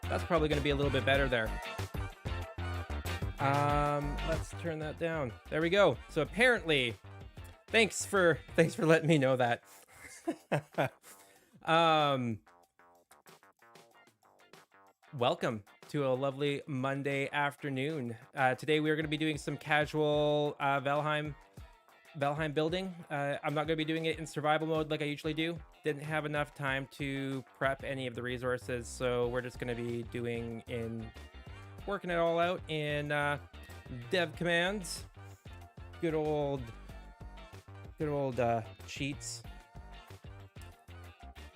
That's probably going to be a little bit better there. Let's turn that down. There we go. So apparently, thanks for letting me know that. Welcome to a lovely Monday afternoon. Today we are going to be doing some casual Valheim building. I'm not going to be doing it in survival mode like I usually do. Didn't have enough time to prep any of the resources, so we're just going to be working it all out in dev commands. Good old cheats.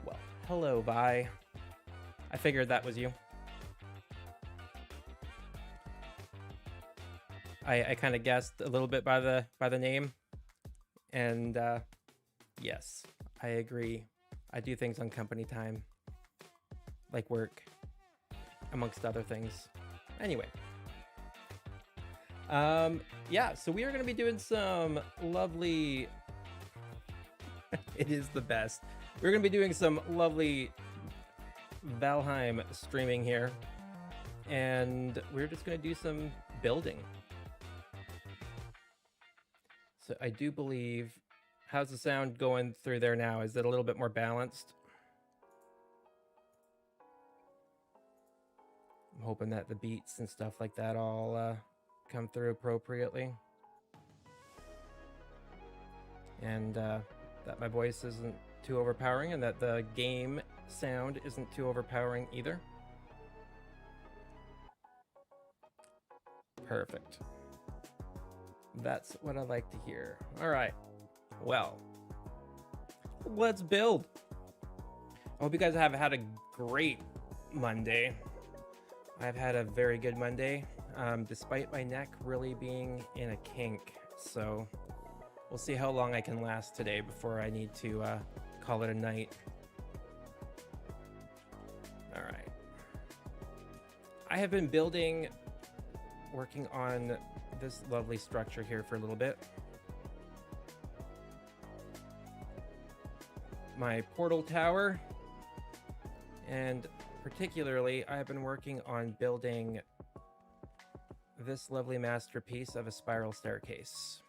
Well, hello, Vi. I figured that was you. I kind of guessed a little bit by the name, and yes, I agree. I do things on company time, like work, amongst other things. Anyway, yeah, so we are going to be doing some lovely it is the best. We're going to be doing some lovely Valheim streaming here, and we're just going to do some building. So I do believe, how's the sound going through there now? Is it a little bit more balanced? I'm hoping that the beats and stuff like that all come through appropriately. And that my voice isn't too overpowering, and that the game sound isn't too overpowering either. Perfect. That's what I like to hear. All right. Well, let's build. I hope you guys have had a great Monday. I've had a very good Monday, despite my neck really being in a kink. So we'll see how long I can last today before I need to call it a night. All right. I have been working on this lovely structure here for a little bit. My portal tower, and particularly I've been working on building this lovely masterpiece of a spiral staircase.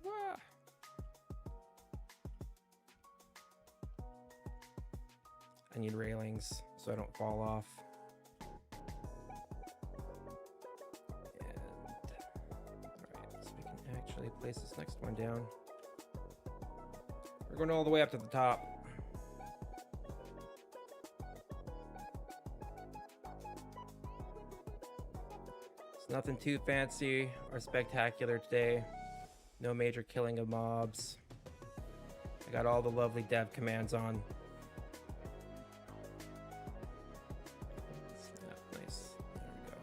Ah. I need railings so I don't fall off. Place this next one down. We're going all the way up to the top. It's nothing too fancy or spectacular today. No major killing of mobs. I got all the lovely dev commands on. Nice. There we go.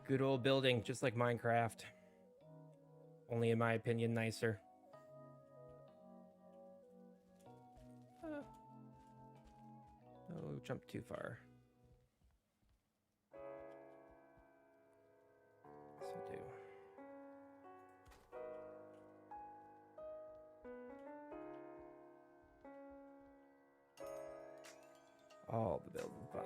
Good old building, just like Minecraft. Only in my opinion, nicer. Oh, jumped too far. So do. All the building fun.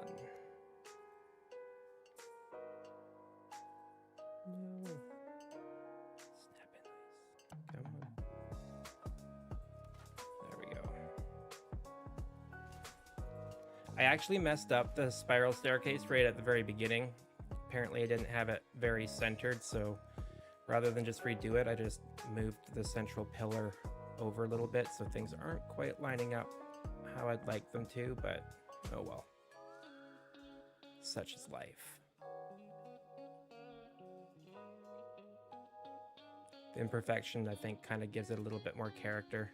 No. Snap in this. Come on. There we go. I actually messed up the spiral staircase right at the very beginning. Apparently I didn't have it very centered, so Rather than just redo it, I just moved the central pillar over a little bit, so things aren't quite lining up how I'd like them to, but oh well. Such is life. The imperfection, I think, kind of gives it a little bit more character.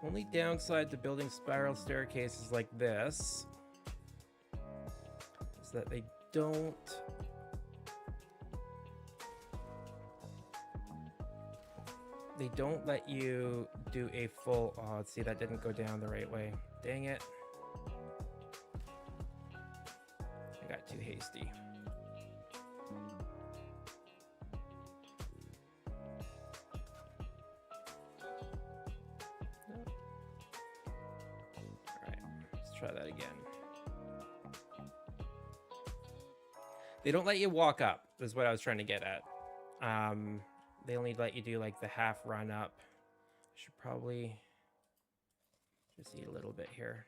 The only downside to building spiral staircases like this is that they don't let you do a full, oh, let's see, that didn't go down the right way. Dang it. I got too hasty. Nope. All right, let's try that again. They don't let you walk up, is what I was trying to get at. They only let you do like the half run up. I should probably just eat a little bit here.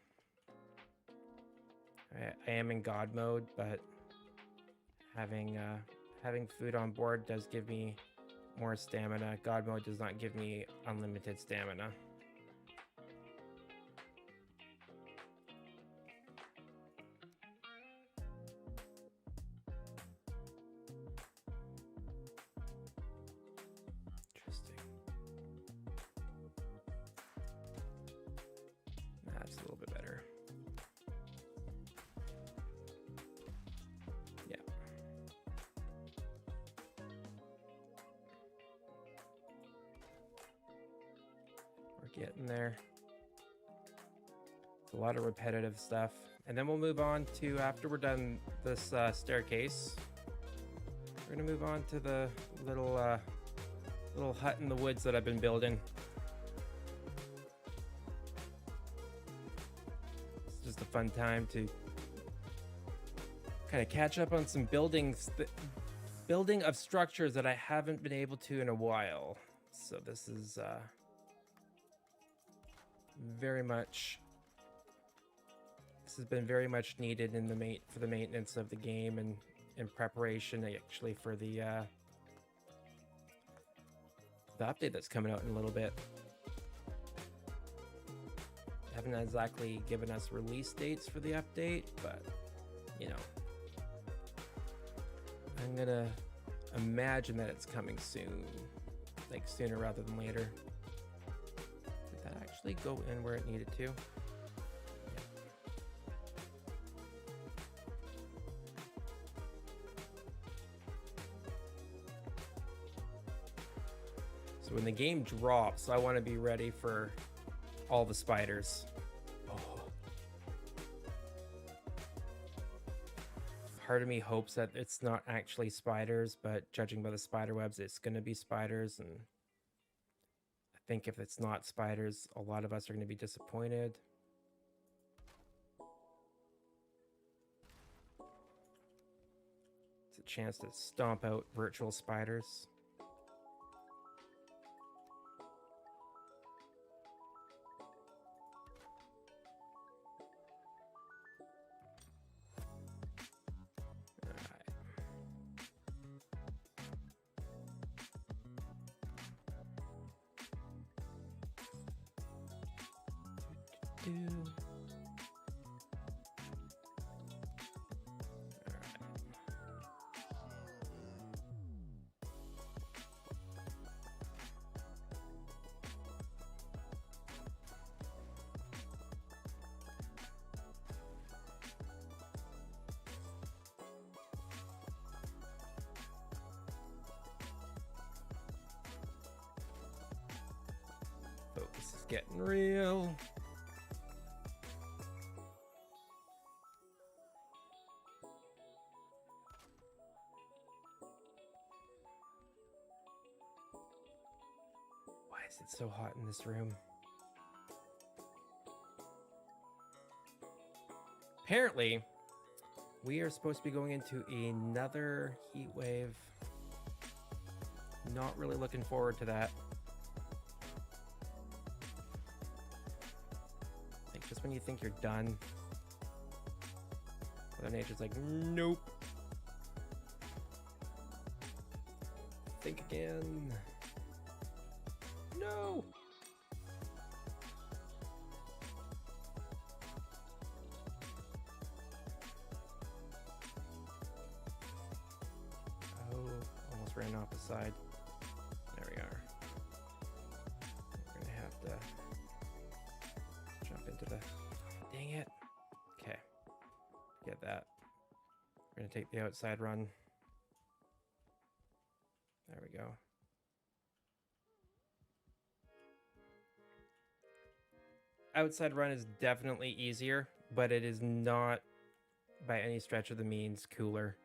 I am in God mode, but having food on board does give me more stamina. God mode does not give me unlimited stamina. That's a little bit better. Yeah. We're getting there. It's a lot of repetitive stuff. And then we'll move on to, after we're done this staircase, we're gonna move on to the little hut in the woods that I've been building. It's just a fun time to kind of catch up on some building of structures that I haven't been able to in a while. So this is very much, this has been very much needed in the for the maintenance of the game and in preparation actually for the update that's coming out in a little bit. Haven't exactly given us release dates for the update, but you know, I'm gonna imagine that it's coming soon, like sooner rather than later. Did that actually go in where it needed to? So when the game drops, I want to be ready for all the spiders. Oh. Part of me hopes that it's not actually spiders, but judging by the spider webs, it's going to be spiders. And I think if it's not spiders, a lot of us are going to be disappointed. It's a chance to stomp out virtual spiders. Focus is getting real. Why is it so hot in this room? Apparently, We are supposed to be going into another heat wave. Not really looking forward to that. Like, just when you think you're done, Mother Nature's like, nope. Think again. No. Oh, almost ran off the side. There we are. We're gonna have to jump into the... Dang it. Okay. Get that. We're gonna take the outside run. There we go. Outside run is definitely easier, but it is not by any stretch of the means cooler.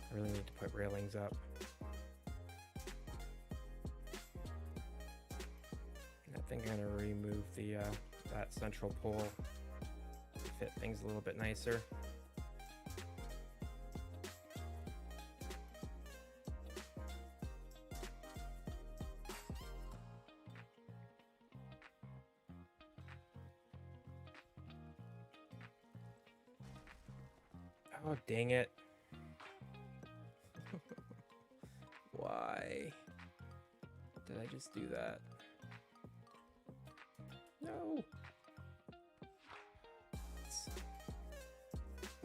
I really need to put railings up. I think I'm gonna remove the that central pole to fit things a little bit nicer. Oh, dang it. Why did I just do that? No.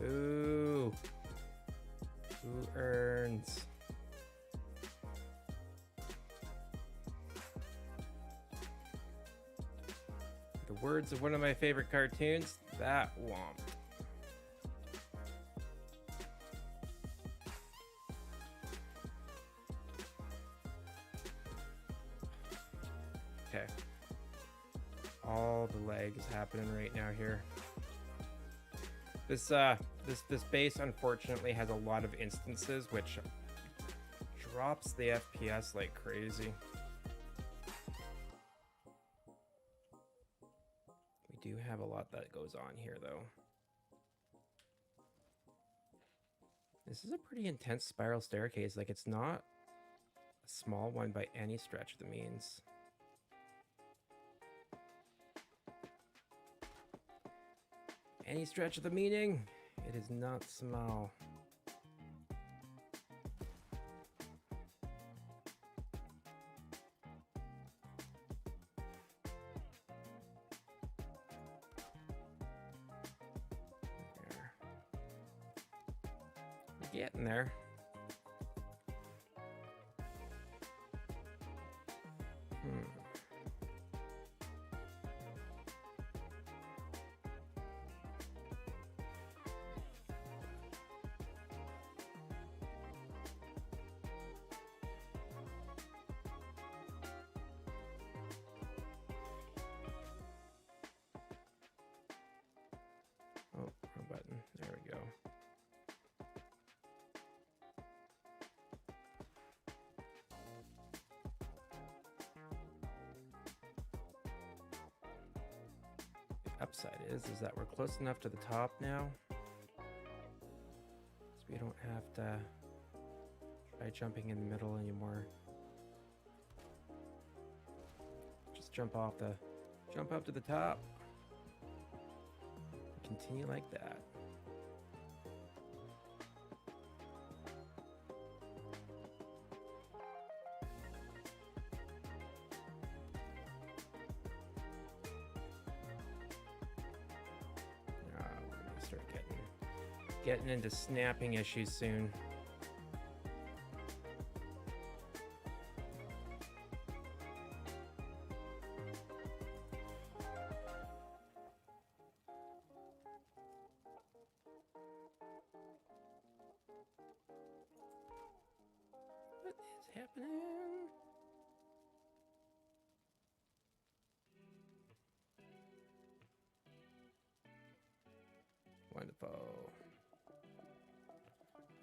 Ooh. Who earns? The words of one of my favorite cartoons, that womp. Okay. All the lag is happening right now here. This base unfortunately has a lot of instances which drops the FPS like crazy. We do have a lot that goes on here though. This is a pretty intense spiral staircase. Like, it's not a small one by any stretch of the means. Any stretch of the meaning, it is not small. There. We're getting there. Oh, wrong button. There we go. The upside is that we're close enough to the top now, so we don't have to try jumping in the middle anymore. Just jump up to the top. Continue like that. We're gonna start getting into snapping issues soon. What is happening? Wonderful.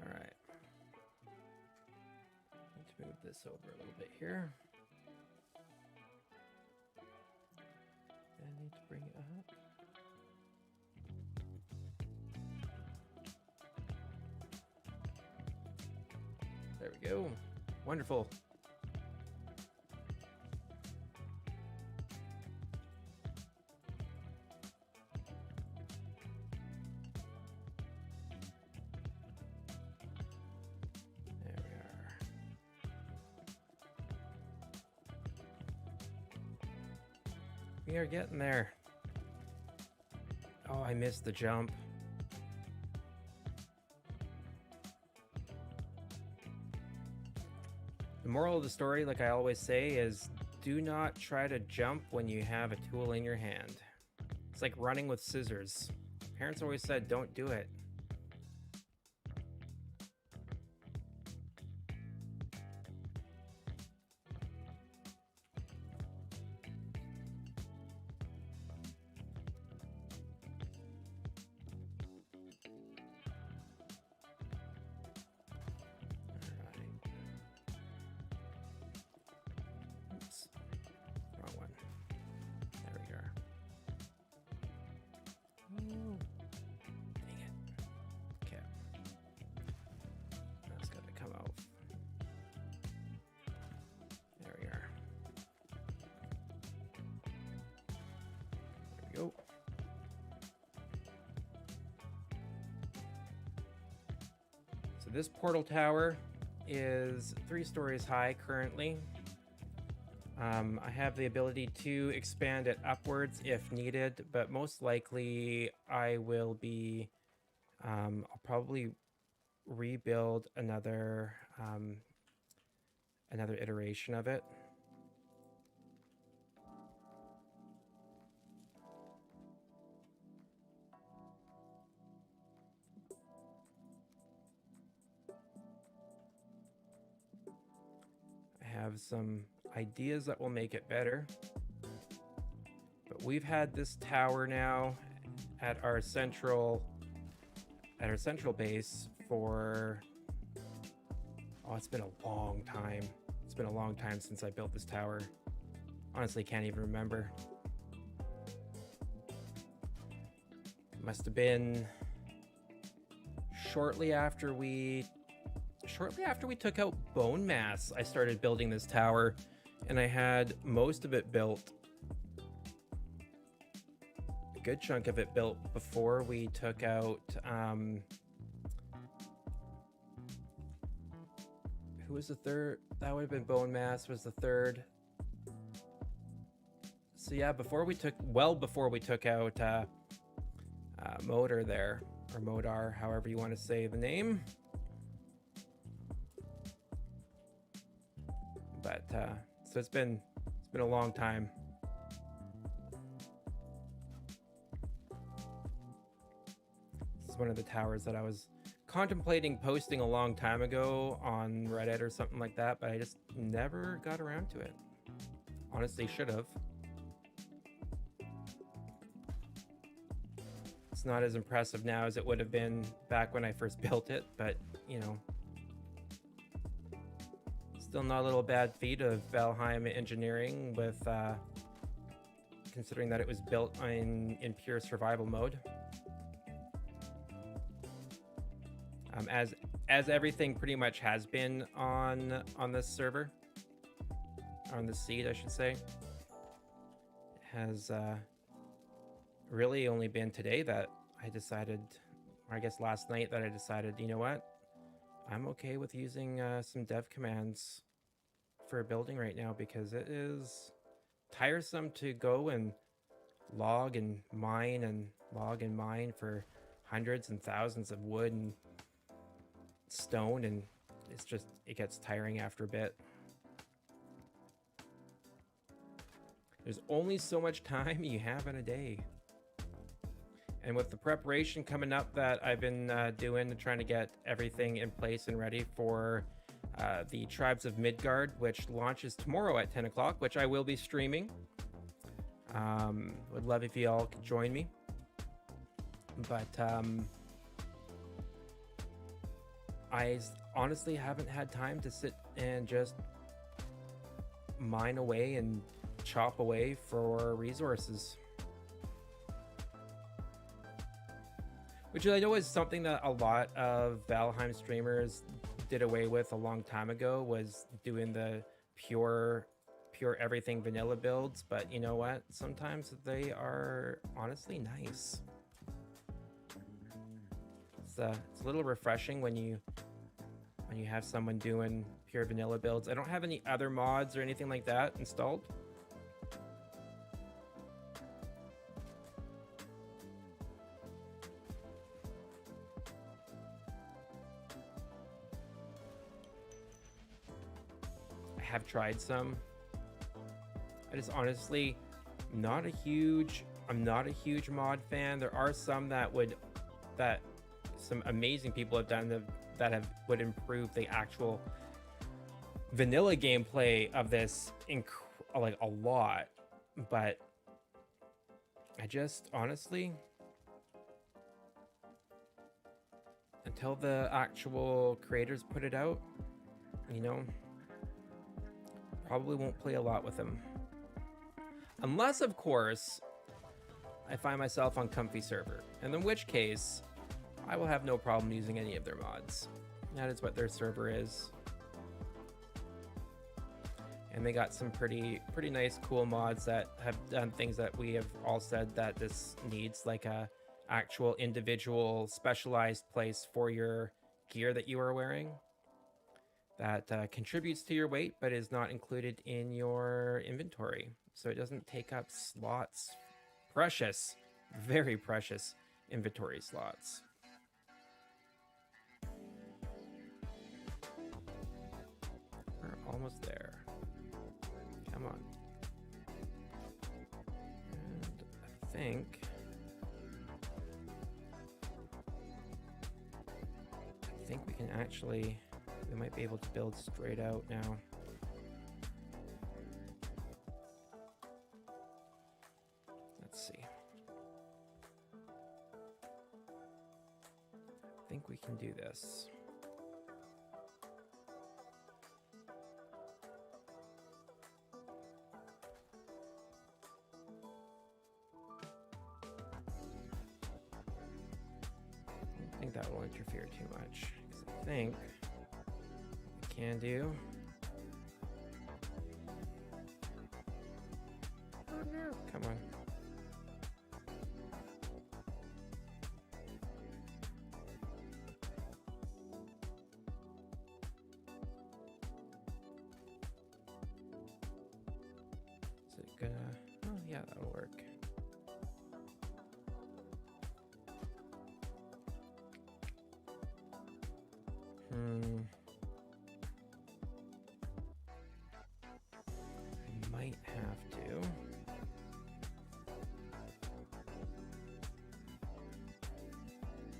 All right. Let's move this over a little bit here. I need to bring it up. There we go. Wonderful. There we are. We are getting there. Oh, I missed the jump. The moral of the story, like I always say, is do not try to jump when you have a tool in your hand. It's like running with scissors. Parents always said, don't do it. Go. So this portal tower is 3 stories high currently. I have the ability to expand it upwards if needed, but most likely I will be, I'll probably rebuild another iteration of it. Have some ideas that will make it better, but we've had this tower now at our central base for it's been a long time. It's been a long time since I built this tower. Honestly, can't even remember. Must have been shortly after we took out bone mass, I started building this tower, and I had most of it built, a good chunk of it built before we took out, who was the third? That would have been bone mass was the third. So yeah, before we took out Motor there, or Modar, however you want to say the name. But so it's been a long time. This is one of the towers that I was contemplating posting a long time ago on Reddit or something like that, but I just never got around to it. Honestly, should have. It's not as impressive now as it would have been back when I first built it, but you know, still not a little bad feat of Valheim engineering, with considering that it was built in pure survival mode. As everything pretty much has been on this server, on this seed, I should say. It has really only been today that I decided, or I guess last night, that I decided, you know what? I'm okay with using some dev commands for building right now, because it is tiresome to go and log and mine for hundreds and thousands of wood and stone, and it gets tiring after a bit. There's only so much time you have in a day. And with the preparation coming up that I've been doing, trying to get everything in place and ready for the Tribes of Midgard, which launches tomorrow at 10 o'clock, which I will be streaming. Would love if you all could join me. but honestly haven't had time to sit and just mine away and chop away for resources. Which I know is something that a lot of Valheim streamers did away with a long time ago, was doing the pure everything vanilla builds. But you know what? Sometimes they are honestly nice. It's a little refreshing when you have someone doing pure vanilla builds. I don't have any other mods or anything like that installed. I have tried some. I just honestly I'm not a huge mod fan. There are some that some amazing people have done that would improve the actual vanilla gameplay of this like a lot, but I just honestly, until the actual creators put it out, you know, probably won't play a lot with them, unless of course I find myself on comfy server, and in which case I will have no problem using any of their mods. That is what their server is. And they got some pretty nice cool mods that have done things that we have all said that this needs, like a actual individual specialized place for your gear that you are wearing that contributes to your weight but is not included in your inventory, so it doesn't take up slots, precious, very precious inventory slots. We're almost there. Come on. And I think we can actually, we might be able to build straight out now. Let's see. I think we can do this. I think that will interfere too much, because I think what we can do. Oh no, come on. Is it gonna, oh yeah, that'll work. I might have to.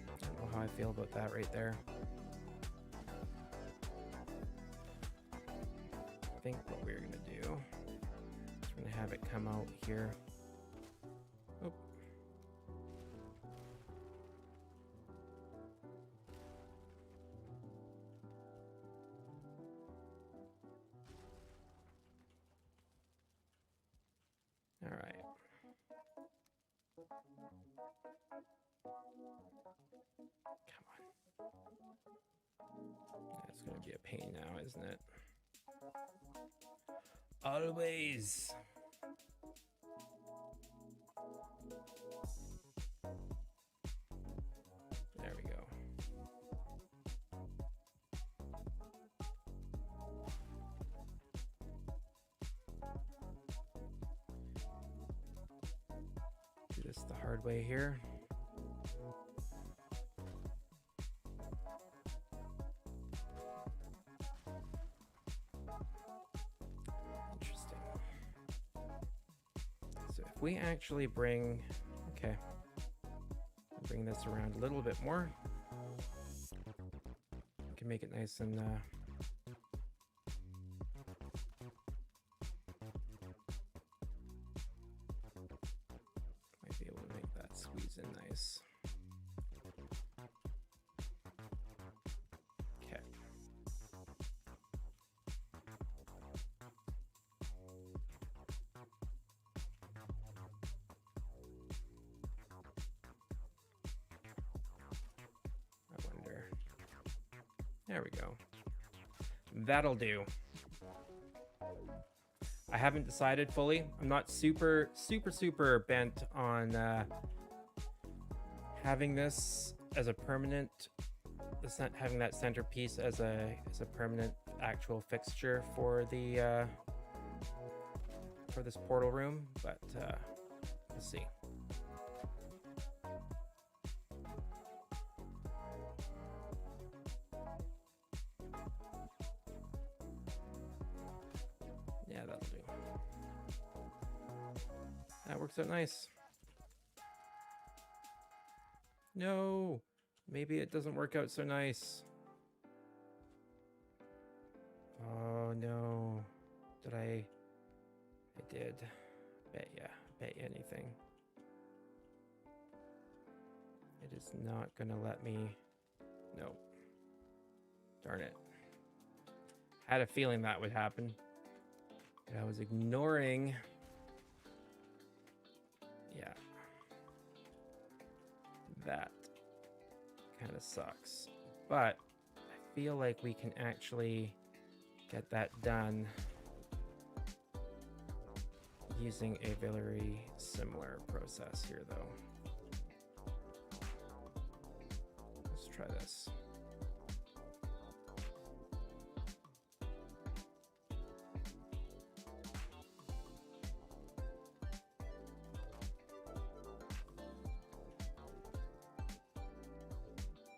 I don't know how I feel about that right there. I think what we're gonna do is we're gonna have it come out here. Oh. All right. Come on. That's gonna be a pain now, isn't it? Always. There we go. Do this the hard way here. Interesting. So if we actually bring, okay, bring this around a little bit more, we can make it nice and might be able to make that squeeze in nice. There we go. That'll do. I haven't decided fully. I'm not super bent on having this as a permanent, having that centerpiece as a permanent actual fixture for the for this portal room, but we'll see. Yeah, that'll do. That works out nice. No, maybe it doesn't work out so nice. Oh no, did I did. Bet you anything. It is not gonna let me. No. Darn it. Had a feeling that would happen. But I was ignoring. Yeah. That kind of sucks. But I feel like we can actually get that done using a very similar process here, though. Let's try this.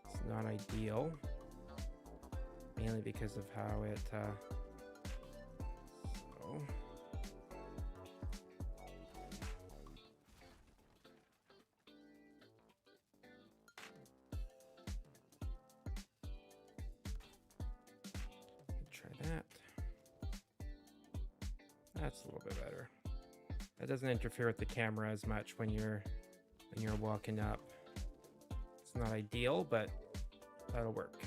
It's not ideal, mainly because of how it so. That. That's a little bit better. That doesn't interfere with the camera as much when you're walking up. It's not ideal, but that'll work.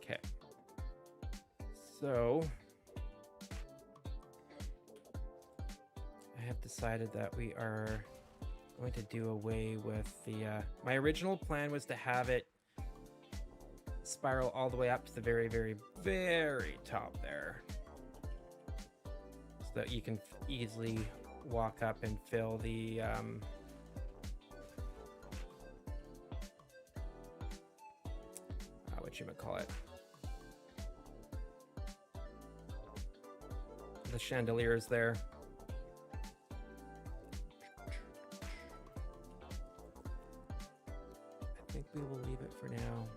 Okay. So I have decided that we are going to do away with the my original plan was to have it spiral all the way up to the very top there, so that you can easily walk up and fill the whatchamacallit, the chandeliers there. I think we will leave it for now.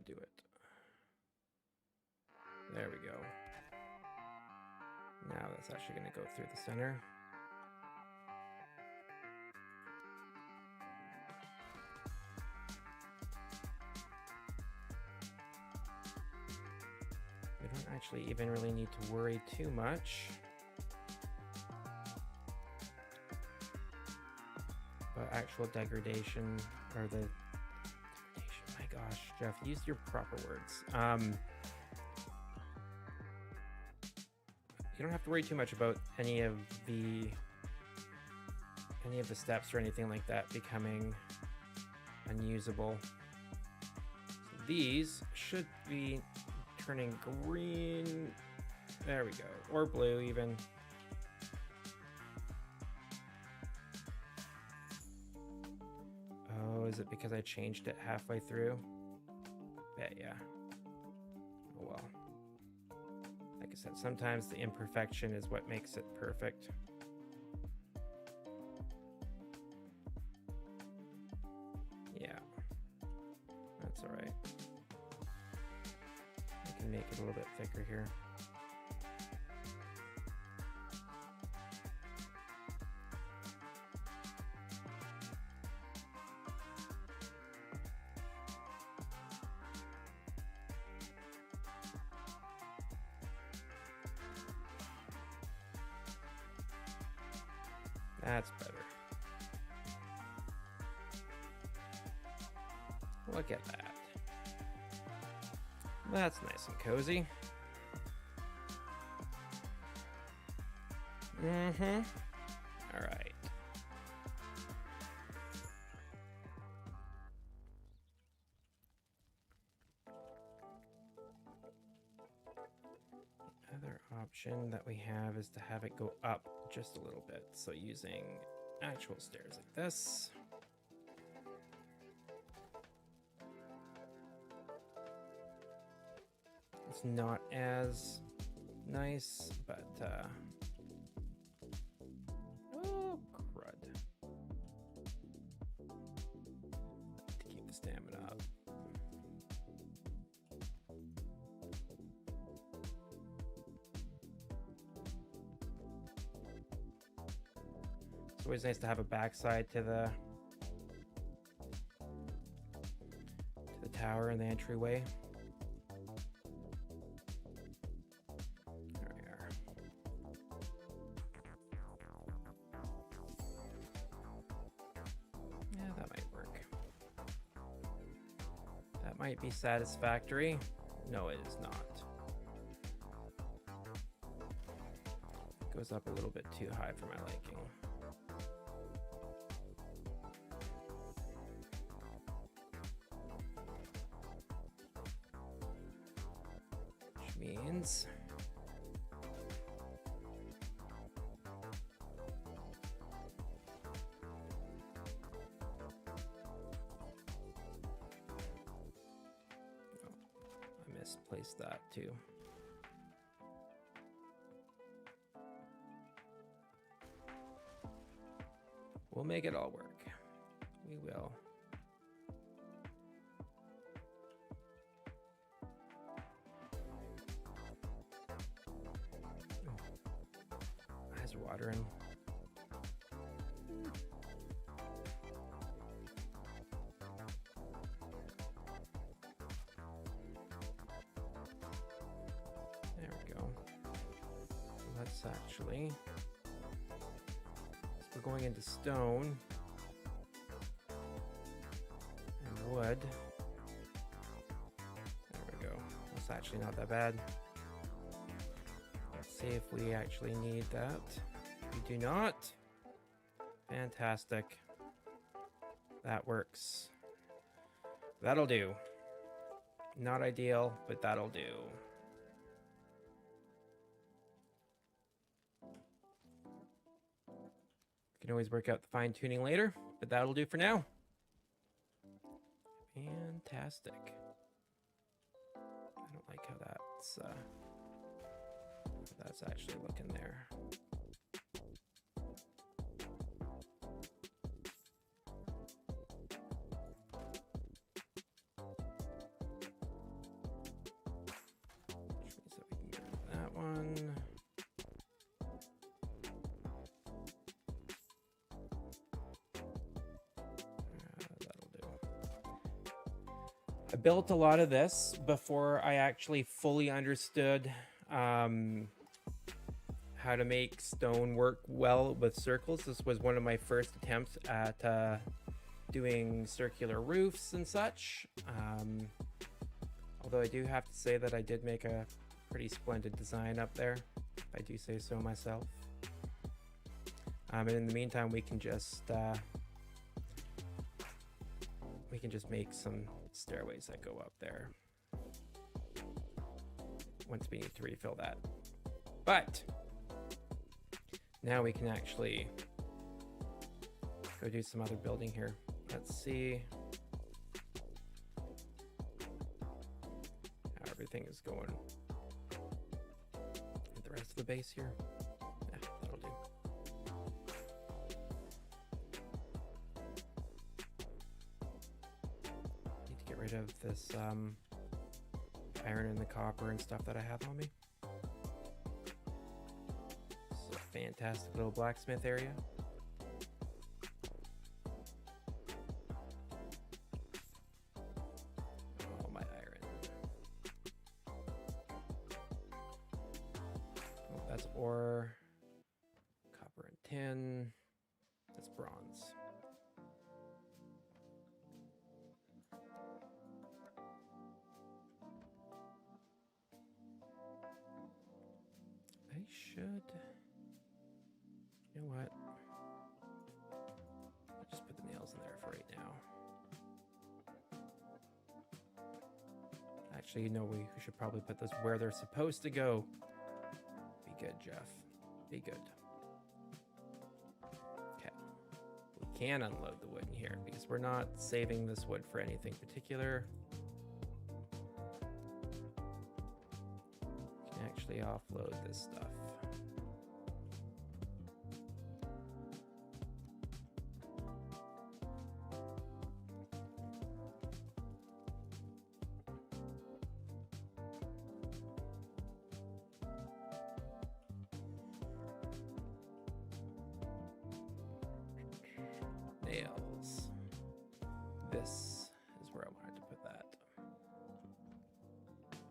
Do it. There we go. Now that's actually going to go through the center. We don't actually even really need to worry too much about actual degradation, or the gosh, Jeff, use your proper words. You don't have to worry too much about any of the steps or anything like that becoming unusable. So these should be turning green. There we go, or blue even. Oh, is it because I changed it halfway through? Bet yeah. Oh well. Like I said, sometimes the imperfection is what makes it perfect. Yeah. That's alright. I can make it a little bit thicker here. That's better. Look at that. That's nice and cozy. All right. option that we have is to have it go up just a little bit. So using actual stairs like this. It's not as nice, but oh crud. To keep the stamina up. It's always nice to have a backside to the tower and the entryway. There we are. Yeah, that might work. That might be satisfactory. No, it is not. It goes up a little bit too high for my liking. Means I misplaced that too. We'll make it all work. We will. Watering. There we go. Let's actually, so we're going into stone and wood. There we go. That's actually not that bad. See if we actually need that. We do not. Fantastic. That works. That'll do. Not ideal, but that'll do. Can always work out the fine tuning later, but that'll do for now. Fantastic. I don't like how that's actually looking there. Which means that we can get rid of that one. That'll do. I built a lot of this before I actually fully understood how to make stone work well with circles. This was one of my first attempts at doing circular roofs and such. Although I do have to say that I did make a pretty splendid design up there, if I do say so myself. And in the meantime, we can just make some stairways that go up there once we need to refill that. But now we can actually go do some other building here. Let's see how everything is going with the rest of the base here. Yeah, that'll do. Need to get rid of this iron and the copper and stuff that I have on me. It's a fantastic little blacksmith area. Oh, my iron. Oh, that's ore. Copper and tin. That's bronze. I should, you know what? I'll just put the nails in there for right now. Actually, you know, we should probably put those where they're supposed to go, good, Jeff. Be good. Okay. We can unload the wood in here because we're not saving this wood for anything particular. We can actually offload this stuff. Nails. This is where I wanted to put that.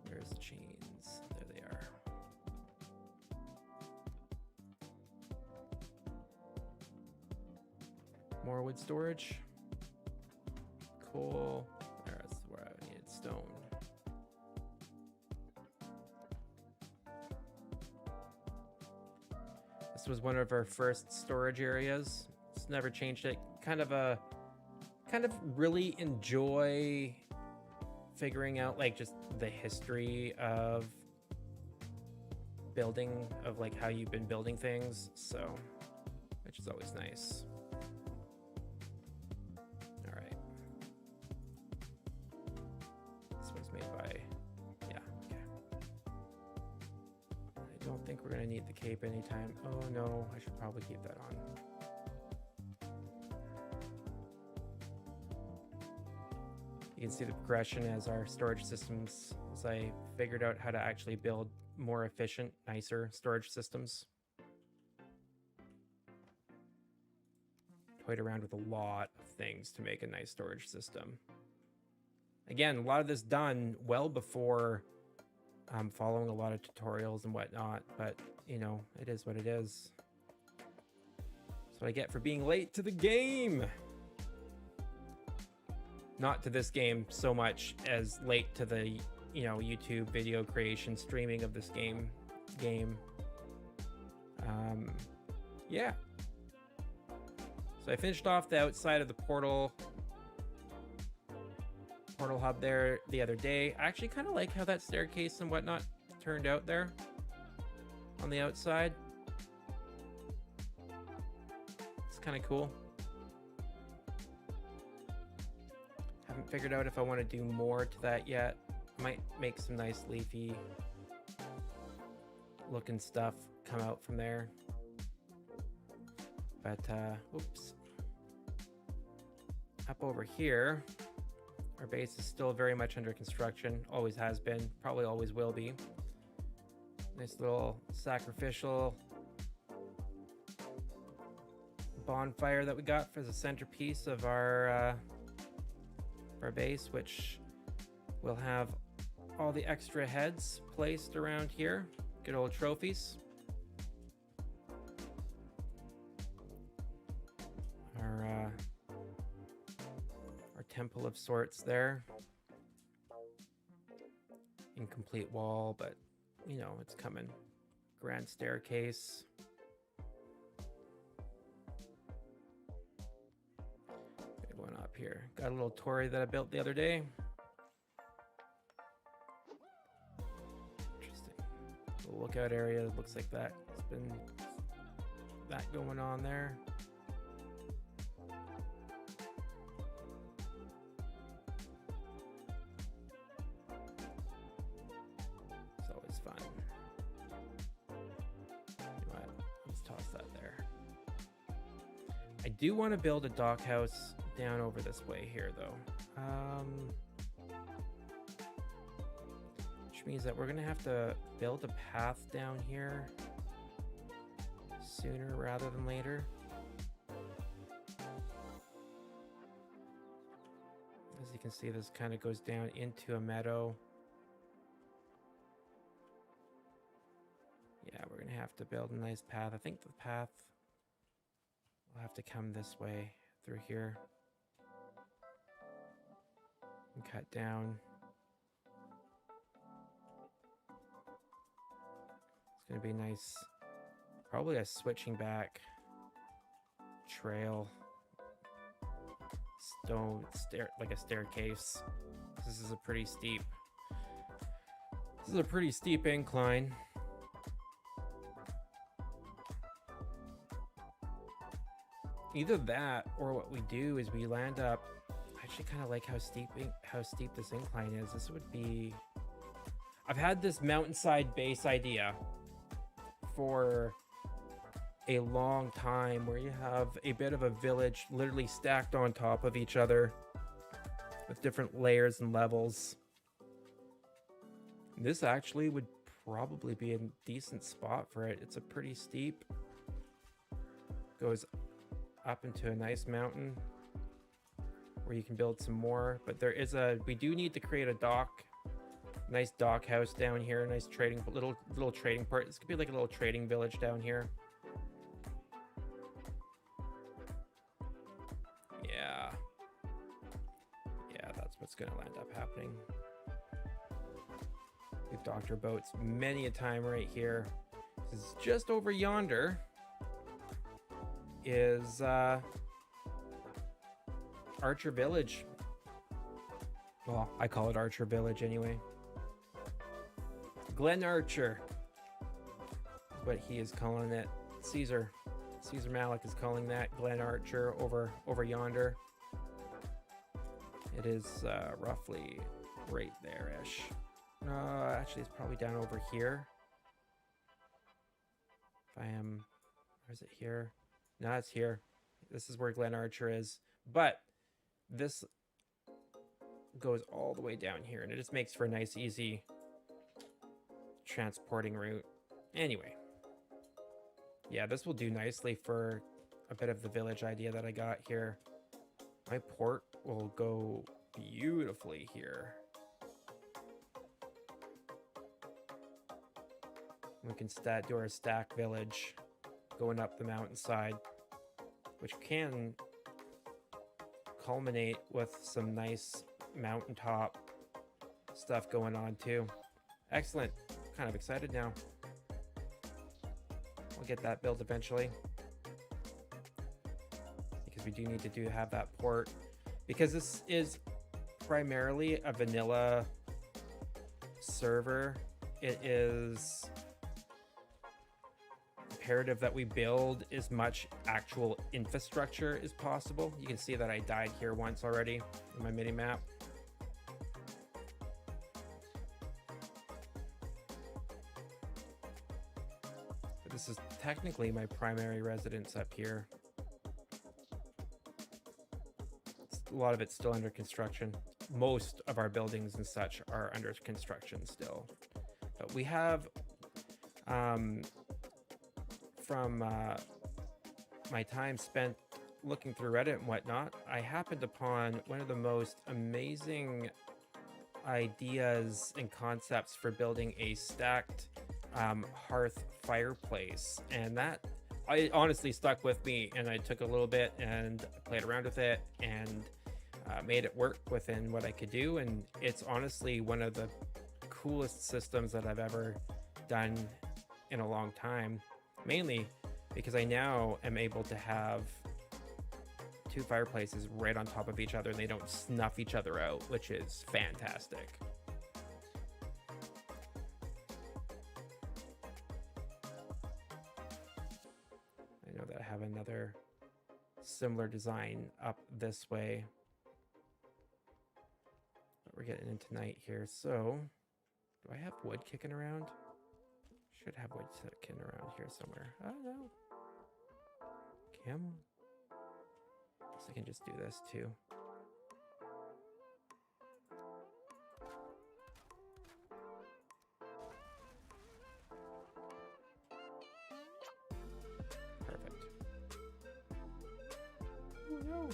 There's the chains. There they are. More wood storage. Cool. That's where I needed stone. This was one of our first storage areas. It's never changed it. Kind of really enjoy figuring out like just the history of building, of like how you've been building things. So, which is always nice. All right. This was made by, yeah, okay. I don't think we're gonna need the cape anytime. Oh no, I should probably keep that on. You can see the progression as our storage systems, as I figured out how to actually build more efficient, nicer storage systems. Toyed around with a lot of things to make a nice storage system. Again, a lot of this done well before following a lot of tutorials and whatnot, but you know, it is what it is. That's what I get for being late to the game. Not to this game so much as late to the, you know, YouTube video creation, streaming of this game. Yeah. So I finished off the outside of the portal hub there the other day. I actually kind of like how that staircase and whatnot turned out there on the outside. It's kind of cool. Haven't figured out if I want to do more to that yet. Might make some nice leafy looking stuff come out from there. But oops. Up over here, our base is still very much under construction. Always has been, probably always will be. Nice little sacrificial bonfire that we got for the centerpiece of our base, which will have all the extra heads placed around here. Good old trophies. Our temple of sorts there. Incomplete wall, but you know, it's coming. Grand staircase. One up here. Got a little torii that I built the other day. Interesting. Little lookout area that looks like that. It's been that going on there. It's always fun. You know what? Let's toss that there. I do want to build a dock house down over this way here though, which means that we're gonna have to build a path down here sooner rather than later. As you can see, this kind of goes down into a meadow. Yeah, we're gonna have to build a nice path. I think the path will have to come this way through here and cut down. It's gonna be nice, probably a switching back trail, stone stair, like a staircase. This is a pretty steep incline. Either that, or what we do is we land up. I actually kind of like how steep this incline is. This would be. I've had this mountainside base idea for a long time, where you have a bit of a village literally stacked on top of each other with different layers and levels. This actually would probably be a decent spot for it. It's a pretty steep, goes up into a nice mountain where you can build some more, but we do need to create a dock, nice dock house down here, nice trading, little trading part. This could be like a little trading village down here. Yeah, that's what's gonna land up happening. We've docked our boats many a time right here. This is just over yonder is Archer Village. Well, I call it Archer Village anyway. Glen Archer is what he is calling it. Caesar Malik is calling that Glen Archer over yonder. It is roughly right there-ish. No, actually, it's probably down over here. If I am, or is it here? No, it's here. This is where Glen Archer is. But this goes all the way down here, and it just makes for a nice, easy transporting route. Anyway, yeah, this will do nicely for a bit of the village idea that I got here. My port will go beautifully here. We can do our stack village going up the mountainside, which can culminate with some nice mountaintop stuff going on too. Excellent. Kind of excited now. We'll get that built eventually, because we do need to have that port, because this is primarily a vanilla server. It is imperative that we build as much actual infrastructure as possible. You can see that I died here once already in my mini map. But this is technically my primary residence up here. A lot of it's still under construction. Most of our buildings and such are under construction still. But we have from my time spent looking through Reddit and whatnot, I happened upon one of the most amazing ideas and concepts for building a stacked hearth fireplace, and that I honestly stuck with me, and I took a little bit and played around with it and made it work within what I could do. And it's honestly one of the coolest systems that I've ever done in a long time, mainly because I now am able to have two fireplaces right on top of each other and they don't snuff each other out, which is fantastic. I know that I have another similar design up this way, but we're getting into night here. So do I have wood kicking around? Should have wood kicking around here somewhere. Oh no. Come on. Guess I can just do this too. Perfect. Oh no.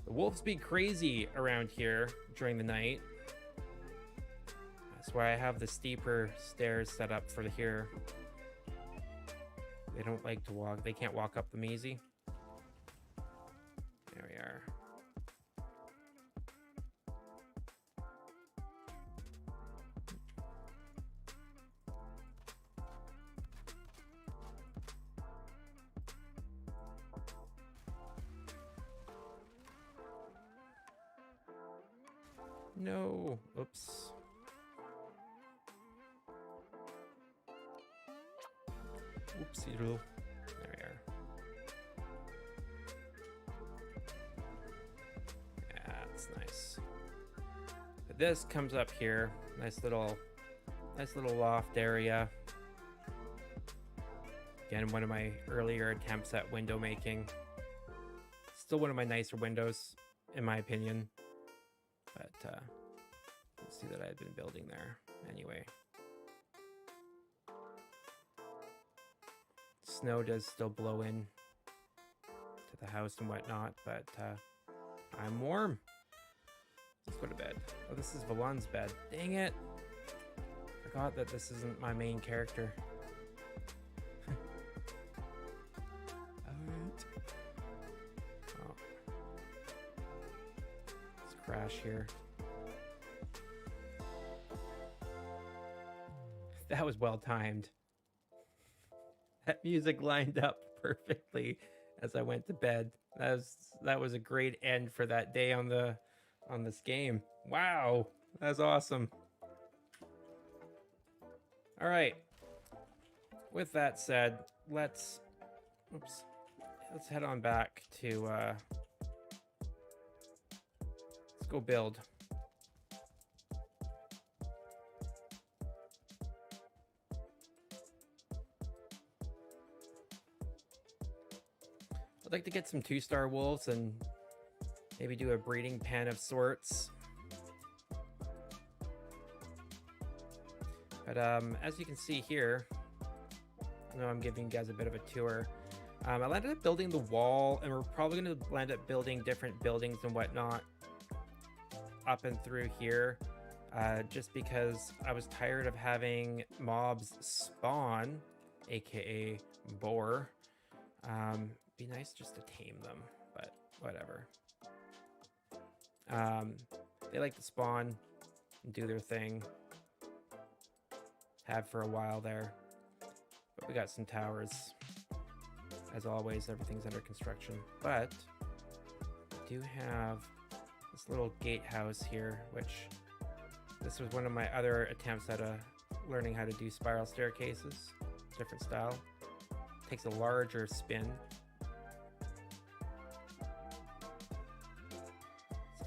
The wolves be crazy around here during the night. That's why I have the steeper stairs set up for here. They don't like to walk. They can't walk up them easy. There we are. No. Oops. Whoopsie doodle. There we are. Yeah, that's nice. But this comes up here. Nice little loft area. Again, one of my earlier attempts at window making. Still one of my nicer windows, in my opinion. But let's see that I've been building there. Anyway. Snow does still blow in to the house and whatnot, but I'm warm. Let's go to bed. Oh, this is Valon's bed. Dang it. Forgot that this isn't my main character. Alright. Oh. Let's crash here. That was well timed. That music lined up perfectly as I went to bed. That was a great end for that day on this game. Wow, that's awesome. All right. With that said, let's head on back to let's go build. I'd like to get some 2-star wolves and maybe do a breeding pen of sorts. But as you can see here, I know I'm giving you guys a bit of a tour. I landed up building the wall, and we're probably going to land up building different buildings and whatnot up and through here, just because I was tired of having mobs spawn, aka boar. Be nice just to tame them, but whatever. They like to spawn and do their thing. Have for a while there. But we got some towers. As always, everything's under construction. But I do have this little gatehouse here, which this was one of my other attempts at learning how to do spiral staircases. Different style. Takes a larger spin.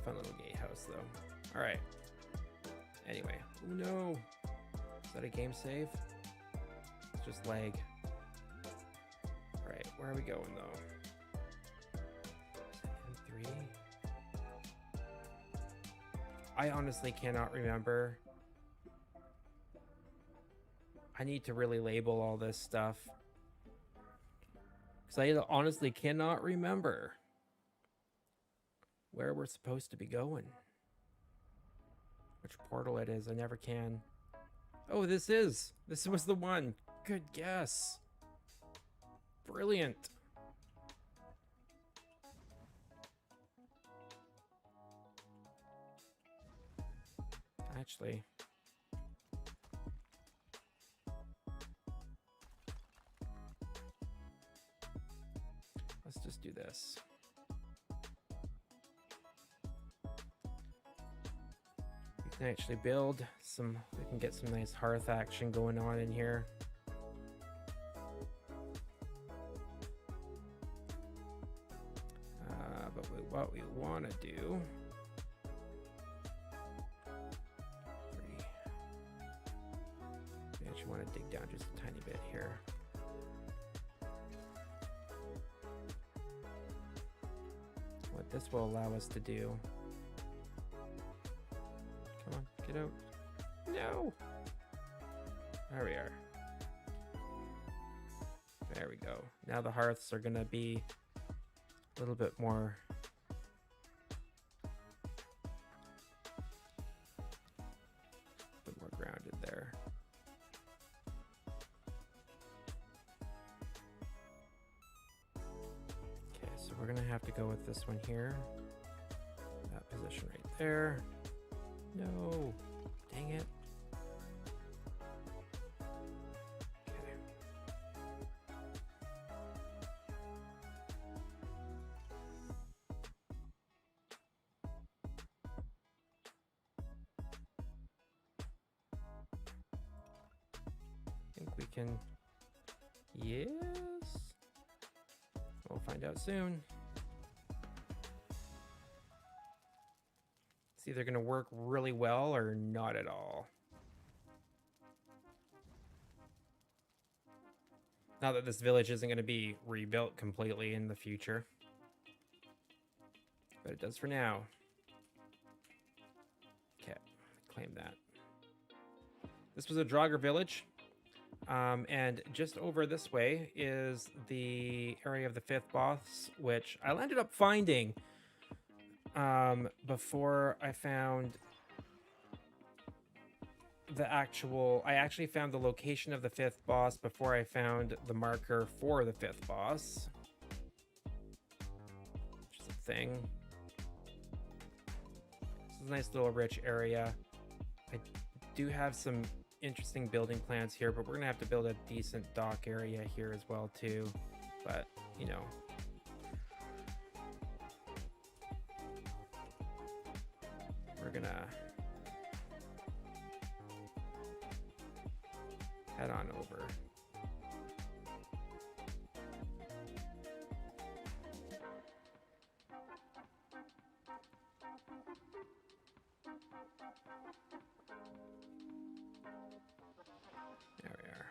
Fun little gatehouse though. All right. Anyway, oh no, is that a game save? It's just lag. All right, where are we going though? M3. I honestly cannot remember. I need to really label all this stuff because I honestly cannot remember where we're supposed to be going. Which portal it is, I never can. Oh, this was the one. Good guess. Brilliant. Actually, let's just do this. We can actually build some, we can get some nice hearth action going on in here. But what we want to do, we actually want to dig down just a tiny bit here. What this will allow us to do, come on, get out. No! There we are. There we go. Now the hearths are going to be a little bit more grounded there. Okay, so we're gonna have to go with this one here. That position right there. No, dang it. Okay. I think we can Yes. We'll find out soon. It's either going to work really well or not at all. Not that this village isn't going to be rebuilt completely in the future, but it does for now. Okay, claim that. This was a Draugr village, and just over this way is the area of the 5th boss, which I ended up finding before I found I actually found the location of the 5th boss before I found the marker for the 5th boss, which is a thing. This is a nice little rich area. I do have some interesting building plans here, but we're gonna have to build a decent dock area here as well too, but you know, we're gonna head on over. There we are.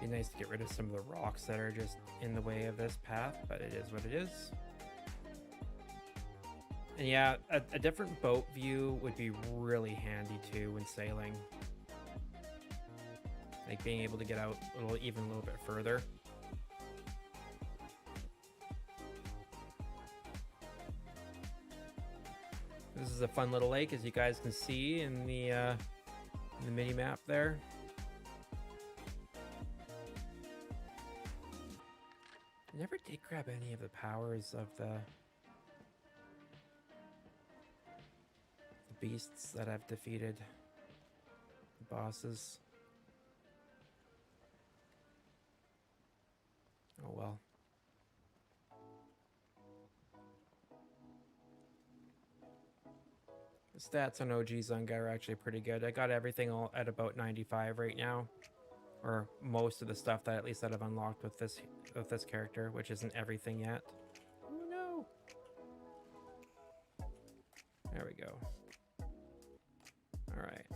Be nice to get rid of some of the rocks that are just in the way of this path, but it is what it is. And yeah, a different boat view would be really handy too when sailing. Like being able to get out even a little bit further. This is a fun little lake, as you guys can see in the mini map there. I never did grab any of the powers of the beasts that I've defeated, the bosses. Oh well. The stats on OG Zunga are actually pretty good. I got everything all at about 95 right now, or most of the stuff that at least that I've unlocked with this character, which isn't everything yet. Oh no! There we go. All right.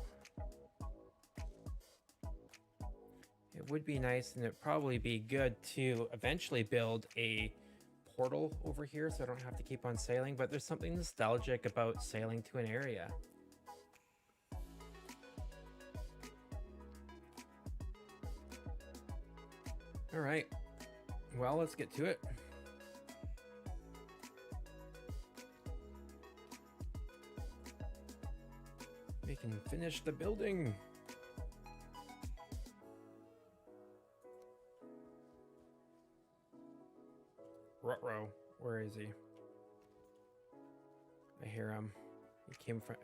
It would be nice, and it'd probably be good to eventually build a portal over here so I don't have to keep on sailing, but there's something nostalgic about sailing to an area. All right, well, let's get to it. We can finish the building. Ruh-roh, where is he? I hear him.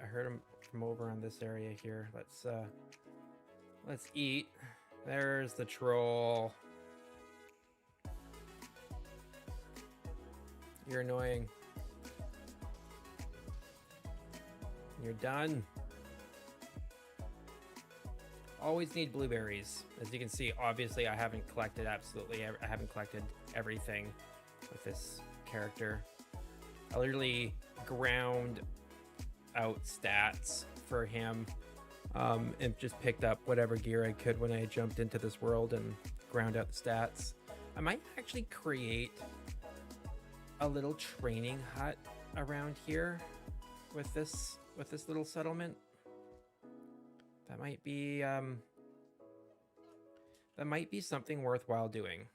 I heard him from over on this area here. Let's eat. There's the troll. You're annoying. You're done. Always need blueberries. As you can see, obviously I haven't collected everything with this character. I literally ground out stats for him and just picked up whatever gear I could when I jumped into this world and ground out the stats. I might actually create a little training hut around here with this little settlement. That might be something worthwhile doing.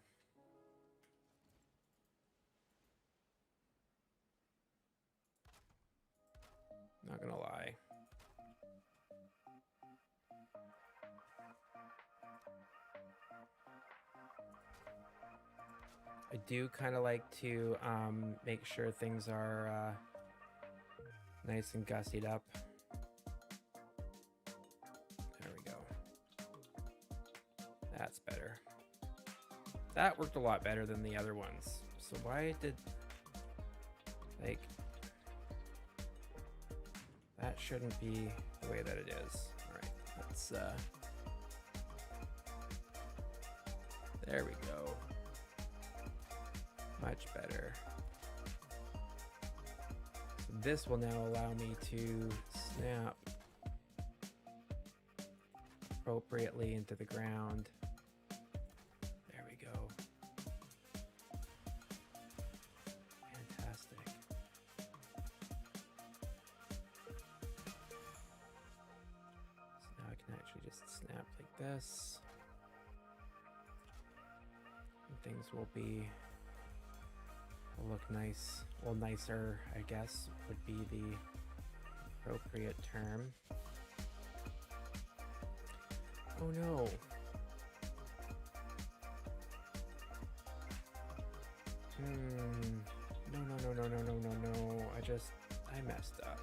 Not gonna lie. I do kind of like to make sure things are nice and gussied up. There we go. That's better. That worked a lot better than the other ones. So why did... Like, that shouldn't be the way that it is. All right, let's, there we go. Much better. So this will now allow me to snap appropriately into the ground. There we go. Fantastic. So now I can actually just snap like this. And things will look nice. Well, nicer, I guess, would be the appropriate term. Oh no. No. I messed up.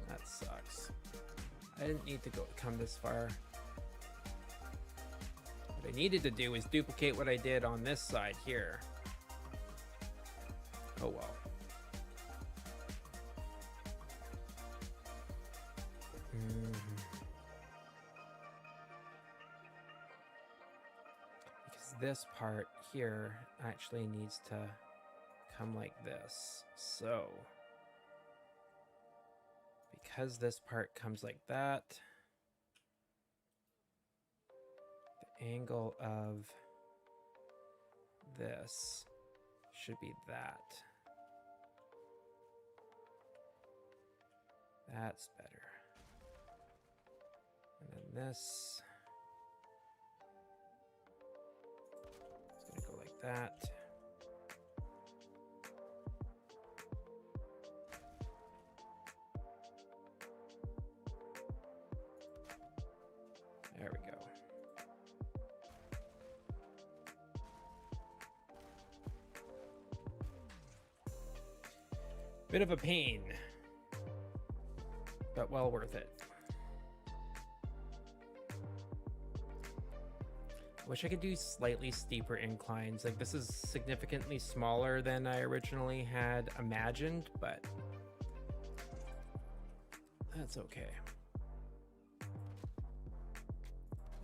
That sucks. I didn't need to come this far. What I needed to do is duplicate what I did on this side here. Oh well. Because this part here actually needs to come like this. So, because this part comes like that, the angle of this should be that. That's better. And then this is gonna go like that. There we go. Bit of a pain, but well worth it. Wish I could do slightly steeper inclines. Like, this is significantly smaller than I originally had imagined, but that's okay.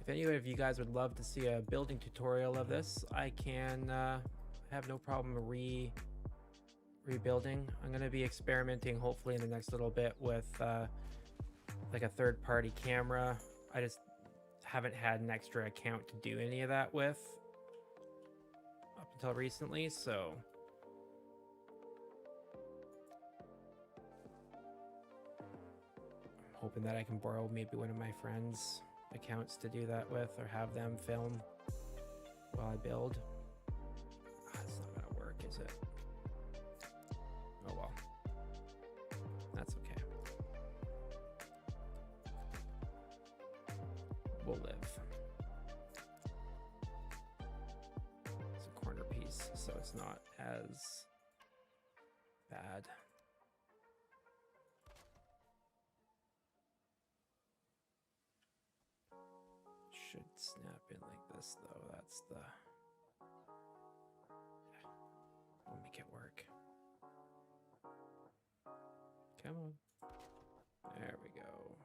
If any of you guys would love to see a building tutorial of this, I can have no problem rebuilding. I'm going to be experimenting hopefully in the next little bit with like a third-party camera. I just haven't had an extra account to do any of that with up until recently, so I'm hoping that I can borrow maybe one of my friends' accounts to do that with, or have them film while I build. That's not gonna work, is it? Oh well, that's okay. We'll live. It's a corner piece, so it's not as bad. Should snap in like this though. That's the... Yeah. We'll make it work. Come on. There we go.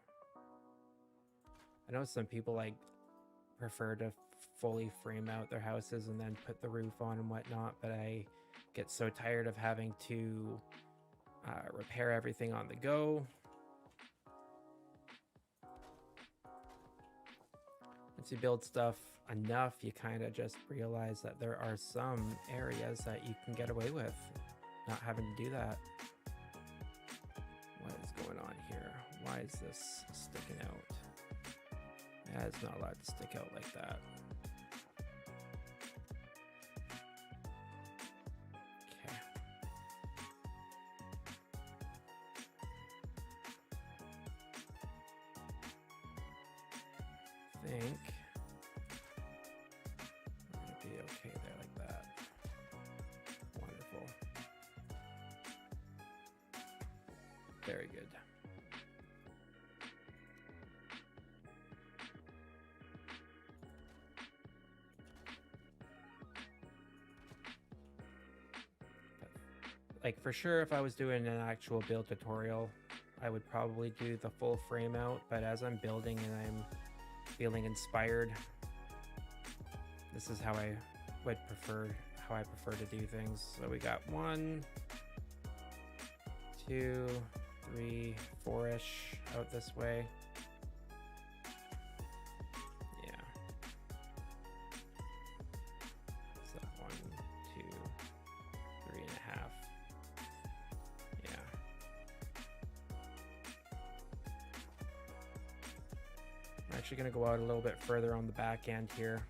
I know some people like prefer to fully frame out their houses and then put the roof on and whatnot, but I get so tired of having to repair everything on the go. Once you build stuff enough, you kind of just realize that there are some areas that you can get away with not having to do that. What is going on here? Why is this sticking out? Yeah, it's not allowed to stick out like that. Okay. I think I'm gonna be okay there like that. Wonderful. Very good. like for sure if I was doing an actual build tutorial, I would probably do the full frame out, but as I'm building and I'm feeling inspired, this is how I prefer to do things. So we got 1, 2, 3, 4-ish out this way. Yeah. So 1, 2, 3.5. Yeah. I'm actually gonna go out a little bit further on the back end here.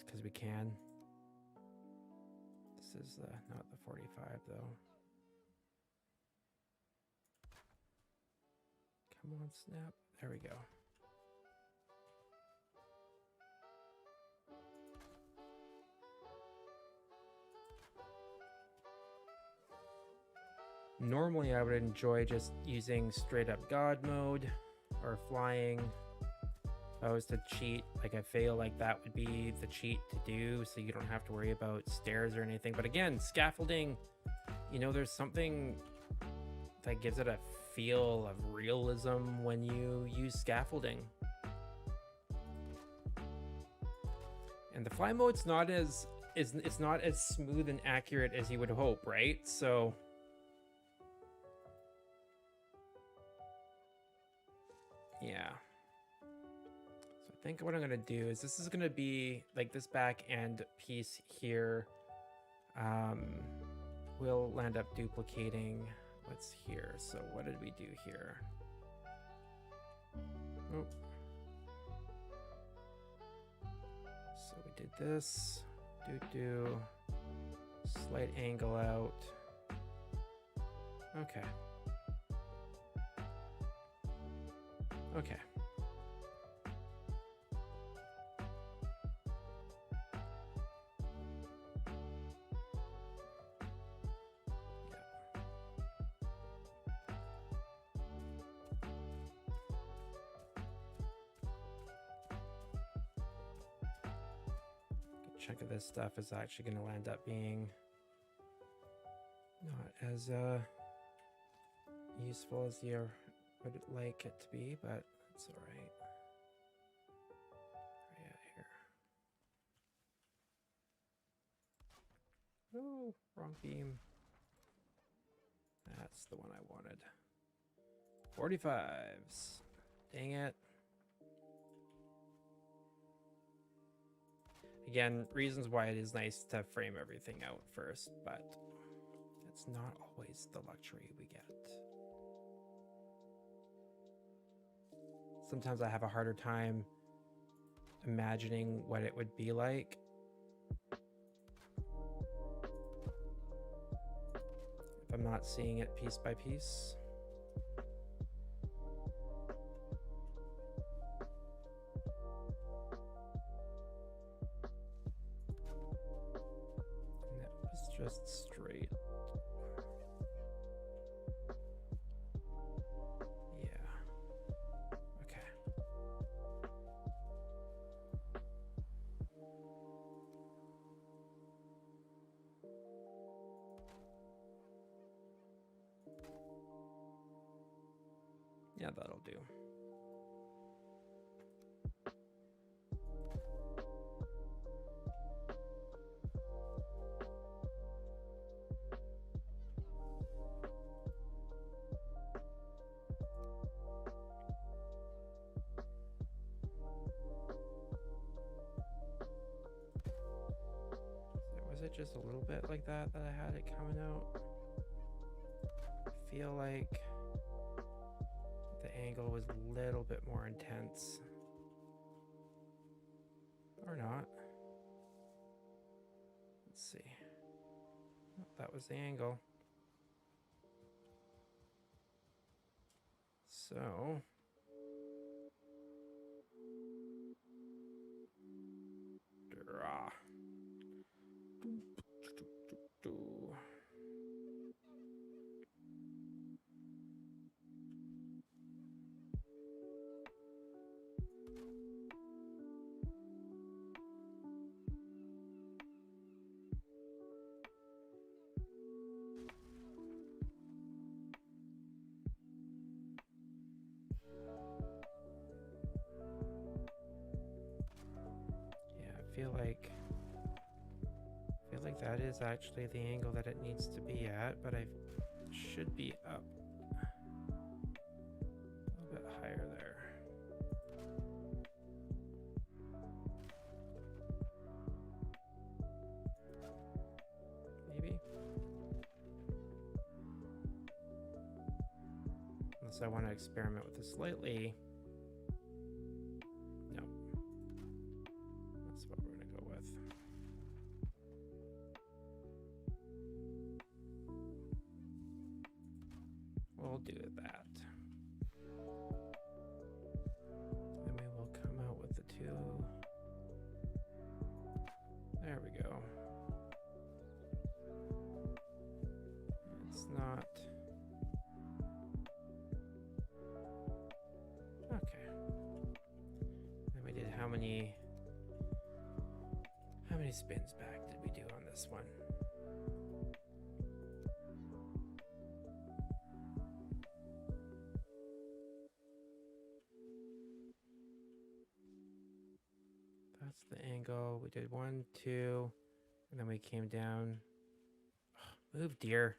Because we can. This is not the 45 though. Come on, snap. There we go. Normally I would enjoy just using straight up God mode or flying. If I was to cheat, like I feel like that would be the cheat to do, so you don't have to worry about stairs or anything. But again, scaffolding, you know, there's something that gives it a feel of realism when you use scaffolding. And the fly mode's not as it's not as smooth and accurate as you would hope, right? So yeah. So I think what I'm gonna do is this is gonna be like this back end piece here. We'll end up duplicating what's here. So what did we do here? Oh. So we did this. Do slight angle out. Okay. Okay. Chunk of this stuff is actually going to end up being not as useful as you would like it to be, but it's all right. Where are you at here? Oh, wrong beam. That's the one I wanted. 45s. Dang it. Again, reasons why it is nice to frame everything out first, but it's not always the luxury we get. Sometimes I have a harder time imagining what it would be like. If I'm not seeing it piece by piece. Just straight. Yeah. Okay. Yeah, that'll do. Was it just a little bit like that I had it coming out? I feel like the angle was a little bit more intense. Or not. Let's see. Oh, that was the angle. So draw. feel like that is actually the angle that it needs to be at, but I should be up a little bit higher there. Maybe. Unless I want to experiment with this slightly. No. That's what we're going to go with. We'll do that. And we will come out with the two. There we go. It's not. Okay. Then we did how many spins back did we do on this one? That's the angle. We did 1, 2, and then we came down. Oh, move, deer.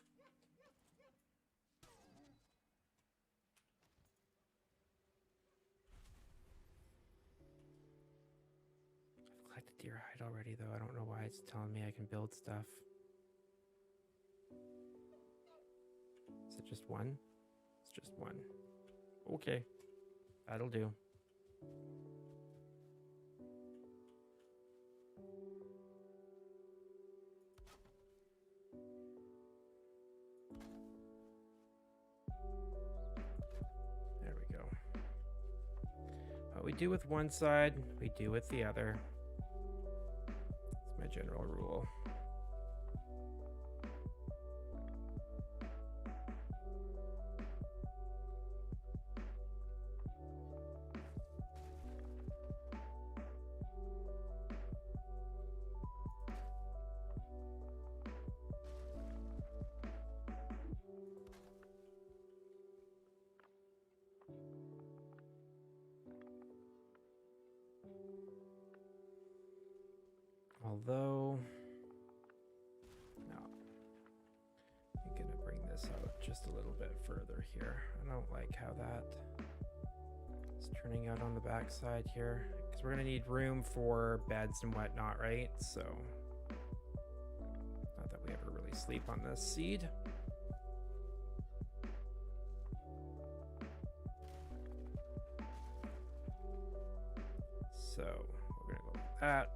I've collected deer hide already, though. I don't know why it's telling me I can build stuff. Is it just one? It's just one. Okay. That'll do. There we go. What we do with one side, we do with the other. That's my general rule. Although, no, I'm gonna bring this out just a little bit further here. I don't like how that is turning out on the back side here, because we're gonna need room for beds and whatnot, right? So, not that we ever really sleep on this seed. So, we're gonna go like that.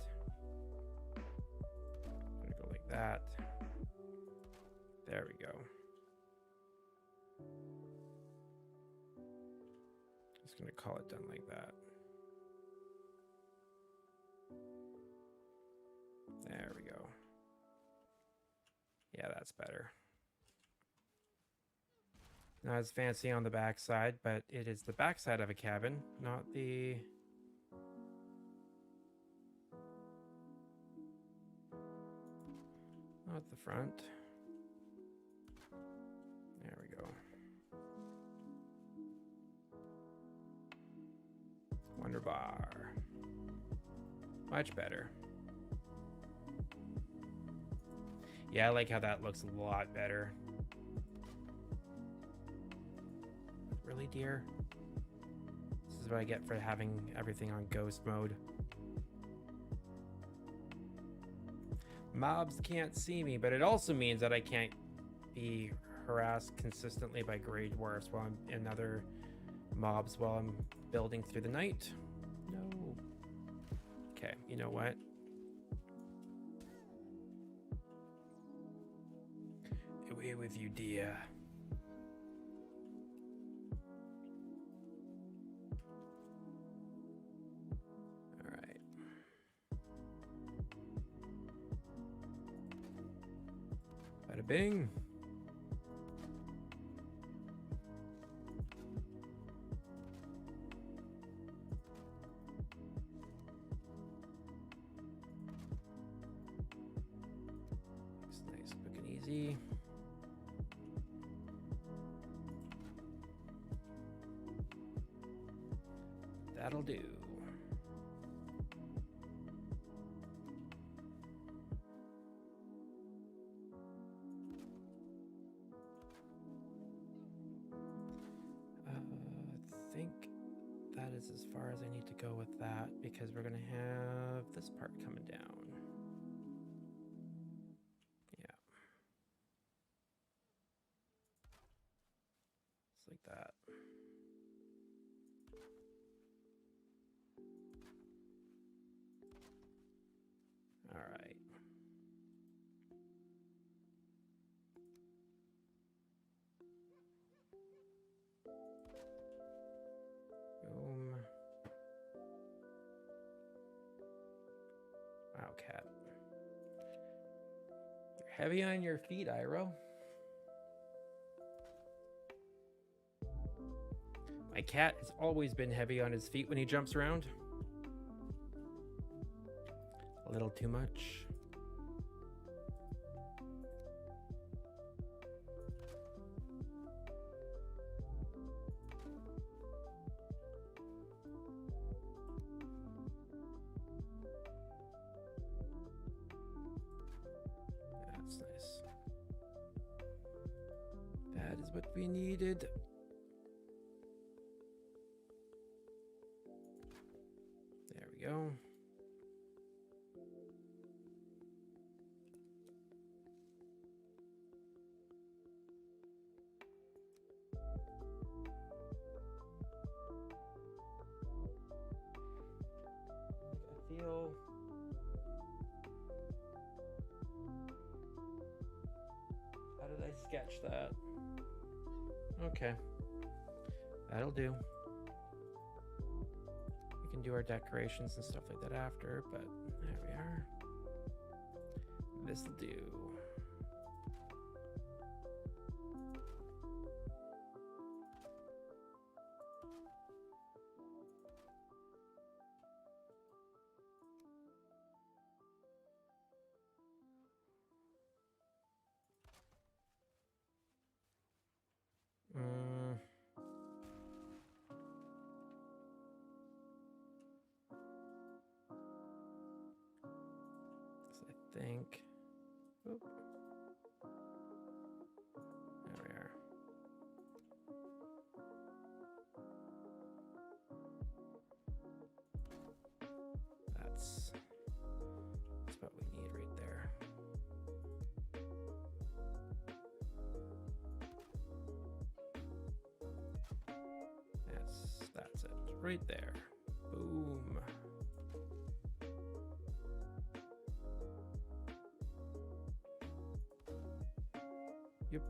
That. There we go. Just gonna call it done like that. There we go. Yeah, that's better. Not as fancy on the back side, but it is the back side of a cabin, not the the front. There we go. Wonder bar. Much better. Yeah, I like how that looks a lot better. Really, dear? This is what I get for having everything on ghost mode. Mobs can't see me, but it also means that I can't be harassed consistently by gray dwarfs while I'm in other mobs while I'm building through the night. No. Okay, you know what? Away with you, dear. Bing. Looks nice, quick and easy. That'll do. think that is as far as I need to go with that, because we're gonna have this part coming down. Yeah. Just like that. All right. Boom. Wow, cat. You're heavy on your feet, Iro. My cat has always been heavy on his feet when he jumps around. A little too much. That's nice. That is what we needed. There we go. I feel how did I sketch that? Okay, that'll do. We can do our decorations and stuff like that after, but there we are. This'll do. I think. Oop. There we are. That's what we need right there. That's it right there. Boom. Yep.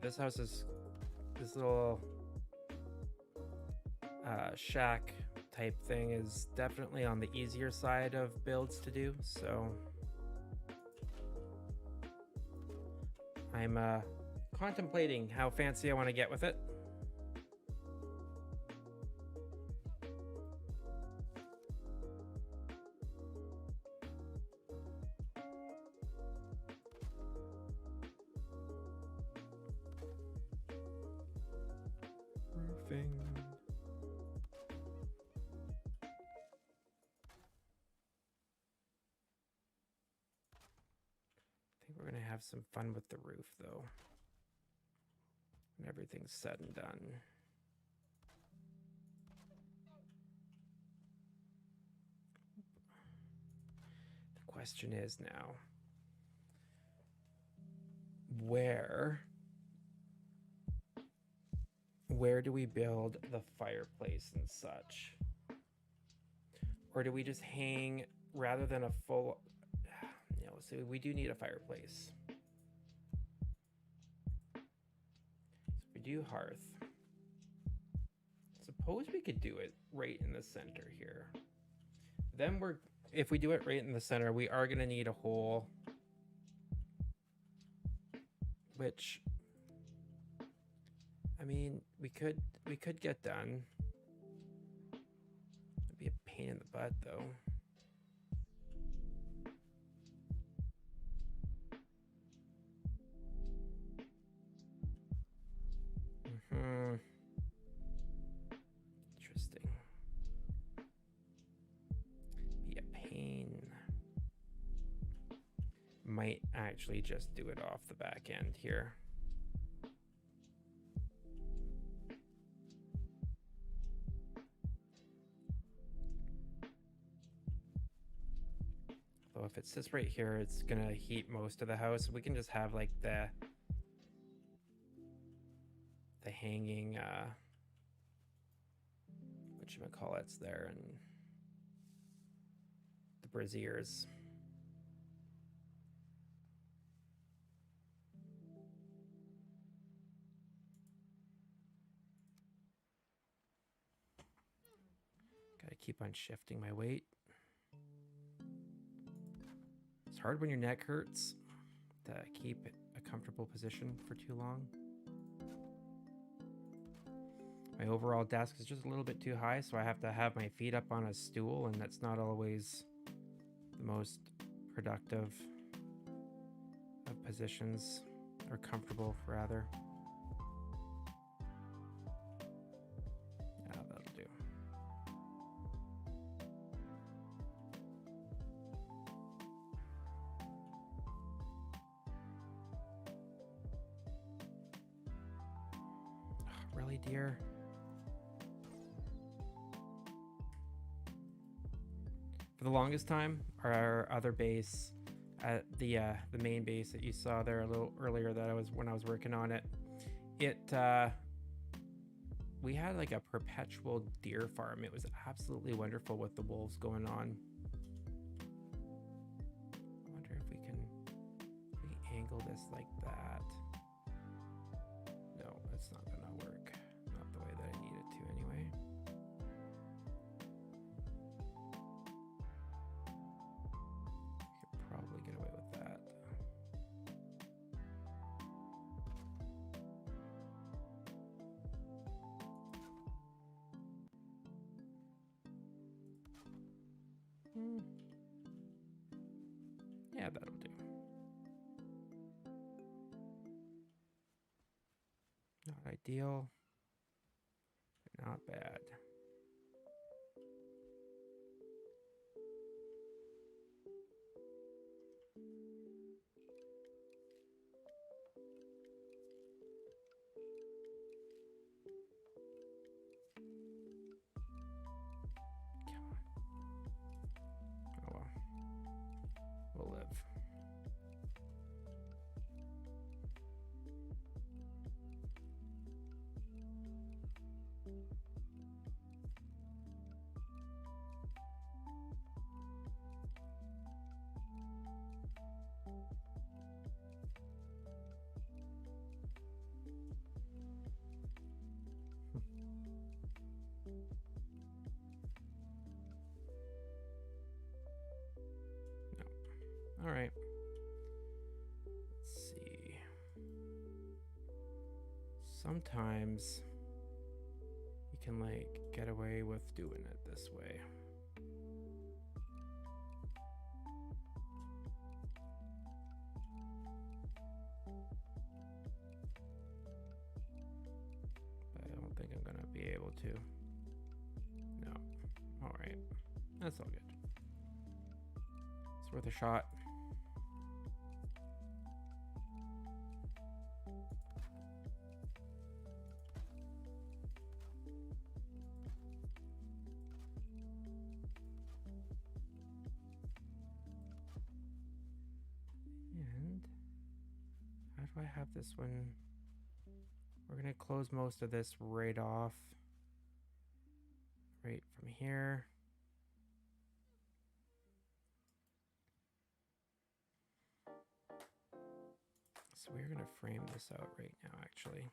This house is this little shack type thing is definitely on the easier side of builds to do, so I'm contemplating how fancy I want to get with it. Roofing. I think we're gonna have some fun with the roof though, when everything's said and done. The question is now, where do we build the fireplace and such? Or do we just hang rather than a full, you know, so we do need a fireplace. So we do hearth. Suppose we could do it right in the center here. Then if we do it right in the center, we are gonna need a hole, which, I mean, we could get done. It'd be a pain in the butt though. actually just do it off the back end here. So if it sits right here, it's gonna heat most of the house. We can just have like the hanging whatchamacallits there, and the braziers. Gotta keep on shifting my weight. It's hard when your neck hurts to keep a comfortable position for too long. My overall desk is just a little bit too high, so I have to have my feet up on a stool, and that's not always the most productive of positions, or comfortable rather. Yeah, that'll do. Oh, really, dear? For the longest time, our other base, at the main base that you saw there a little earlier, when I was working on it, we had like a perpetual deer farm. It was absolutely wonderful with the wolves going on. I wonder if we can angle this like that. No, it's not gonna work. Not the way that I need it to anyway. Could probably get away with that. Yeah, that'll do. Not ideal, but not bad. Come on. Oh well. We'll live. No. All right. Let's see. Sometimes you can like get away with doing it this way. But I don't think I'm gonna be able to. No. All right. That's all good. It's worth a shot. And how do I have this one? We're gonna close most of this right off. Right from here. So we're gonna frame this out right now, actually.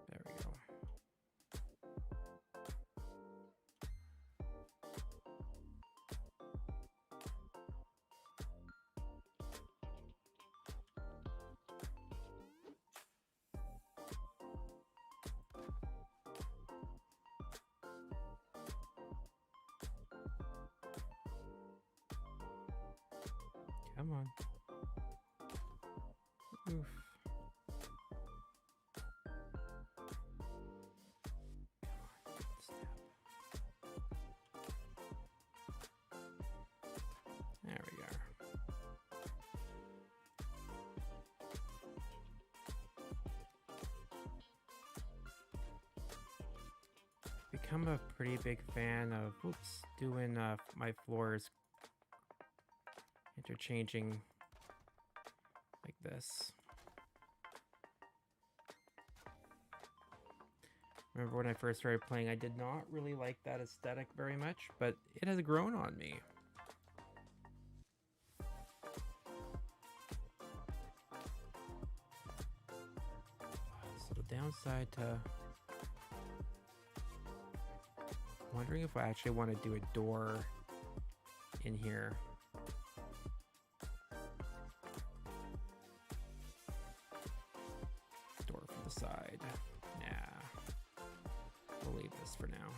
There we go. Come on. Oof. There we go. Become a pretty big fan of doing my floors interchanging like this. Remember when I first started playing, I did not really like that aesthetic very much, but it has grown on me. So the downside to... I'm wondering if I actually want to do a door in here. Door from the side. Nah. We'll leave this for now.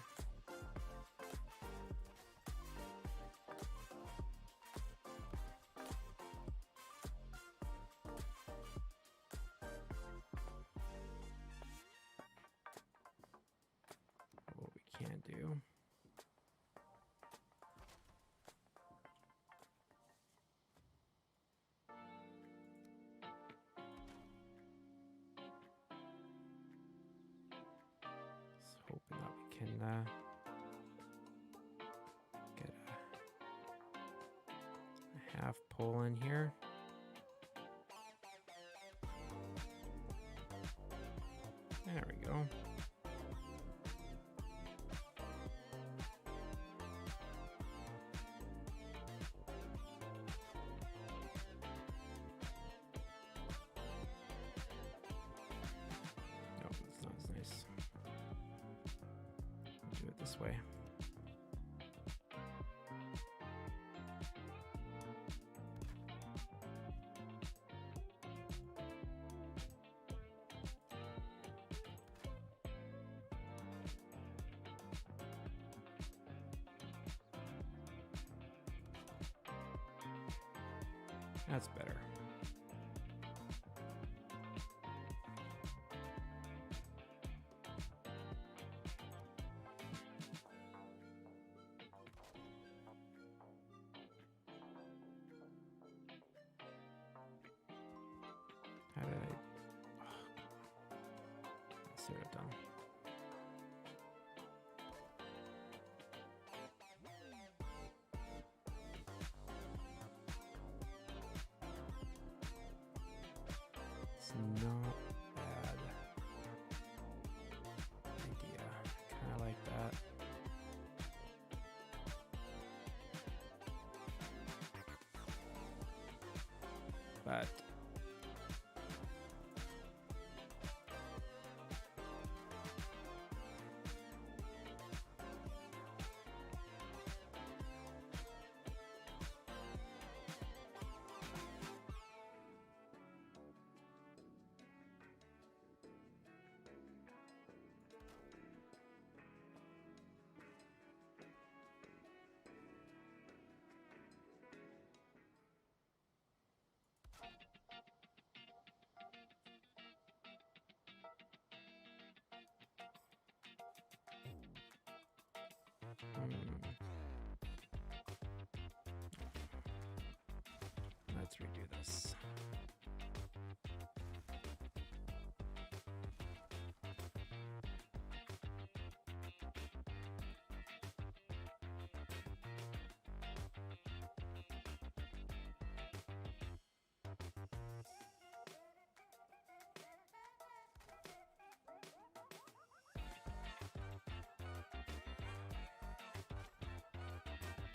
What we can do. Hoping that we can get a half pull in here. There we go. No, that's not as nice. Do it this way. That's better. How did I... Oh, I see what I've done. It's not bad idea. Kind of like that. But let's redo this.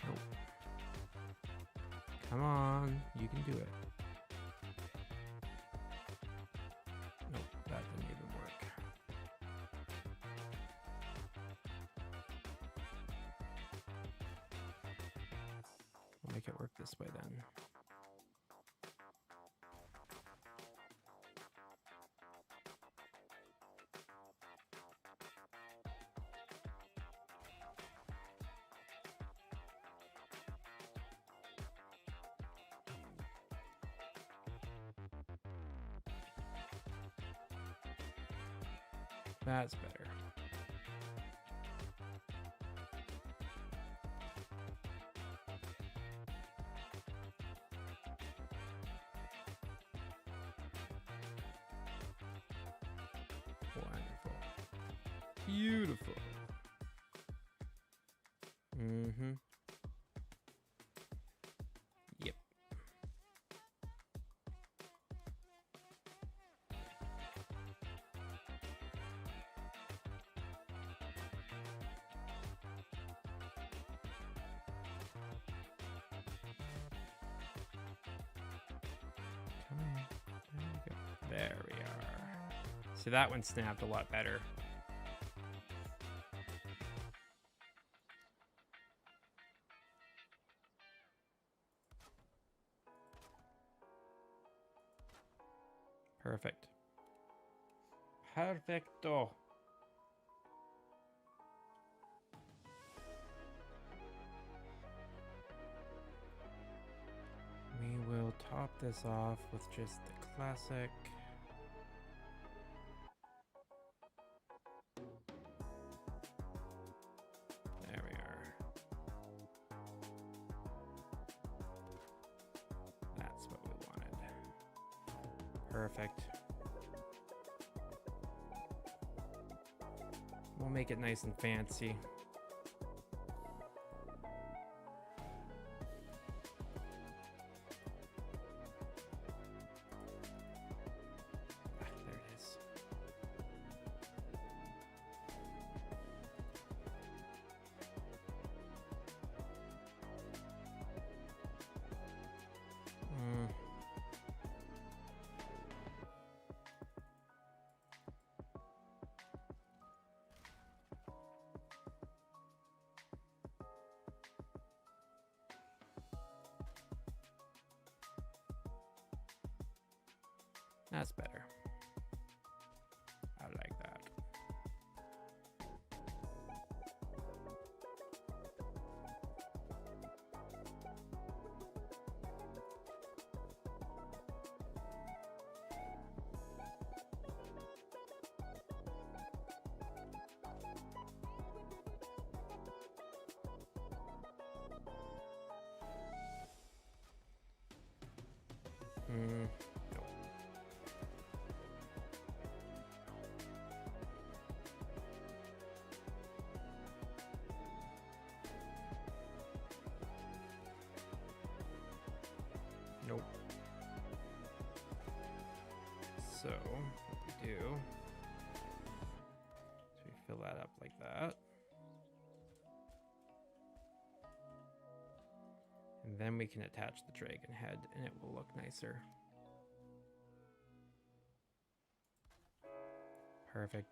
Nope. Come on, you can do it. Nope, that didn't even work. We'll make it work this way then. That's better. Wonderful. Beautiful. Mm-hmm. Yep. Come on. There we go. There we are. So that one snapped a lot better. Perfect. Perfecto. We will top this off with just the classic. There we are. That's what we wanted. Perfect. We'll make it nice and fancy. There it is. That's better. I like that. Nope. Nope. So what we do is we fill that up like that. And then we can attach the dragon head and it will look nicer. Perfect.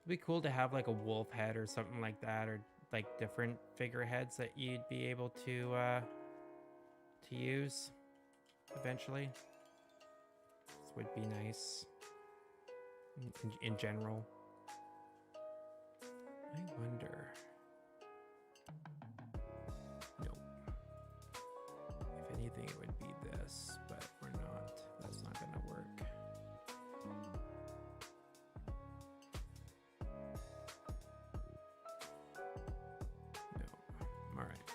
It'd be cool to have like a wolf head or something like that, or like different figureheads that you'd be able to use eventually. This would be nice in general. I wonder. Nope. If anything, it would be this, but we're not. That's not gonna work. No. All right.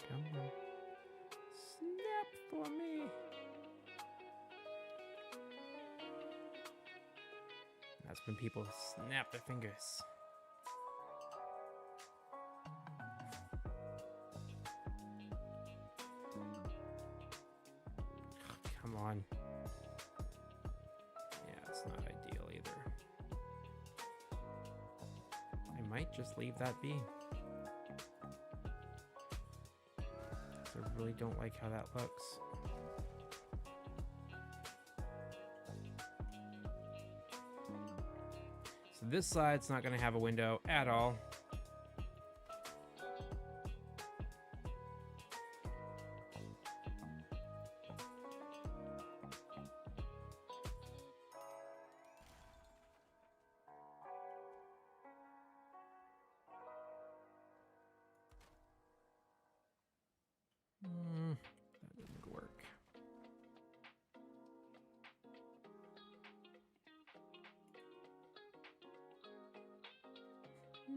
Come on. Snap for me. That's when people snap their fingers. Come on. Yeah, it's not ideal either. I might just leave that be. I really don't like how that looks. So this side's not going to have a window at all.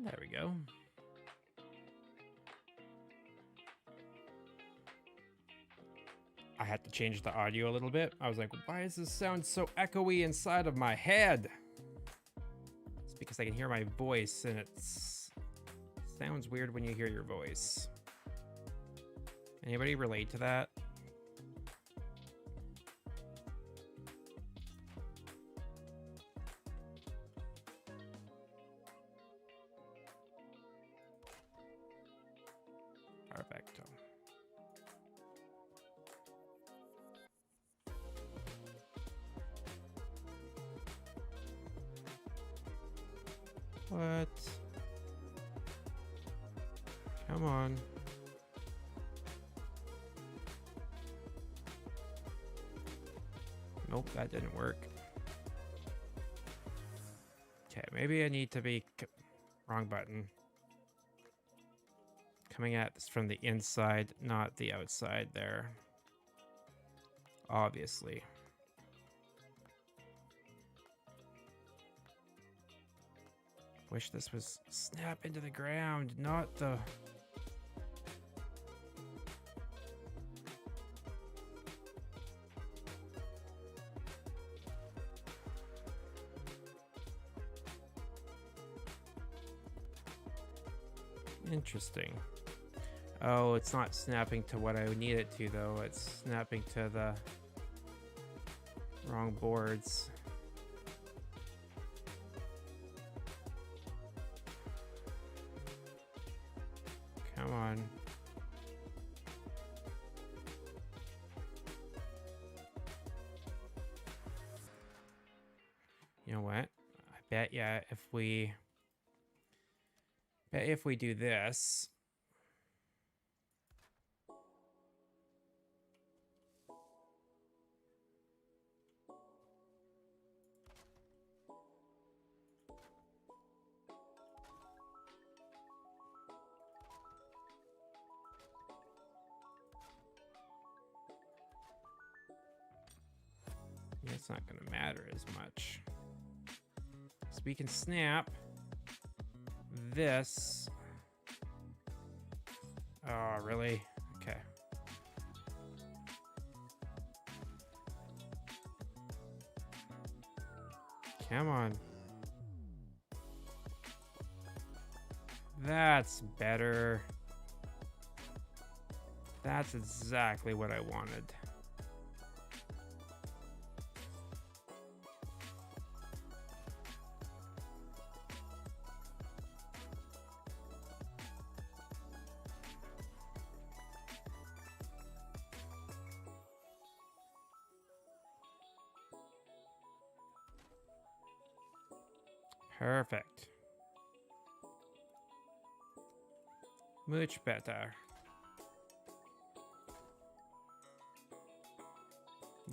There we go. I had to change the audio a little bit. I was like, why does this sound so echoey inside of my head? It's because I can hear my voice, and it sounds weird when you hear your voice. Anybody relate to that? Perfecto. What? Come on. Nope, that didn't work. Okay, maybe I need to be... Wrong button. Coming at this from the inside, not the outside there. Obviously. Wish this was snap into the ground, not the... Interesting. Oh, it's not snapping to what I would need it to, though. It's snapping to the wrong boards. Come on. You know what? I bet yeah, if we do this, it's not going to matter as much. So we can snap this. Oh, really? Okay. Come on. That's better. That's exactly what I wanted. Perfect. Much better.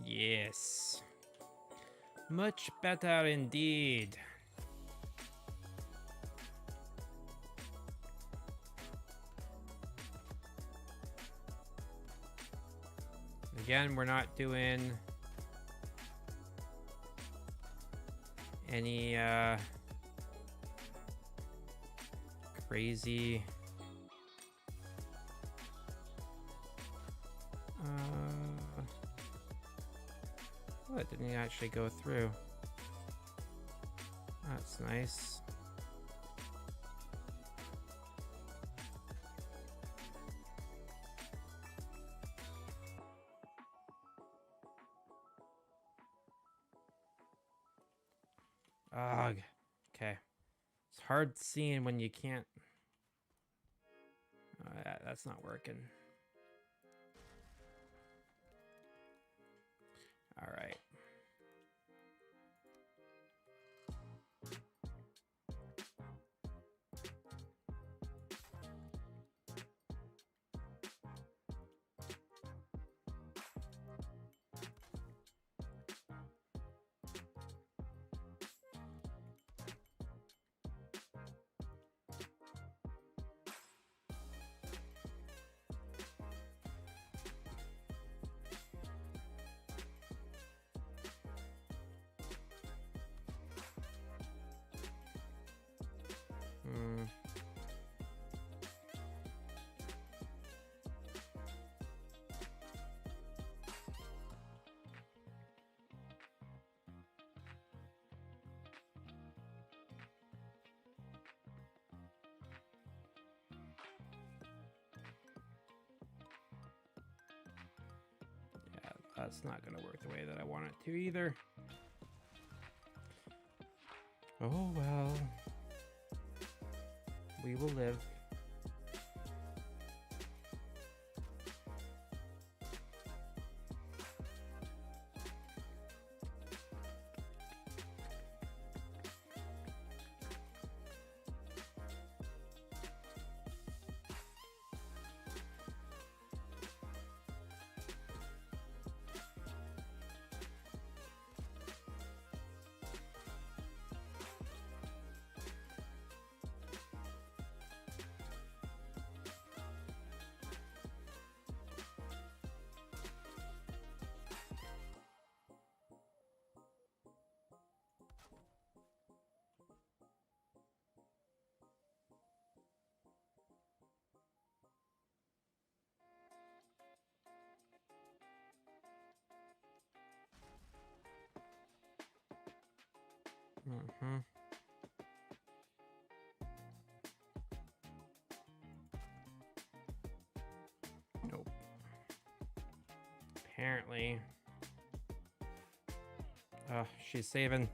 Yes. Much better indeed. Again, we're not doing any crazy oh, it didn't actually go through. That's nice. Ugh. Okay. It's hard seeing when you can't. That's not working. All right. that's not going to work the way that I want it to either. Oh well. We will live. Mm-hmm. Nope. Apparently. She's saving.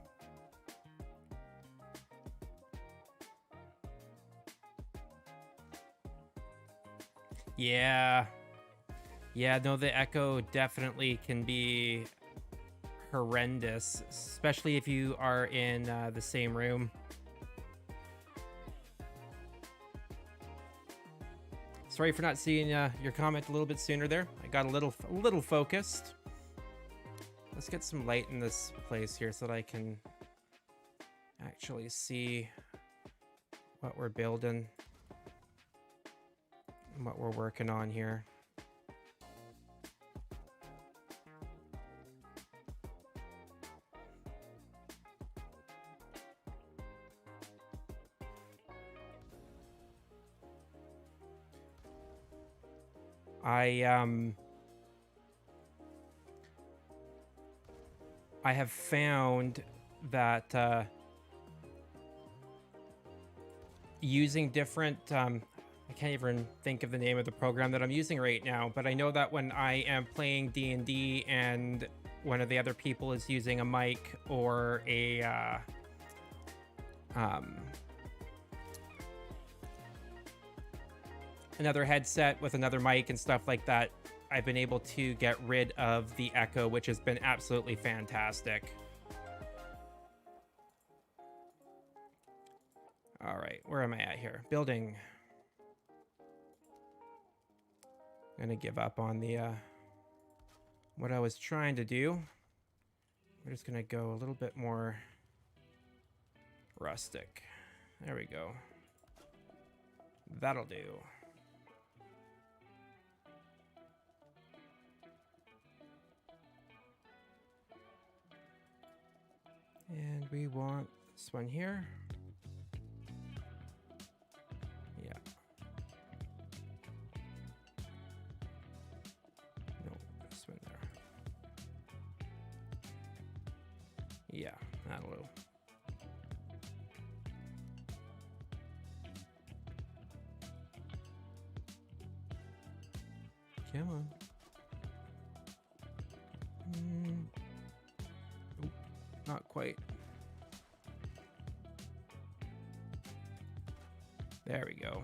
Yeah. Yeah, no, the echo definitely can be horrendous, especially if you are in the same room. Sorry for not seeing your comment a little bit sooner there. I got a little focused. Let's get some light in this place here so that I can actually see what we're building and what we're working on here. I have found that using different I can't even think of the name of the program that I'm using right now, but I know that when I am playing D&D and one of the other people is using a mic or a another headset with another mic and stuff like that, I've been able to get rid of the echo, which has been absolutely fantastic. All right, where am I at here? Building. I'm gonna give up on the what I was trying to do. We're just gonna go a little bit more rustic. There we go. That'll do. And we want this one here. Yeah. No, this one there. Yeah, that'll do. Come on. Oop, not quite. There we go.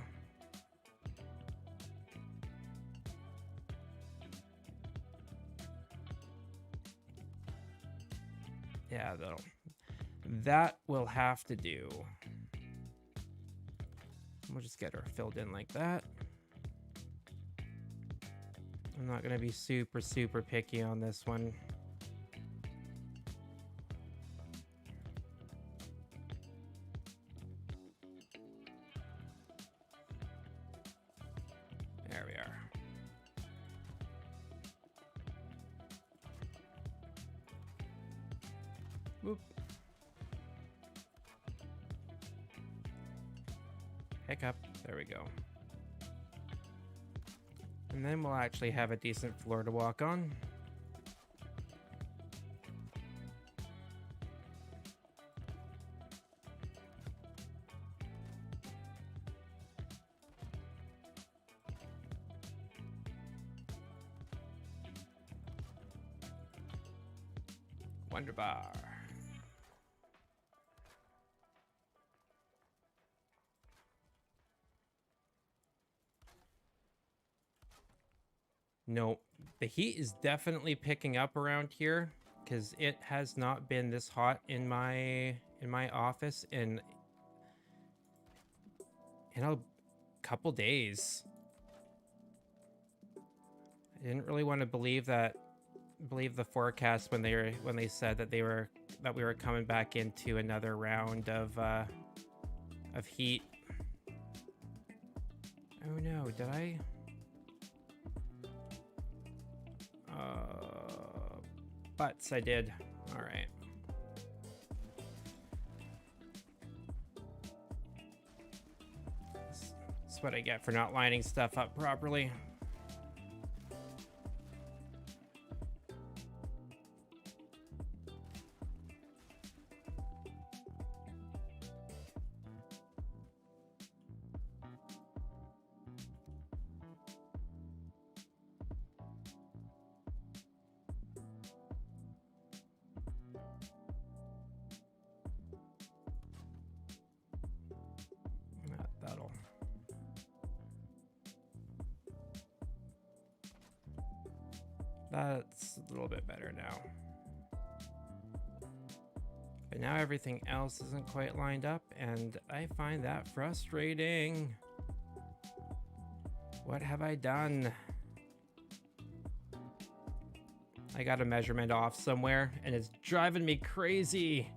Yeah, that will have to do. We'll just get her filled in like that. I'm not gonna be super picky on this one. There we are. Whoop. Hiccup. There we go. And then we'll actually have a decent floor to walk on. Wonderbar. No, the heat is definitely picking up around here because it has not been this hot in my office in a couple days. I didn't really want to believe the forecast when they said that we were coming back into another round of heat. Oh no, did I? Butts, I did. All right. That's what I get for not lining stuff up properly. That's a little bit better now. But now everything else isn't quite lined up, and I find that frustrating. What have I done? I got a measurement off somewhere, and it's driving me crazy.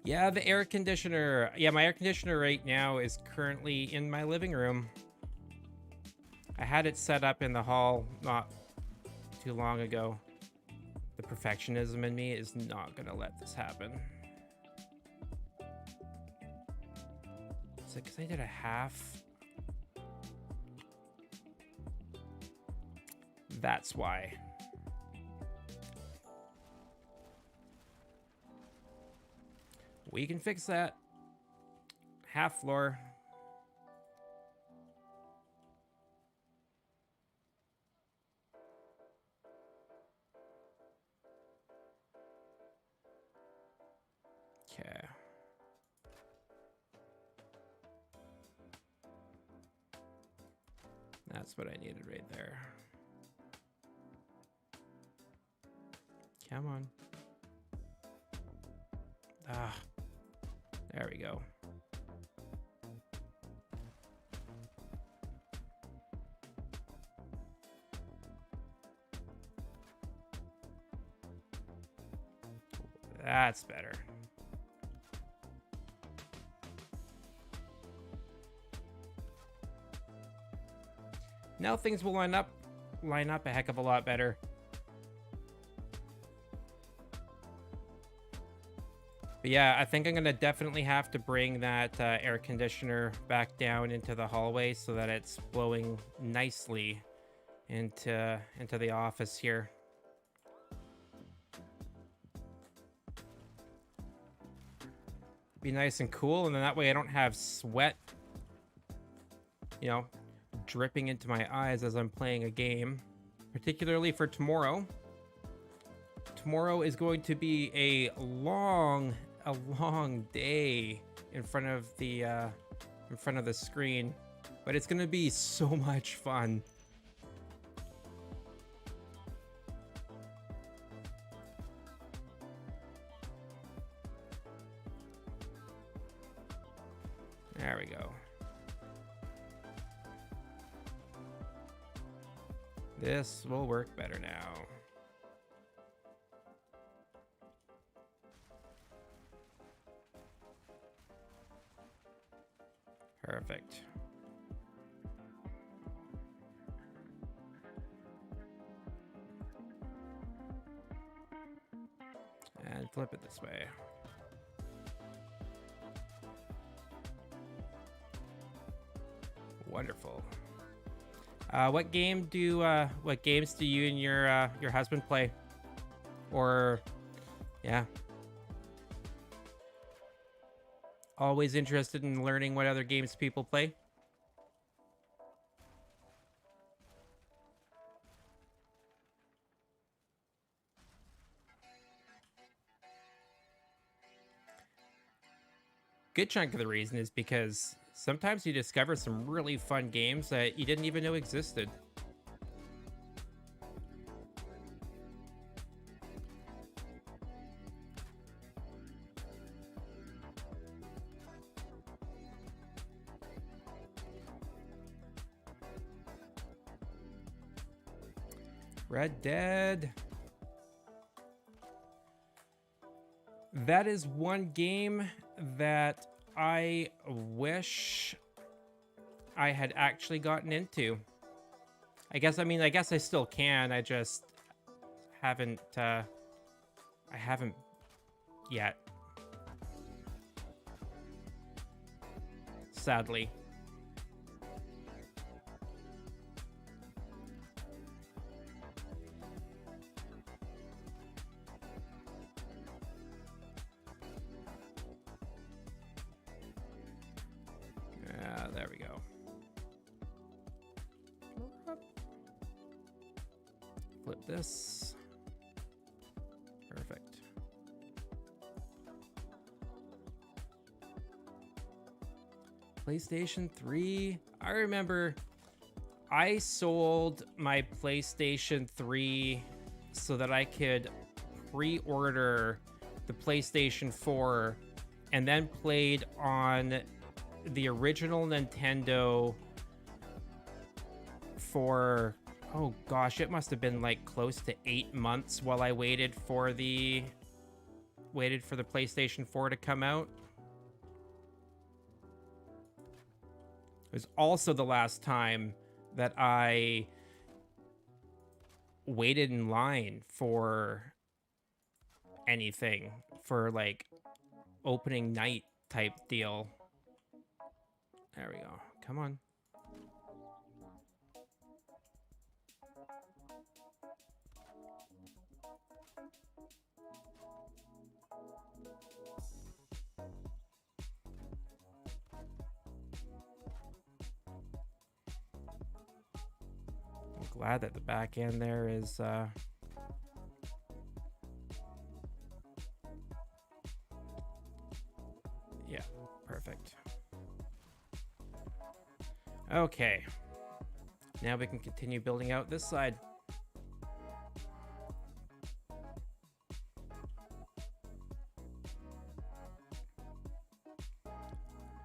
Yeah, the air conditioner. Yeah, my air conditioner right now is currently in my living room. I had it set up in the hall not too long ago. The perfectionism in me is not gonna let this happen. Is it because I did a half? That's why. We can fix that. Half floor. Okay. That's what I needed right there. Come on. Ah, there we go. That's better. Now things will line up a heck of a lot better. But yeah, I think I'm gonna definitely have to bring that air conditioner back down into the hallway so that it's blowing nicely into the office here. Be nice and cool, and then that way I don't have sweat, you know, dripping into my eyes as I'm playing a game, particularly for tomorrow. Tomorrow is going to be a long day in front of the screen, but it's going to be so much fun. There we go. This will work better now. Perfect. And flip it this way. Wonderful. What games do you and your husband play? Or, yeah. Always interested in learning what other games people play. good chunk of the reason is because sometimes you discover some really fun games that you didn't even know existed. Red Dead. That is one game that I wish I had actually gotten into. I guess I still can. I just haven't I haven't yet. Sadly. There we go. Flip this. Perfect. PlayStation 3. I remember I sold my PlayStation 3 so that I could pre-order the PlayStation 4 and then played on the original Nintendo for, oh gosh, it must have been like close to 8 months while I waited for the PlayStation 4 to come out. It was also the last time that I waited in line for anything, for like opening night type deal. There we go. Come on. I'm glad that the back end there is yeah, perfect. Okay. Now we can continue building out this side.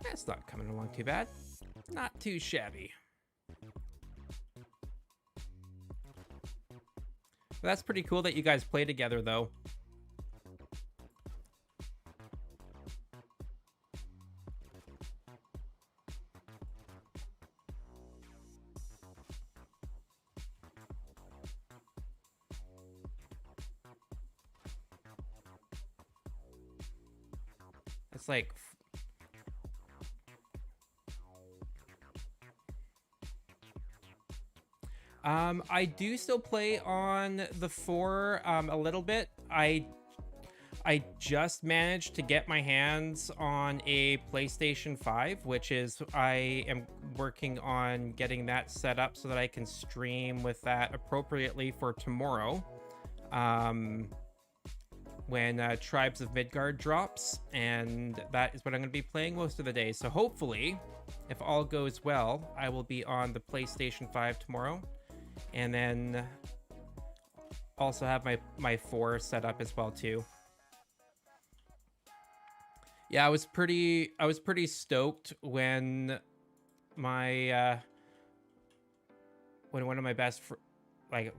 That's not coming along too bad. Not too shabby. But that's pretty cool that you guys play together, though. It's like I do still play on the 4 a little bit. I just managed to get my hands on a PlayStation 5, which is I am working on getting that set up so that I can stream with that appropriately for tomorrow. When Tribes of Midgard drops, and that is what I'm going to be playing most of the day. So hopefully, if all goes well, I will be on the PlayStation 5 tomorrow, and then also have my 4 set up as well too. Yeah, I was pretty stoked when my when one of my best my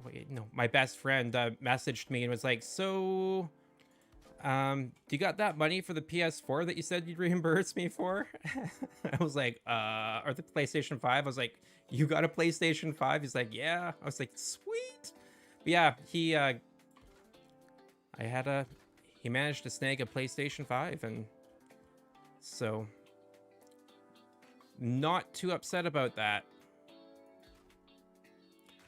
best friend messaged me and was like, so do you got that money for the PS4 that you said you'd reimburse me for? I was like, or the PlayStation 5. I was like, you got a PlayStation 5? He's like, yeah. I was like, sweet. But yeah, he managed to snag a PlayStation 5, and so not too upset about that.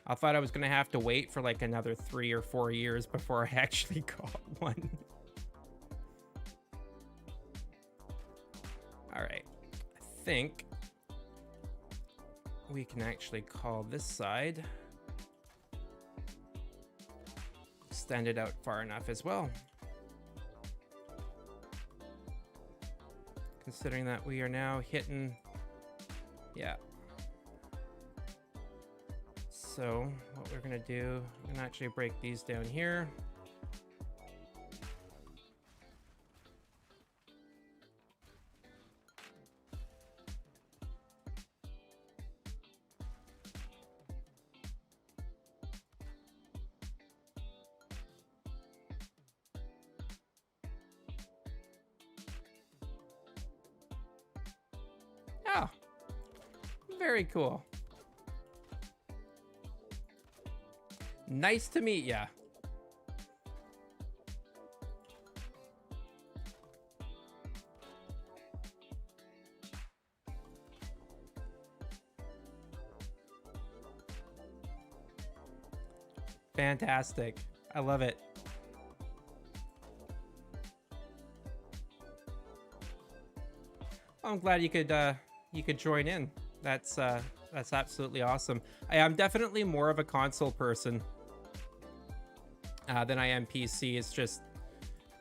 I thought I was gonna have to wait for like another 3 or 4 years before I actually got one. All right, I think we can actually call this side, extend it out far enough as well. considering that we are now hitting, yeah. So what we're gonna do, I'm gonna actually break these down here. Oh, very cool. Nice to meet ya. Fantastic. I love it. I'm glad you could join in. That's absolutely awesome. I'm definitely more of a console person than I am PC. It's just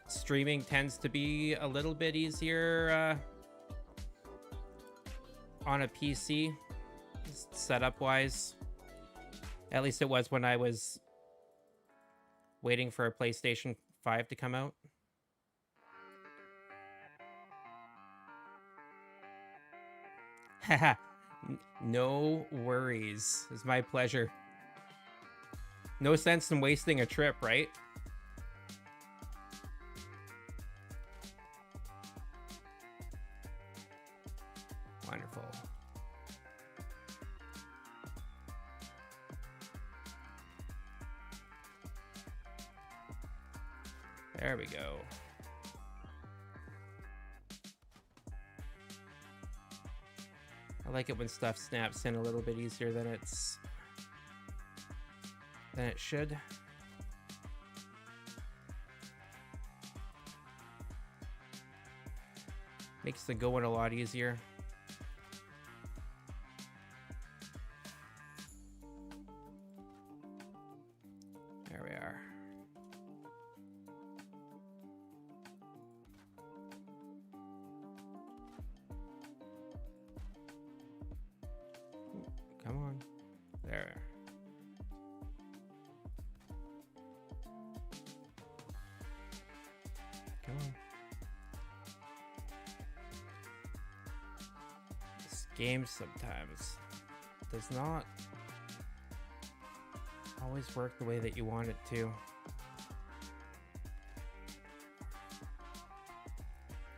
streaming tends to be a little bit easier on a PC, setup wise. At least it was when I was waiting for a PlayStation 5 to come out. Haha. No worries. It's my pleasure. No sense in wasting a trip, right? Wonderful. There we go. I like it when stuff snaps in a little bit easier than it should. Makes the going a lot easier. There we are. Come on. There. Come on. This game sometimes does not always work the way that you want it to.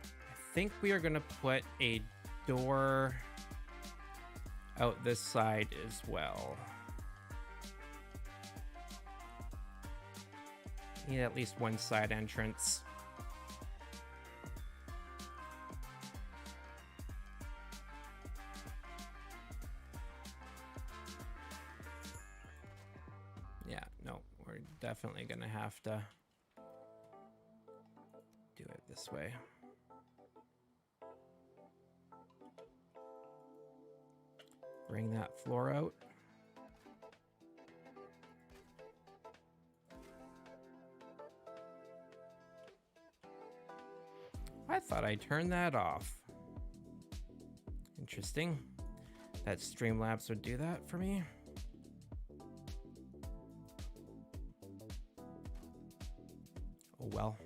I think we are going to put a door out this side as well. Need at least one side entrance. Yeah, no, we're definitely gonna have to do it this way. Bring that floor out. I thought I turned that off. Interesting. That Streamlabs would do that for me. Oh well.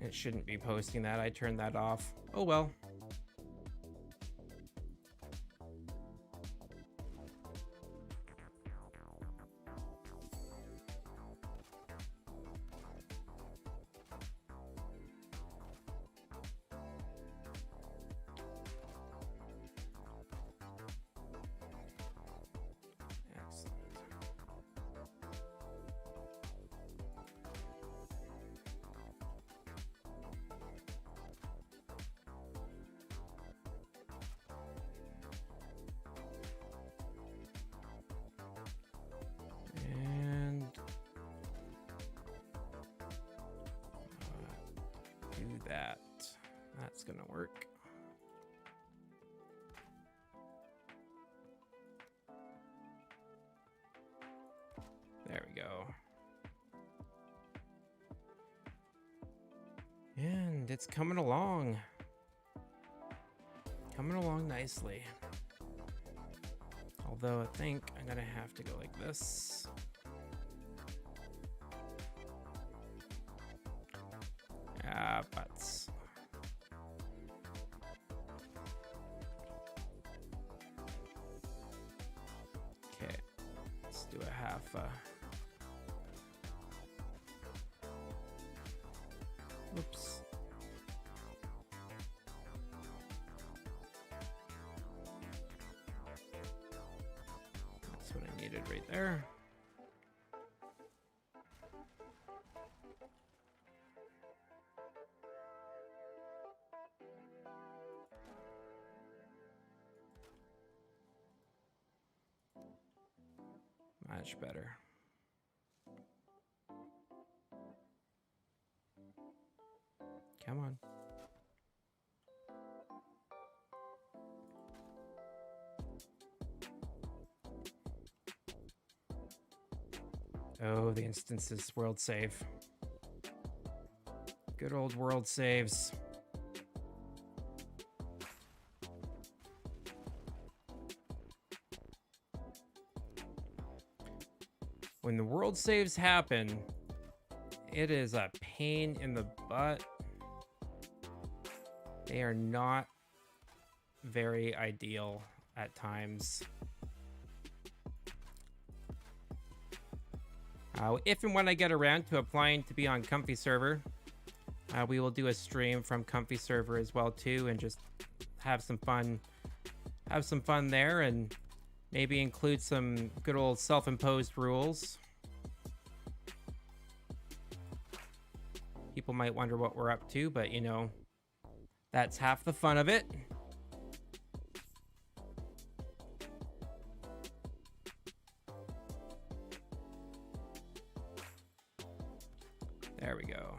It shouldn't be posting that. I turned that off. Oh well. That's gonna work. And it's coming along. Coming along nicely. Although I think I'm gonna have to go like this. Butts. Okay, let's do a half. Oops. That's what I needed right there. Much better. Come on. Oh, the instances world save. Good old world saves. When the world saves happen, it is a pain in the butt. They are not very ideal at times. If and when I get around to applying to be on Comfy Server, we will do a stream from Comfy Server as well too, and just have some fun. Have some fun there, and maybe include some good old self-imposed rules. People might wonder what we're up to, but you know, that's half the fun of it. There we go.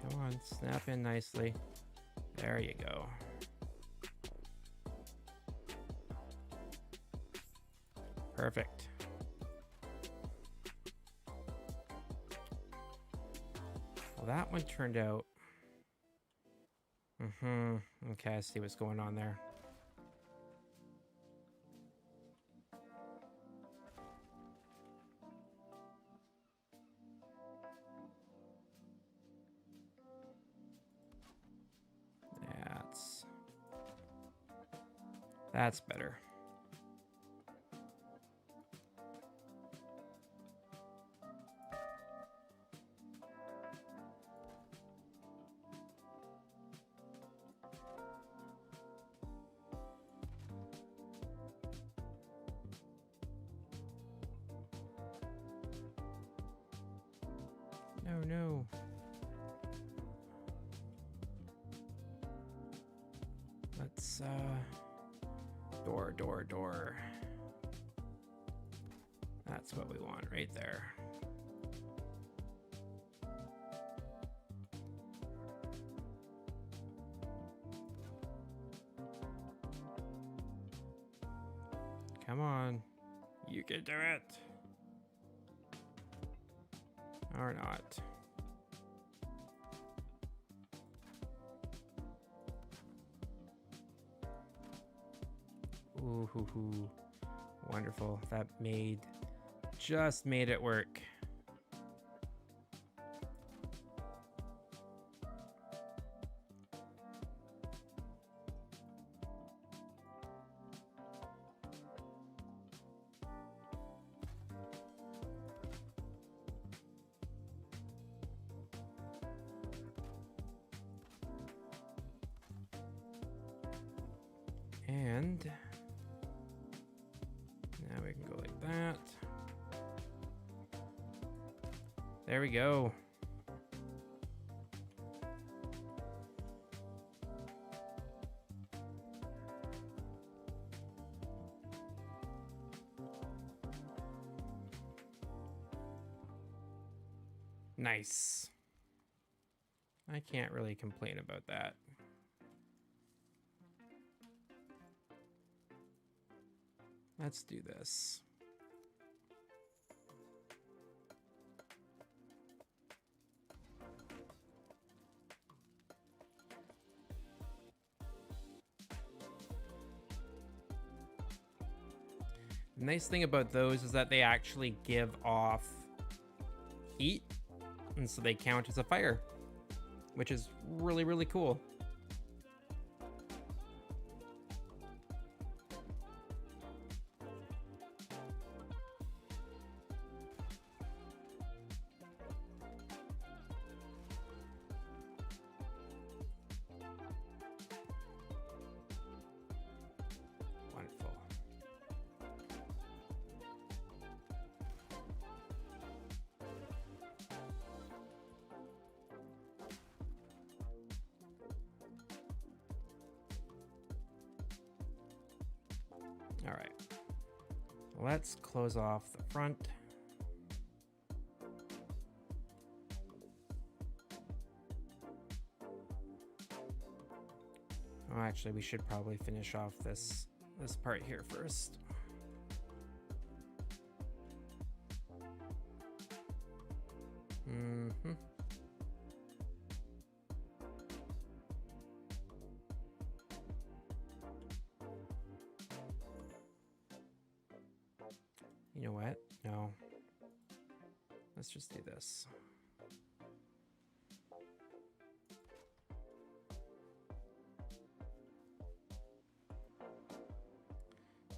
Come on, snap in nicely. There you go. Perfect. Well, that one turned out. Okay, I see what's going on there. That's better. No. Let's, door. That's what we want right there. Come on. You can do it. Or not. Ooh, hoo, hoo. Wonderful. That just made it work. And now we can go like that. There we go. Nice. I can't really complain about that. Let's do this. The nice thing about those is that they actually give off heat, and so they count as a fire, which is really, really cool. Wonderful. All right, let's close off the front. Oh, actually, we should probably finish off this part here first. You know what? No. Let's just do this.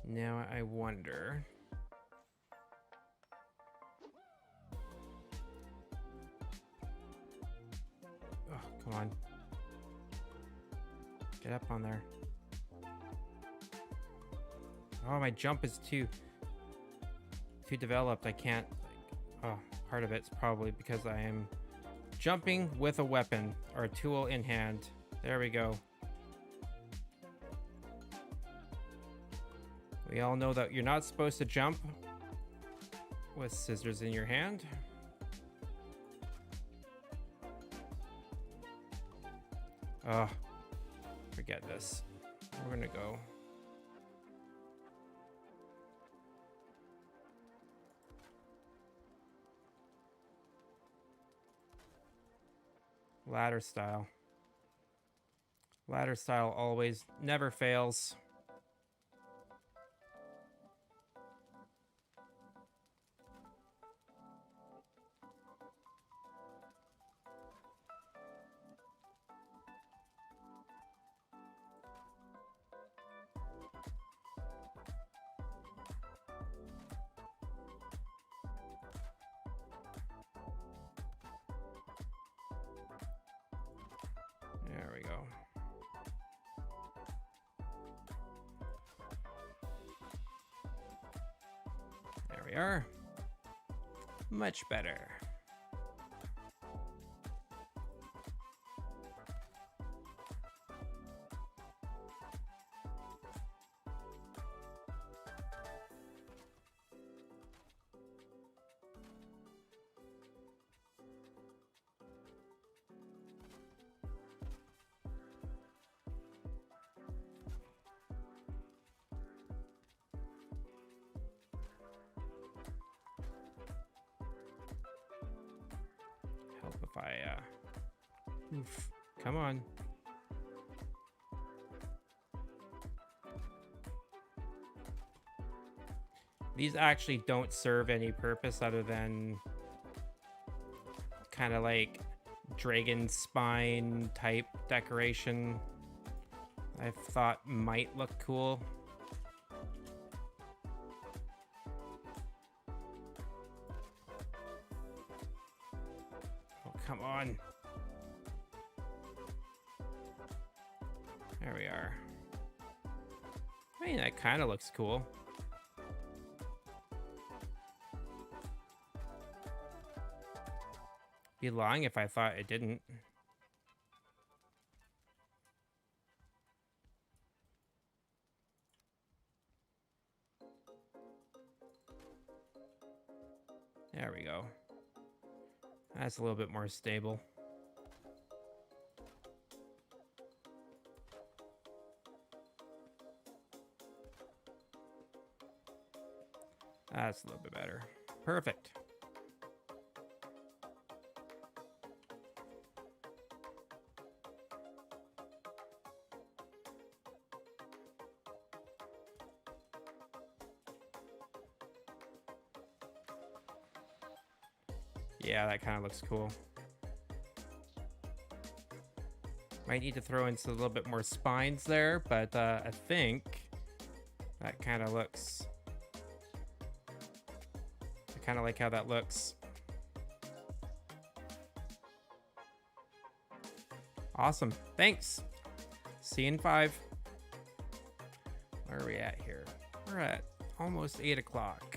Now I wonder. Oh, come on. Get up on there. Oh, my jump is too developed. I can't, like, oh, part of it's probably because I am jumping with a weapon or a tool in hand. There we go. We all know that you're not supposed to jump with scissors in your hand. Oh, forget this. We're gonna go. Ladder style. Ladder style always, never fails. There we go. There we are. Much better. Help if I, oof, come on. These actually don't serve any purpose other than kind of like dragon spine type decoration. I thought might look cool. Oh, come on. There we are. I mean, that kind of looks cool. Be lying if I thought it didn't. There we go. That's a little bit more stable. That's a little bit better. Perfect. Yeah, that kind of looks cool. Might need to throw in a little bit more spines there, but I think that kind of looks... I kind of like how that looks. Awesome. Thanks. See you in 5. Where are we at here? We're at almost 8 o'clock.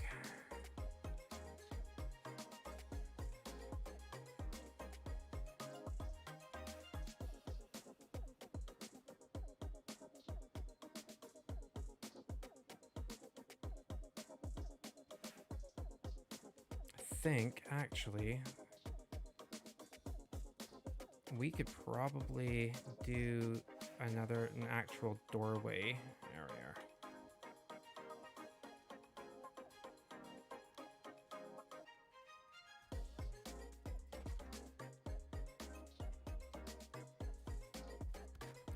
I think actually we could probably do an actual doorway. There we are.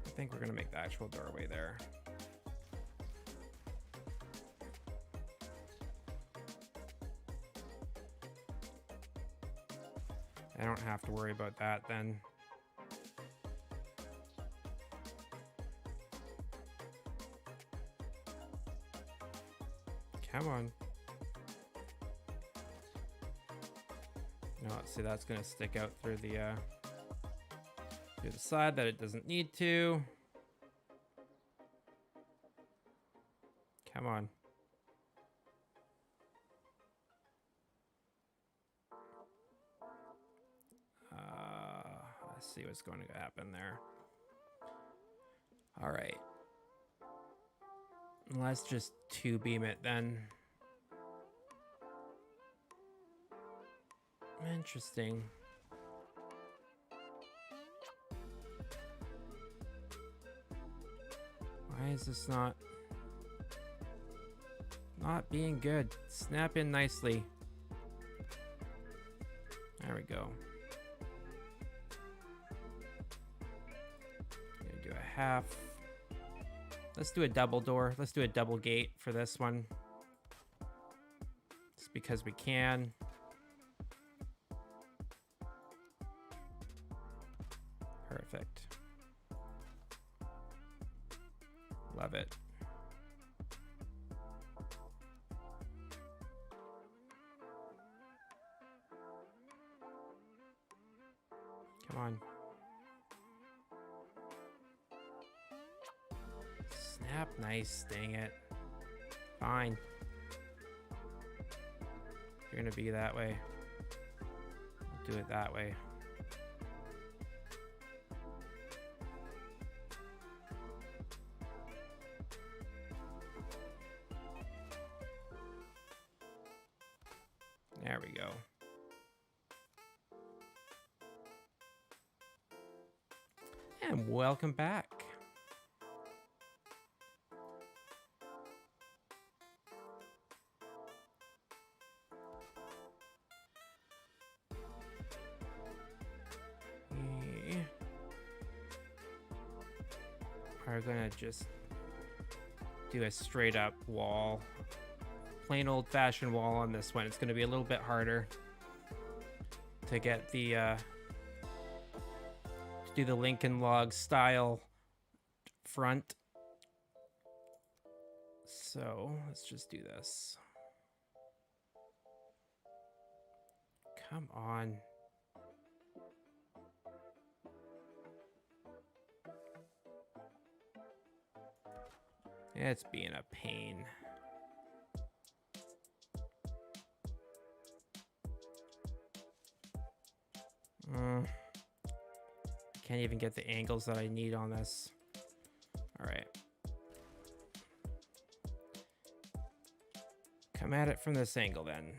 I think we're gonna make the actual doorway there. I don't have to worry about that then. Come on. No, see, that's gonna stick out through the side that it doesn't need to. Come on. Let's see what's going to happen there. All right. Let's just 2-beam it then. Interesting. Why is this not being good? Snap in nicely. There we go. Gonna do a half. Let's do a double door. Let's do a double gate for this one. Just because we can. Perfect. Love it. Come on. Snap, nice, dang it. Fine. You're gonna be that way. I'll do it that way. There we go. And welcome back. We're gonna just do a straight up wall. Plain old fashioned wall on this one. It's gonna be a little bit harder to get the to do the Lincoln log style front. So let's just do this. Come on. It's being a pain. Can't even get the angles that I need on this. All right. Come at it from this angle then.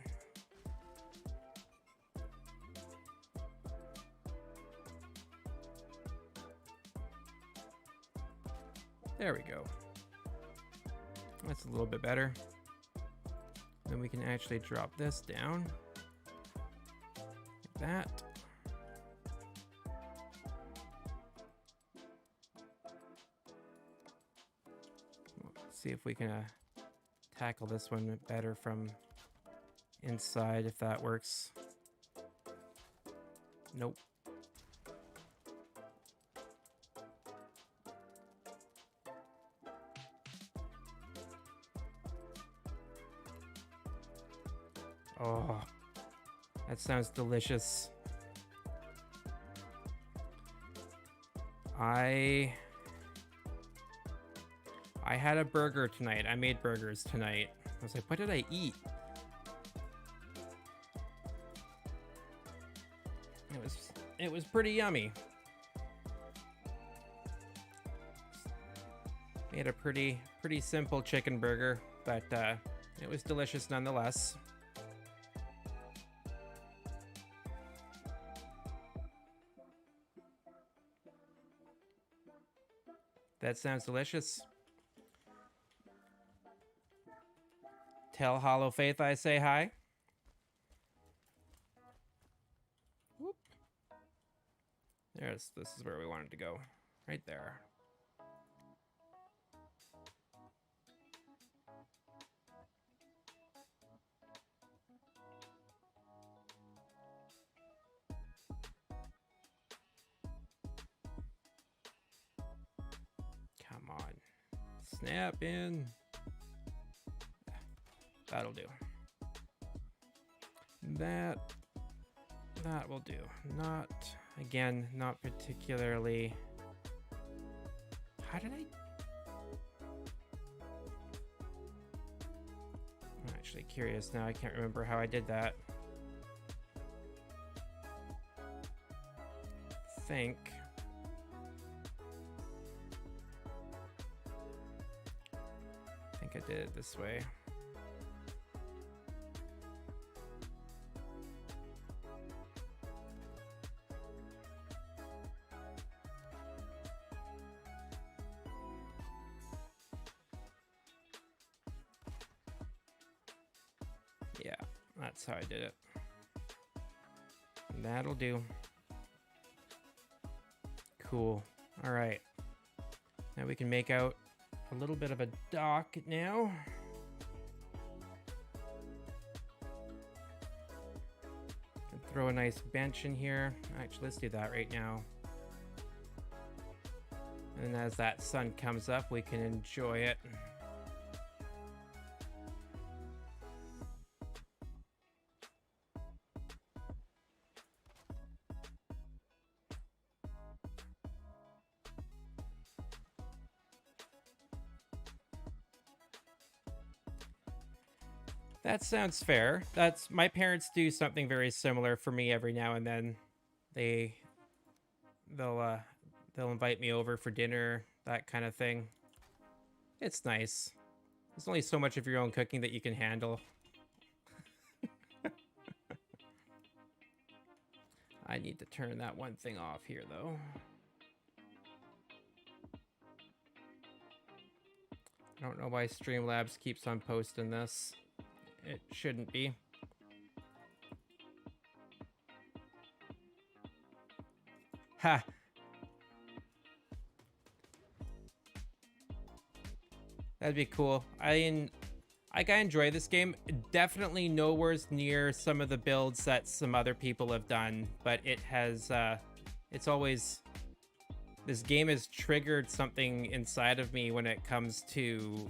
There we go. That's a little bit better. Then we can actually drop this down. Like that. Let's see if we can tackle this one better from inside, if that works. Nope. Oh, that sounds delicious. I had a burger tonight. I made burgers tonight. I was like, what did I eat? It was pretty yummy. Made a pretty simple chicken burger, but it was delicious nonetheless. That sounds delicious. Tell Hollow Faith I say hi. Whoop. This is where we wanted to go. Right there. Come on. Snap in. That'll do. That will do. Not, again, not particularly. How did I? I'm actually curious now. I can't remember how I did that. I think I did it this way. Yeah, that's how I did it. That'll do. Cool. All right. Now we can make out a little bit of a dock now. Can throw a nice bench in here. Actually, let's do that right now. And as that sun comes up, we can enjoy it. That sounds fair. That's my parents do something very similar for me every now and then. They'll invite me over for dinner, that kind of thing. It's nice. There's only so much of your own cooking that you can handle. I need to turn that one thing off here though. I don't know why Streamlabs keeps on posting this. It shouldn't be. Ha! That'd be cool. I enjoy this game. Definitely nowhere near some of the builds that some other people have done, but it has, it's always, this game has triggered something inside of me when it comes to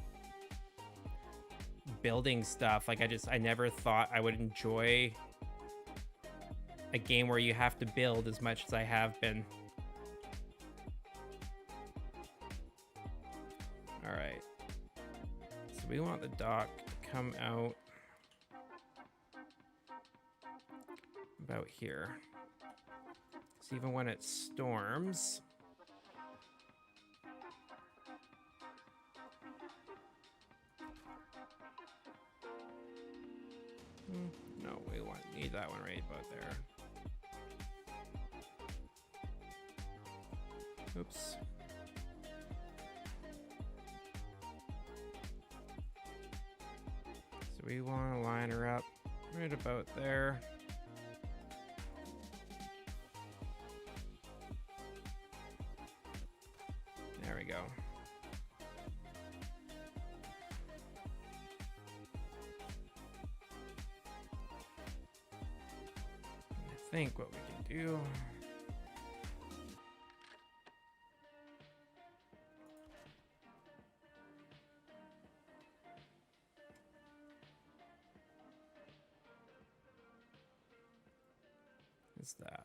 building stuff. Like I never thought I would enjoy a game where you have to build as much as I have been. All right. So we want the dock to come out about here. So even when it storms, no, we need that one right about there. Oops. we want to line her up right about there. There we go. I think what we can do is that.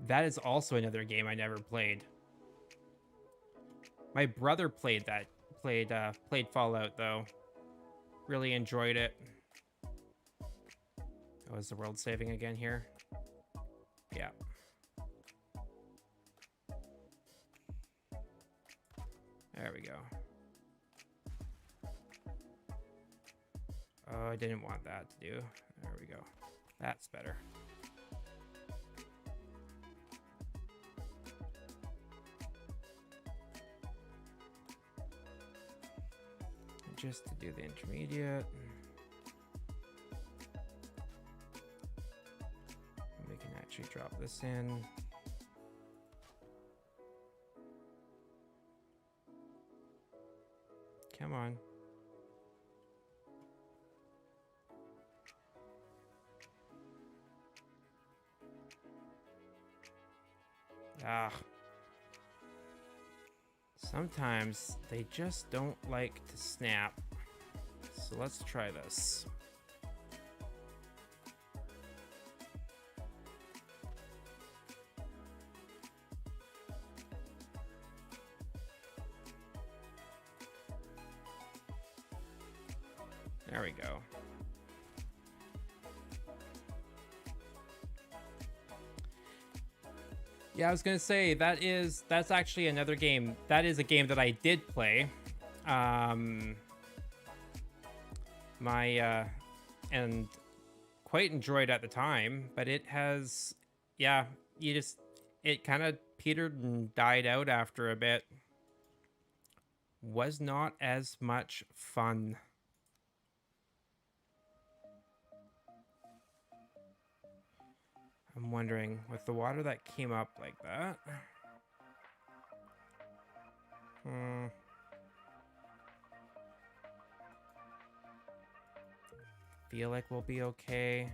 That is also another game I never played. My brother played that. Played Fallout though. Really enjoyed it. Oh, is the world saving again here? Yeah. There we go. Oh, I didn't want that to do. There we go. That's better. Just to do the intermediate. We can actually drop this in. Come on. Ah. Sometimes they just don't like to snap. So let's try this. There we go. Yeah, I was gonna say that's actually another game. That is a game that I did play. And quite enjoyed at the time, but it has, yeah, it kind of petered and died out after a bit. Was not as much fun. I'm wondering, with the water that came up like that, feel like we'll be okay.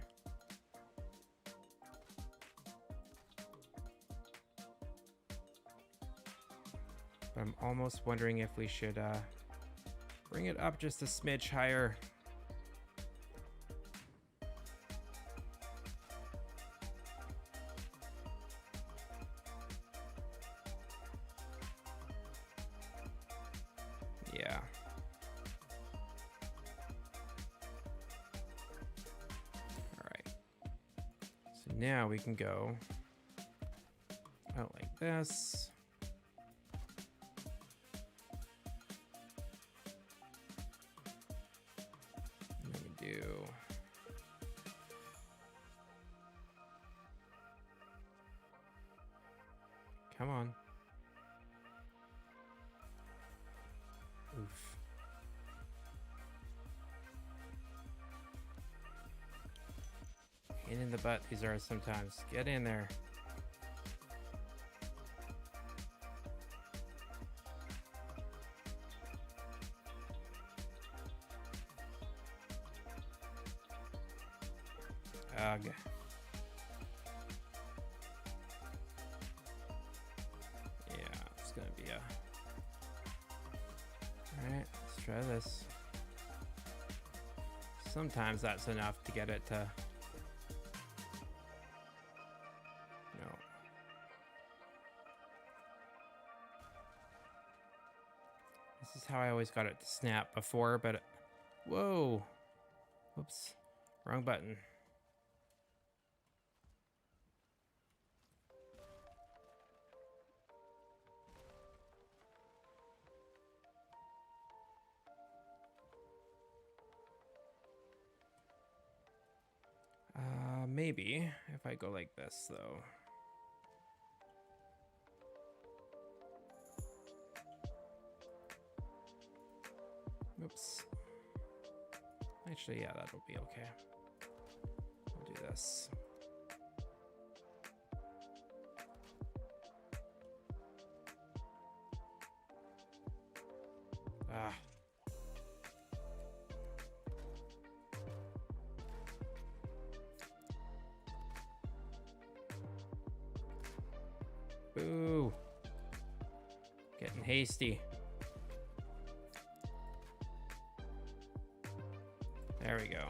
But I'm almost wondering if we should bring it up just a smidge higher. Yeah. All right. So now we can go out like this. And then we do come on. Oof. Pain in the butt these are sometimes. Get in there. Ugh. Yeah, it's gonna be a... Alright, let's try this. Sometimes that's enough to get it to... No. This is how I always got it to snap before, but... Whoa! Whoops. Wrong button. maybe if I go like this, though. Oops. Actually, yeah, that'll be okay. We'll do this. Ah. Boo. Getting hasty. There we go.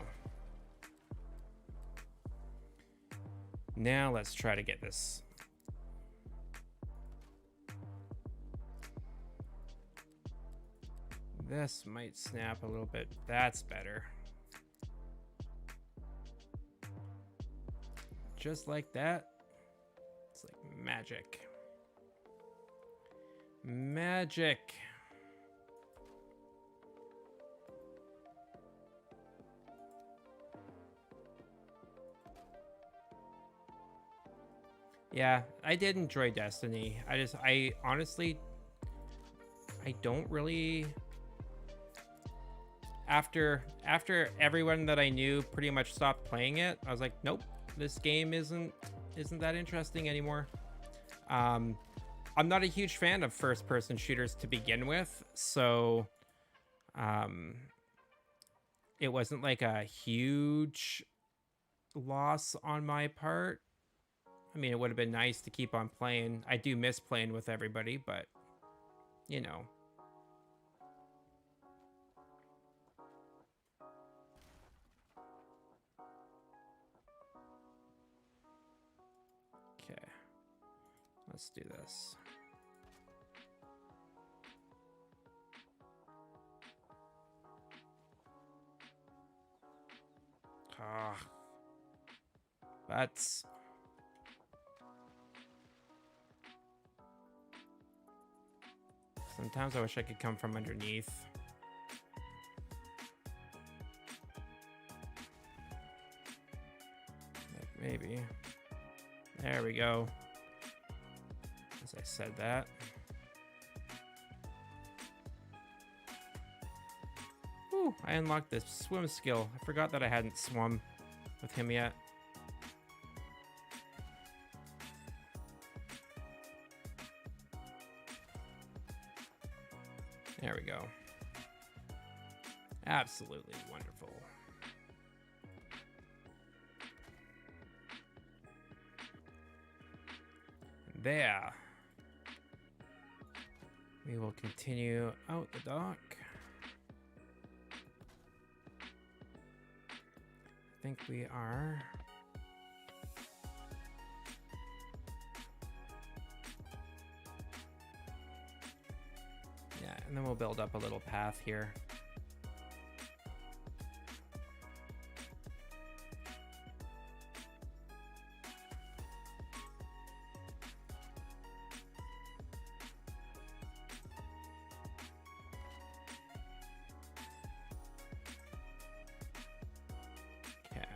Now let's try to get this. This might snap a little bit. That's better. Just like that. It's like magic. Magic. Yeah, I did enjoy Destiny. I honestly, I don't really. After everyone that I knew pretty much stopped playing it, I was like, nope, this game isn't that interesting anymore. I'm not a huge fan of first-person shooters to begin with, so it wasn't like a huge loss on my part. I mean, it would have been nice to keep on playing. I do miss playing with everybody, but, you know. Okay. Let's do this. Ah. Butts. Sometimes I wish I could come from underneath. Like maybe. There we go. As I said that. Whew, I unlocked this swim skill. I forgot that I hadn't swum with him yet. There we go. Absolutely wonderful. There. We will continue out the dock. I think we are. Yeah, and then we'll build up a little path here. Okay.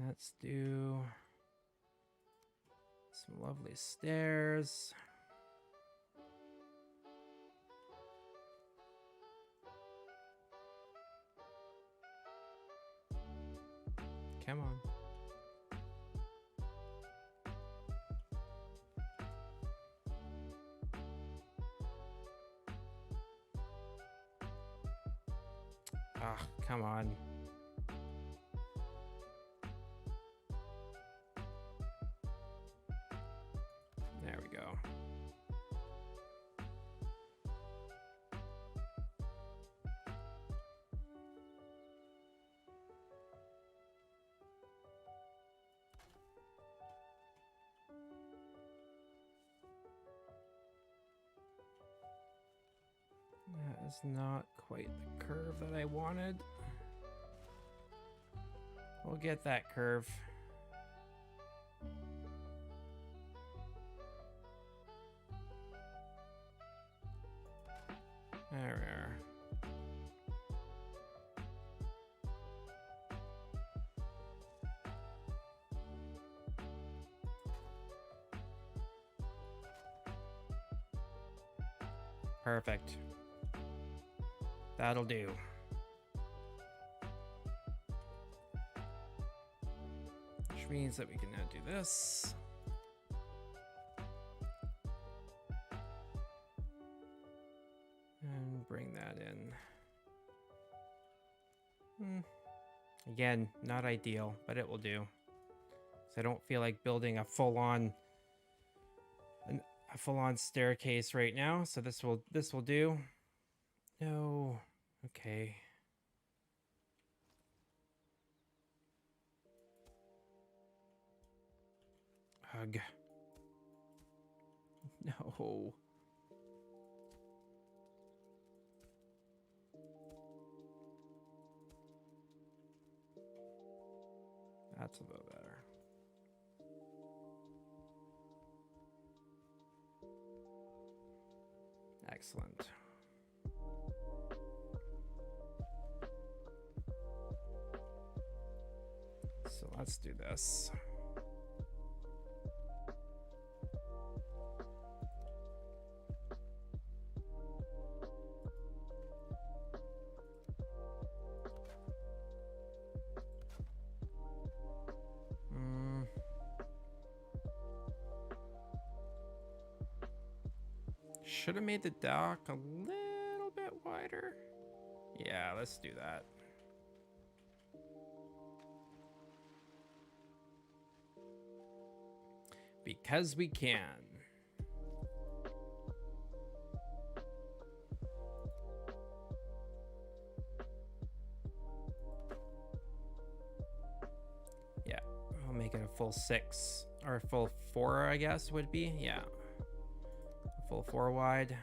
Let's do some lovely stairs. Come on. Ah, come on. There we go. That's not quite the curve that I wanted. We'll get that curve. There we are. Perfect. That'll do. Which means that we can now do this. And bring that in. Again, not ideal, but it will do. So I don't feel like building a full-on staircase right now, so this will do. No. Okay. Hug. No. That's a little better. Excellent. So let's do this. Should have made the dock a little bit wider. Yeah, let's do that. Because we can. Yeah, I'll make it a full 6 or a full 4, I guess would be. Yeah. A full 4 wide.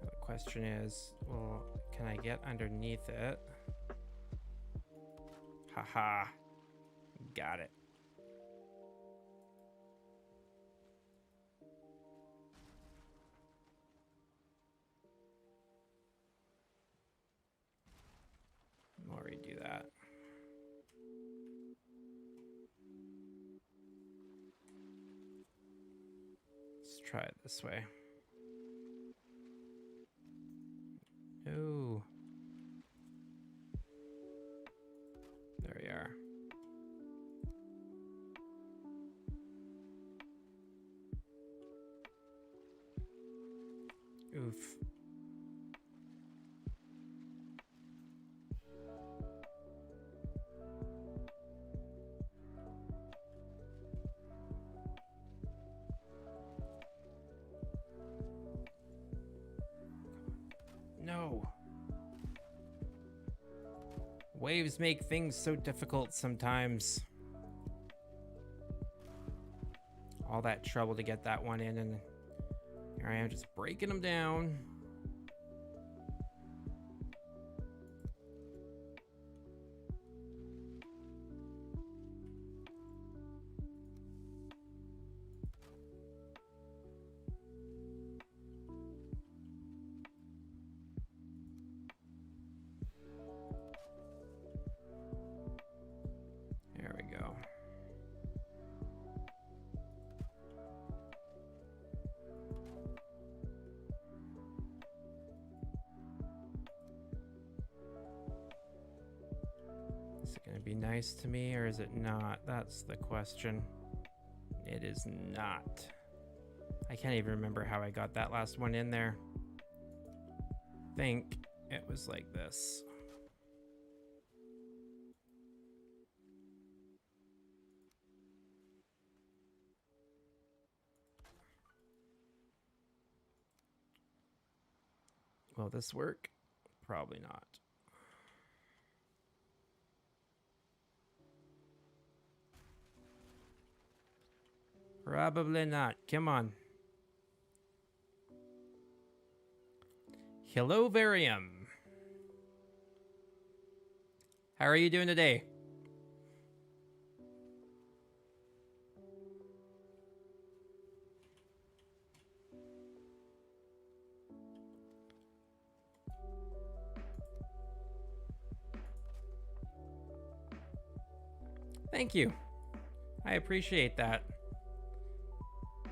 The question is, well, can I get underneath it? Haha. Got it. I'll redo that. Let's try it this way. Ooh. There we are. Oof. No. Waves make things so difficult sometimes. All that trouble to get that one in, and here I am just breaking them down. There we go. Is it going to be nice to me or is it not? That's the question. It is not. I can't even remember how I got that last one in there. I think it was like this. Will this work? Probably not. Probably not. Come on. Hello, Varium. How are you doing today? Thank you. I appreciate that.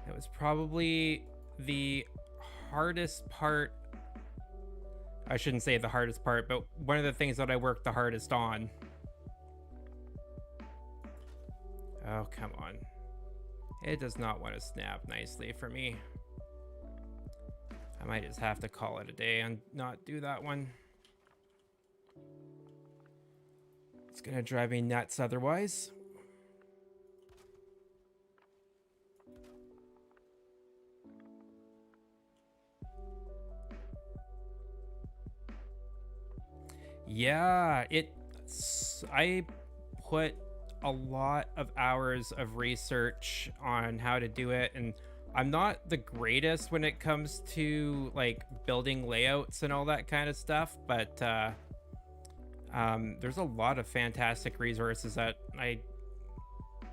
It was probably the hardest part. I shouldn't say the hardest part, but one of the things that I worked the hardest on. Oh, come on. It does not want to snap nicely for me. I might just have to call it a day and not do that one. It's gonna drive me nuts otherwise. Yeah, I put a lot of hours of research on how to do it, and I'm not the greatest when it comes to like building layouts and all that kind of stuff, but there's a lot of fantastic resources that I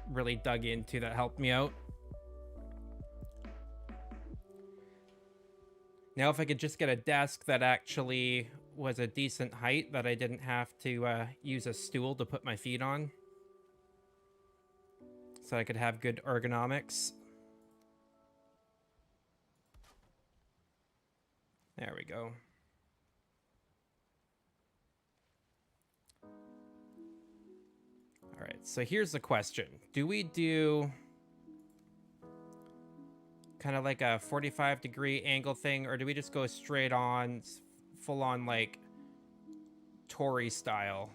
really dug into that helped me out. Now, if I could just get a desk that actually was a decent height, that I didn't have to use a stool to put my feet on, so I could have good ergonomics. There we go. All right, so here's the question. Do we do kind of like a 45-degree angle thing, or do we just go straight on, full on like Tory style?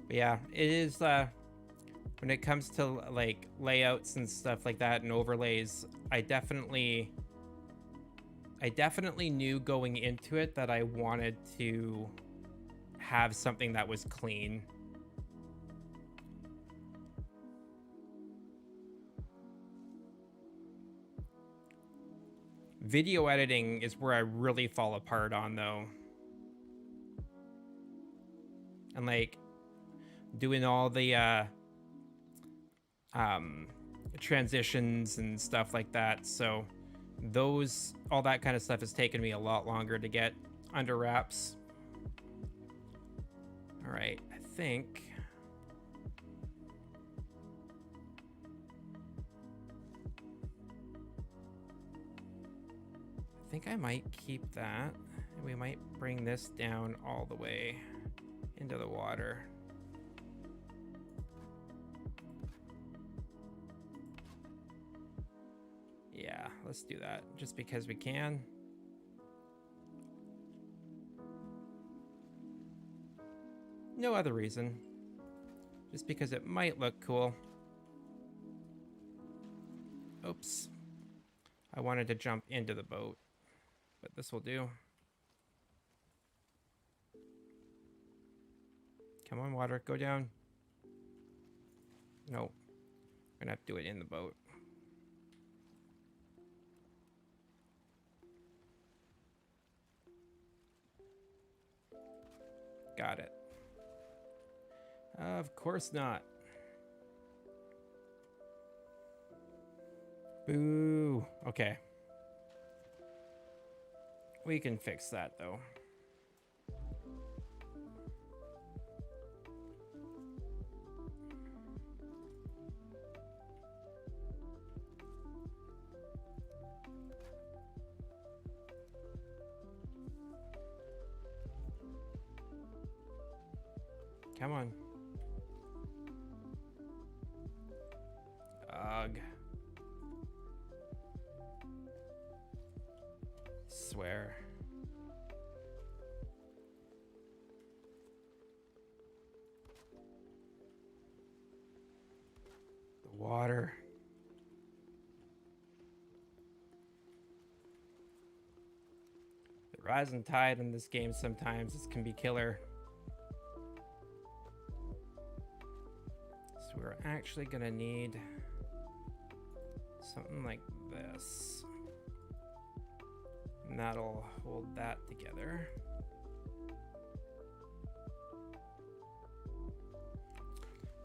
But yeah, it is when it comes to like layouts and stuff like that and overlays, I definitely knew going into it that I wanted to have something that was clean. Video editing is where I really fall apart on, though. And like doing all the transitions and stuff like that. So all that kind of stuff has taken me a lot longer to get under wraps. All right, I think I might keep that. And we might bring this down all the way into the water. Yeah, let's do that just because we can. No other reason. Just because it might look cool. Oops. I wanted to jump into the boat, but this will do. Come on, water, go down. No, I'm gonna have to do it in the boat. Got it. Of course not. Boo. Okay. We can fix that, though. Come on. Ugh. Swear. The water. Rising Tide in this game sometimes can be killer. So we're actually gonna need something like this. And that'll hold that together.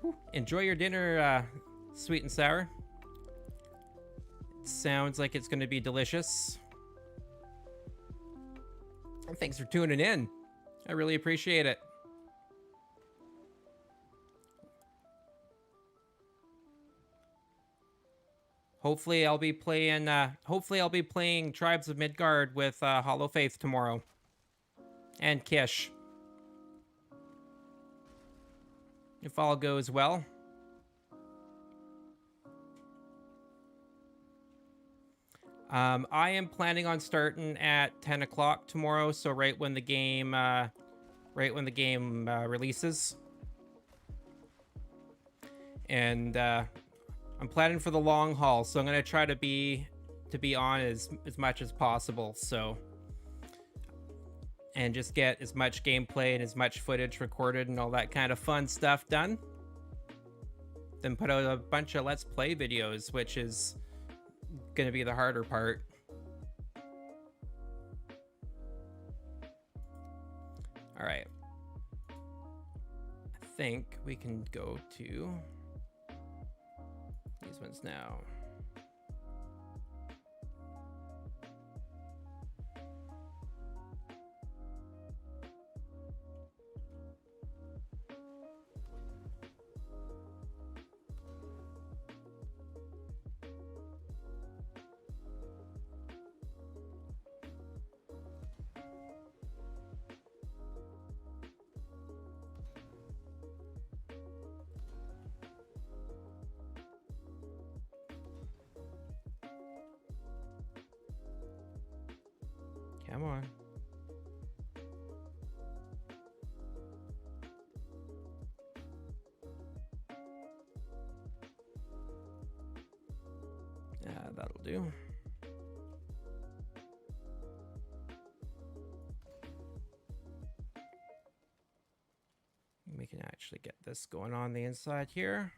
Whew. Enjoy your dinner, sweet and sour. It sounds like it's gonna be delicious. And thanks for tuning in. I really appreciate it. Hopefully I'll be playing Tribes of Midgard with Hollow Faith tomorrow. And Kish. If all goes well. I am planning on starting at 10 o'clock tomorrow, so right when the game releases. And I'm planning for the long haul, so I'm gonna try to be on as much as possible. So, and just get as much gameplay and as much footage recorded and all that kind of fun stuff done. Then put out a bunch of Let's Play videos, which is gonna be the harder part. All right. I think we can go to these ones now. Come on. Yeah, that'll do. We can actually get this going on the inside here.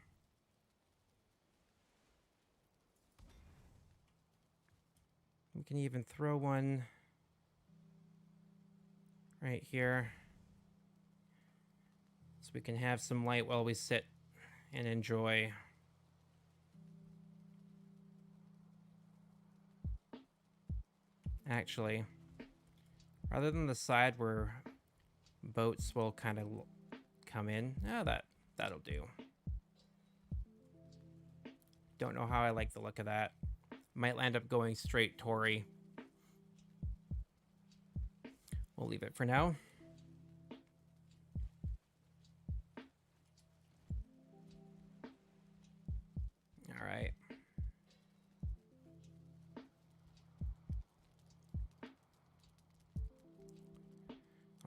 We can even throw one right here, so we can have some light while we sit and enjoy. Actually, rather than the side where boats will kind of come in, that'll do. Don't know how I like the look of that. Might end up going straight Tory. We'll leave it for now. All right.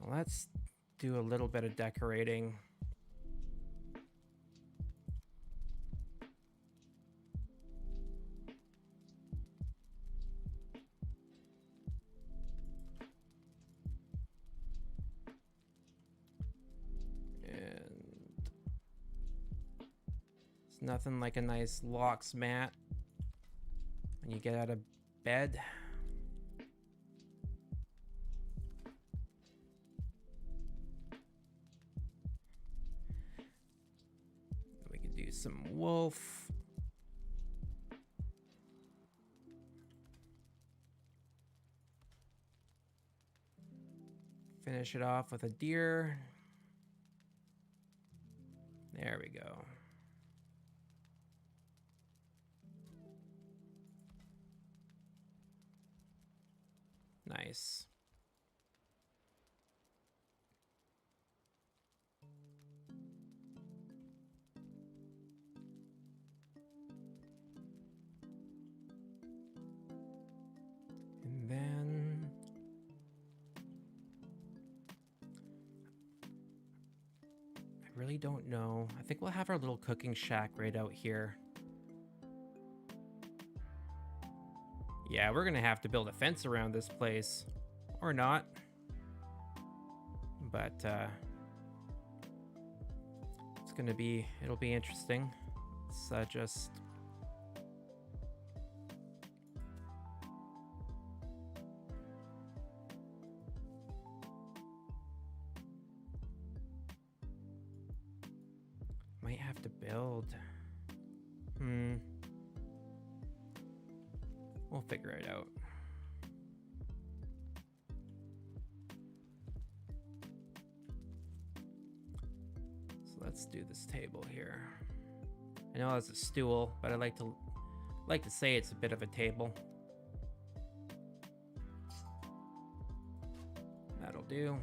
Well, let's do a little bit of decorating. Nothing like a nice locks mat when you get out of bed. We could do some wolf. Finish it off with a deer. There we go. Nice. And then I really don't know. I think we'll have our little cooking shack right out here. Yeah, we're gonna have to build a fence around this place, or not. But it'll be interesting. Let's just might have to build. We'll figure it out. So let's do this table here. I know it's a stool, but I like to say it's a bit of a table. That'll do.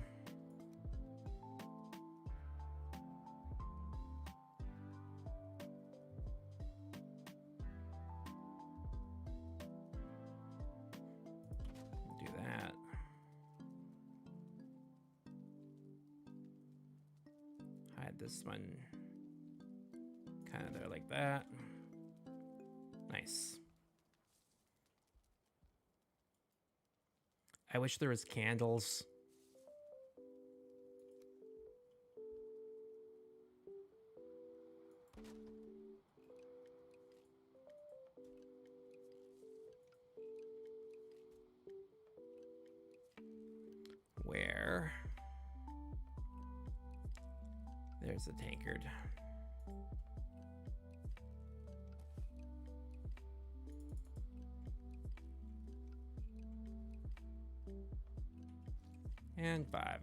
This one kind of there like that. Nice. I wish there was candles. Where? There's a tankard. And 5.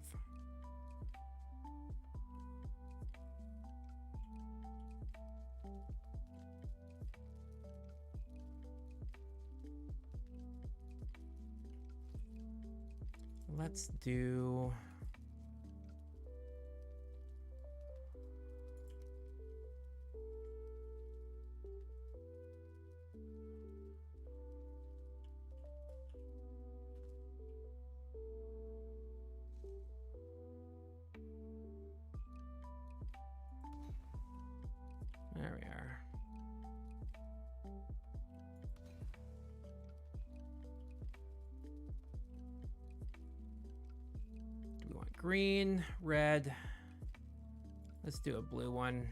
Let's do... There we are. Do we want green, red? Let's do a blue one.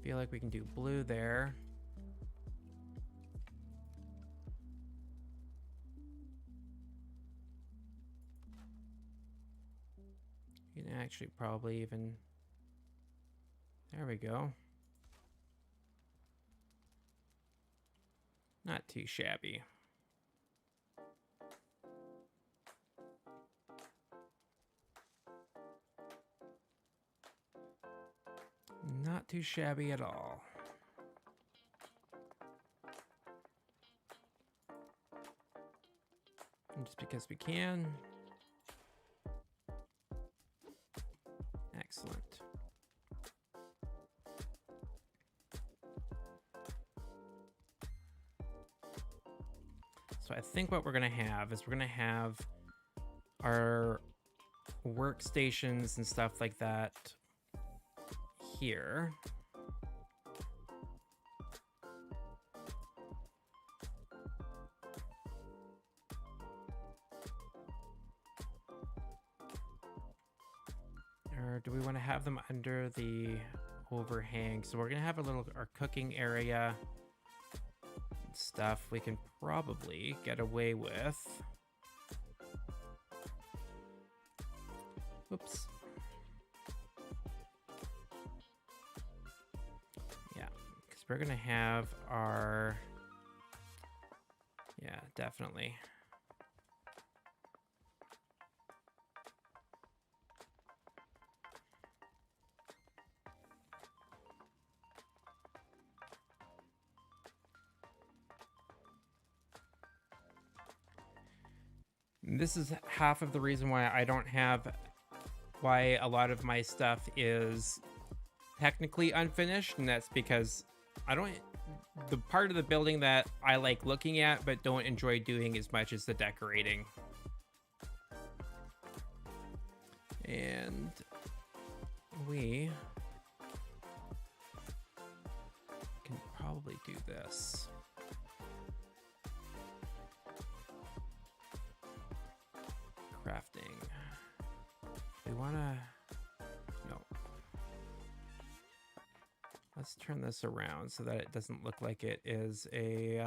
Feel like we can do blue there. You can actually probably even... There we go. Not too shabby. Not too shabby at all. And just because we can. Excellent. So I think what we're going to have is we're going to have our workstations and stuff like that here. Or do we want to have them under the overhang? So we're going to have our cooking area and stuff we can probably get away with. Oops. Yeah, because we're going to have our... Yeah, definitely. This is half of the reason why I don't have, why a lot of my stuff is technically unfinished, and that's because I don't, the part of the building that I like looking at but don't enjoy doing as much as the decorating. And we do this. Crafting. We wanna, no. Let's turn this around so that it doesn't look like it is a,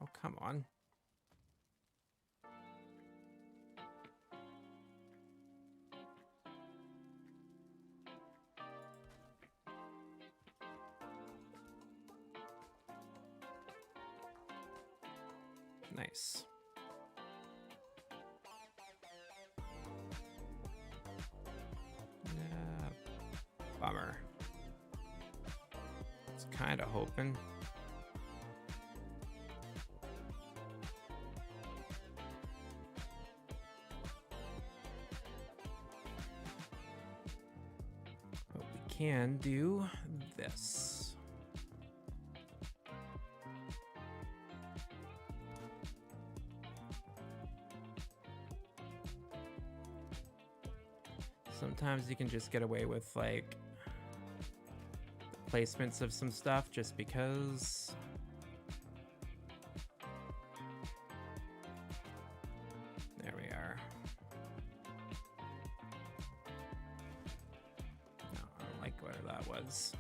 oh, come on. Nice. Bummer. It's kind of hoping. But we can do this. Sometimes you can just get away with like the placements of some stuff just because. There we are. No, I don't like where that was.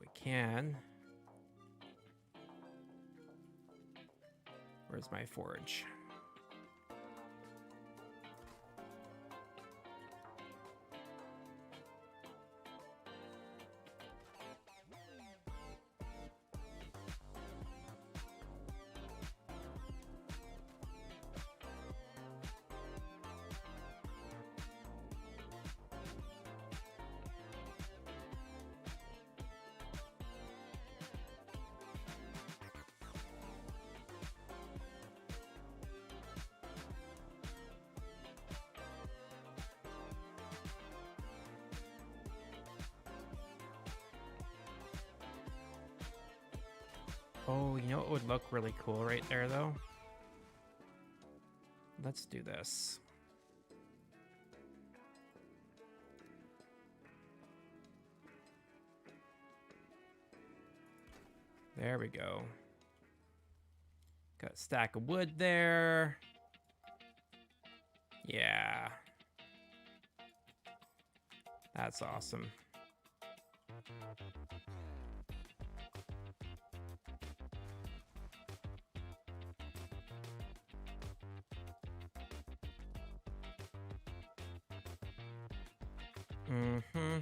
We can. Where's my forge? Oh, you know what would look really cool right there, though? Let's do this. There we go. Got a stack of wood there. Yeah. That's awesome. Mm-hmm.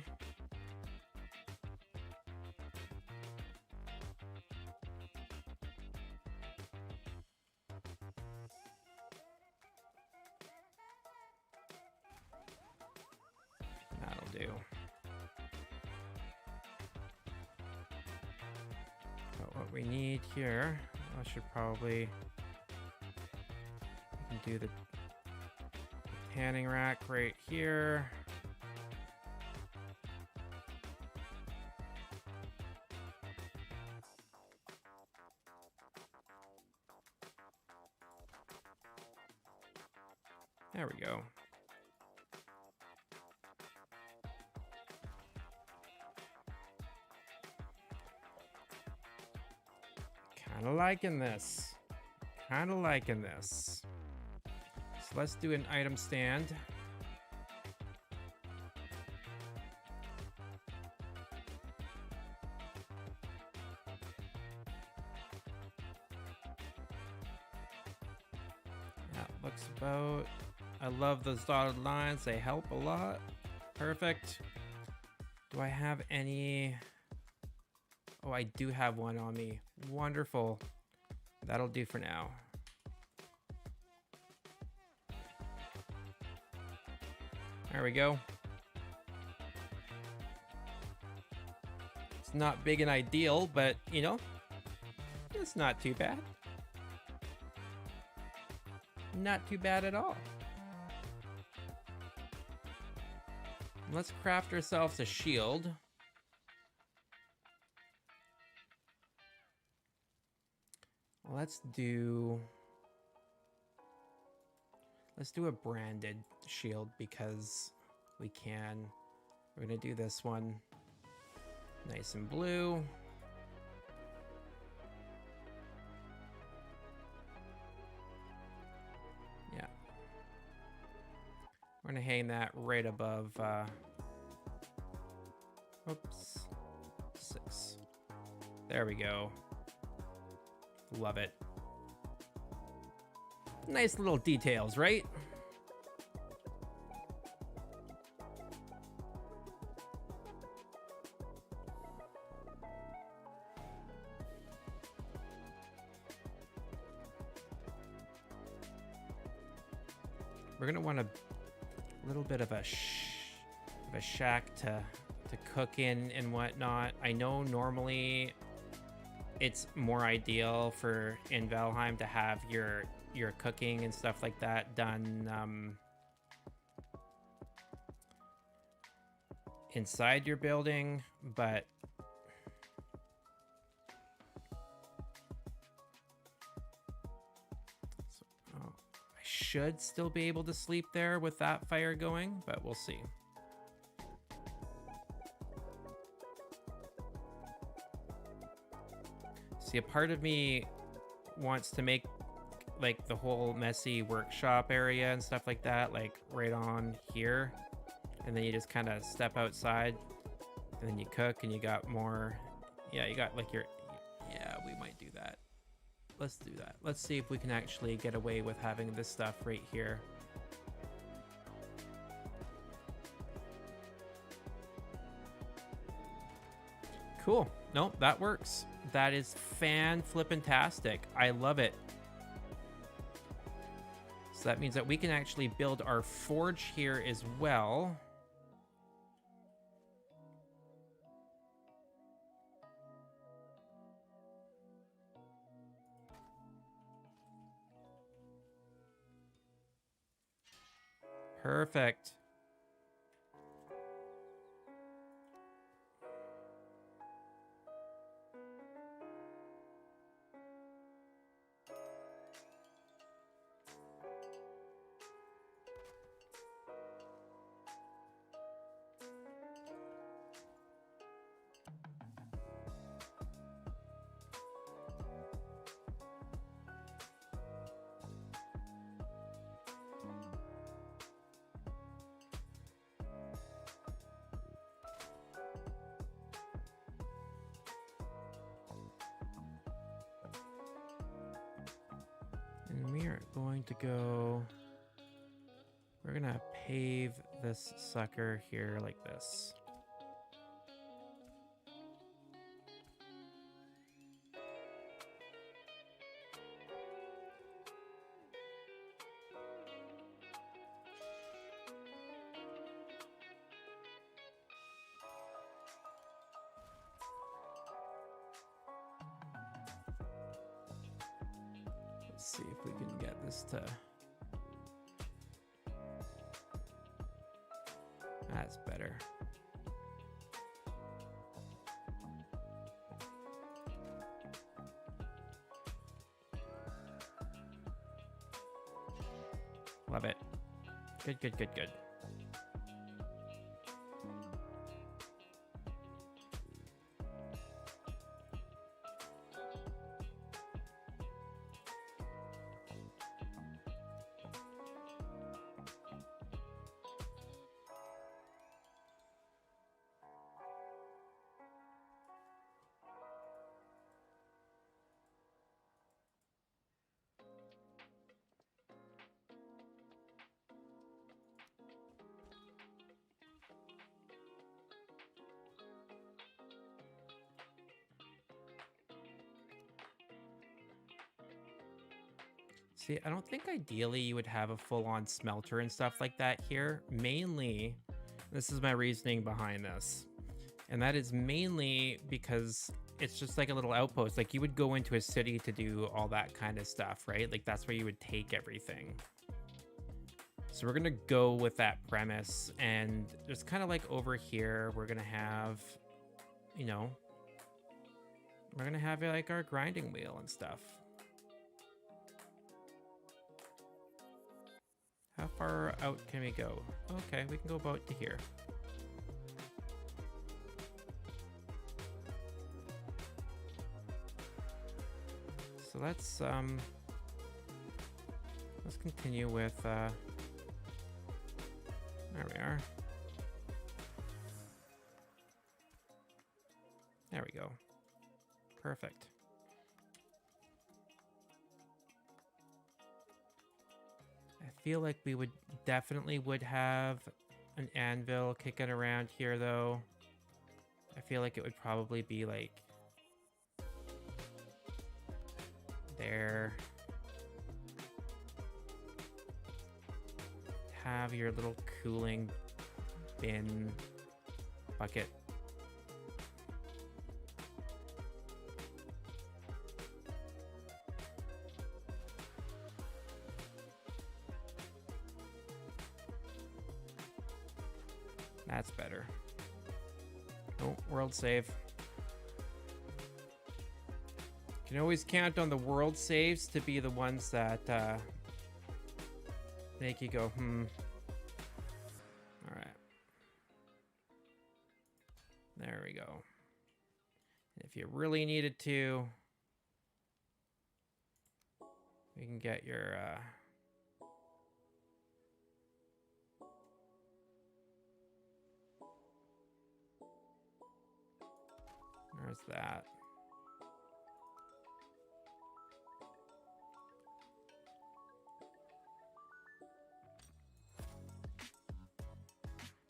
That'll do. But what we need here, I should probably we can do the tanning rack right here. There we go. Kind of liking this. Kind of liking this. So let's do an item stand. That looks about... I love those dotted lines. They help a lot. Perfect. Do I have any... Oh, I do have one on me. Wonderful. That'll do for now. There we go. It's not big and ideal, but, you know, it's not too bad. Not too bad at all. Let's craft ourselves a shield. Let's do a branded shield because we can. We're gonna do this one nice and blue. Yeah. We're gonna hang that right above, oops, 6. There we go. Love it. Nice little details, right? We're gonna want a little bit of a shack to cook in and whatnot. I know normally it's more ideal for in Valheim to have your cooking and stuff like that done inside your building, but I should still be able to sleep there with that fire going, but we'll see. See, a part of me wants to make like the whole messy workshop area and stuff like that, like right on here. And then you just kind of step outside and then you cook and you got more. Yeah, you got like your, yeah, we might do that. Let's do that. Let's see if we can actually get away with having this stuff right here. Cool. Nope, that works. That is fan-flippin-tastic. I love it. So that means that we can actually build our forge here as well. Perfect. And we are going to go, we're gonna pave this sucker here like this. Let's see if we can get this to, that's better. Love it. Good, good, good, good. See, I don't think ideally you would have a full-on smelter and stuff like that here. Mainly, this is my reasoning behind this. And that is mainly because it's just like a little outpost. Like you would go into a city to do all that kind of stuff, right? Like that's where you would take everything. So we're gonna go with that premise, and just kind of like over here, we're gonna have, you know, we're gonna have like our grinding wheel and stuff. How far out can we go? Okay, we can go about to here. So let's continue with there we are. There we go. Perfect. I feel like we would definitely have an anvil kicking around here though. I feel like it would probably be like there. Have your little cooling bin bucket. That's better. Oh, world save. You can always count on the world saves to be the ones that make you go, All right. There we go. If you really needed to, we can get your there's that.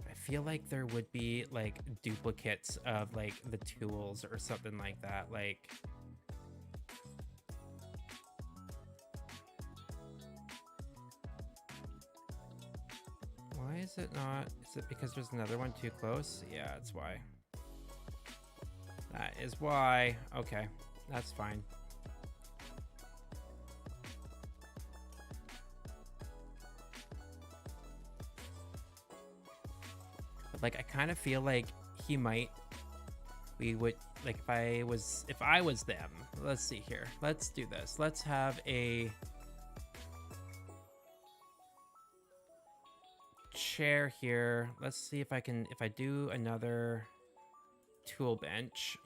I feel like there would be like duplicates of like the tools or something like that. Like, why is it not? Is it because there's another one too close? Yeah, that's why. That is why. Okay, that's fine. But like, I kind of feel like we would, like, if I was them, let's see here. Let's do this. Let's have a chair here. Let's see if I do another tool bench.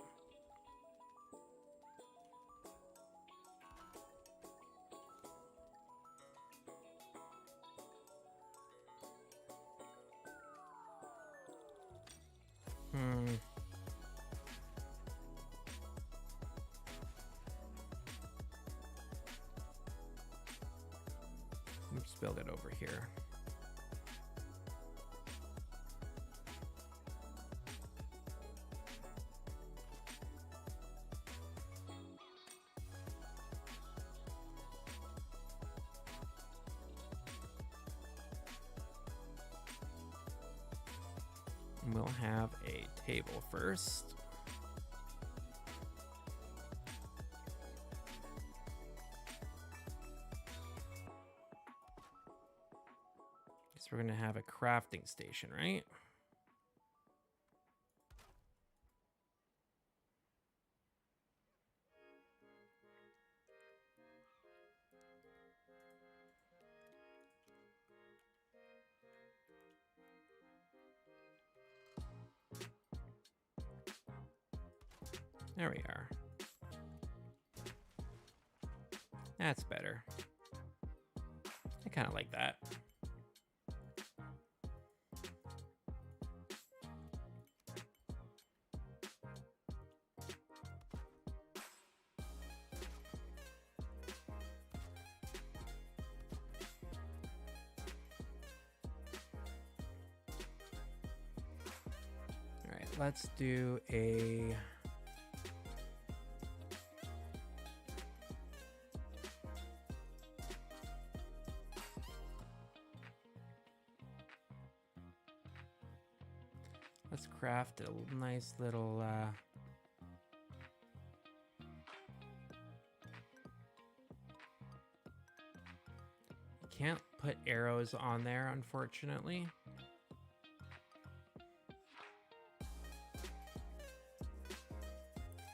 Let's build it over here. And we'll have a table first. Guess we're gonna have a crafting station, right? There we are. That's better. I kind of like that. All right, let's do a craft a nice little can't put arrows on there, unfortunately.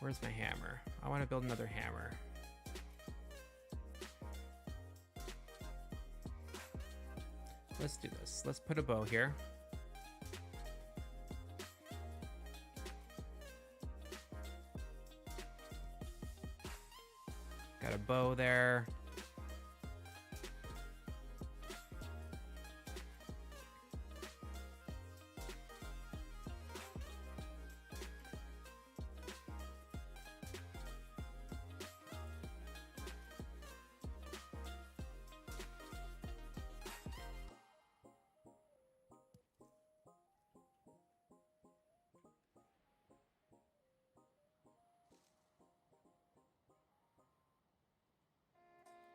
Where's my hammer? I want to build another hammer. Let's do this. Let's put a bow here. Got a bow there.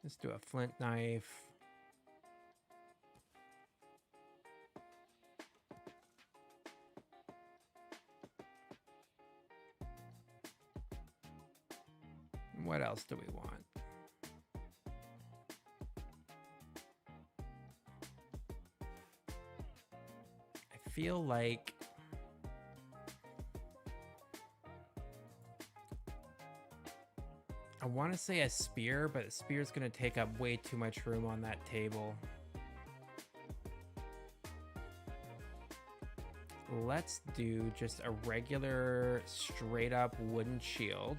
Let's do a flint knife. What else do we want? I feel like I want to say a spear, but a spear is going to take up way too much room on that table. Let's do just a regular, straight up wooden shield.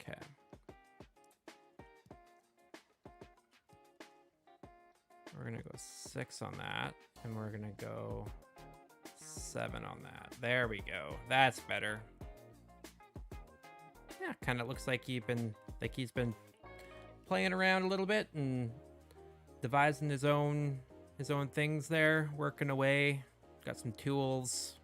Okay. We're gonna go 6 on that, and we're gonna go 7 on that. There we go. That's better. Yeah, kind of looks like he's been playing around a little bit and devising his own things there, working away. Got some tools.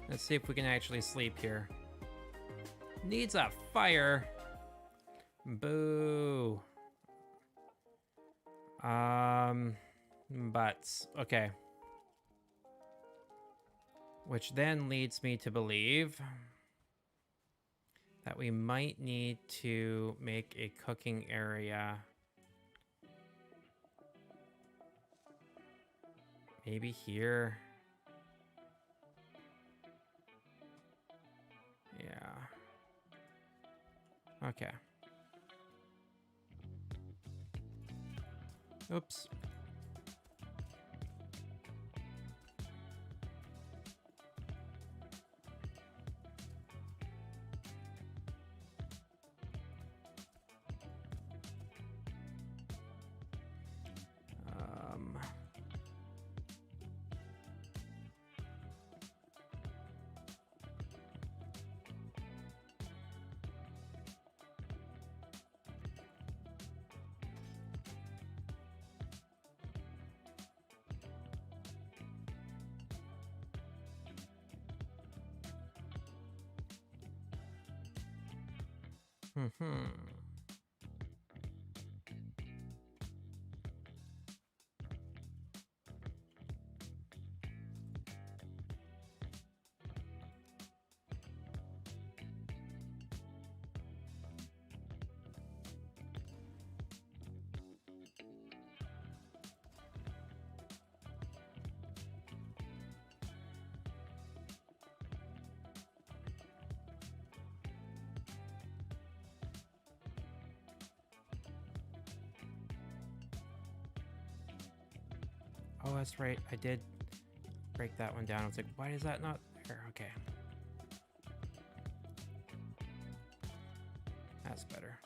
Let's see if we can actually sleep here. Needs a fire. Boo. But okay. Which then leads me to believe that we might need to make a cooking area. Maybe here. Yeah. Okay. Oops. Oh, that's right. I did break that one down. I was like, why is that not there? Okay. That's better.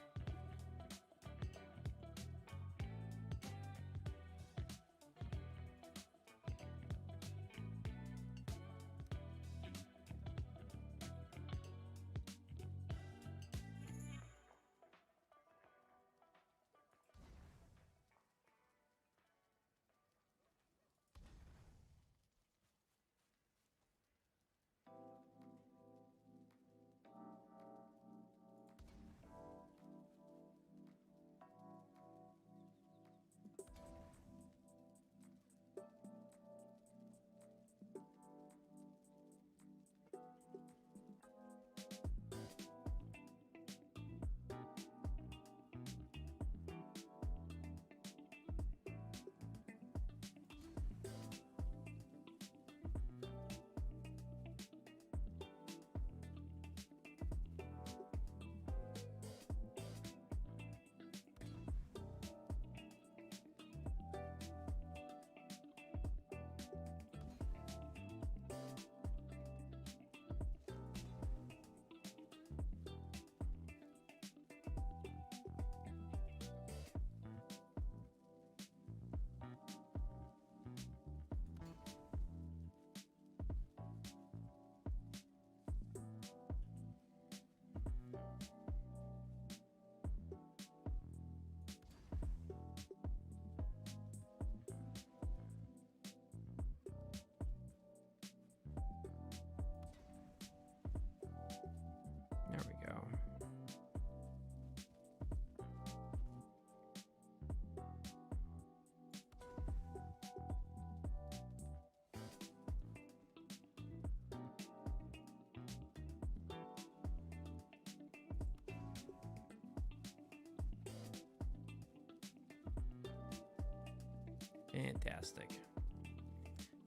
Fantastic.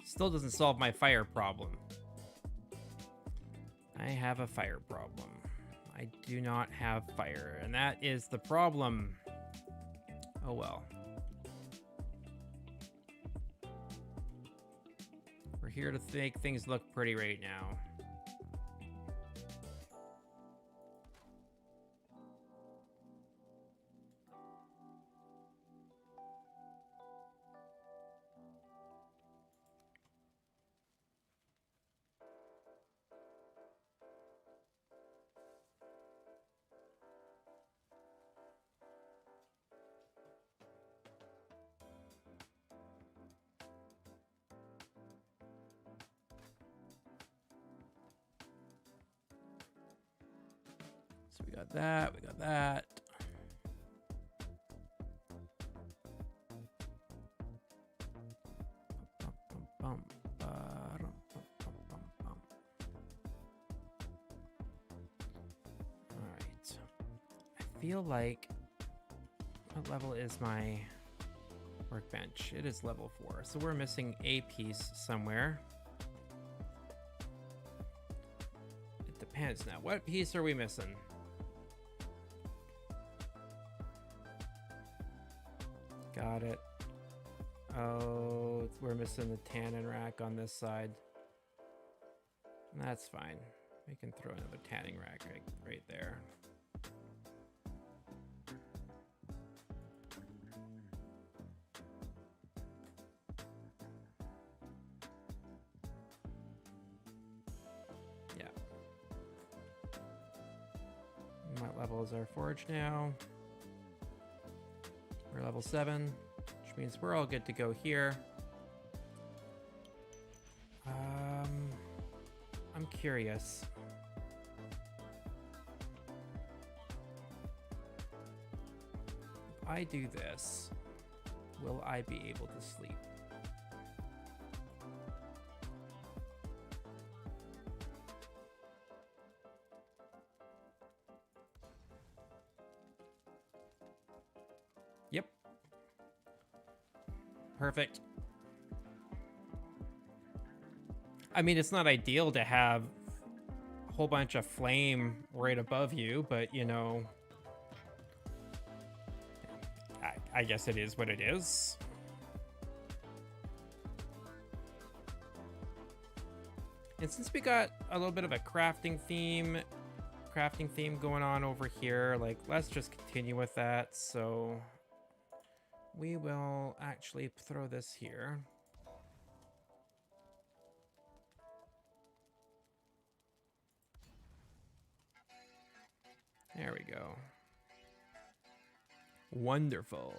Still doesn't solve my fire problem. I have a fire problem. I do not have fire, and that is the problem. Oh well. We're here to make things look pretty right now. So we got that, we got that. All right. I feel like, what level is my workbench? It is level 4, so we're missing a piece somewhere. It depends now. What piece are we missing? Got it. Oh, we're missing the tannin rack on this side. That's fine. We can throw another tanning rack right there. Yeah. What level is our forge now? We're level 7, which means we're all good to go here. I'm curious. If I do this, will I be able to sleep? Yep. Perfect. I mean, it's not ideal to have a whole bunch of flame right above you, but you know, I guess it is what it is. And since we got a little bit of a crafting theme going on over here, like, let's just continue with that. So we will actually throw this here. There we go. Wonderful.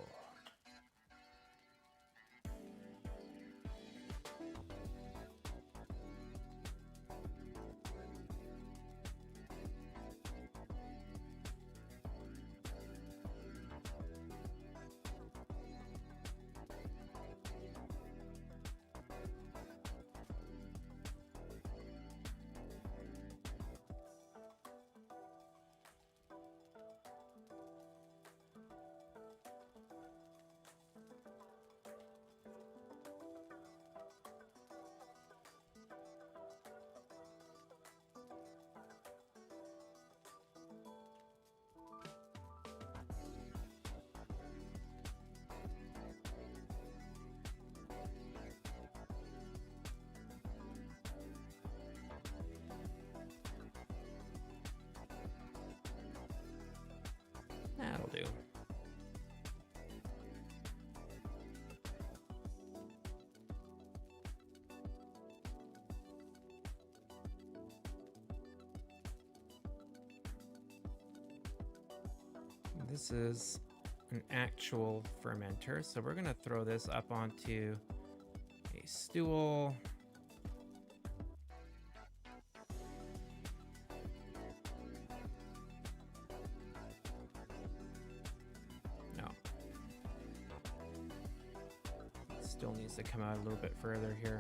That'll do. This is an actual fermenter, so we're gonna throw this up onto a stool. No. Still needs to come out a little bit further here.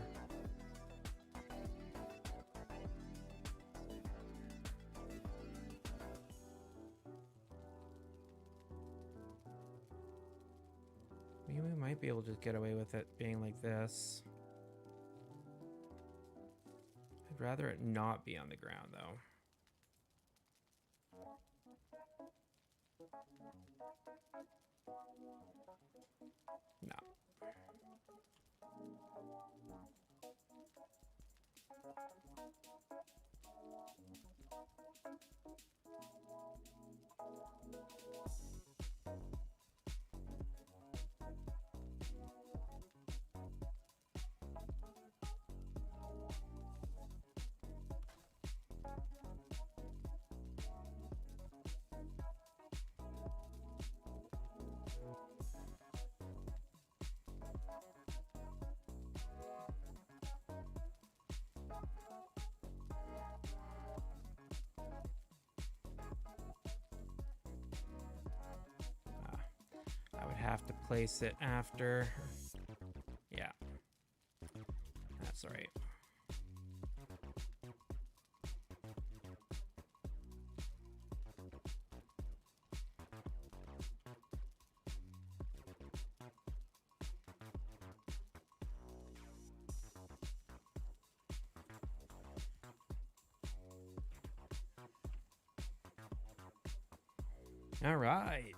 might be able to get away with it being like this. I'd rather it not be on the ground, though. No. I would have to place it after. Yeah, that's all right. All right.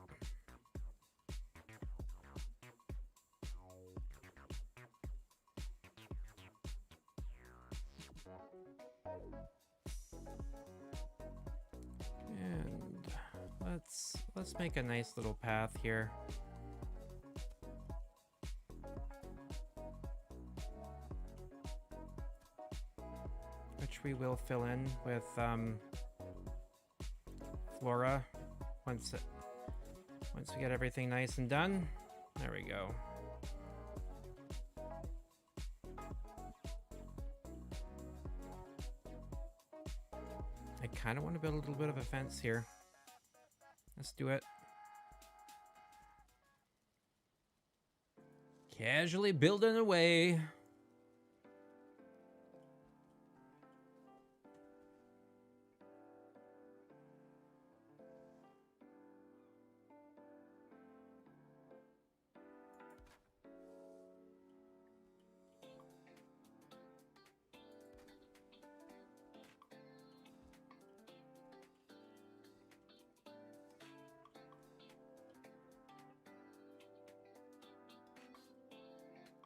And let's make a nice little path here. Which we will fill in with flora once we get everything nice and done. There we go. I kind of want to build a little bit of a fence here. Let's do it. Casually building away.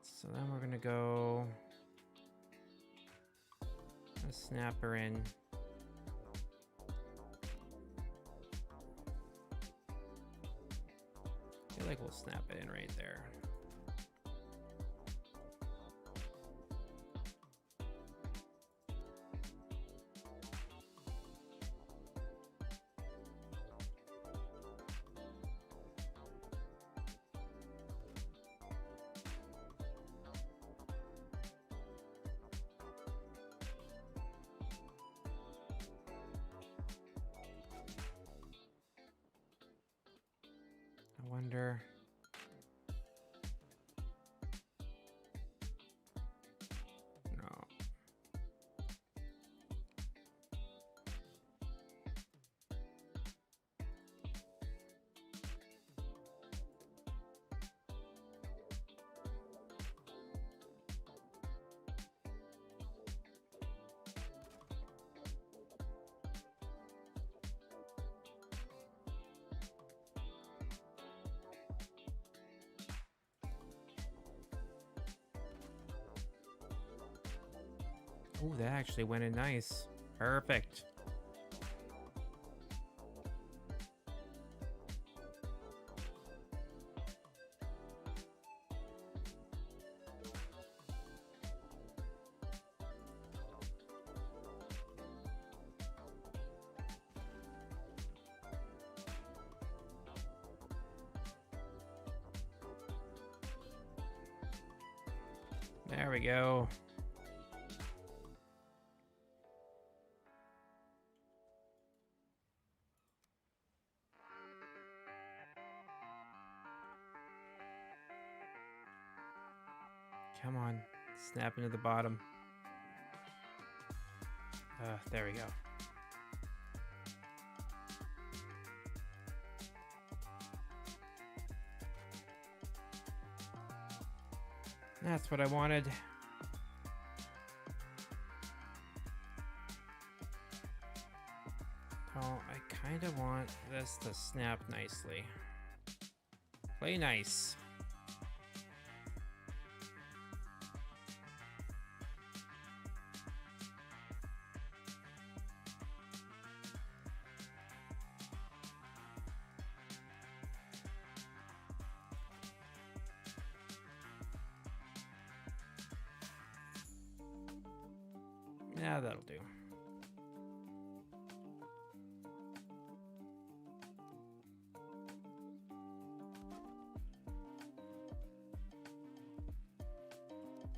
So then we're gonna go snap her in. I feel like we'll snap it in right there. I wonder. No. Oh, that actually went in nice. Perfect. There we go. Come on, snap into the bottom. There we go. That's what I wanted. Oh, I kind of want this to snap nicely. Play nice. Yeah, that'll do.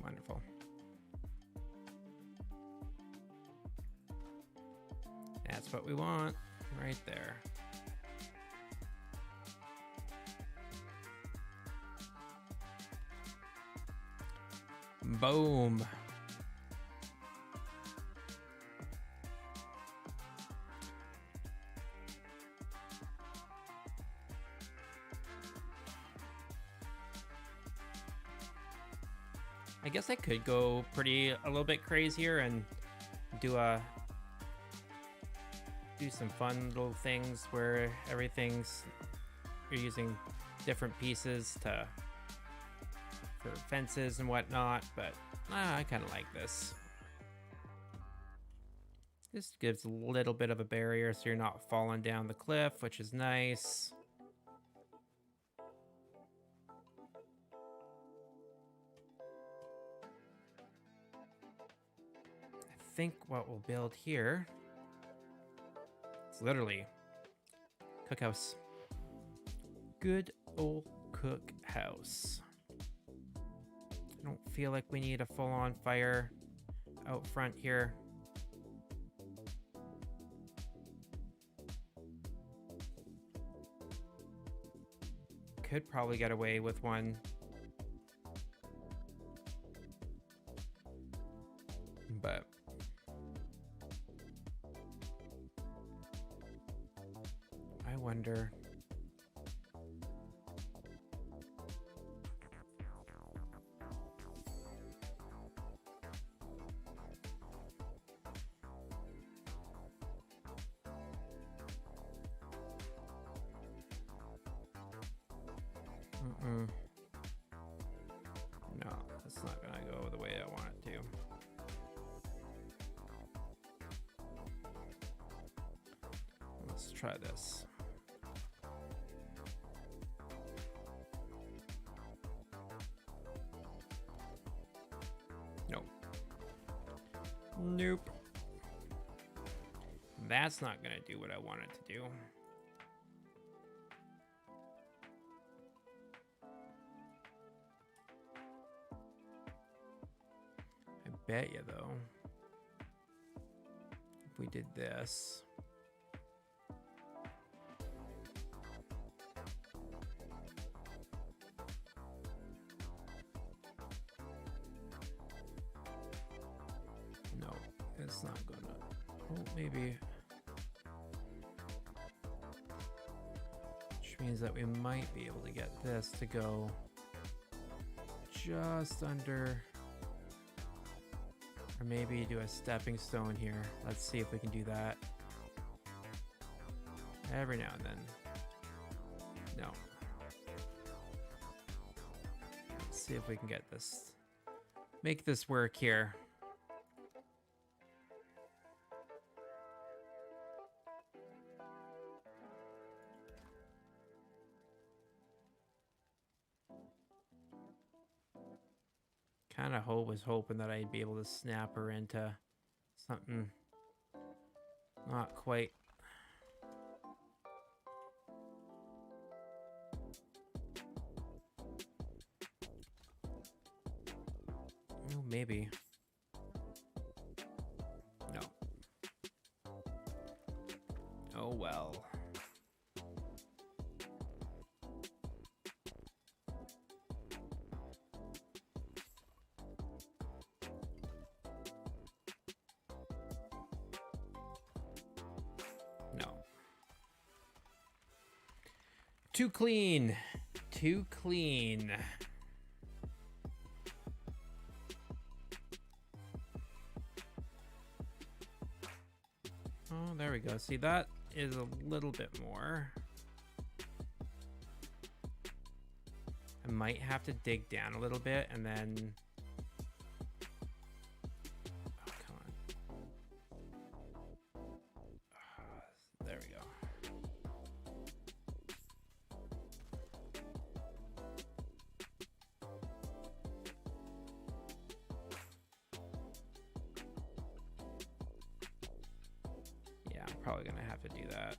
Wonderful. That's what we want right there. Boom. I guess I could go a little bit crazier and do some fun little things where you're using different pieces for fences and whatnot, but I kind of like this. This gives a little bit of a barrier so you're not falling down the cliff, which is nice. I think what we'll build here is literally cookhouse. Good old cookhouse. I don't feel like we need a full-on fire out front here. Could probably get away with one. But I wonder. No, that's not gonna go the way I want it to. Let's try this. Nope. Nope. That's not gonna do what I want it to do. I bet you though, if we did this. No, it's not gonna. Oh, maybe. Which means that we might be able to get this to go just under. Or maybe do a stepping stone here. Let's see if we can do that. Every now and then. No. Let's see if we can get this. Make this work here. Kind of was hoping that I'd be able to snap her into something not quite. Oh, maybe. No. Oh well. Too clean. Too clean. Oh, there we go. See, that is a little bit more. I might have to dig down a little bit and then... Oh, come on. There we go. Yeah, I'm probably gonna have to do that.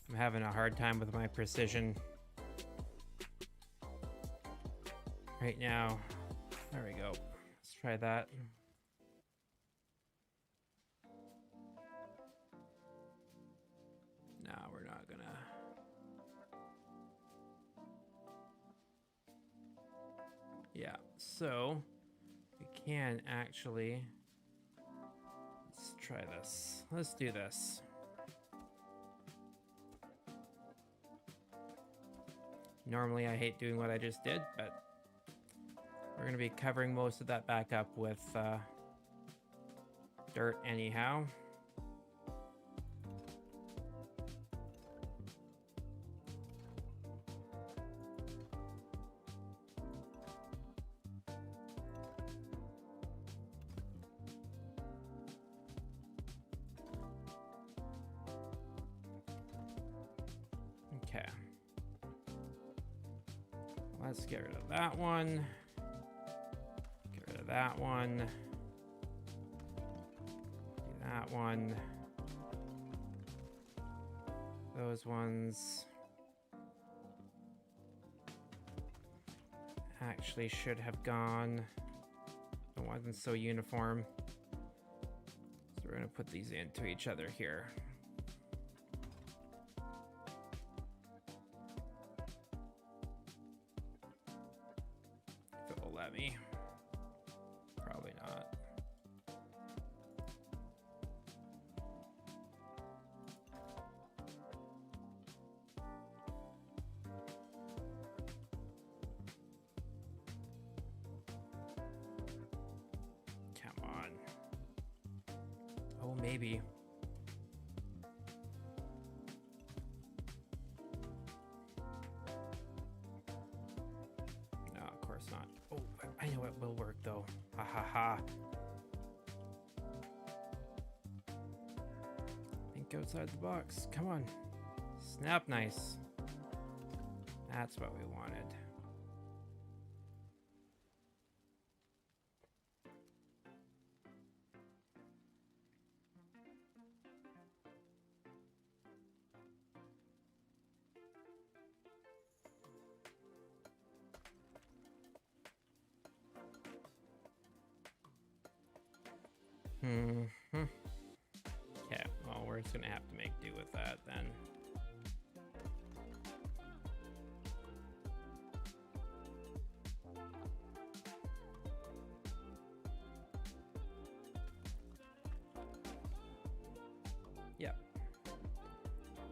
I'm having a hard time with my precision right now. There we go. Let's try that. No, we're not gonna. Yeah, so we can actually. Let's try this. Let's do this. Normally I hate doing what I just did, but we're going to be covering most of that back up with dirt anyhow. Okay. Let's get rid of that one. Get rid of that one. Do that one. Those ones actually should have gone. It wasn't so uniform. So we're going to put these into each other here. Let me. Probably not. Come on. Oh, maybe. No, of course not. Oh, I know it will work though. Ha ha ha. Think outside the box. Come on. Snap nice. That's what we wanted. Okay, well, we're just gonna have to make do with that then. Yep.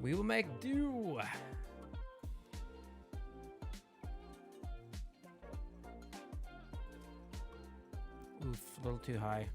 We will make do. Oof, a little too high.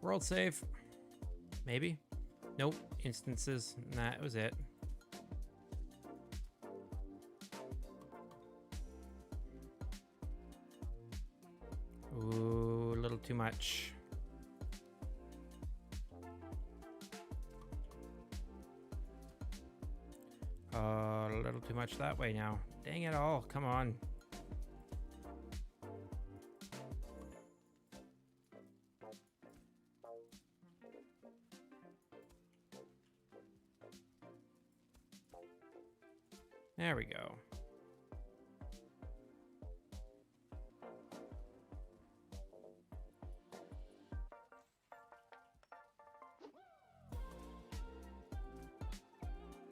World save. Maybe. Nope. Instances. That was it. Ooh, a little too much. A little too much that way now. Dang it all. Come on. There we go.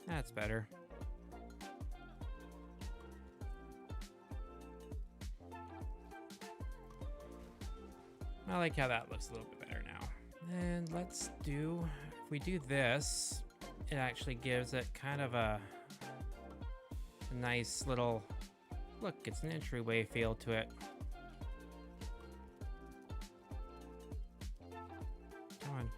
That's better. I like how that looks a little bit better now. And let's do, if we do this, it actually gives it kind of a nice little, look, it's an entryway feel to it. Come on.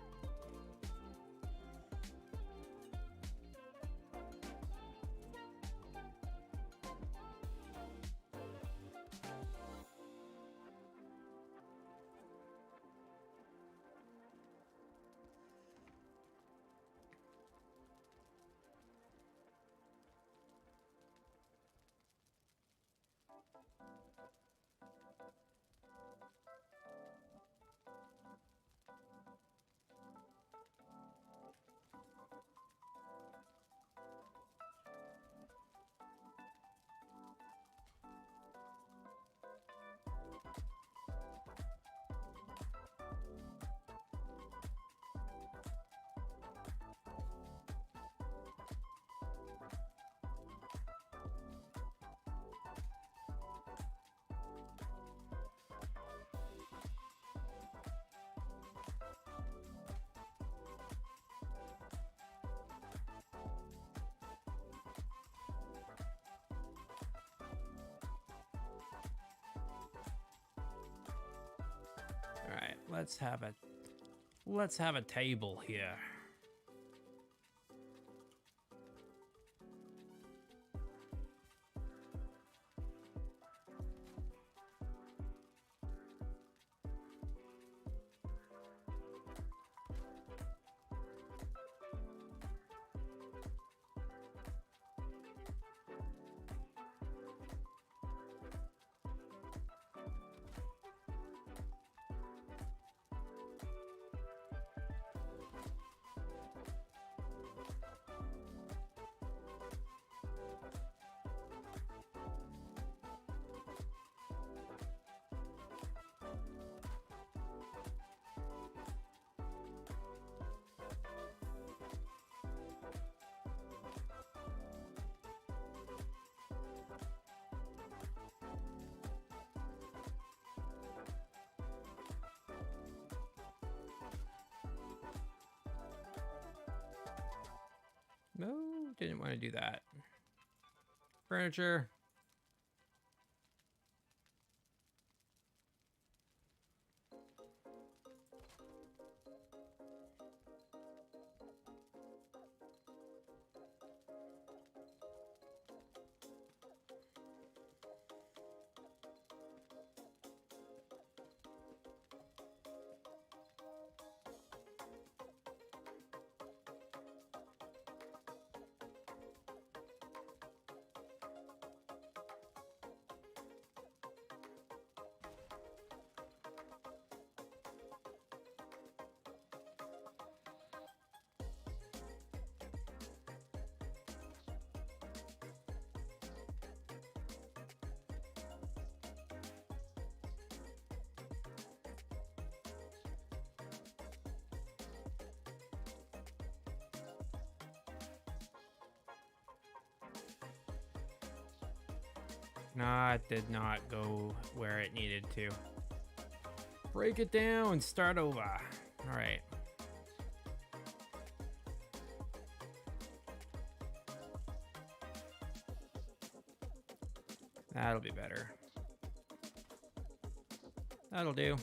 All right, let's have a table here. No, didn't want to do that. Furniture. Nah, it did not go where it needed to. Break it down, start over. All right. That'll be better. That'll do.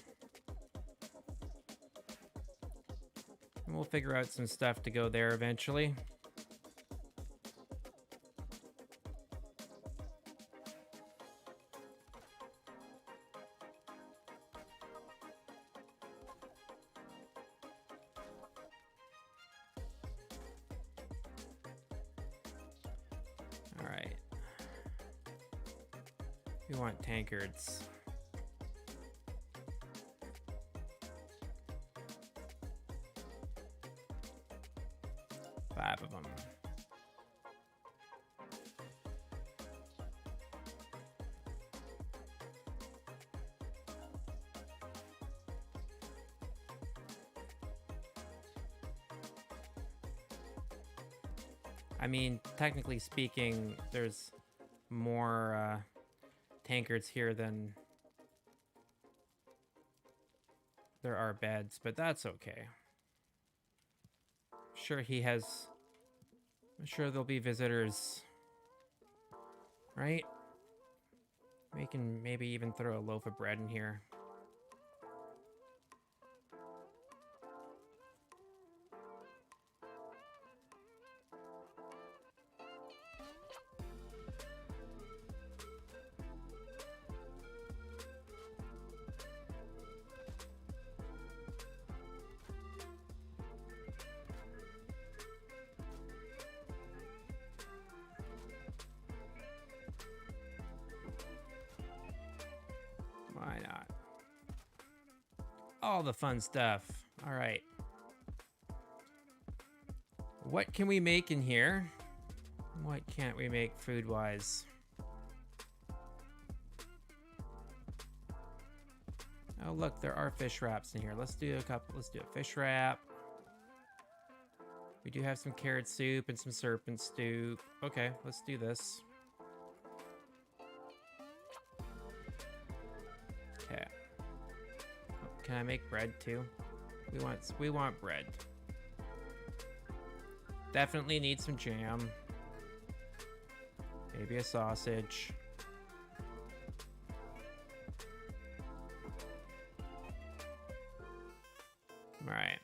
And we'll figure out some stuff to go there eventually. All right. We want tankards. Five of them. I mean, technically speaking, there's more tankards here than there are beds, but that's okay. I'm sure there'll be visitors, right? We can maybe even throw a loaf of bread in here. Why not? All the fun stuff. All right. What can we make in here? What can't we make food-wise? Oh, look, there are fish wraps in here. Let's do a couple. Let's do a fish wrap. We do have some carrot soup and some serpent stew. Okay, let's do this. Okay. Oh, can I make bread too? We want bread. Definitely need some jam. Maybe a sausage. All right.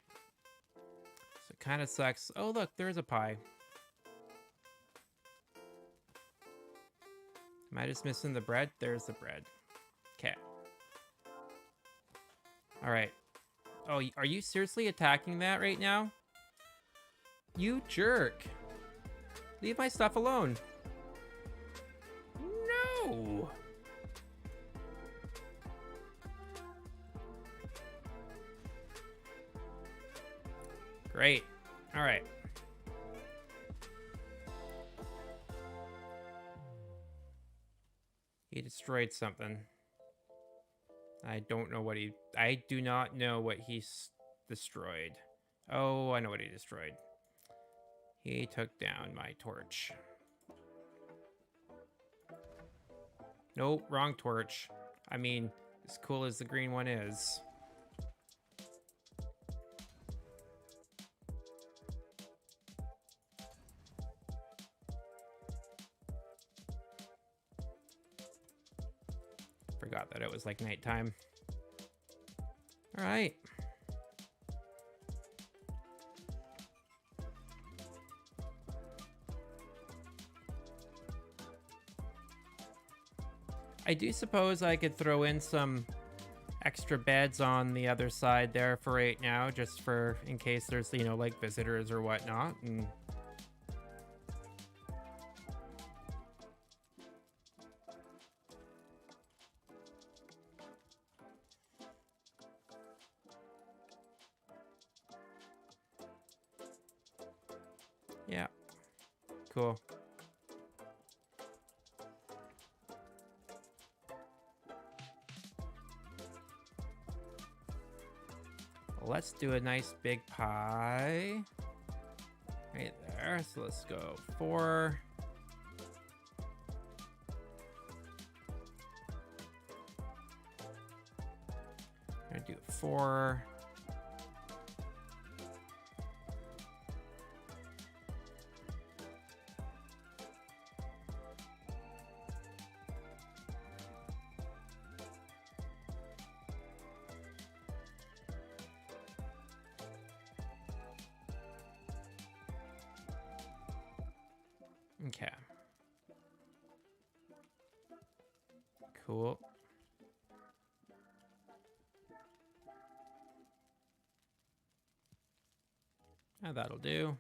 So it kind of sucks. Oh, look, there's a pie. Am I just missing the bread? There's the bread. Okay. All right. Oh, are you seriously attacking that right now? You jerk. Leave my stuff alone. No. Great. All right. He destroyed something. I don't know what I do not know what he destroyed. Oh, I know what he destroyed. He took down my torch. Nope, wrong torch. I mean, as cool as the green one is. Forgot that it was like nighttime. All right. I do suppose I could throw in some extra beds on the other side there for right now, just for in case there's, you know, like visitors or whatnot. And yeah, cool. Let's do a nice big pie right there. So let's go 4. I'm gonna do 4. Okay. Cool. Oh, that'll do.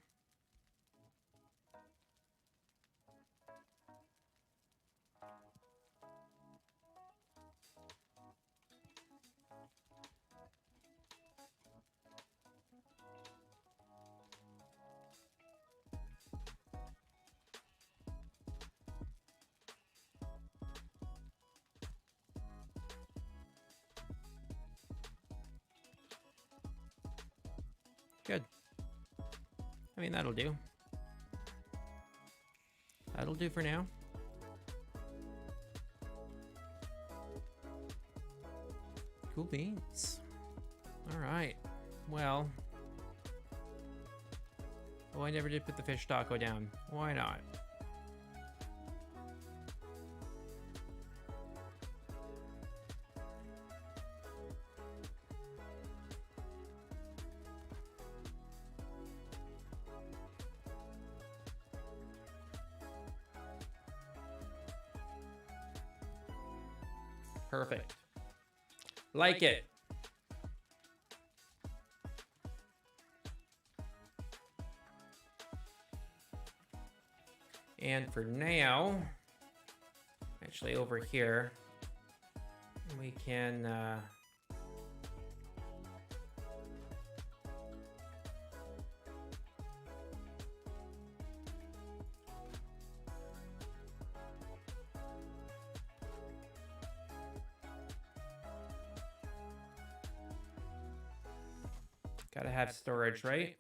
Good. I mean, that'll do. That'll do for now. Cool beans. All right. Well. Oh, I never did put the fish taco down. Why not? Perfect. Like it. And for now, actually over here, we can gotta have storage, right?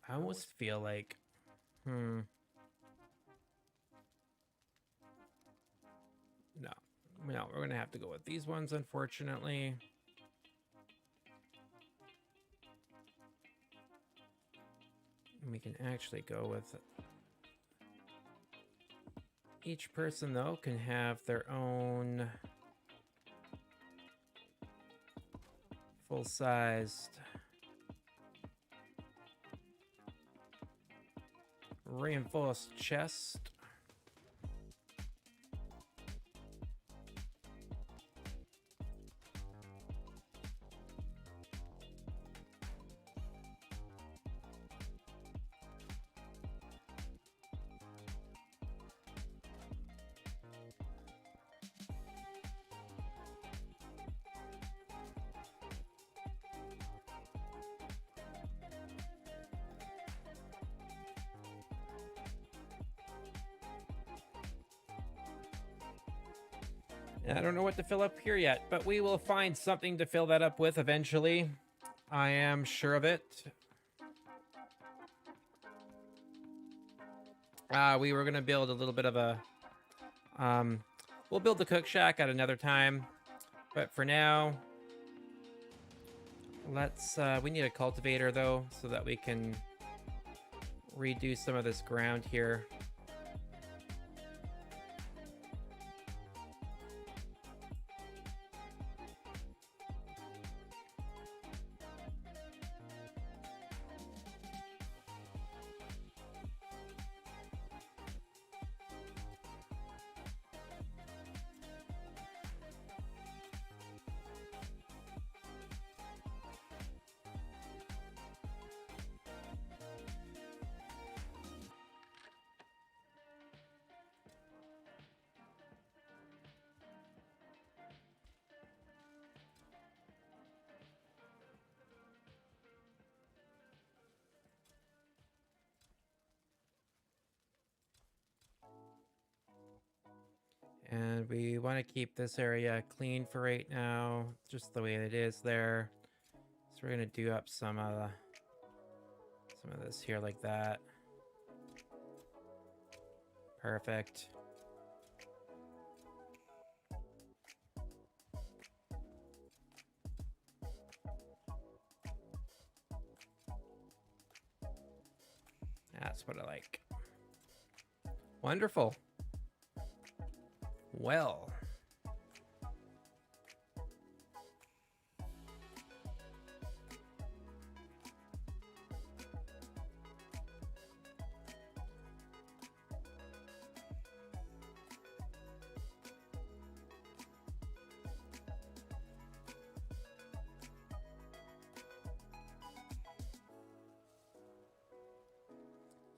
I almost feel like, no, we're gonna have to go with these ones, unfortunately. We can actually go with each person, though, can have their own full-sized reinforced chest. I don't know what to fill up here yet, but we will find something to fill that up with eventually. I am sure of it. We were going to build a little bit of a... we'll build the cook shack at another time. But for now, let's... we need a cultivator, though, so that we can redo some of this ground here. And we want to keep this area clean for right now, just the way it is there. So we're gonna do up some of this here like that. Perfect. That's what I like. Wonderful. Well.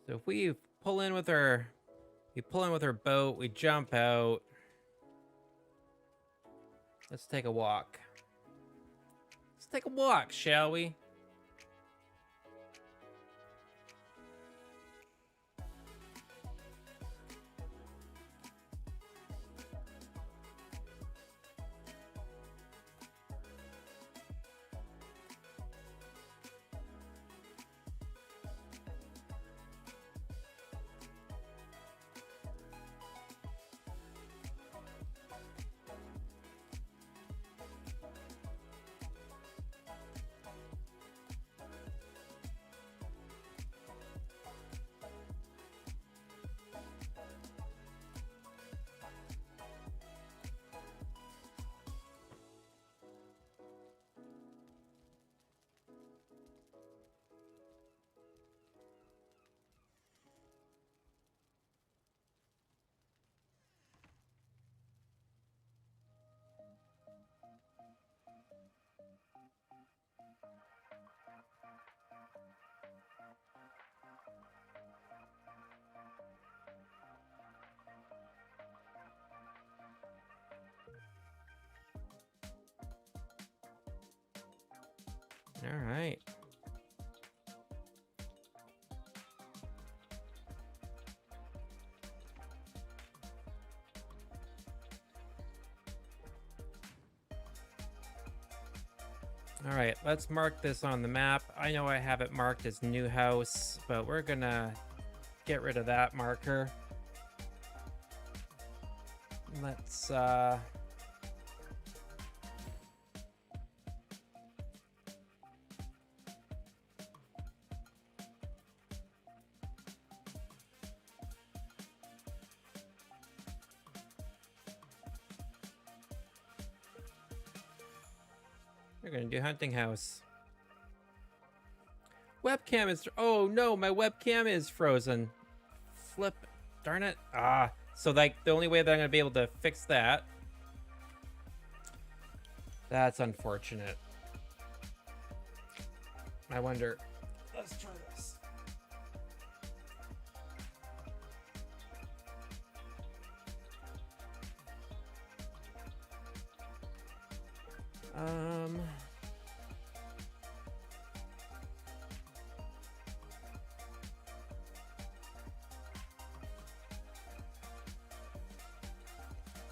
So if we pull in with our boat, we jump out. Let's take a walk. Let's take a walk, shall we? All right. All right, let's mark this on the map. I know I have it marked as new house, but we're gonna get rid of that marker. Let's we're gonna do hunting house. Webcam is, oh no, my webcam is frozen. Flip, darn it. Ah, so like the only way that I'm gonna be able to fix that. That's unfortunate. I wonder, let's try this.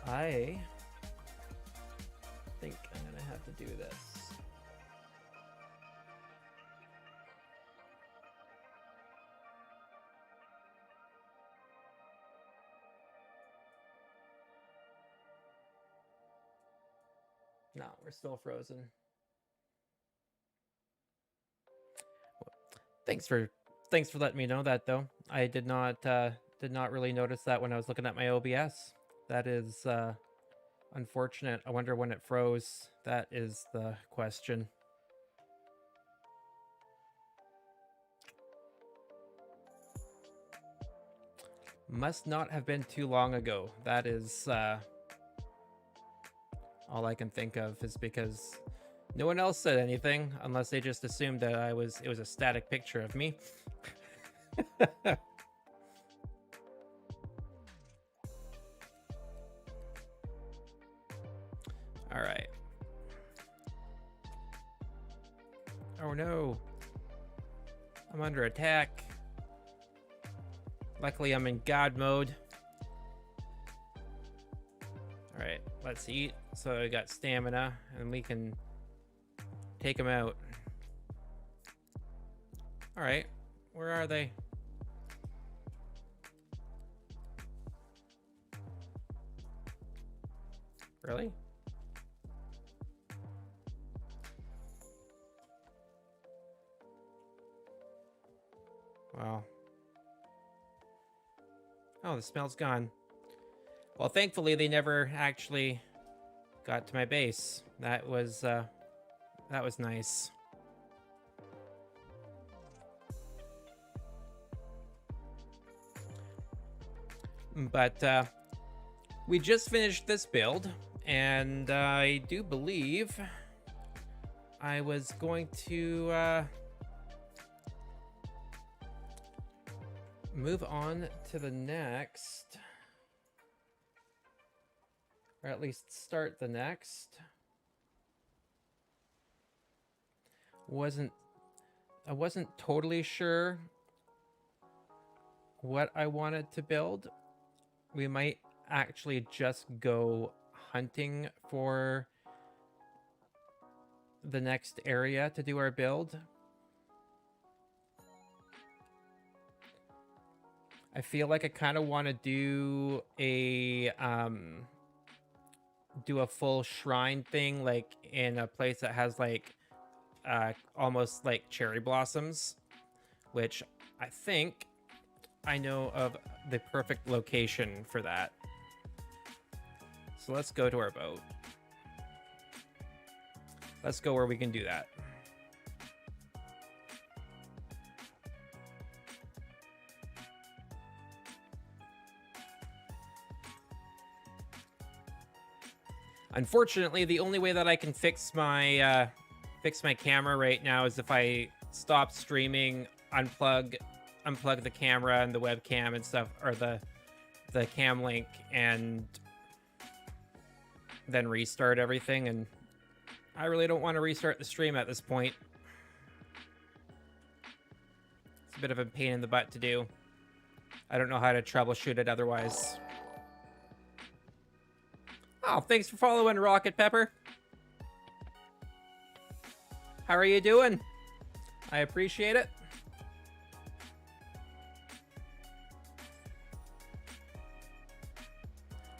I think I'm gonna have to do this. No, we're still frozen. Thanks for letting me know that though. I did not really notice that when I was looking at my OBS. That is unfortunate. I wonder when it froze. That is the question. Must not have been too long ago. That is all I can think of, is because no one else said anything, unless they just assumed that it was a static picture of me. All right. Oh no. I'm under attack. Luckily, I'm in God mode. All right, let's eat. So I got stamina, and we can take them out. All right, where are they? Really? Wow. Oh, the smell's gone. Well, thankfully, they never actually got to my base. That was nice. But we just finished this build, and I do believe I was going to move on to the next, or at least start the next. I wasn't totally sure what I wanted to build. We might actually just go hunting for the next area to do our build. I feel like I kind of want to do a full shrine thing, like in a place that has like almost like cherry blossoms, which I think I know of the perfect location for that. So let's go to our boat. Let's go where we can do that. Unfortunately, the only way that I can fix my camera right now is if I stop streaming, unplug the camera and the webcam and stuff, or the cam link, and then restart everything. And I really don't want to restart the stream at this point. bit of a pain in the butt to do. I don't know how to troubleshoot it otherwise. Oh, thanks for following, Rocket Pepper. How are you doing? I appreciate it.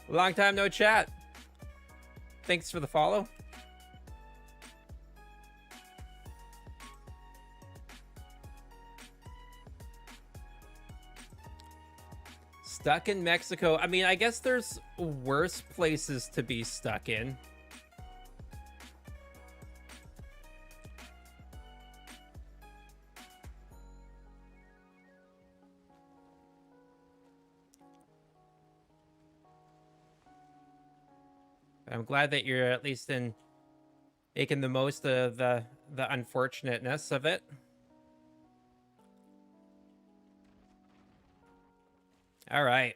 Long time no chat. Thanks for the follow. Stuck in Mexico. I mean, I guess there's worse places to be stuck in. I'm glad that you're at least in making the most of the unfortunateness of it. All right.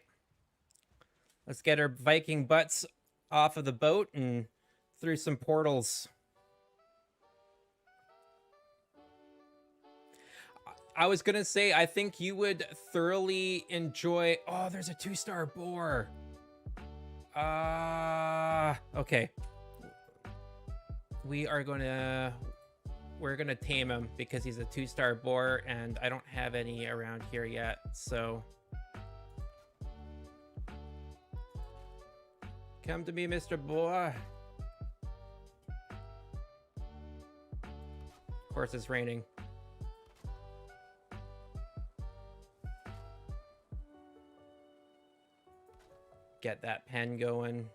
Let's get our Viking butts off of the boat and through some portals. I was going to say, I think you would thoroughly enjoy... Oh, there's a 2-star boar. Okay. We're going to tame him because he's a 2-star boar and I don't have any around here yet, so... Come to me, Mr. Boar. Of course, it's raining. Get that pen going.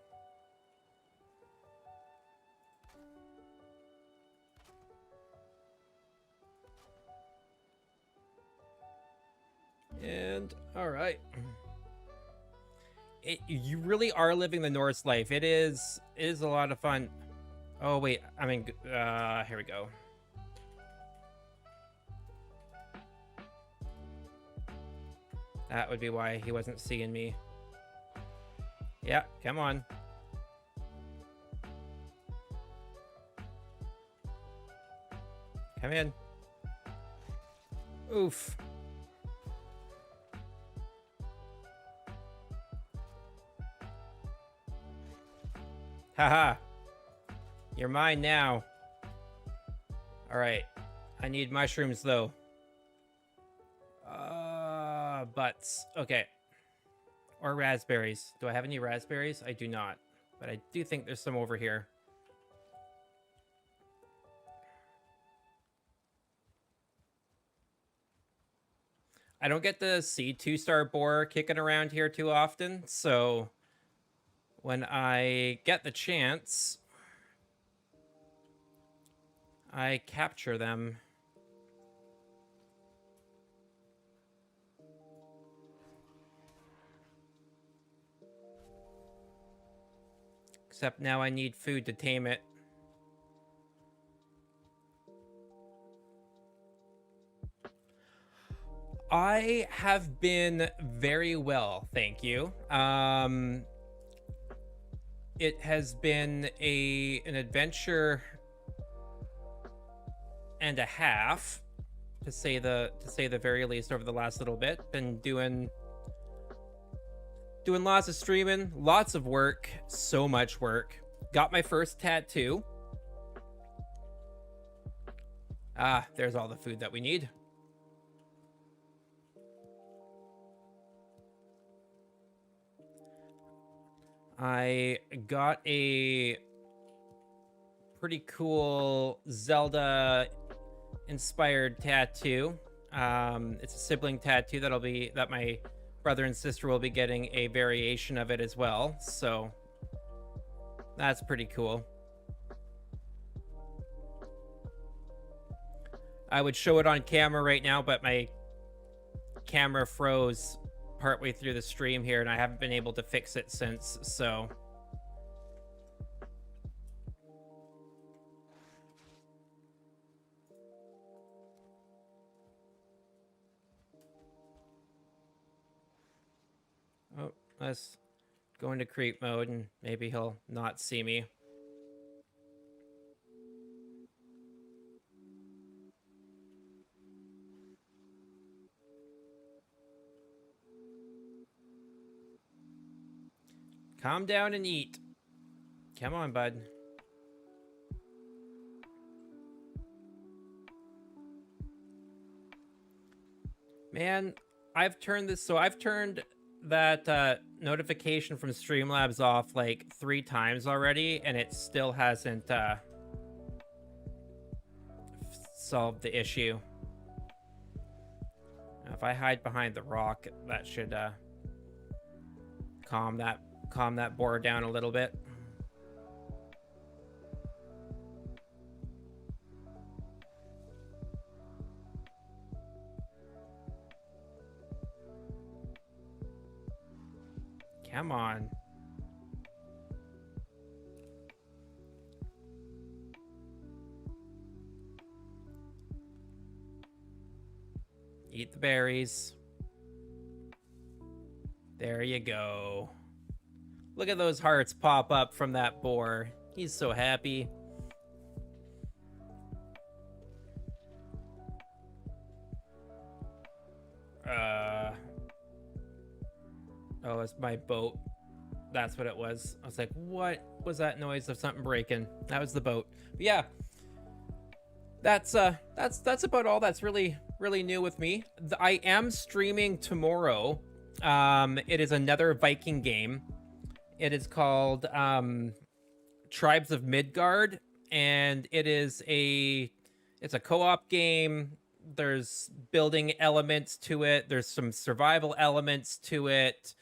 And all right. You really are living the Norse life. It is a lot of fun. Oh wait, I mean, here we go. That would be why he wasn't seeing me. Yeah, come on. Come in. Oof. Haha. You're mine now. Alright. I need mushrooms, though. Butts. Okay. Or raspberries. Do I have any raspberries? I do not. But I do think there's some over here. I don't get to see 2-star boar kicking around here too often, so... when I get the chance, I capture them. Except now I need food to tame it. I have been very well, thank you. It has been an adventure and a half, to say the very least, over the last little bit. Been doing lots of streaming, lots of work, so much work. Got my first tattoo. Ah, there's all the food that we need. I got a pretty cool Zelda inspired tattoo. It's a sibling tattoo that my brother and sister will be getting a variation of it as well. So that's pretty cool. I would show it on camera right now, but my camera froze partway through the stream here, and I haven't been able to fix it since, so... Oh, let's go into creep mode, and maybe he'll not see me. Calm down and eat. Come on, bud. Man, I've turned that notification from Streamlabs off like 3 times already, and it still hasn't solved the issue. Now, if I hide behind the rock, that should calm that boar down a little bit. Come on. Eat the berries. There you go. Look at those hearts pop up from that boar. He's so happy. Oh, it's my boat. That's what it was. I was like, what was that noise of something breaking? That was the boat. But yeah. That's about all that's really new with me. I am streaming tomorrow. It is another Viking game. It is called Tribes of Midgard, and it's a co-op game. There's building elements to it. There's some survival elements to it.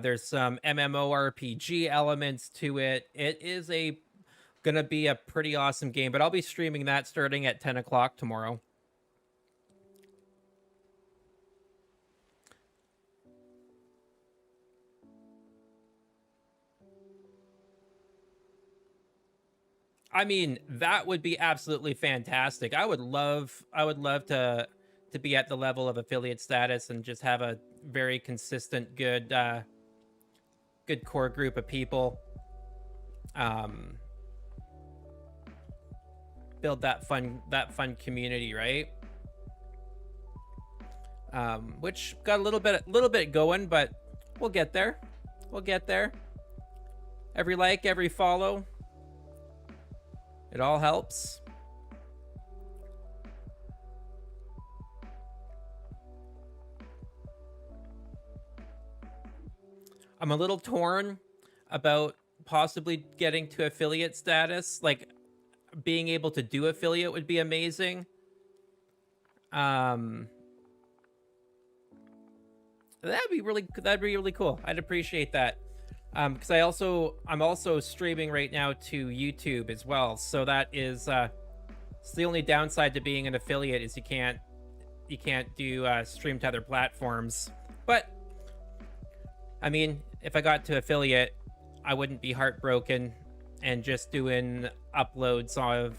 There's some MMORPG elements to it. It is gonna be a pretty awesome game, but I'll be streaming that starting at 10 o'clock tomorrow. I mean, that would be absolutely fantastic. I would love to be at the level of affiliate status and just have a very consistent, good core group of people. Build that fun community, right? Which got a little bit going, but we'll get there. We'll get there. Every like, every follow, it all helps. I'm a little torn about possibly getting to affiliate status. Like, being able to do affiliate would be amazing. That'd be really cool. I'd appreciate that. Because I'm also streaming right now to YouTube as well. So that is it's the only downside to being an affiliate is you can't do stream to other platforms. But I mean, if I got to affiliate, I wouldn't be heartbroken and just doing uploads of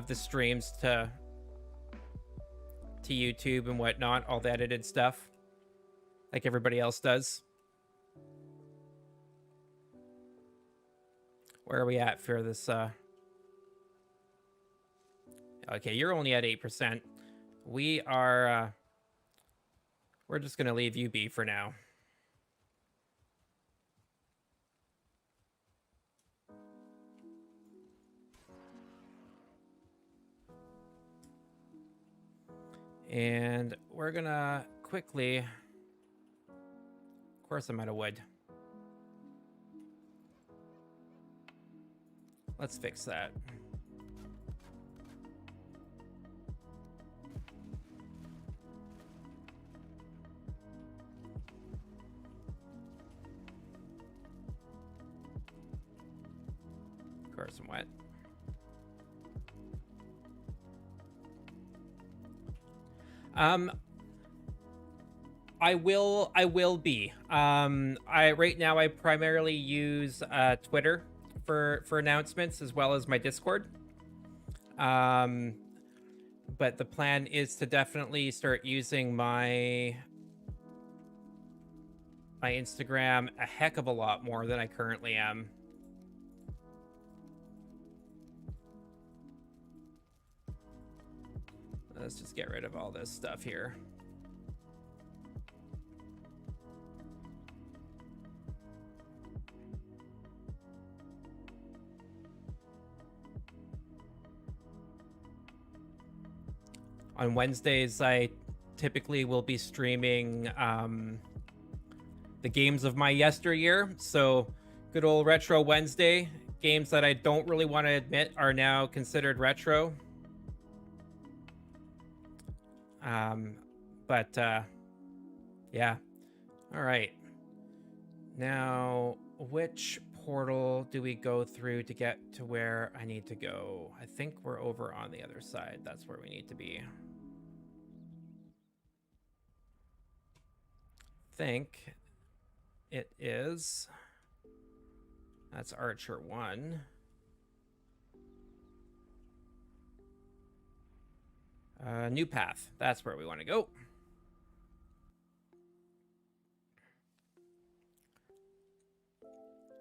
the streams to YouTube and whatnot, all the edited stuff, like everybody else does. Where are we at for this? Okay, you're only at 8%. We are. We're just gonna leave you be for now. And we're gonna quickly. Of course, I'm out of wood. Let's fix that. Of course, I'm wet. I will be. Right now I primarily use Twitter for announcements as well as my Discord. But the plan is to definitely start using my Instagram a heck of a lot more than I currently am. Let's just get rid of all this stuff here. On Wednesdays, I typically will be streaming the games of my yesteryear. So good old Retro Wednesday. Games that I don't really want to admit are now considered retro. But yeah. All right. Now, which portal do we go through to get to where I need to go? I think we're over on the other side. That's where we need to be. Think it is. That's Archer 1. New path. That's where we want to go.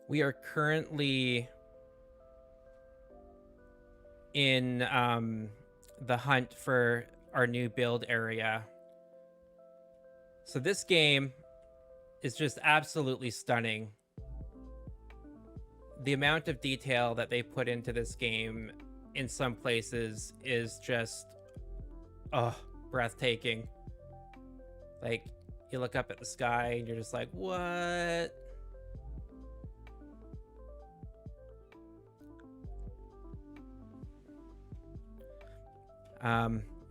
We are currently in the hunt for our new build area. So this game is just absolutely stunning. The amount of detail that they put into this game in some places is just breathtaking. Like, you look up at the sky and you're just like, what?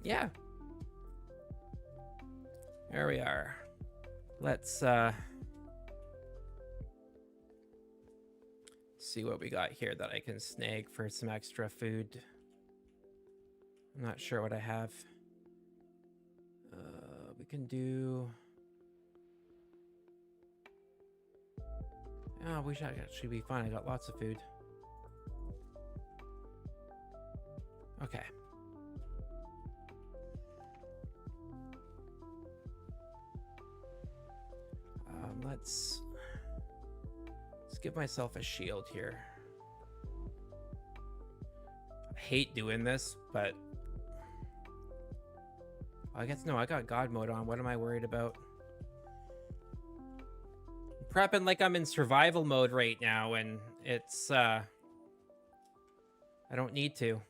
Yeah. There we are. Let's see what we got here that I can snag for some extra food. I'm not sure what I have. We can do... Oh, we should actually be fine. I got lots of food. Okay. Let's give myself a shield here. I hate doing this, but I guess no, I got God mode on. What am I worried about? I'm prepping like I'm in survival mode right now, and it's I don't need to.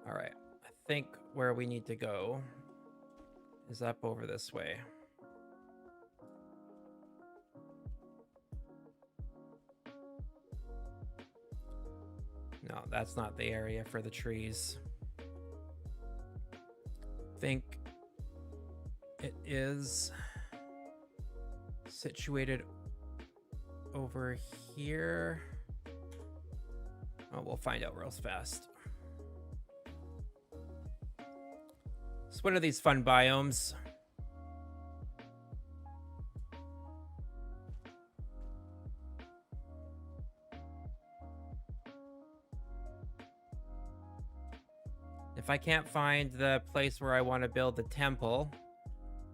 All right, I think where we need to go is up over this way. No, that's not the area for the trees. I think it is situated over here. Oh, we'll find out real fast. It's one of these fun biomes. If I can't find the place where I want to build the temple,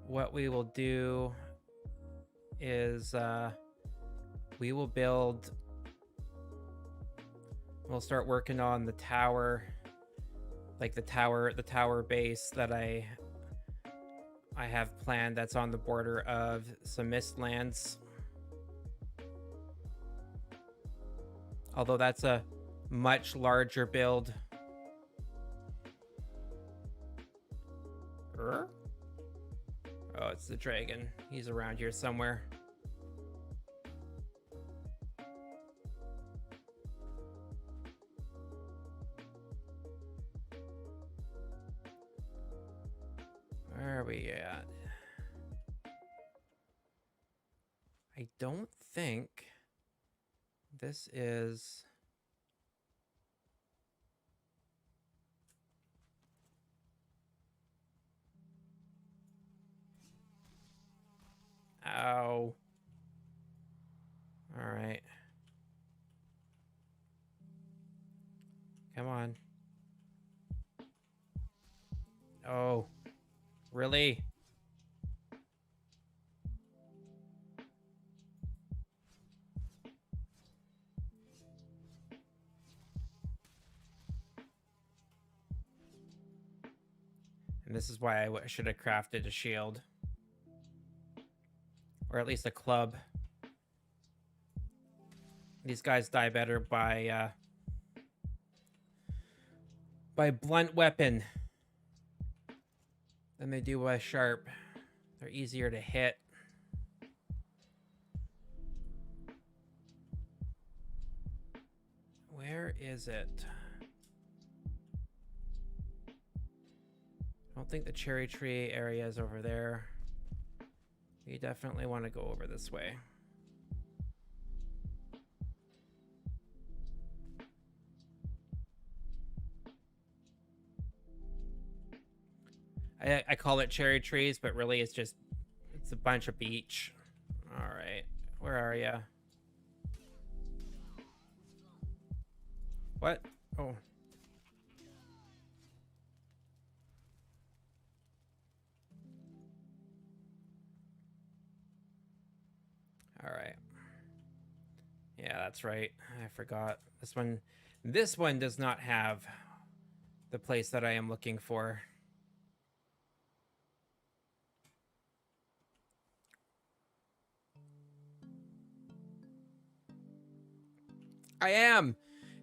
what we will do is we will build... We'll start working on the tower, like the tower base that I have planned that's on the border of some Mistlands. Although that's a much larger build. Oh, it's the dragon. He's around here somewhere. Where are we at? I don't think this is... Ow. All right. Come on. Oh, really? this is why I should have crafted a shield. Or at least a club. These guys die better by blunt weapon than they do by sharp. They're easier to hit. Where is it? I don't think the cherry tree area is over there. You definitely want to go over this way. I call it cherry trees, but really it's a bunch of beech. All right, where are you? What? Oh. All right. Yeah, that's right. I forgot. This one does not have the place that I am looking for. I am.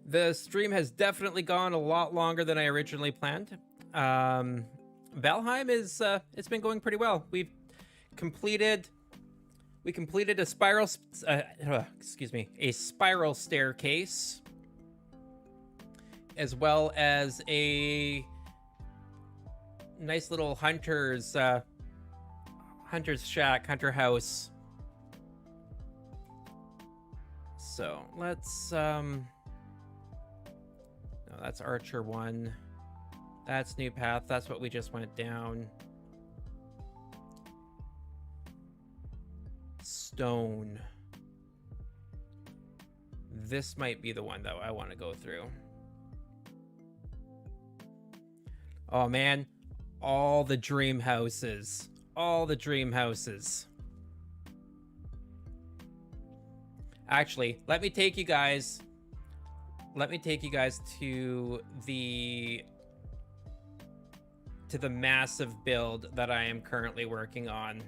The stream has definitely gone a lot longer than I originally planned. Valheim is it's been going pretty well. We completed a spiral a spiral staircase, as well as a nice little hunter's shack, hunter house. So let's no, that's Archer 1. That's New Path. That's what we just went down. Stone. This might be the one though I want to go through. Oh man, all the dream houses. All the dream houses. Actually, let me take you guys to the massive build that I am currently working on.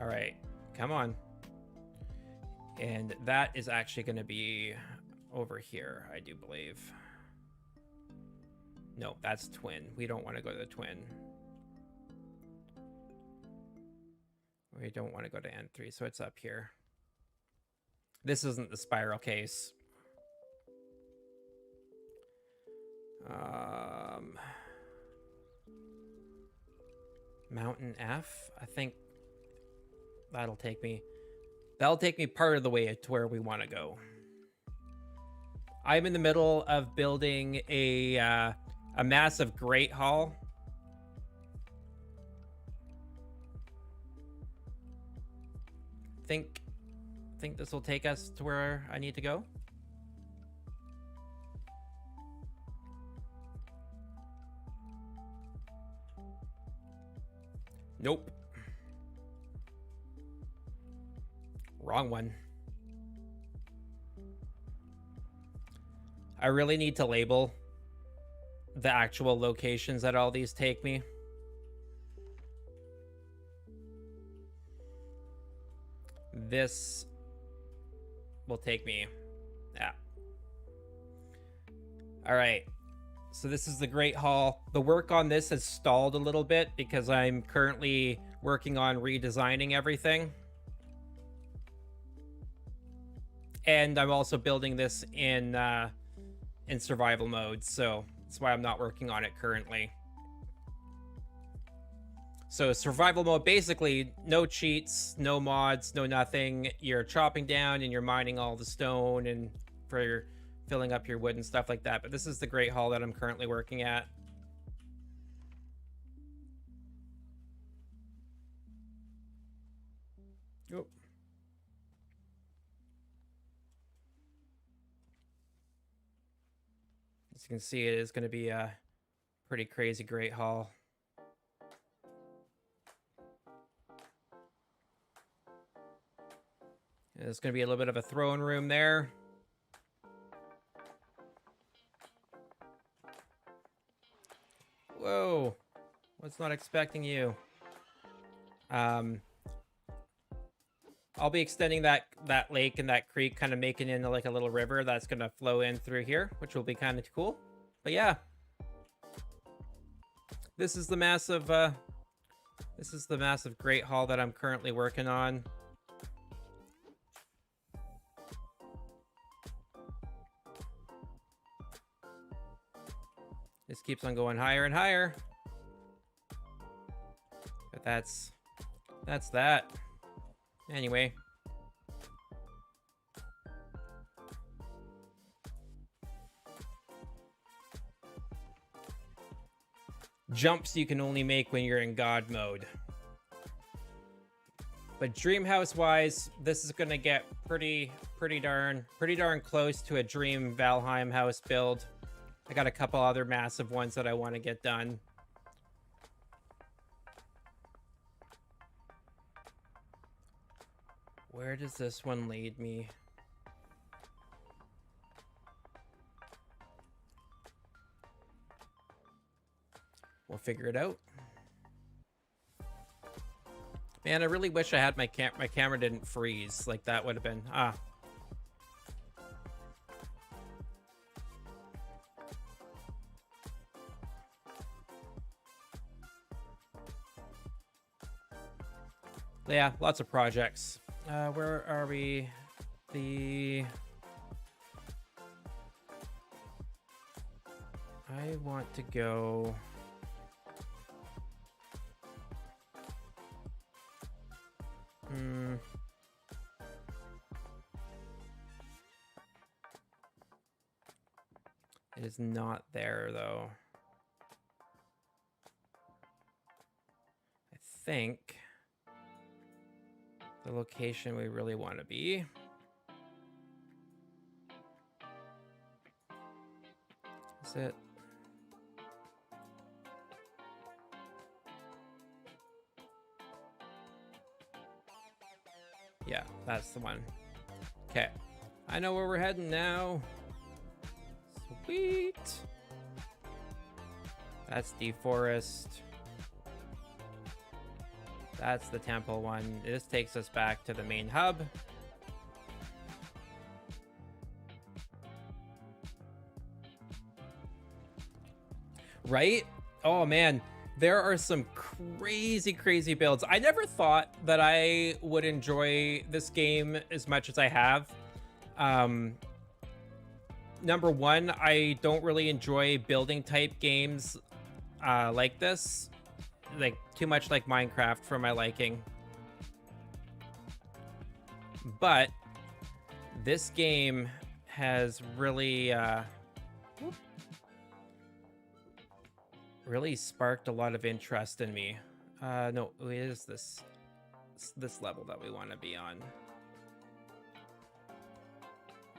All right, come on. And that is actually going to be over here, I do believe. No, that's twin. We don't want to go to the twin. We don't want to go to N3, so it's up here. This isn't the spiral case. Mountain F, I think that'll take me part of the way to where we want to go. I'm in the middle of building a massive Great Hall. Think this will take us to where I need to go. Nope. Wrong one. I really need to label the actual locations that all these take me. This will take me, yeah. All right, so this is the Great Hall. The work on this has stalled a little bit because I'm currently working on redesigning everything. And I'm also building this in survival mode, so that's why I'm not working on it currently. So survival mode, basically no cheats, no mods, no nothing. You're chopping down and you're mining all the stone and for filling up your wood and stuff like that. But this is the Great Hall that I'm currently working at. Oh. As you can see, it is going to be a pretty crazy Great Hall. There's going to be a little bit of a throne room there. Whoa. Was not expecting you. I'll be extending that lake and that creek, kind of making it into like a little river that's going to flow in through here, which will be kind of cool. But yeah. This is the massive Great Hall that I'm currently working on. This keeps on going higher and higher. But that's that. Anyway. Jumps you can only make when you're in God mode. But dream house wise, this is gonna get pretty darn close to a dream Valheim house build. I got a couple other massive ones that I want to get done. Where does this one lead me? We'll figure it out. Man, I really wish I had my camera didn't freeze. Like that would have been Yeah, lots of projects. Where are we? I want to go. It is not there, though. I think the location we really want to be. Is it? Yeah, that's the one. Okay. I know where we're heading now. Sweet. That's deforest. That's the temple one. This takes us back to the main hub. Right? Oh man, there are some crazy builds. I never thought that I would enjoy this game as much as I have. Number one, I don't really enjoy building type games like this. Like too much like Minecraft for my liking. But this game has really really sparked a lot of interest in me. No, it is this level that we want to be on.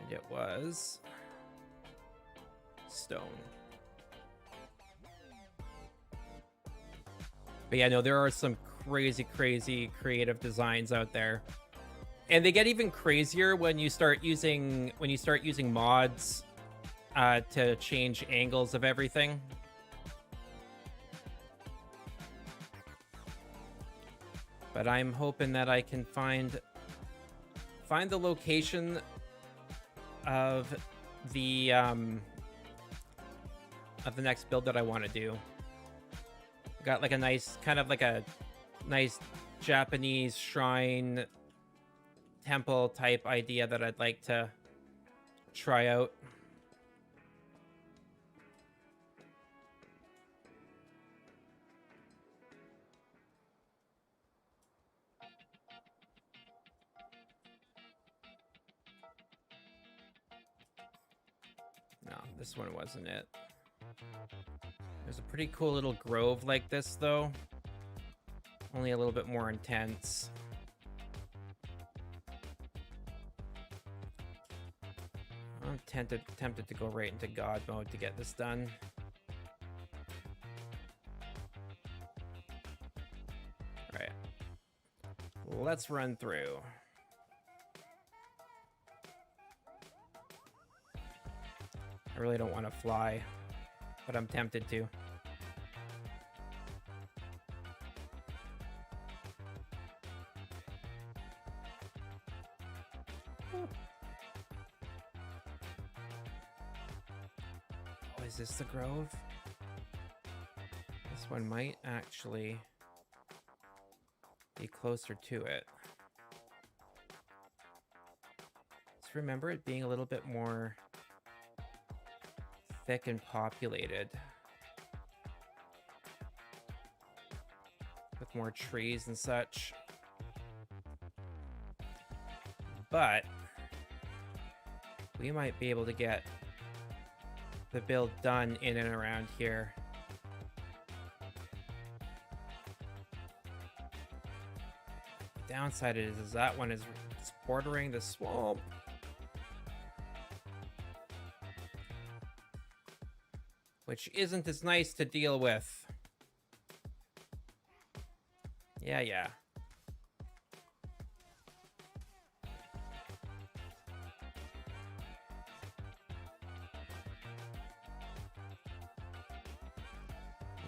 And it was stone. But yeah, no, there are some crazy creative designs out there. And they get even crazier when you start using mods to change angles of everything. But I'm hoping that I can find the location of the next build that I want to do. Got like a nice, kind of like a nice Japanese shrine temple type idea that I'd like to try out. No, this one wasn't it. There's a pretty cool little grove like this, though. Only a little bit more intense. I'm tempted to go right into God mode to get this done. All right. Let's run through. really don't want to fly, but I'm tempted to. Oh, is this the grove? This one might actually be closer to it. Just remember it being a little bit more thick and populated, with more trees and such. But we might be able to get the build done in and around here. The downside is that one is bordering the swamp. Which isn't as nice to deal with. Yeah.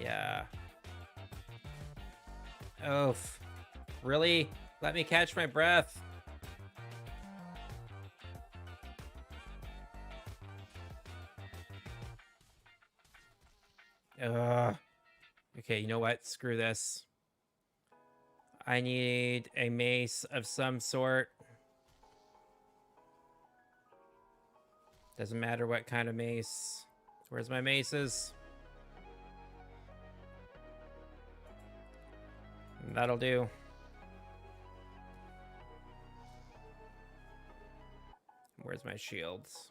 Yeah. Oof. Really? Let me catch my breath. Okay, you know what? Screw this. I need a mace of some sort. Doesn't matter what kind of mace. Where's my maces? That'll do. Where's my shields?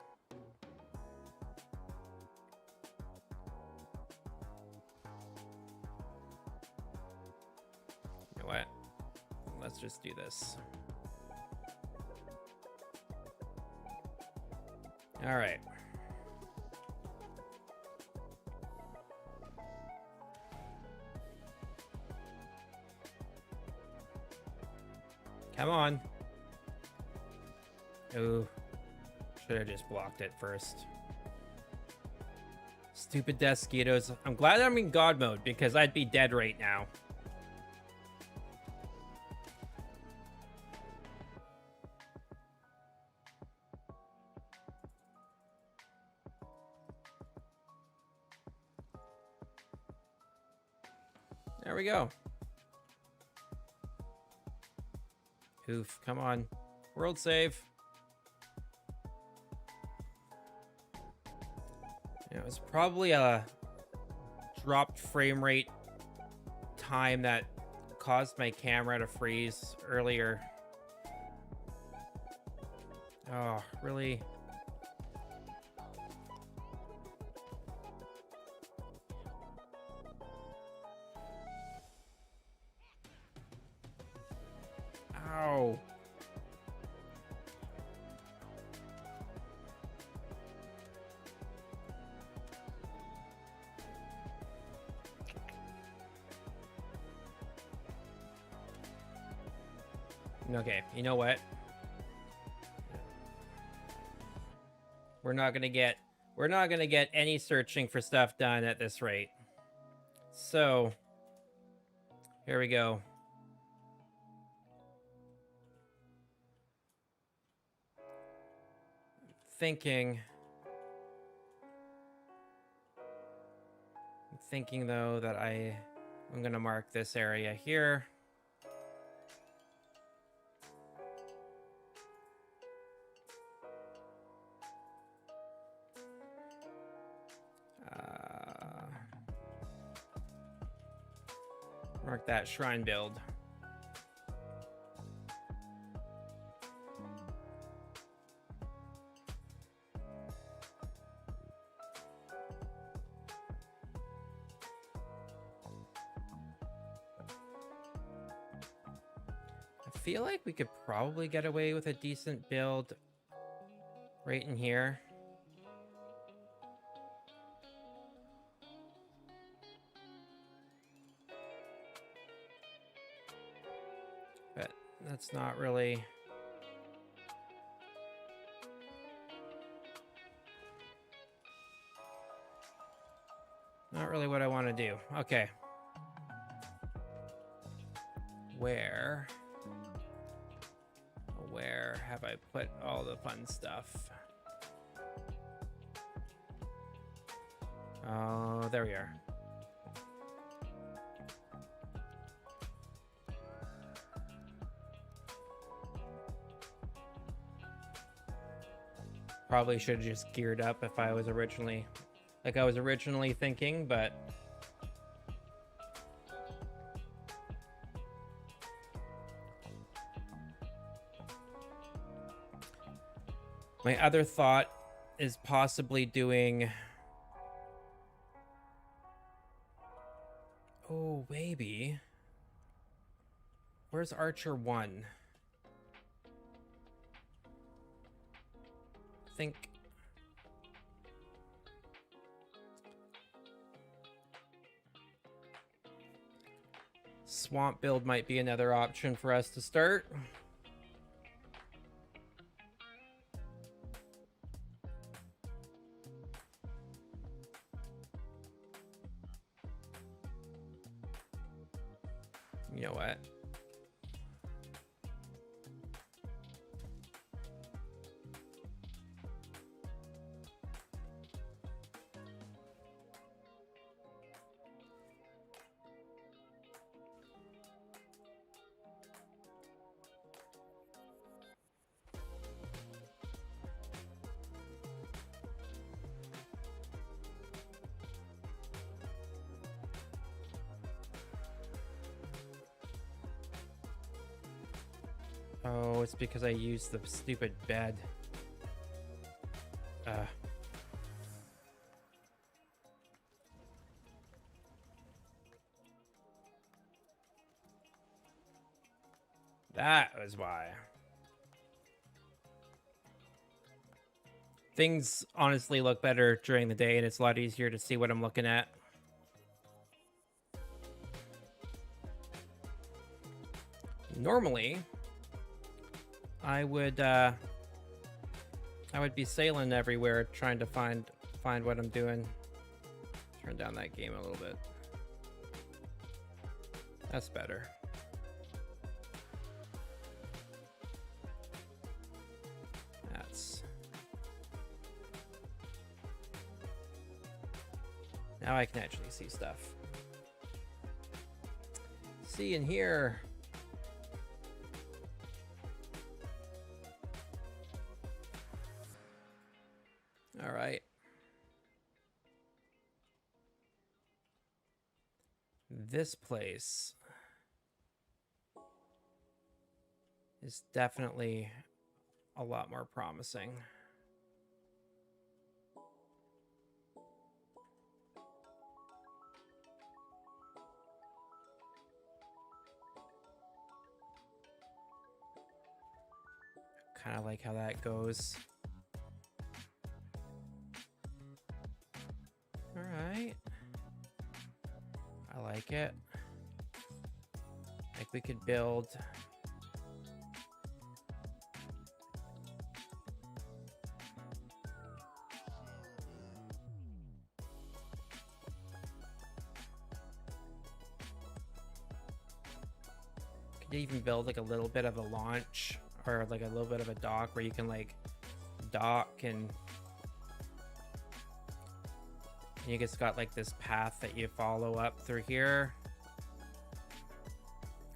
You know what? Let's just do this. All right. Come on. Ooh. Should have just blocked it first. Stupid Desquitos. I'm glad I'm in God mode because I'd be dead right now. There we go. Oof, come on. World save. It was probably a dropped frame rate time that caused my camera to freeze earlier. Oh, really? Ow. Okay, you know what? We're not gonna get any searching for stuff done at this rate. So here we go. I'm thinking though that I'm gonna mark this area here. Mark that shrine build. I feel like we could probably get away with a decent build right in here. But that's not really... Not really what I want to do. Okay. Where have I put all the fun stuff? Oh, there we are. Probably should have just geared up if I was originally, like I was originally thinking, but my other thought is possibly doing, oh, maybe. Where's Archer 1? I think Swamp build might be another option for us to start. You know what? Oh, it's because I used the stupid bed. That was why. Things honestly look better during the day, and it's a lot easier to see what I'm looking at. Normally, I would be sailing everywhere trying to find what I'm doing. Turn down that game a little bit. That's better. Now I can actually see stuff. See in here. All right. This place is definitely a lot more promising. Kind of like how that goes. All right. I like it. Like we could build could even build like a little bit of a launch or like a little bit of a dock where you can like dock and you just got like this path that you follow up through here.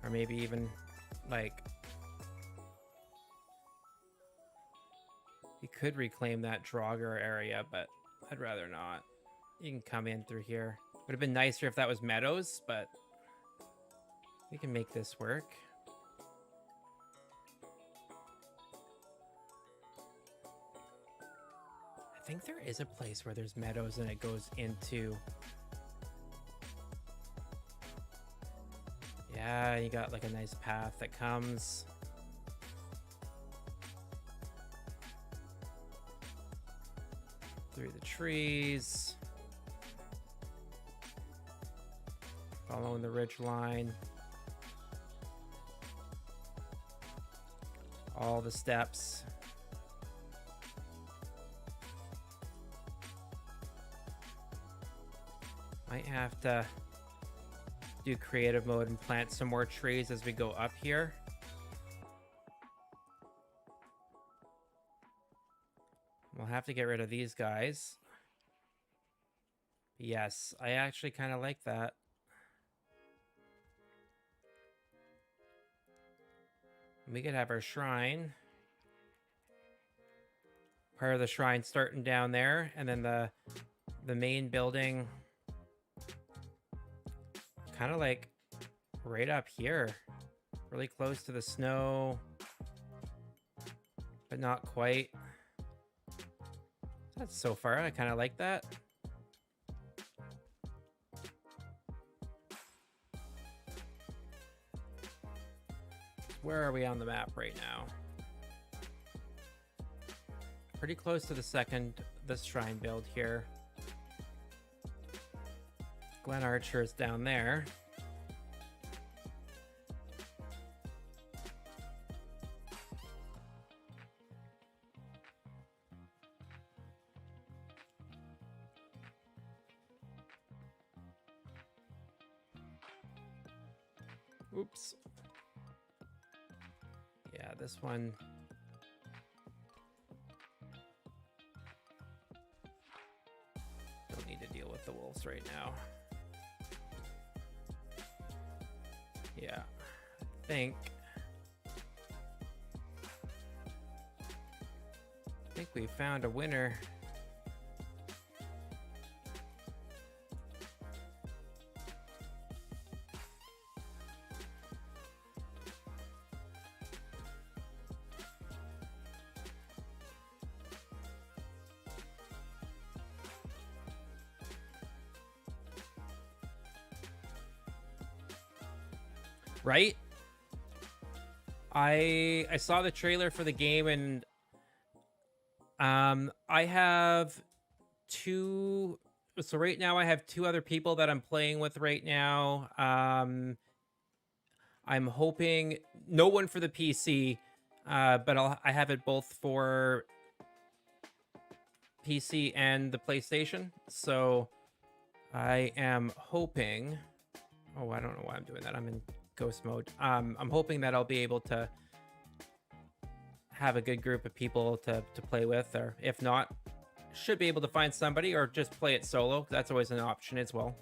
Or maybe even like you could reclaim that Draugr area, but I'd rather not. You can come in through here. Would have been nicer if that was meadows, but we can make this work. I think there is a place where there's meadows and it goes into... Yeah, you got like a nice path that comes. Through the trees. Following the ridge line. All the steps. Might have to do creative mode and plant some more trees as we go up here. We'll have to get rid of these guys. Yes, I actually kind of like that. We could have our shrine. Part of the shrine starting down there, and then the main building kind of like right up here. Really close to the snow, but not quite. That's so far. I kind of like that. Where are we on the map right now? Pretty close to this shrine build here. Glen Archer is down there. Oops. Yeah, this one. Don't need to deal with the wolves right now. Yeah, I think we found a winner. Right? I saw the trailer for the game, and I have two. So right now I have two other people that I'm playing with right now. I'm hoping no one for the PC, but I have it both for PC and the PlayStation. So I am hoping. Oh, I don't know why I'm doing that. I'm in ghost mode. I'm hoping that I'll be able to have a good group of people to play with, or if not, should be able to find somebody or just play it solo. That's always an option as well.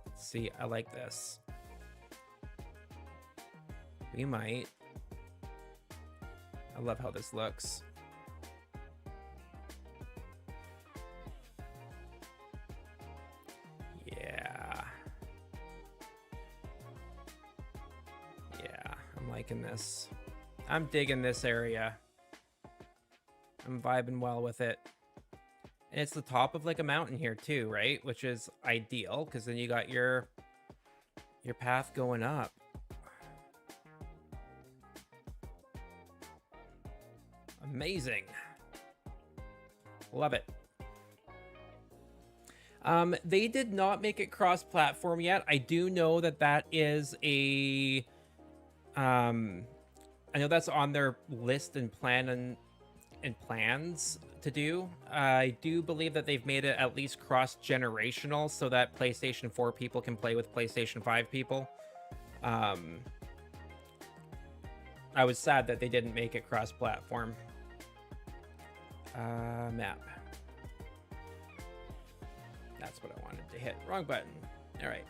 Let's see, I like this. We might. I love how this looks. Liking this. I'm digging this area. I'm vibing well with it. And it's the top of like a mountain here too, right? Which is ideal because then you got your path going up. Amazing. Love it. They did not make it cross-platform yet. I do know that is a I know that's on their list and plans to do. I do believe that they've made it at least cross-generational so that PlayStation 4 people can play with PlayStation 5 people. I was sad that they didn't make it cross-platform. Map. That's what I wanted to hit. Wrong button. All right.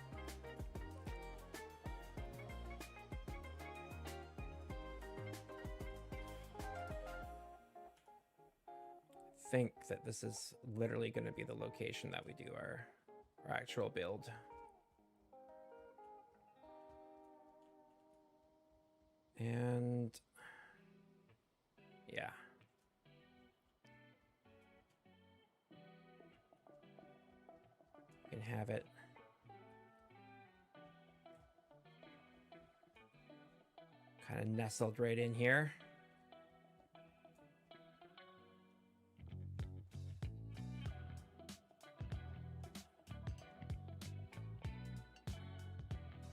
Think that this is literally going to be the location that we do our actual build. And yeah. You can have it. Kind of nestled right in here.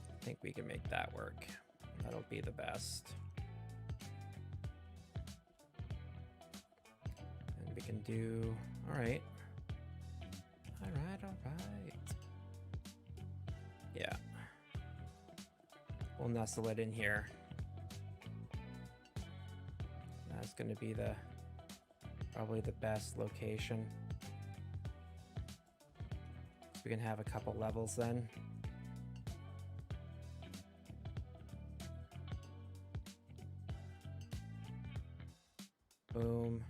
I think we can make that work. That'll be the best. And we can do, all right. all right. Yeah. We'll nestle it in here. That's going to be probably the best location. So we can have a couple levels then. Boom.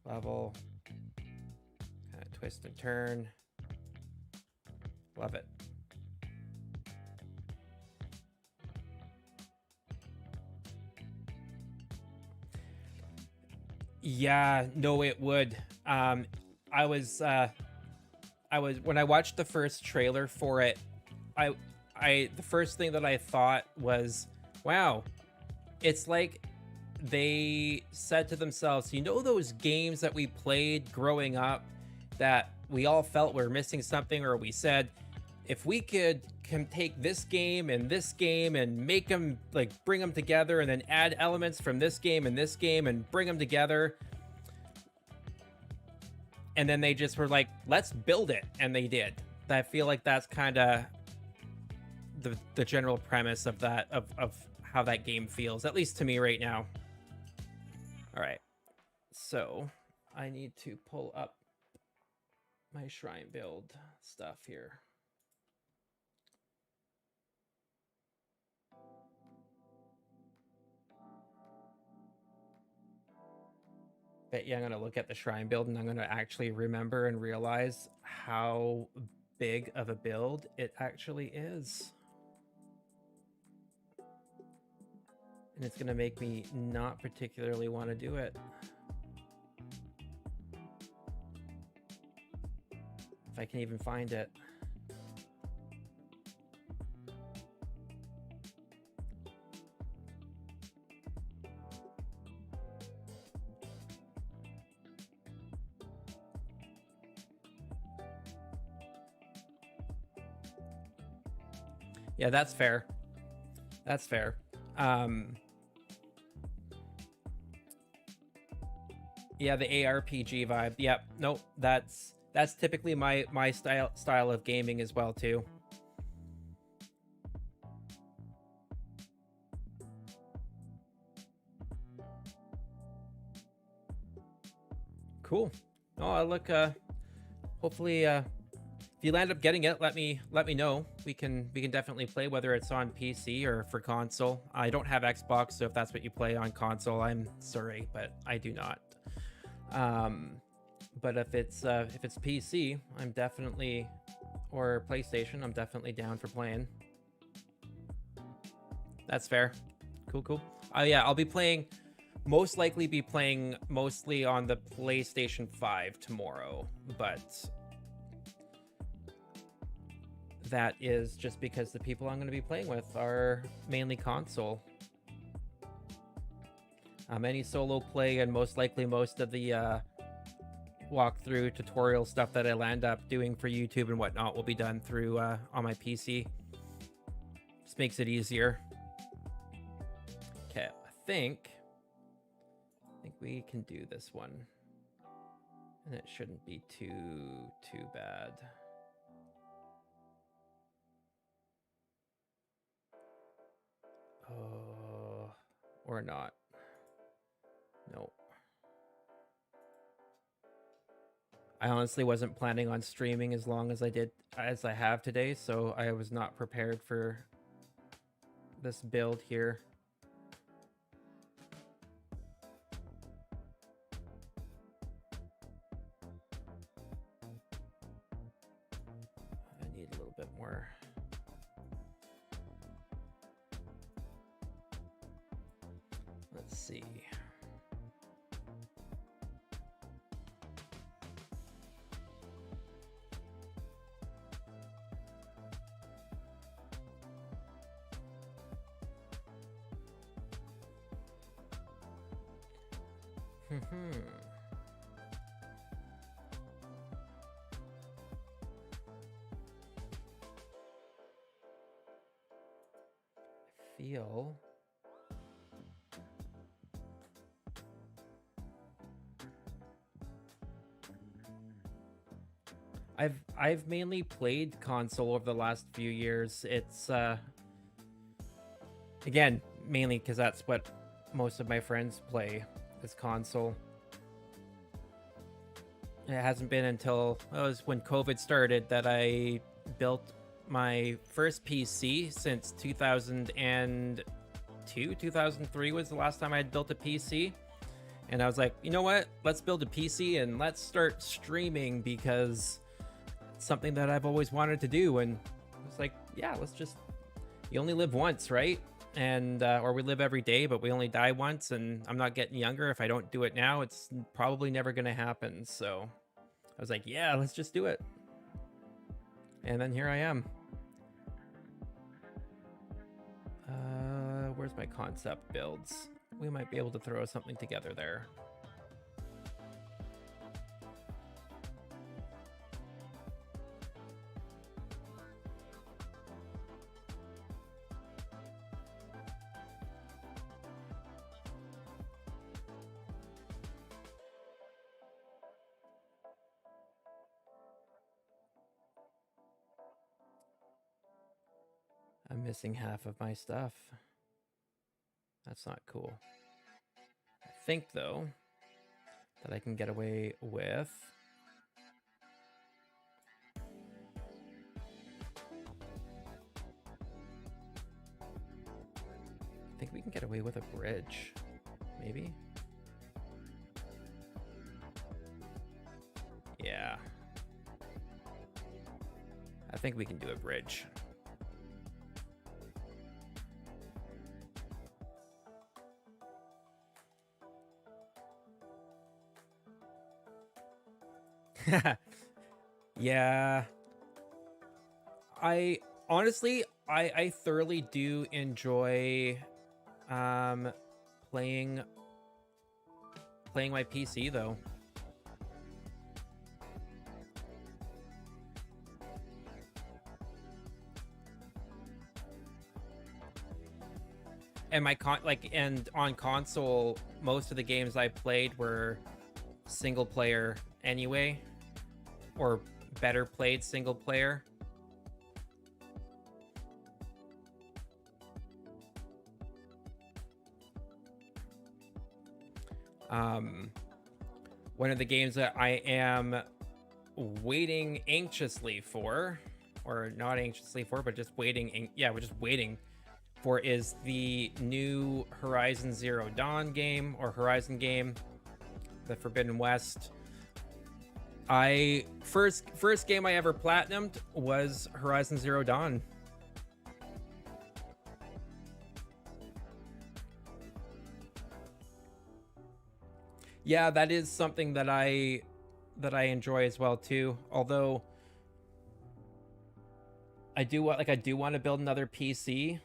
Level. Kind of twist and turn. Love it. Yeah, no, it would. I was when I watched the first trailer for it, the first thing that I thought was, wow, it's like they said to themselves, you know, those games that we played growing up that we all felt were missing something, or we said, if we can take this game and make them, like, bring them together and then add elements from this game and bring them together. And then they just were like, let's build it. And they did. I feel like that's kind of the general premise of that, of how that game feels, at least to me right now. All right. So I need to pull up my shrine build stuff here. But yeah, I'm going to look at the shrine build and I'm going to actually remember and realize how big of a build it actually is. And it's going to make me not particularly want to do it. If I can even find it. Yeah, that's fair. That's fair. Yeah, the ARPG vibe. Yep. Nope. That's typically my style of gaming as well too. Cool. Oh, look. Hopefully, if you land up getting it, let me know. We can definitely play, whether it's on PC or for console. I don't have Xbox, so if that's what you play on console, I'm sorry, but I do not. But if it's PC, I'm definitely, or PlayStation, I'm definitely down for playing. That's fair. Cool. Oh yeah, I'll be playing, most likely be playing mostly on the PlayStation 5 tomorrow, but that is just because the people I'm going to be playing with are mainly console. Any solo play and most likely most of the walkthrough tutorial stuff that I'll end up doing for YouTube and whatnot will be done through on my PC. Just makes it easier. Okay, I think we can do this one, and it shouldn't be too bad. Oh, or not. Nope. I honestly wasn't planning on streaming as long as I have today, so I was not prepared for this build here. I need a little bit more. Let's see. I've mainly played console over the last few years. It's again, mainly because that's what most of my friends play, is console. It hasn't been until it was when COVID started that I built my first PC since 2002, 2003 was the last time I had built a PC. And I was like, you know what? Let's build a PC and let's start streaming, because it's something that I've always wanted to do. And I was like, yeah, let's just, you only live once, right? And or we live every day, but we only die once, and I'm not getting younger. If I don't do it now, it's probably never going to happen. So I was like, yeah, let's just do it. And then here I am. Where's my concept builds? We might be able to throw something together there. I'm missing half of my stuff. That's not cool. I think, though, that I can get away with... I think we can get away with a bridge. Maybe? Yeah. I think we can do a bridge. Yeah. I honestly, I thoroughly do enjoy playing my PC though. And and on console, most of the games I played were single player anyway, or better played single player. One of the games that I am waiting anxiously for, or not anxiously for, but just waiting, we're just waiting for, is the new Horizon Zero Dawn game, or Horizon game, the Forbidden West. First game I ever platinumed was Horizon Zero Dawn. Yeah, that is something that I enjoy as well too. Although I do want to build another PC,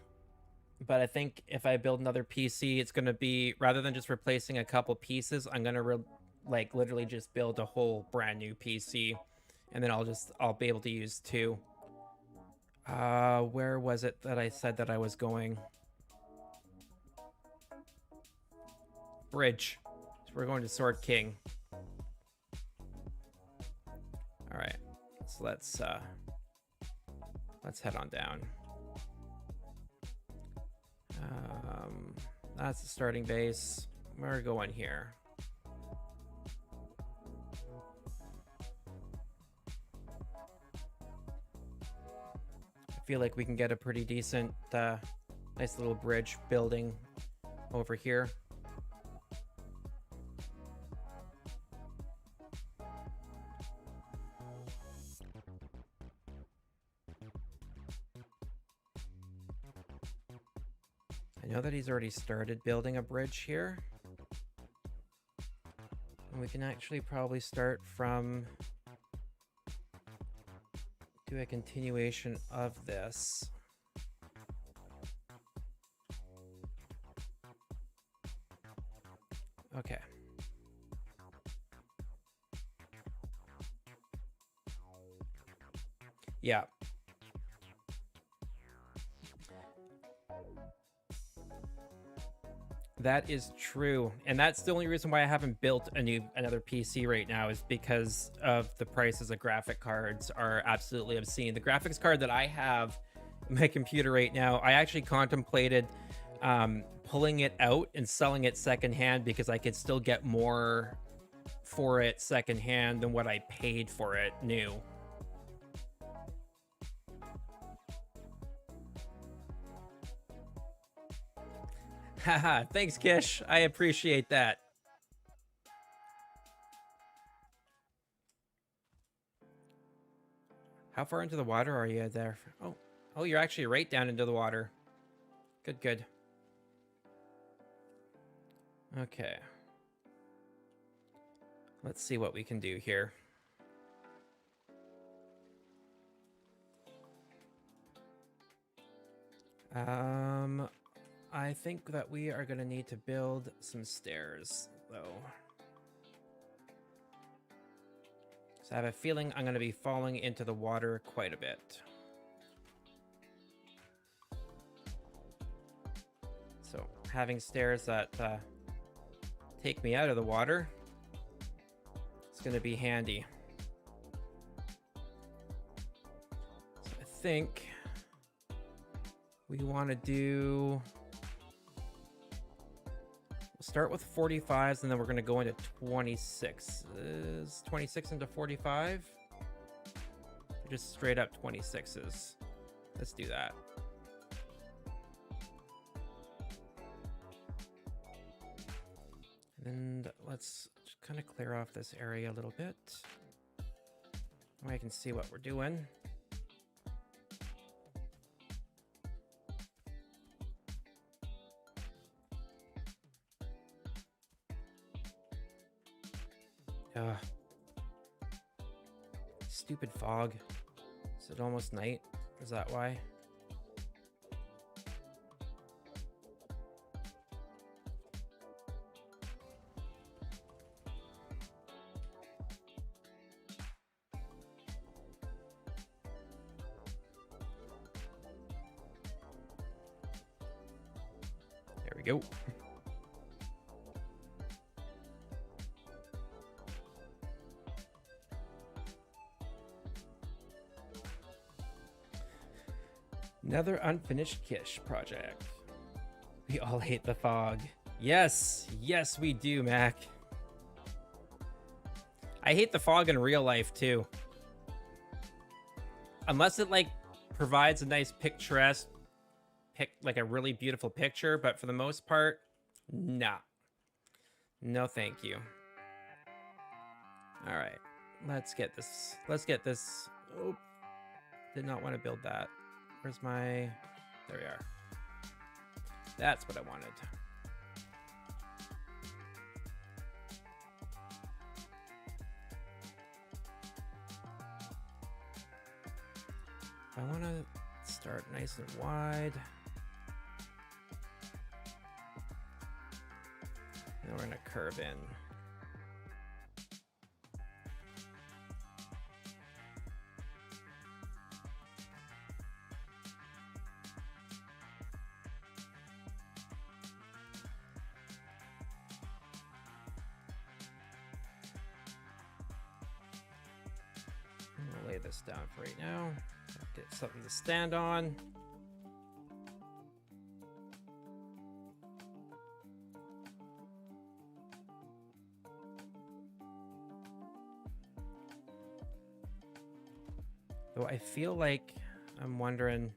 but I think if I build another PC, it's going to be, rather than just replacing a couple pieces, I'm going to literally just build a whole brand new PC, and then I'll be able to use two. Where was it that I said that I was going? Bridge. So we're going to Sword King. All right. So let's head on down. That's the starting base. We're going here. I feel like we can get a pretty decent, nice little bridge building over here. I know that he's already started building a bridge here. And we can actually probably start from... do a continuation of this. Okay. Yeah. That is true. And that's the only reason why I haven't built another PC right now, is because of the prices of graphic cards are absolutely obscene. The graphics card that I have in my computer right now, I actually contemplated pulling it out and selling it secondhand, because I could still get more for it secondhand than what I paid for it new. Haha, thanks, Kish. I appreciate that. How far into the water are you there? Oh, you're actually right down into the water. Good, good. Okay. Let's see what we can do here. I think that we are going to need to build some stairs, though. So I have a feeling I'm going to be falling into the water quite a bit. So having stairs that take me out of the water, it's going to be handy. So I think we want to do... We'll start with 45s, and then we're going to go into 26. Is 26 into 45? Or just straight up 26s. Let's do that. And let's just kind of clear off this area a little bit. That way I can see what we're doing. Stupid fog. Is it almost night? Is that why? There we go. Another unfinished Kish project. We all hate the fog. Yes, yes we do, Mac. I hate the fog in real life too. Unless it like provides a nice picturesque like a really beautiful picture, but for the most part, nah. No thank you. All right, let's get this. Oh, did not want to build that. Where's my... There we are. That's what I wanted. I want to start nice and wide. And we're going to curve in. Lay this down for right now. Get something to stand on. Though I feel like I'm wondering,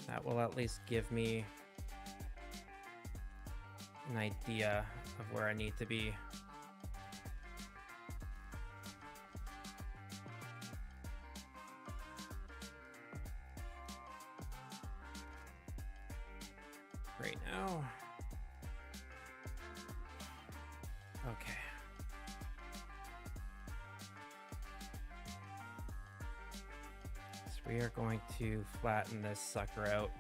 that will at least give me an idea of where I need to be. Right now. Okay. So we are going to flatten this sucker out.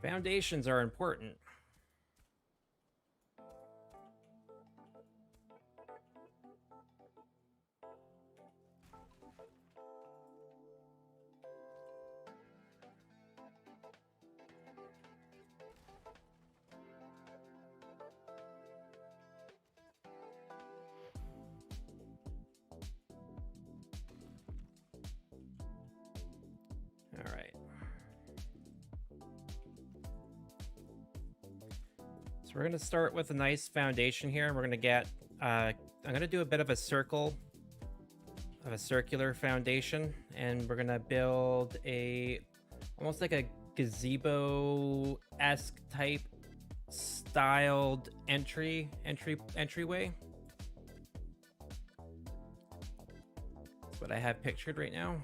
Foundations are important. So we're going to start with a nice foundation here, and we're going to get, I'm going to do a bit of a circular foundation, and we're going to build almost like a gazebo-esque type styled entryway. That's what I have pictured right now.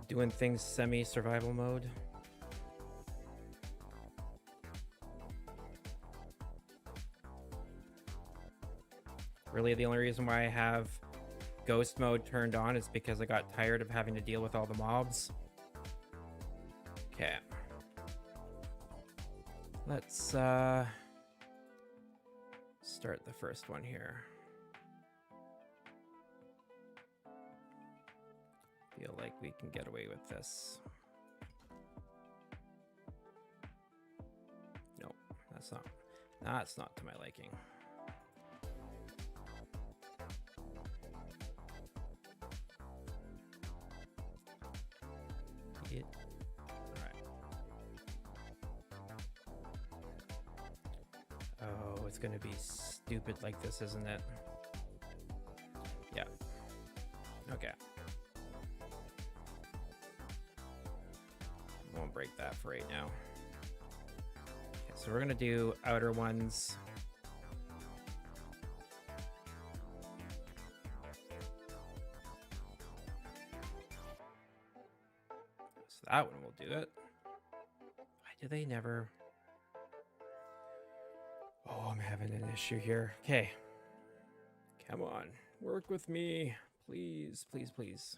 Doing things semi-survival mode. Really, the only reason why I have ghost mode turned on is because I got tired of having to deal with all the mobs. Okay. Let's start the first one here. Feel like we can get away with this. Nope, that's not to my liking. All right. Oh, it's gonna be stupid like this, isn't it? Yeah. Okay. Won't break that for right now. Okay, so we're gonna do outer ones. So that one will do it. Why do they never? Oh, I'm having an issue here. Okay. Come on, work with me, please, please, please.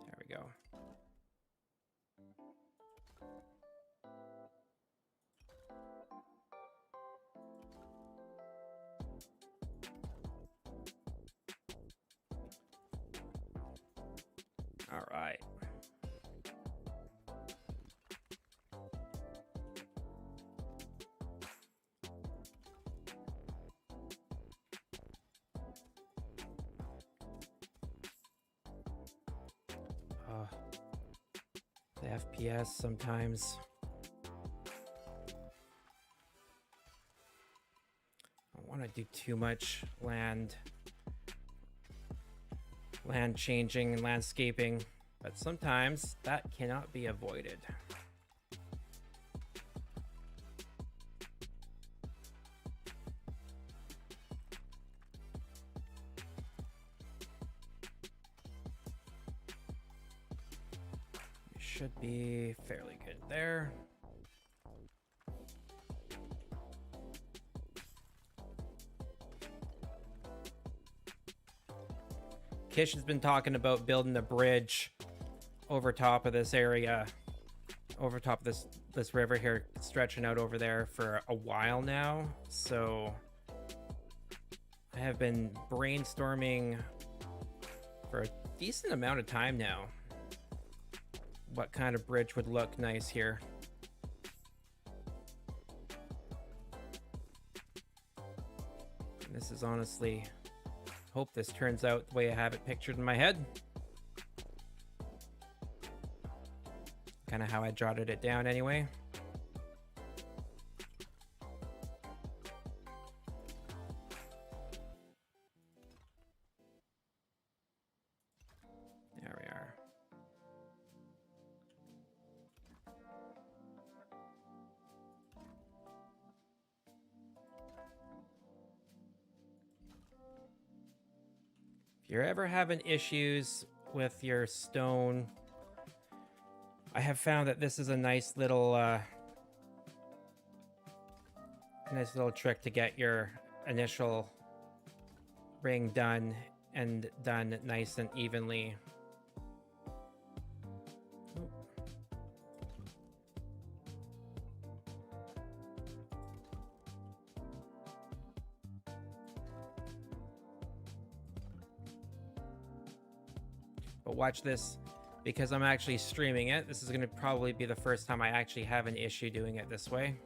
There we go. All right. The FPS sometimes. I don't want to do too much land changing and landscaping, but sometimes that cannot be avoided. Should be fairly good there. Kish has been talking about building a bridge over top of this area, over top of this river here, stretching out over there for a while now. So I have been brainstorming for a decent amount of time now what kind of bridge would look nice here. And this is honestly, hope this turns out the way I have it pictured in my head. Kind of how I jotted it down anyway. There we are. If you're ever having issues with your stone, I have found that this is a nice little trick to get your initial ring done and done nice and evenly. But watch this. because I'm actually streaming it, this is going to probably be the first time I actually have an issue doing it this way.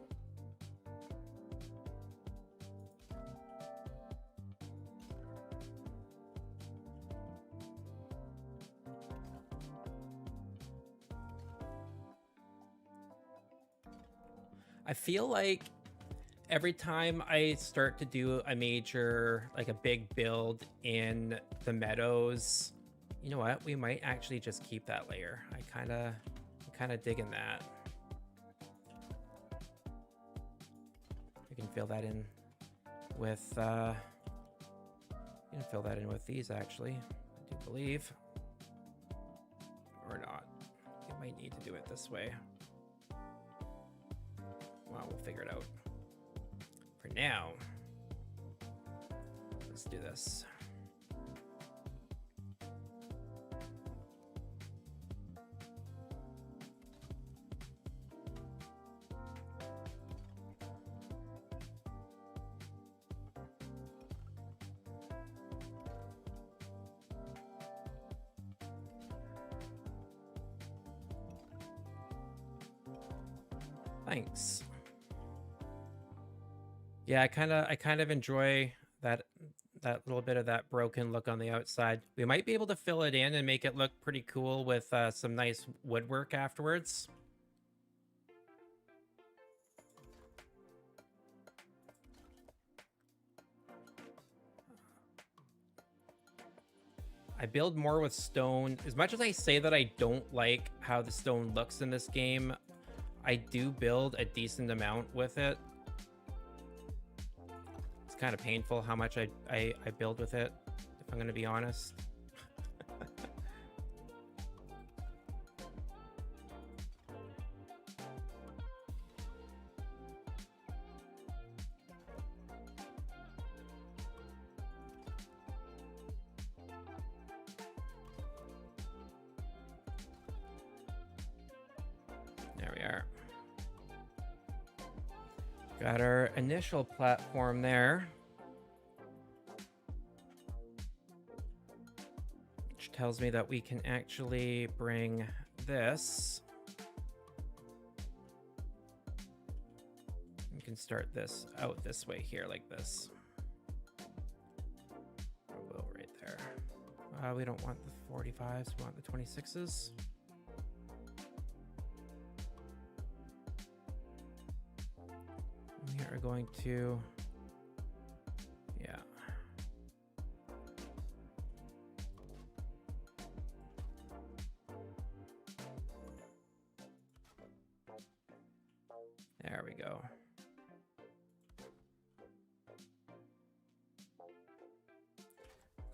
I feel like every time I start to do a major, like a big build in the meadows, you know what? We might actually just keep that layer. I'm kind of digging that. We can fill that in with, you can fill that in with these actually, I do believe. Or not. We might need to do it this way. Well, we'll figure it out. For now, let's do this. Thanks. Yeah, I kind of enjoy that little bit of that broken look on the outside. We might be able to fill it in and make it look pretty cool with some nice woodwork afterwards. I build more with stone. As much as I say that I don't like how the stone looks in this game, I do build a decent amount with it. It's kind of painful how much I build with it, if I'm going to be honest. There we are. Got our initial platform there, which tells me that we can actually bring this. We can start this out this way here like this. Will right there. We don't want the 45s, we want the 26s. We are going to, yeah. There we go.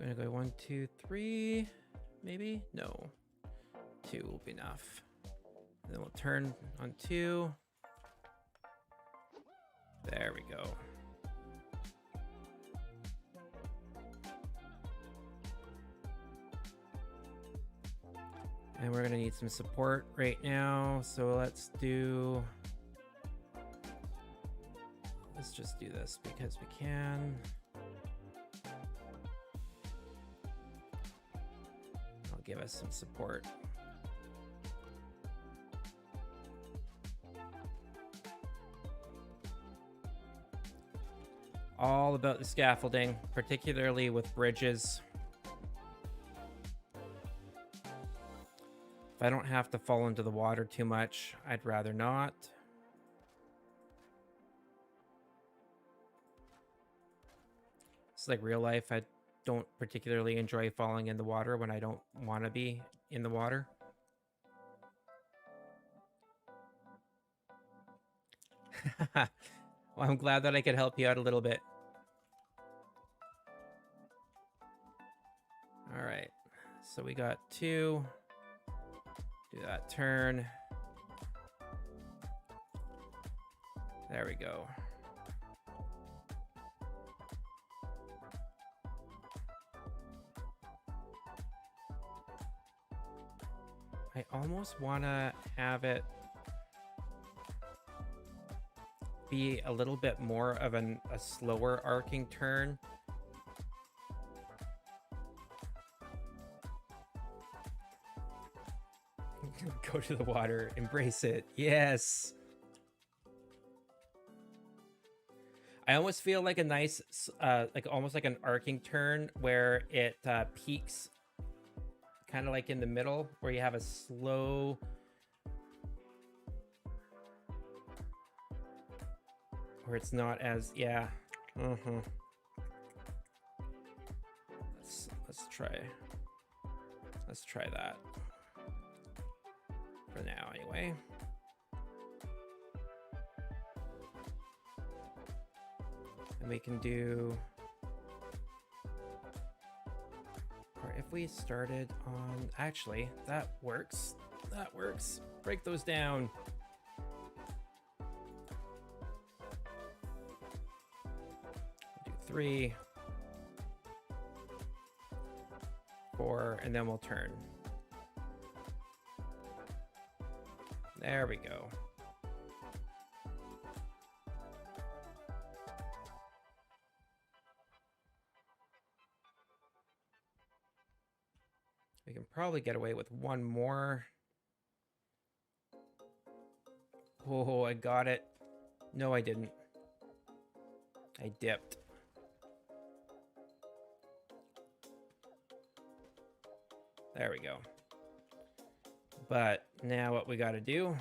I'm gonna go 1, 2, 3, maybe? No, 2 will be enough. And then we'll turn on 2. There we go. And we're gonna need some support right now. So let's just do this because we can. I'll give us some support. All about the scaffolding, particularly with bridges. If I don't have to fall into the water too much, I'd rather not. It's like real life. I don't particularly enjoy falling in the water when I don't want to be in the water. Well, I'm glad that I could help you out a little bit. All right, so we got 2. Do that turn. There we go. I almost want to have it be a little bit more of a slower arcing turn. Go to the water. Embrace it. Yes. I almost feel like a nice, like almost like an arcing turn where it peaks kind of like in the middle, where you have a slow... where it's not as... yeah. Let's try that. For now, anyway. And we can do... or if we started on... actually, that works. That works. Break those down. Do 3, 4, and then we'll turn. There we go. We can probably get away with one more. Oh, I got it. No, I didn't. I dipped. There we go. But now what we got to do...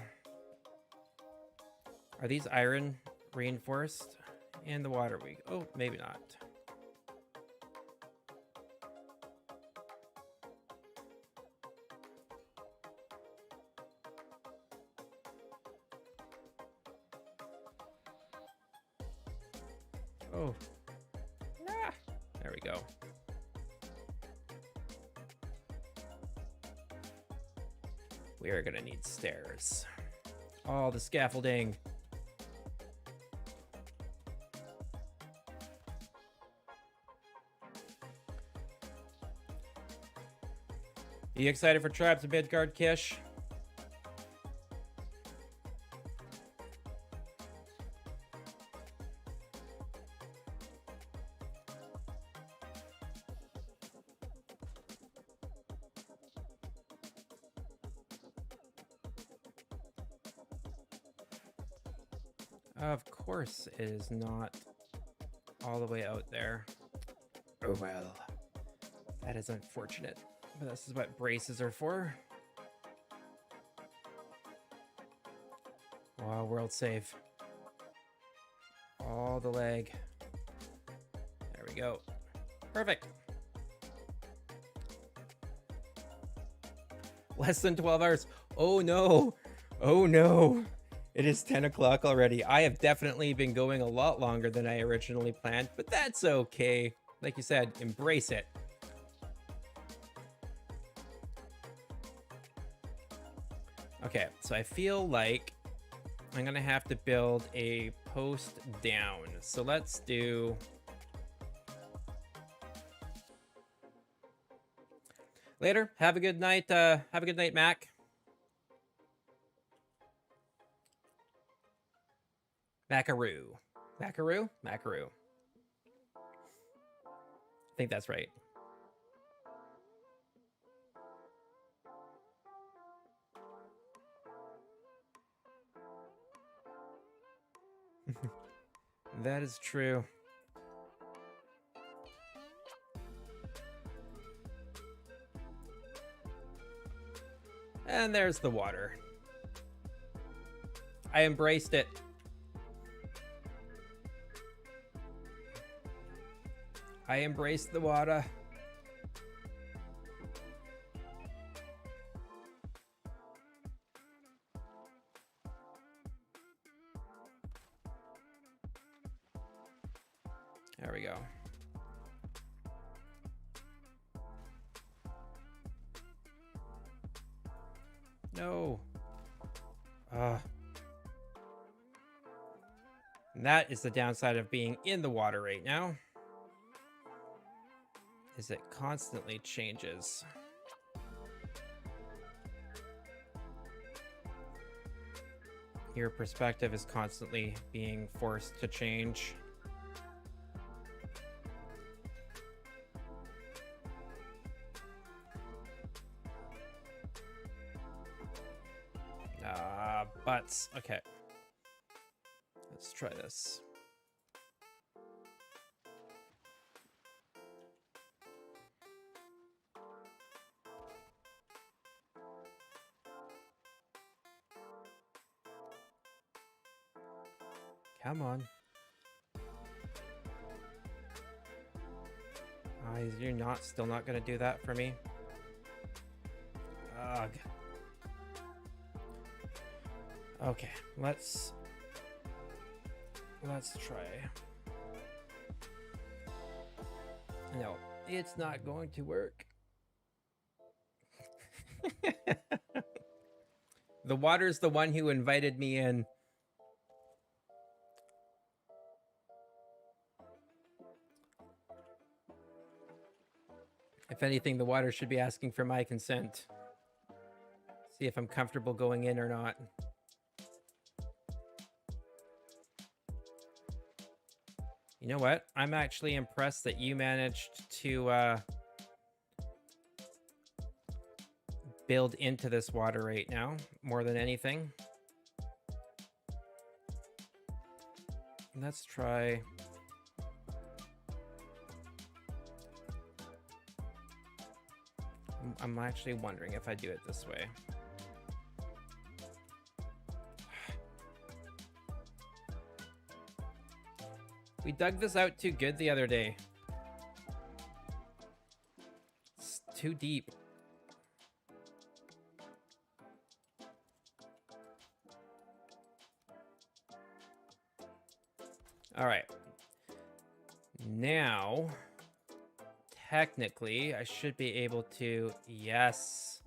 are these iron reinforced? And the water we... oh, maybe not. Oh. Ah, there we go. We are gonna need stairs. Oh, the scaffolding. Are you excited for Tribes of Midgard, Kish? Of course it is not all the way out there. Oh well. That is unfortunate. But this is what braces are for. Wow, world save. All the leg. There we go. Perfect. Less than 12 hours. Oh no. Oh no. It is 10 o'clock already. I have definitely been going a lot longer than I originally planned, but that's okay. Like you said, embrace it. Okay, so I feel like I'm gonna have to build a post down. So let's do... later. Have a good night. Have a good night, Mac. Macaroo. Macaroo? Macaroo. I think that's right. That is true. And there's the water. I embraced it. I embraced the water. There we go. No. And that is the downside of being in the water right now. Is it constantly changes. Your perspective is constantly being forced to change. butts. Okay. Let's try this. Come on. You're still not gonna do that for me? Ugh. Okay, let's try. No, it's not going to work. The water's the one who invited me in. If anything, the water should be asking for my consent. See if I'm comfortable going in or not. You know what? I'm actually impressed that you managed to build into this water right now, more than anything. Let's try... I'm actually wondering if I do it this way. We dug this out too good the other day. It's too deep. All right. Now, technically, I should be able to... Yes.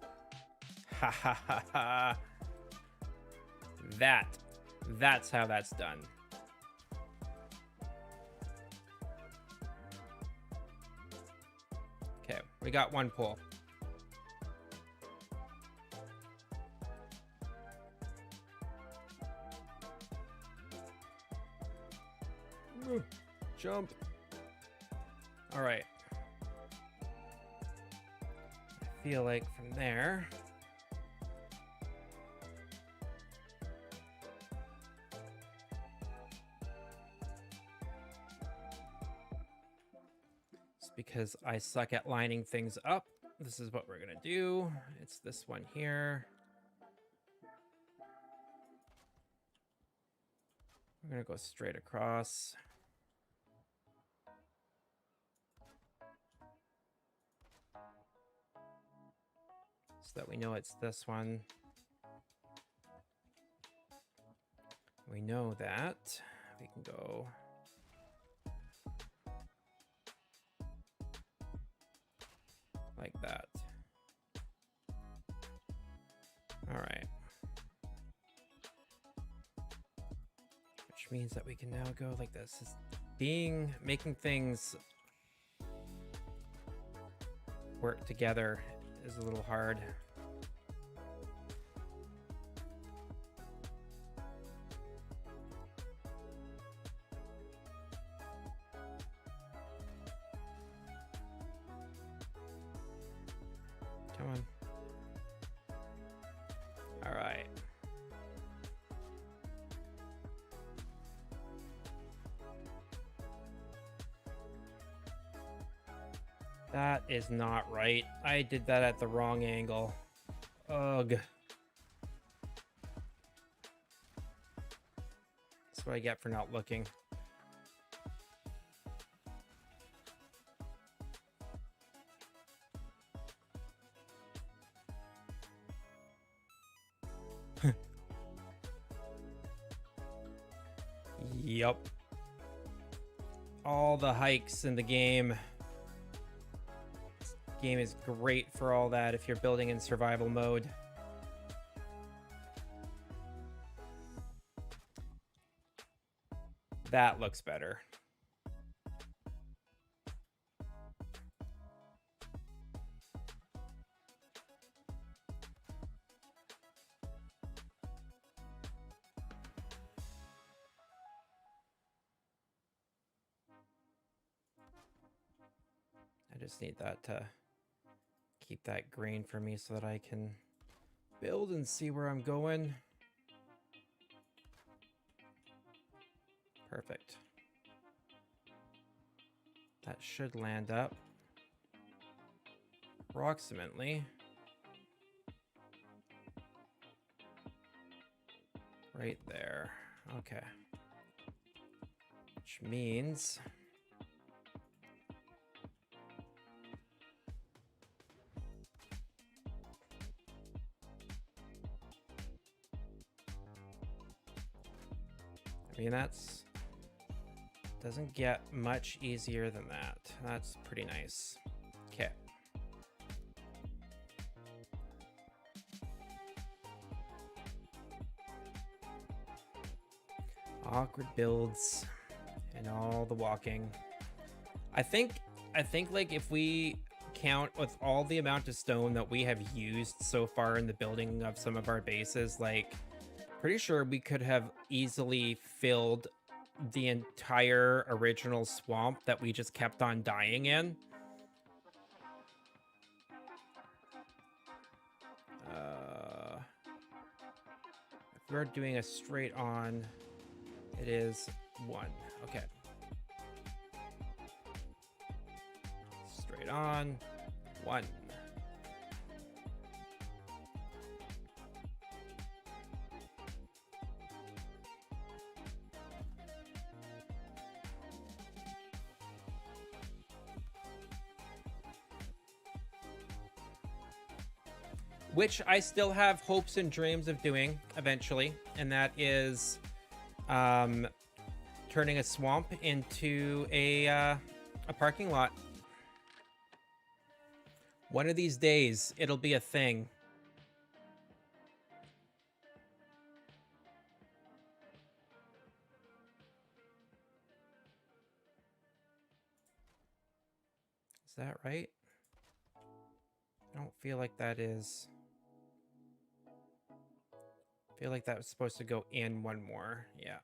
Ha ha ha ha. That's how that's done. Okay, we got one pull. Jump. All right. I feel like from there... because I suck at lining things up. This is what we're gonna do. It's this one here. We're gonna go straight across. So that we know it's this one. We know that. We can go... like that. All right. Which means that we can now go like this. Making things work together is a little hard. Come on. All right. That is not right. I did that at the wrong angle. Ugh. That's what I get for not looking. Yup. All the hikes in the game. This game is great for all that if you're building in survival mode. That looks better. I just need that to keep that green for me so that I can build and see where I'm going. Perfect. That should land up approximately right there. Okay. Which means that's doesn't get much easier than that. That's pretty nice. Okay. Awkward builds and all the walking. I think like if we count with all the amount of stone that we have used so far in the building of some of our bases, like pretty sure we could have easily filled the entire original swamp that we just kept on dying in. If we're doing a straight on, it is 1. Okay. Straight on, 1. Which I still have hopes and dreams of doing eventually, and that is turning a swamp into a parking lot. One of these days, it'll be a thing. Is that right? I don't feel like that is. I feel like that was supposed to go in one more. Yeah.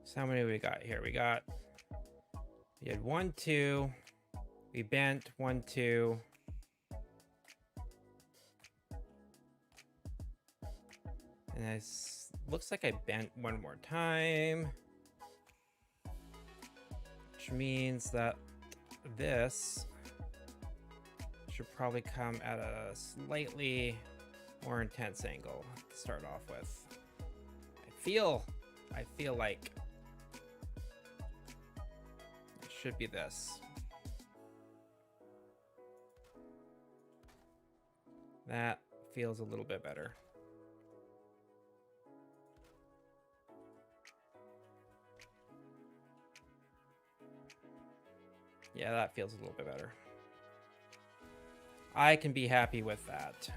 So how many we got here? We had 1, 2. We bent 1, 2. And it looks like I bent one more time, which means that this should probably come at a slightly more intense angle to start off with. I feel like it should be this. That feels a little bit better. Yeah, that feels a little bit better. I can be happy with that.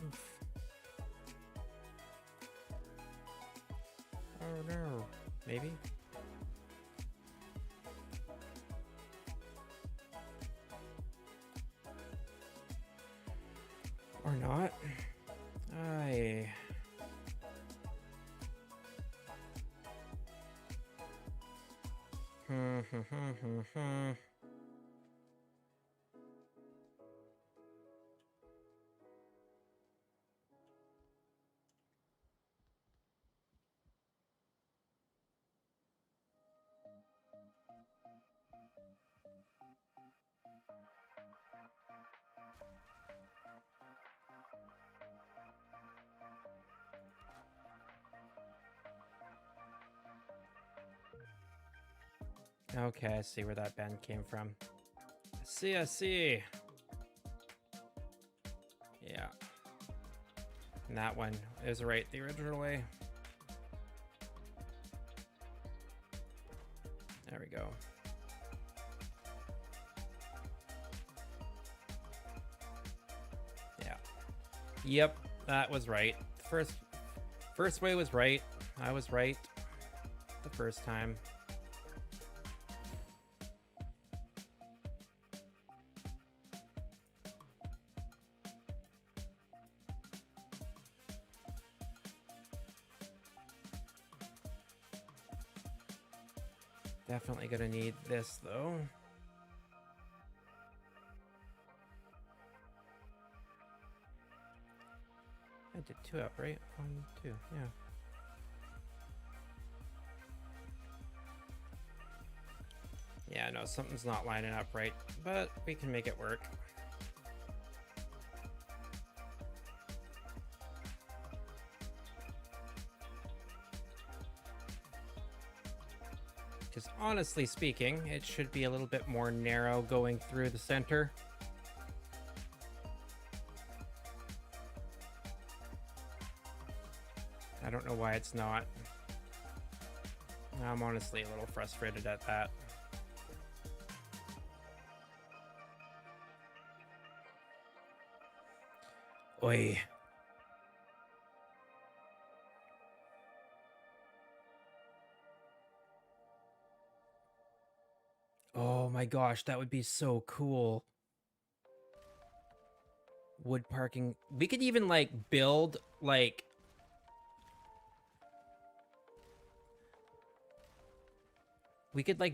Oof. Oh no, maybe? Or not. Okay, I see where that bend came from. I see. Yeah. And that one is right the original way. There we go. Yeah. Yep, that was right. First way was right. I was right the first time. Definitely gonna need this though. I did 2 up, right? 1, 2, yeah. Yeah, no, something's not lining up right, but we can make it work. Because honestly speaking, it should be a little bit more narrow going through the center. I don't know why it's not. I'm honestly a little frustrated at that. Oi. Oh my gosh, that would be so cool. Wood parking. We could even like build like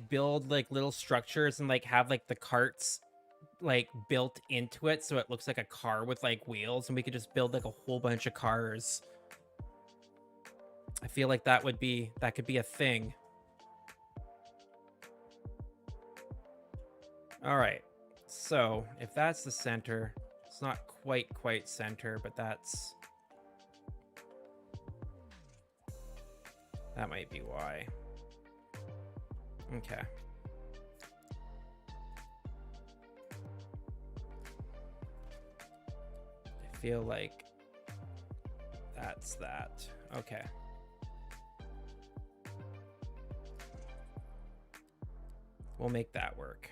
build like little structures and like have like the carts like built into it so it looks like a car with like wheels, and we could just build like a whole bunch of cars. I feel like that could be a thing. All right. So, if that's the center, it's not quite center, but that might be why. Okay. I feel like that's that. Okay. We'll make that work.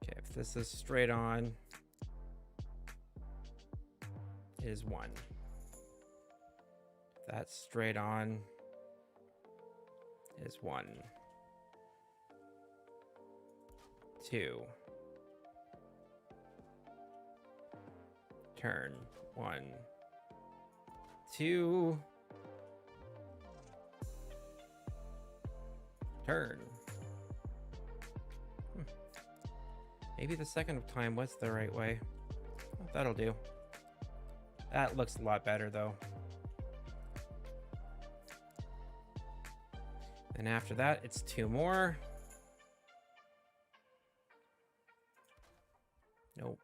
Okay, if this is straight on, it is 1. If that's straight on, is 1. 2. Turn. 1. 2. Turn. Maybe the second time was the right way. Oh, that'll do. That looks a lot better though. And after that, it's 2 more. Nope.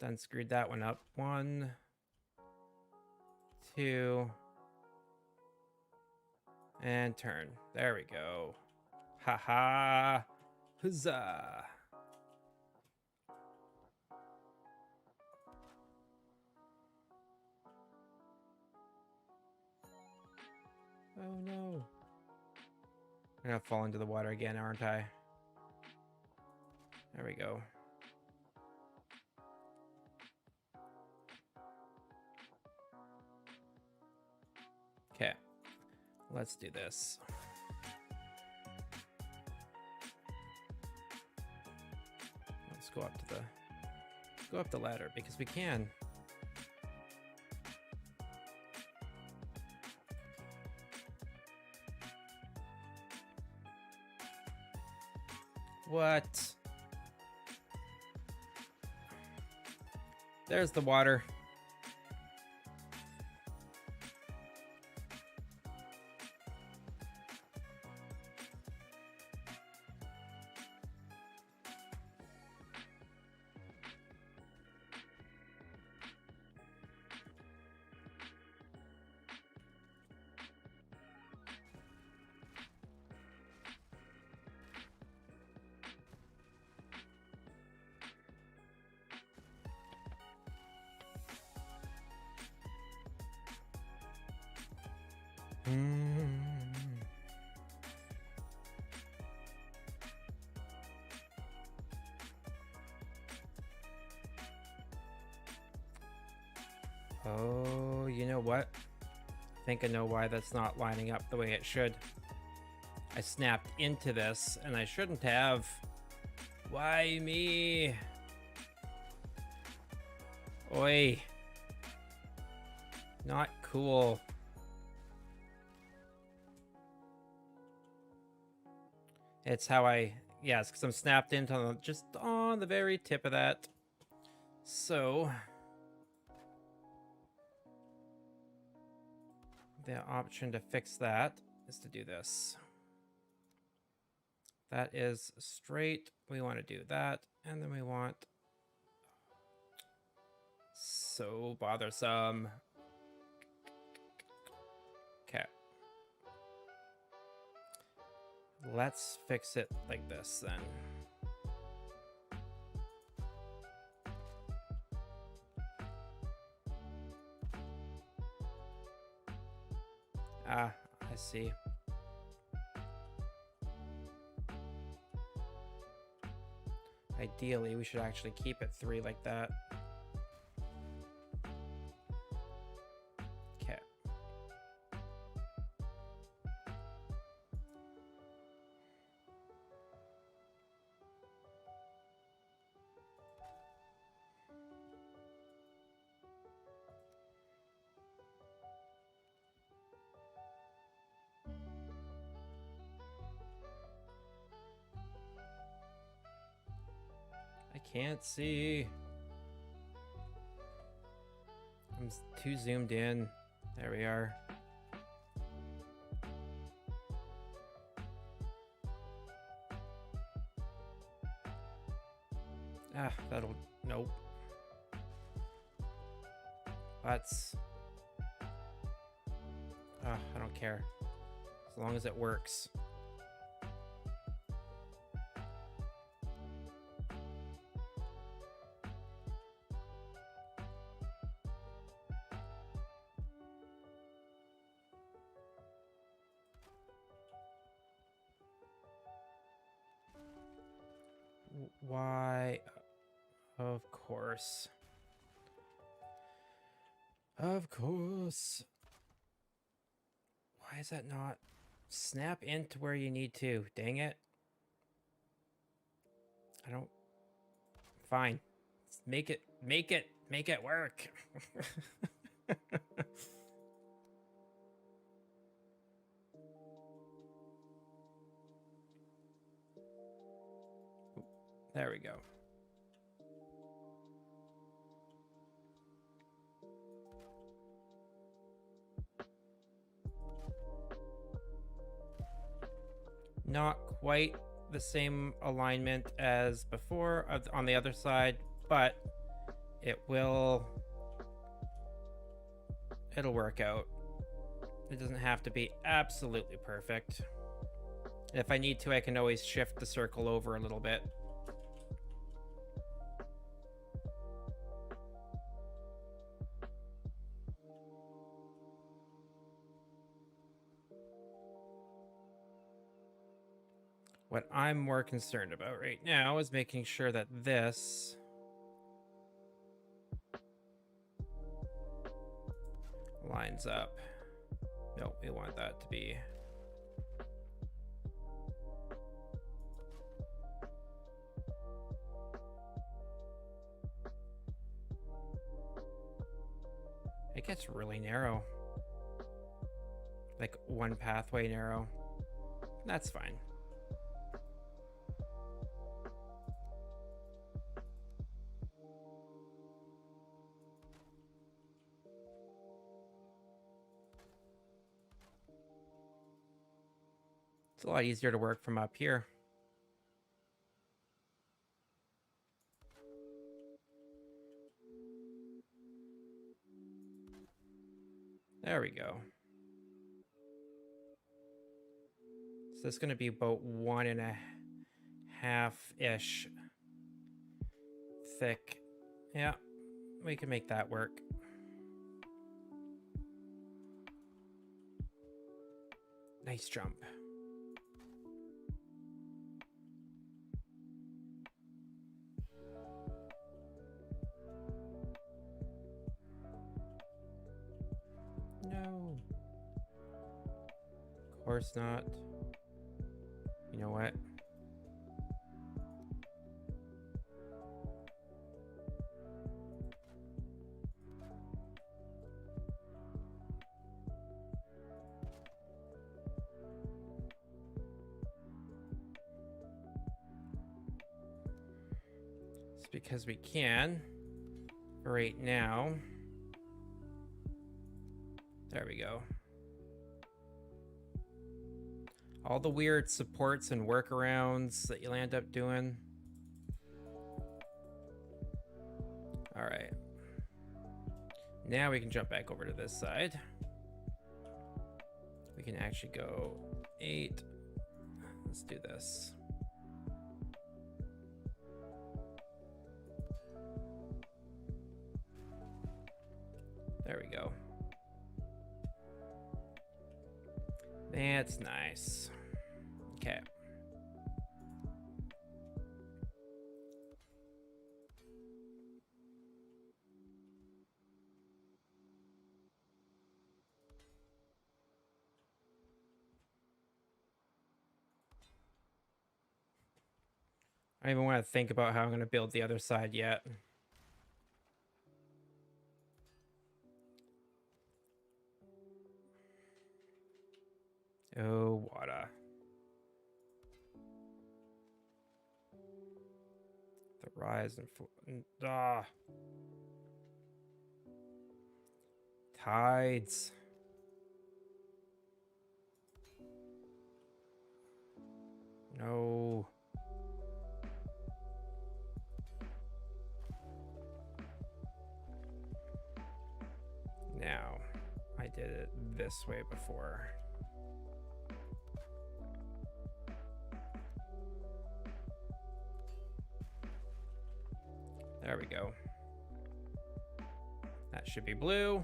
Done screwed that one up. 1, 2, and turn. There we go. Haha. Huzzah. Oh no. I'm gonna fall into the water again, aren't I? There we go. Okay. Let's do this. Let's go up the ladder because we can. What? There's the water. Oh, you know what? I think I know why that's not lining up the way it should. I snapped into this, and I shouldn't have. Why me? Oi. Not cool. It's how yes, because I'm snapped into just on the very tip of that. So the option to fix that is to do this. That is straight. We want to do that. And then we want... So bothersome. Okay. Let's fix it like this then. Ah, I see. Ideally, we should actually keep it 3 like that. Okay. I can't see. I'm too zoomed in. There we are. Ah, that'll... Nope. That's... I don't care. As long as it works. Why? Of course. Of course. Why is that not? Snap into where you need to. Dang it. I don't... Fine. Make it work. There we go. Not quite the same alignment as before on the other side, but it'll work out. It doesn't have to be absolutely perfect. If I need to, I can always shift the circle over a little bit. What I'm more concerned about right now is making sure that this lines up. No, we want that to be... It gets really narrow. Like one pathway narrow. That's fine. It's a lot easier to work from up here. There we go. So this is going to be about 1.5-ish thick. Yeah, we can make that work. Nice jump. No. Of course not. You know what? Just because we can. For right now. There we go. All the weird supports and workarounds that you'll end up doing. All right. Now we can jump back over to this side. We can actually go 8. Let's do this. There we go. That's nice. Okay. I don't even want to think about how I'm going to build the other side yet. Oh, water. The rise and tides. No. Now, I did it this way before. There we go. That should be blue.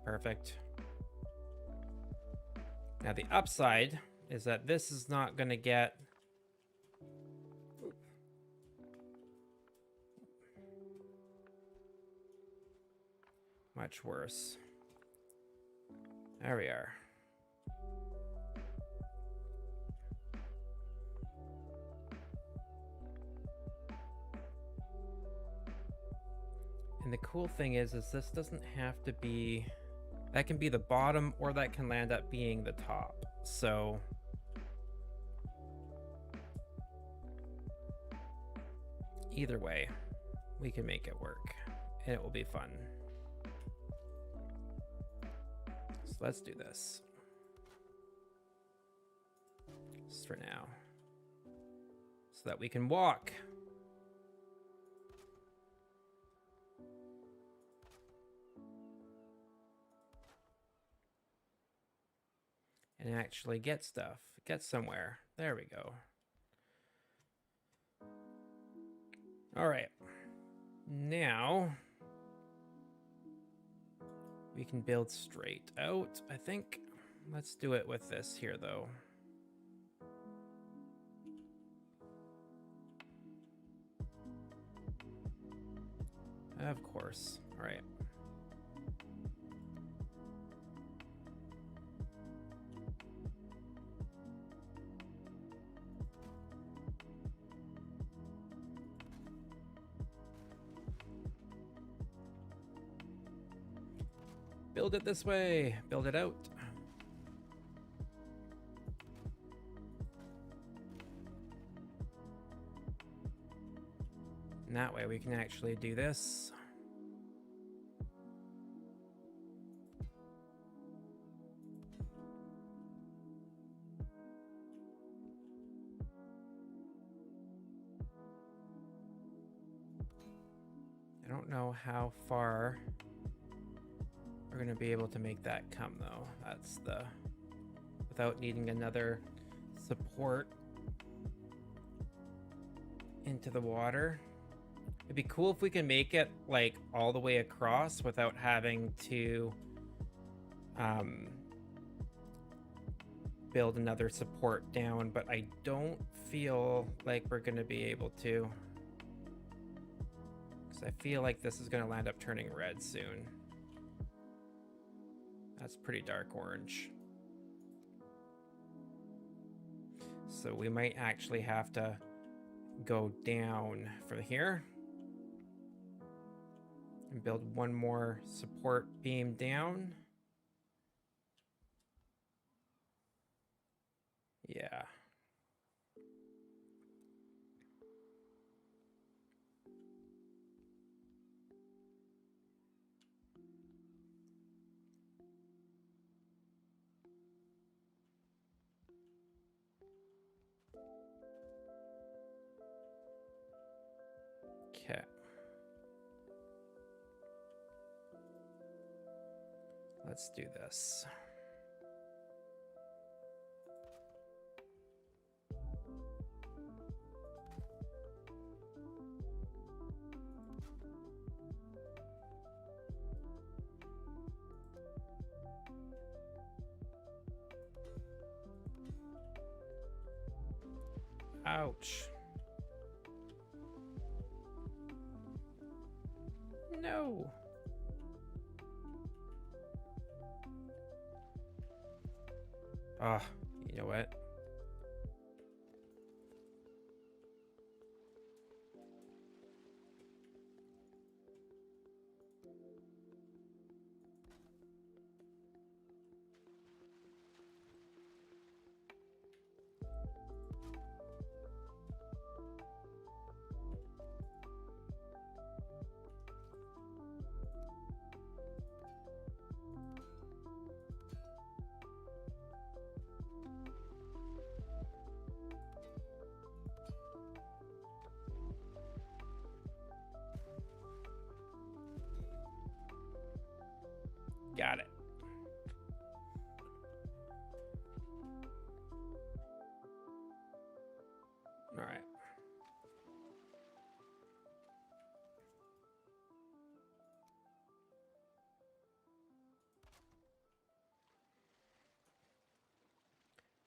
Perfect. Now the upside is that this is not going to get much worse. There we are. And the cool thing is this doesn't have to be, that can be the bottom or that can land up being the top. So either way, we can make it work and it will be fun. So let's do this. Just for now. So that we can walk. And actually get stuff, get somewhere. There we go. All right. Now we can build straight out, I think. Let's do it with this here, though. Of course. All right. Build it this way. Build it out. And that way we can actually do this. I don't know how far we're going to be able to make that come, though. That's the, without needing another support into the water. It'd be cool if we can make it like all the way across without having to build another support down, but I don't feel like we're going to be able to, because I feel like this is going to land up turning red soon. That's pretty dark orange. So we might actually have to go down from here and build one more support beam down. Yeah. Okay. Let's do this. Ouch. No. Ah, you know what? Got it. All right.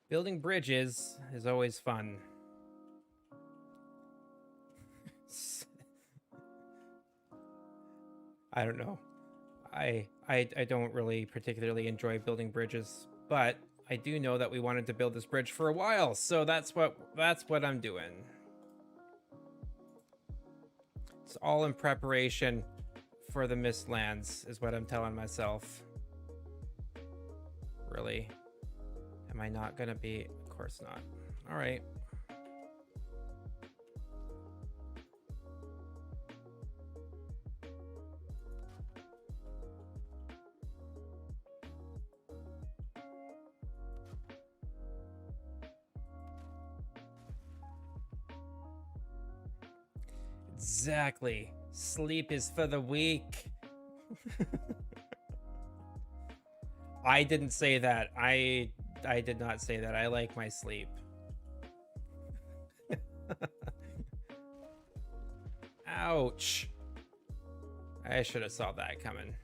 Building bridges is always fun. I don't know. I don't really particularly enjoy building bridges, but I do know that we wanted to build this bridge for a while, so that's what I'm doing. It's all in preparation for the Mistlands, is what I'm telling myself. Really? Am I not gonna be? Of course not. All right. Exactly. Sleep is for the weak. I didn't say that. I did not say that. I like my sleep. Ouch. I should have saw that coming.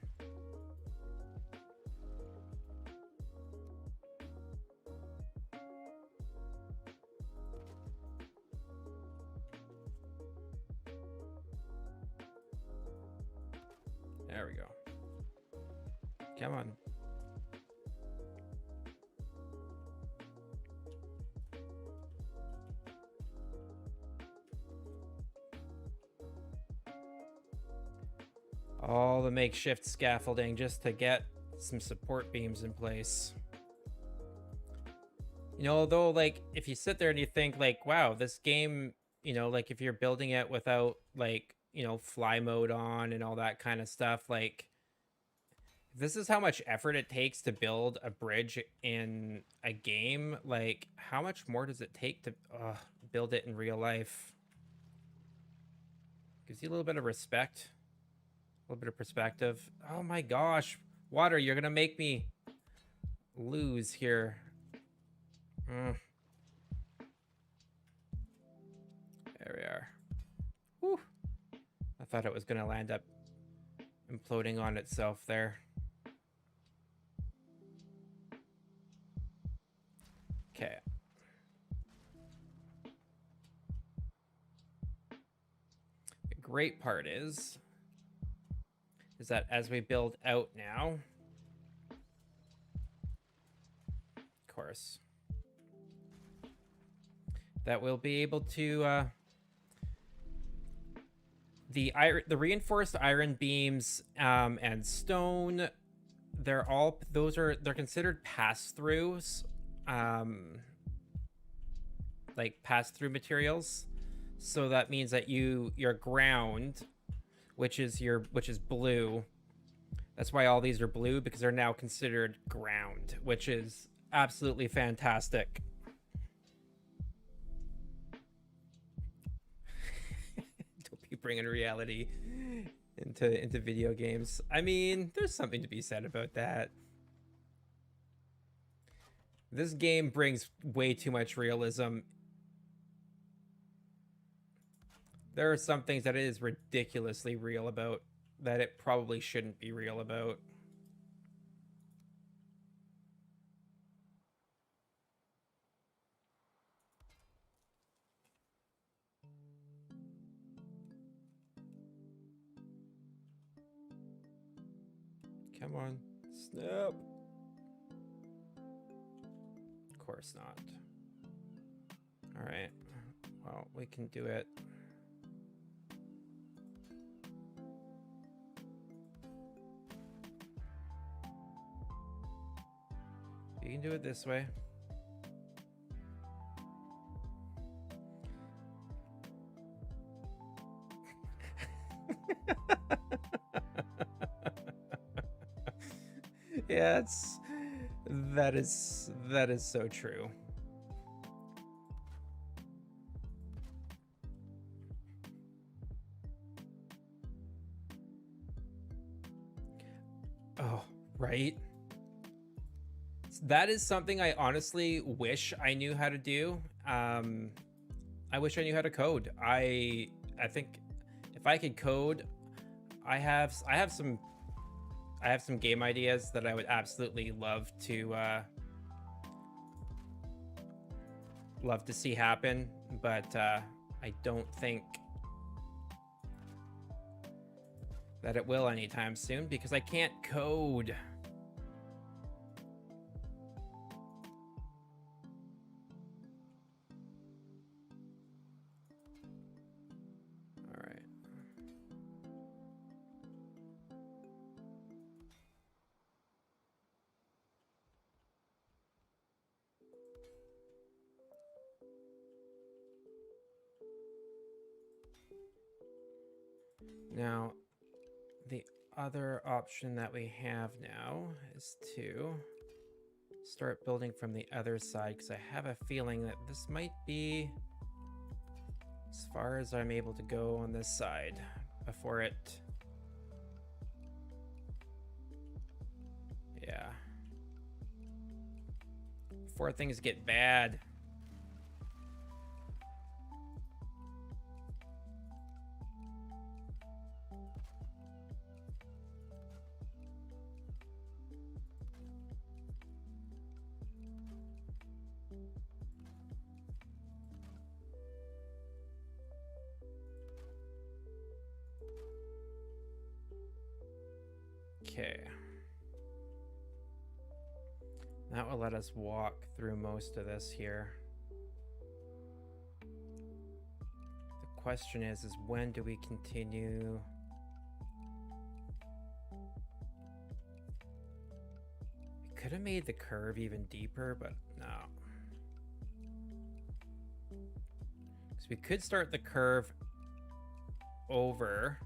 There we go. Come on. All the makeshift scaffolding just to get some support beams in place. You know, though, like, if you sit there and you think, like, wow, this game, you know, like, if you're building it without, like, you know, fly mode on and all that kind of stuff, like, this is how much effort it takes to build a bridge in a game. Like, how much more does it take to build it in real life? Gives you a little bit of respect, a little bit of perspective. Oh my gosh, water, you're gonna make me lose here. There we are. Whew. I thought it was gonna land up imploding on itself there. Okay. The great part is that as we build out now, of course, that we'll be able to the reinforced iron beams and stone, they're considered pass-throughs, like pass-through materials. So that means that your ground, which is blue, that's why all these are blue, because they're now considered ground, which is absolutely fantastic. bringing reality into video games. I mean, there's something to be said about that. This game brings way too much realism. There are some things that it is ridiculously real about that it probably shouldn't be real about. Come on, snap. Of course not. All right, well, we can do it. You can do it this way. Yeah, that is so true. Oh, right. That is something I honestly wish I knew how to do. I wish I knew how to code. I think if I could code, I have some game ideas that I would absolutely love to see happen, but I don't think that it will anytime soon because I can't code. All right. Now, the other option that we have now is to start building from the other side, because I have a feeling that this might be as far as I'm able to go on this side before it... Yeah. Before things get bad. Okay. That will let us walk through most of this here. The question is when do we continue? We could have made the curve even deeper, but no. So we could start the curve over.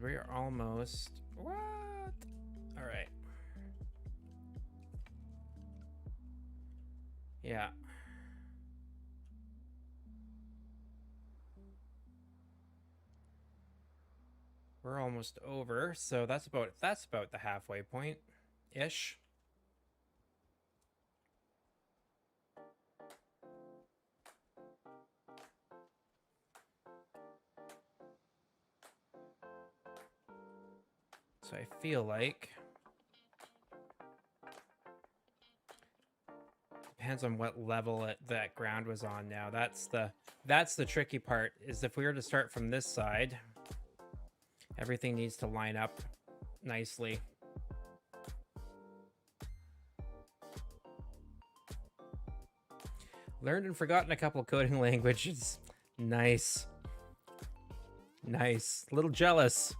We're almost... What? All right. Yeah. We're almost over, so that's about the halfway point ish. So I feel like depends on what level that ground was on now. That's the tricky part, is if we were to start from this side, everything needs to line up nicely. Learned and forgotten a couple coding languages. Nice. Nice. A little jealous.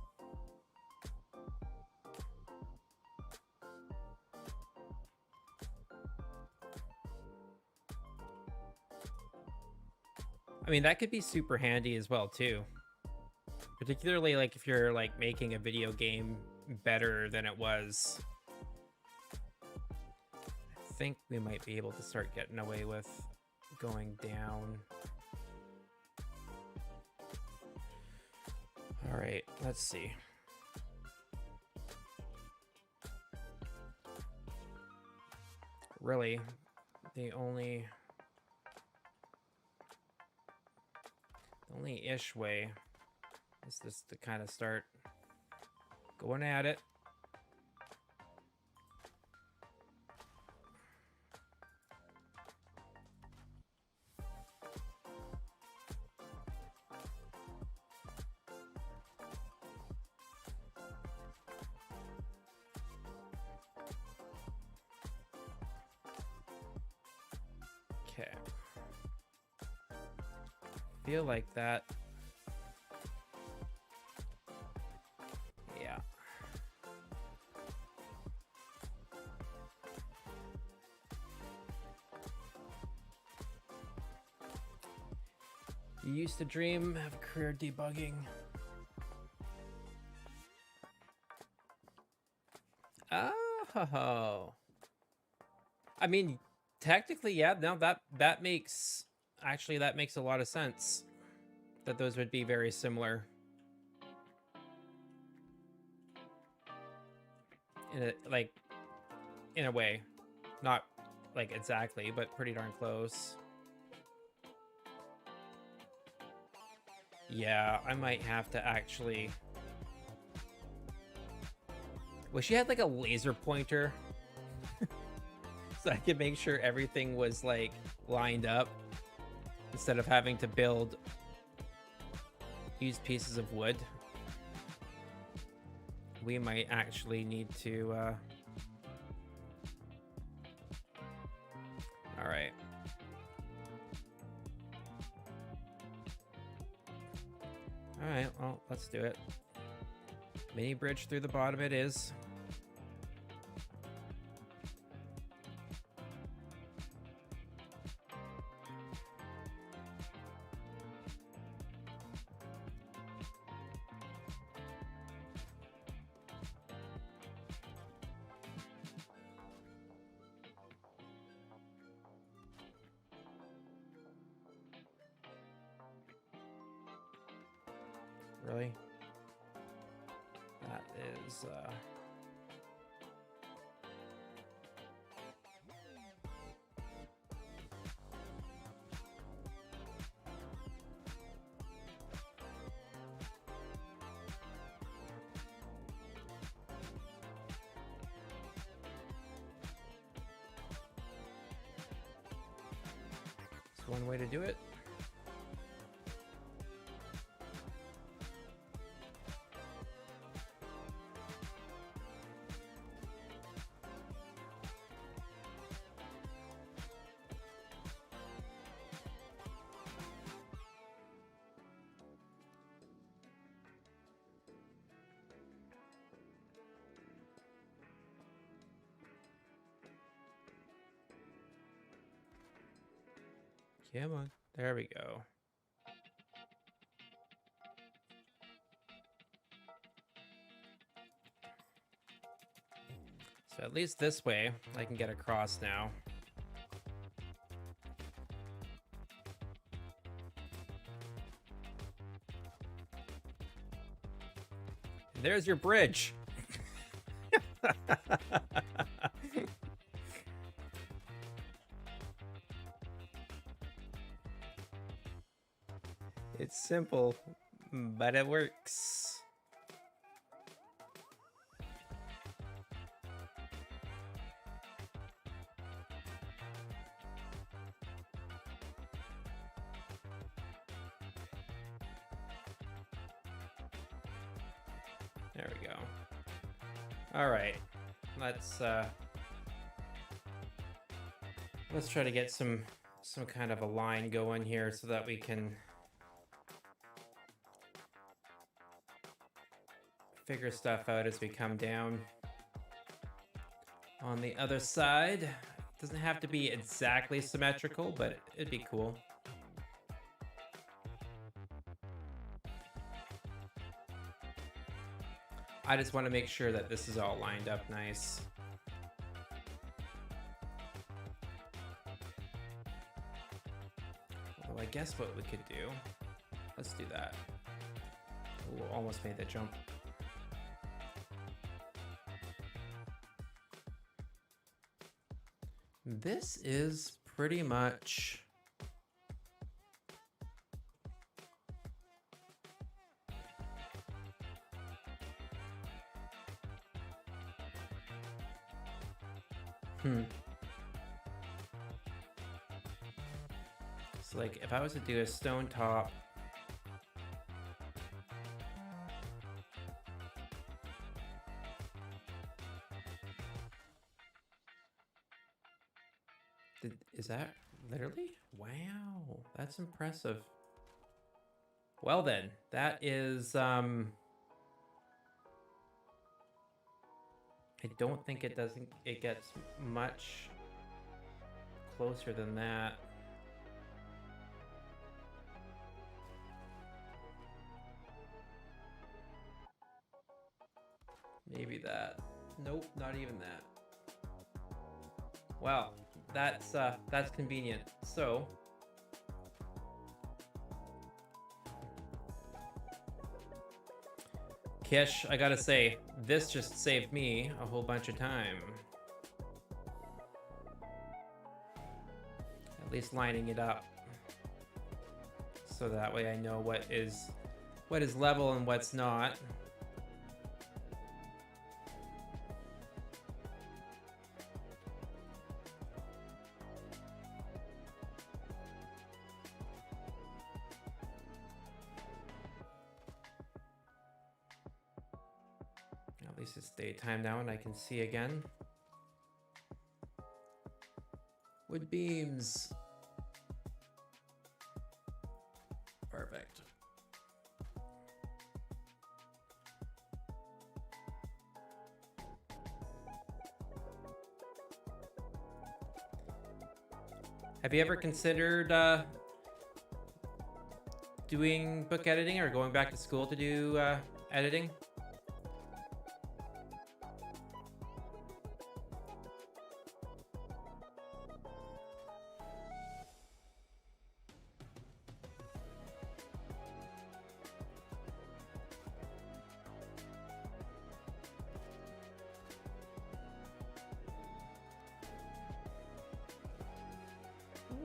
I mean, that could be super handy as well, too. Particularly, like, if you're, like, making a video game better than it was. I think we might be able to start getting away with going down. All right, let's see. Really, the only ish way is this to kind of start going at it. Okay. Feel like that. Yeah. You used to dream of career debugging. Oh. I mean, technically, yeah. No, that makes that makes a lot of sense. That those would be very similar. In a way, not like exactly, but pretty darn close. Yeah, I might have to actually. Wish you had like a laser pointer. So I could make sure everything was like lined up instead of having to use pieces of wood. We might actually need to all right. All right, well, let's do it. Mini bridge through the bottom it is. Really? That is it's one way to do it. Come on. There we go. So at least this way, I can get across now. There's your bridge. It's simple, but it works. There we go. All right, let's try to get some kind of a line going here so that we can figure stuff out as we come down. On the other side, doesn't have to be exactly symmetrical, but it'd be cool. I just want to make sure that this is all lined up nice. Well, I guess what we could do, let's do that. Ooh, almost made that jump. This is pretty much So like if I was to do a stone top, is that literally? Wow, that's impressive. Well then, that is I don't think it gets much closer than that. Maybe that. Nope, not even that. Wow, that's convenient. So Kish, I gotta say, this just saved me a whole bunch of time. At least lining it up. So that way I know what is level and what's not. At least it's daytime now and I can see again. Wood beams. Perfect. Have you ever considered doing book editing or going back to school to do editing?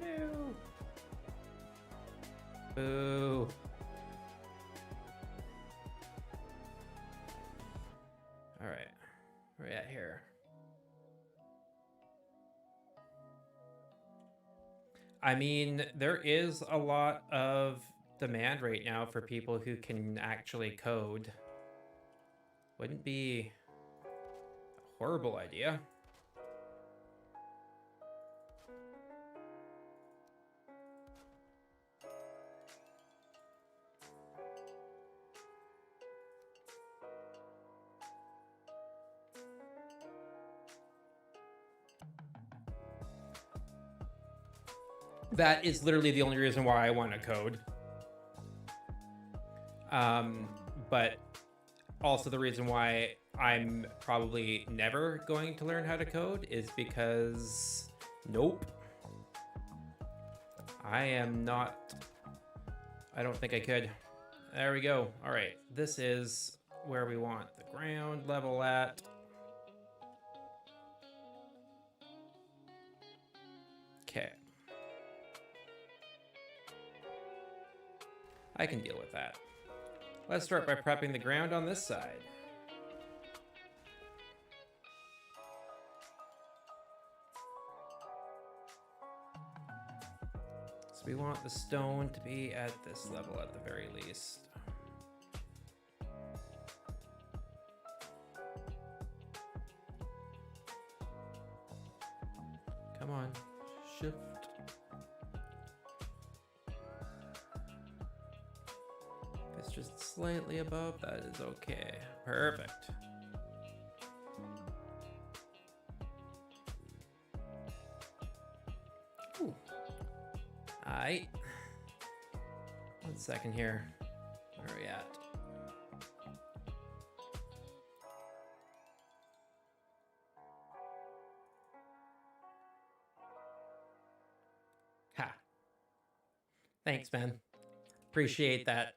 No. Boo. All right, where are we at here? I mean, there is a lot of demand right now for people who can actually code. Wouldn't be a horrible idea. That is literally the only reason why I want to code. But also the reason why I'm probably never going to learn how to code is because nope. I don't think I could. There we go. All right, this is where we want the ground level at. Okay. I can deal with that. Let's start by prepping the ground on this side. So we want the stone to be at this level at the very least. Come on, shift. If it's just slightly above, that is okay. Perfect. Ooh. Aight. 1 second here. Where are we at? Ha. Thanks, man. Appreciate that.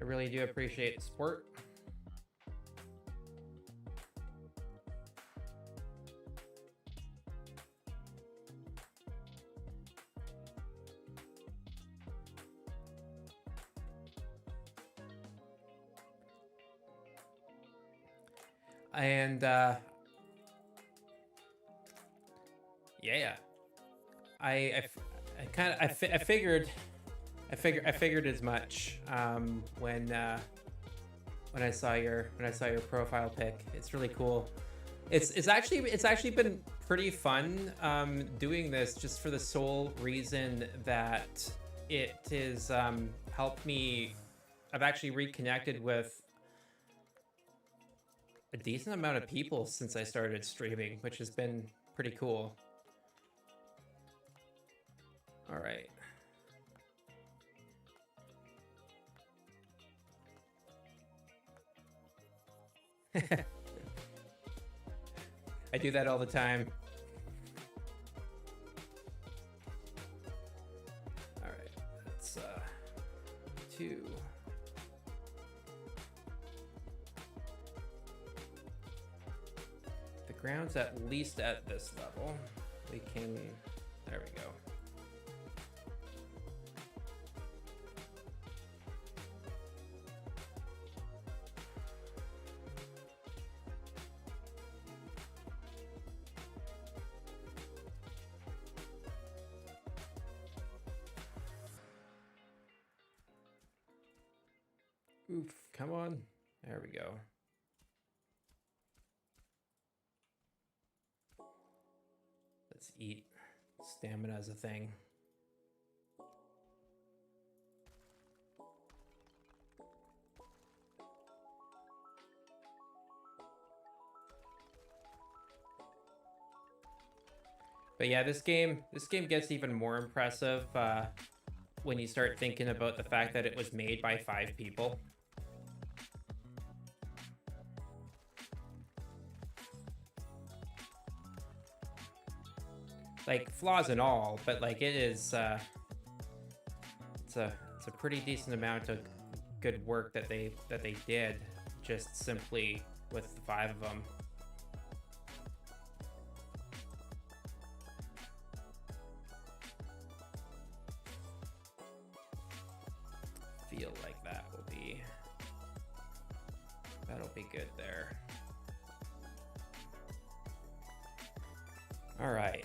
I really do appreciate the support. And yeah, I figured as much when I saw your profile pic. It's really cool. It's actually been pretty fun doing this, just for the sole reason that it is helped me. I've actually reconnected with a decent amount of people since I started streaming, which has been pretty cool. All right. I do that all the time. All right, that's 2. The ground's at least at this level. We can, there we go. Oof, come on. There we go. Let's eat. Stamina is a thing. But yeah, this game gets even more impressive when you start thinking about the fact that it was made by 5 people. Like, flaws and all, but like, it is it's a pretty decent amount of good work that they did, just simply with the 5 of them. Feel like that'll be good there. All right.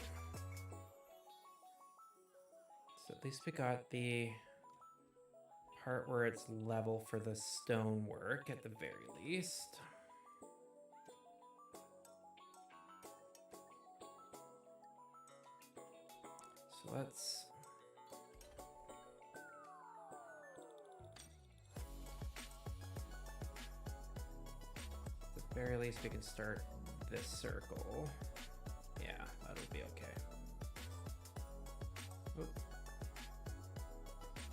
So at least we got the part where it's level for the stonework at the very least. So let's at the very least we can start this circle. Yeah, that'll be okay. Oop.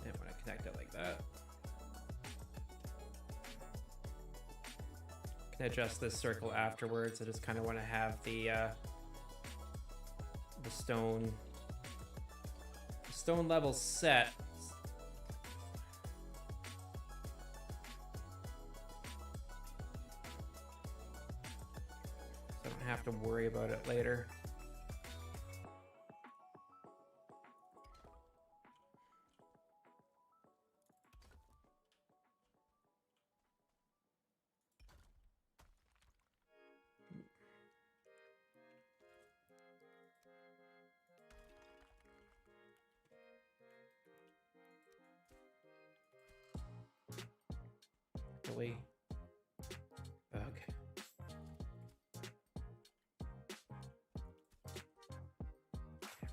Didn't want to connect it like that. Can adjust this circle afterwards. I just kind of want to have the stone level set. So I don't have to worry about it later. Really? Okay.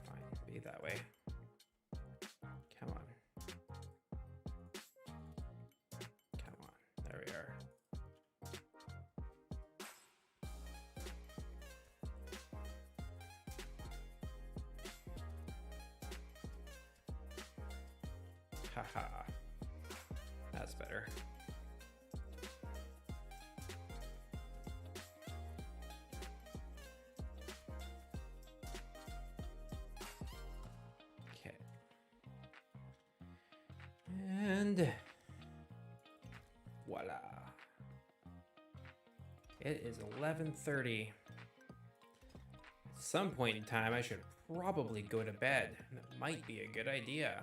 Fine, be that way. Come on. Come on. There we are. Haha. That's better. Okay. And voila. It is 11:30. At some point in time, I should probably go to bed. That might be a good idea.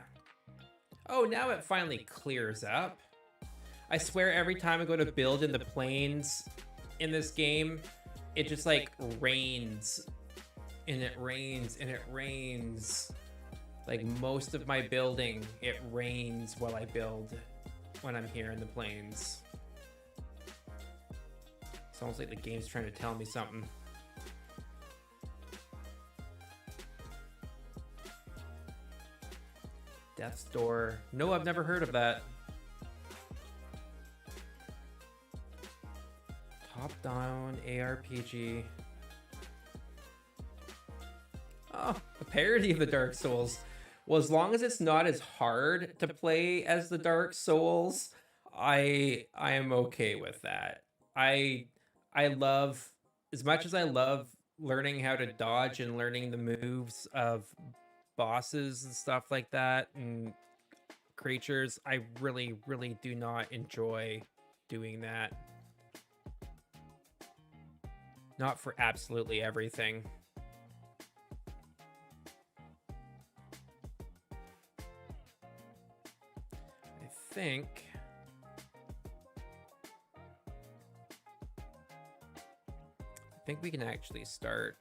Oh, now it finally clears up. I swear every time I go to build in the plains in this game, it just like rains. And it rains and it rains. Like most of my building, it rains while I build when I'm here in the plains. It's almost like the game's trying to tell me something. Death's Door. No, I've never heard of that. Top-down ARPG. Oh, a parody of the Dark Souls. Well, as long as it's not as hard to play as the Dark Souls, I am okay with that. I love, as much as I love learning how to dodge and learning the moves of bosses and stuff like that and creatures, I really, really do not enjoy doing that. Not for absolutely everything. I think we can actually start.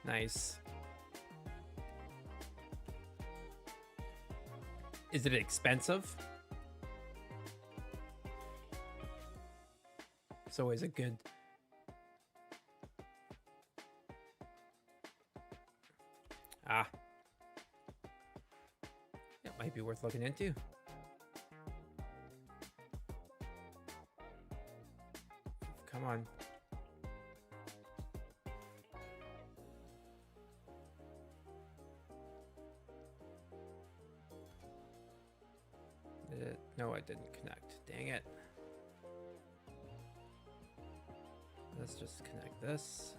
Nice. Is it expensive? It's always a good... Ah. It might be worth looking into. Come on. No, I didn't connect. Dang it. Let's just connect this.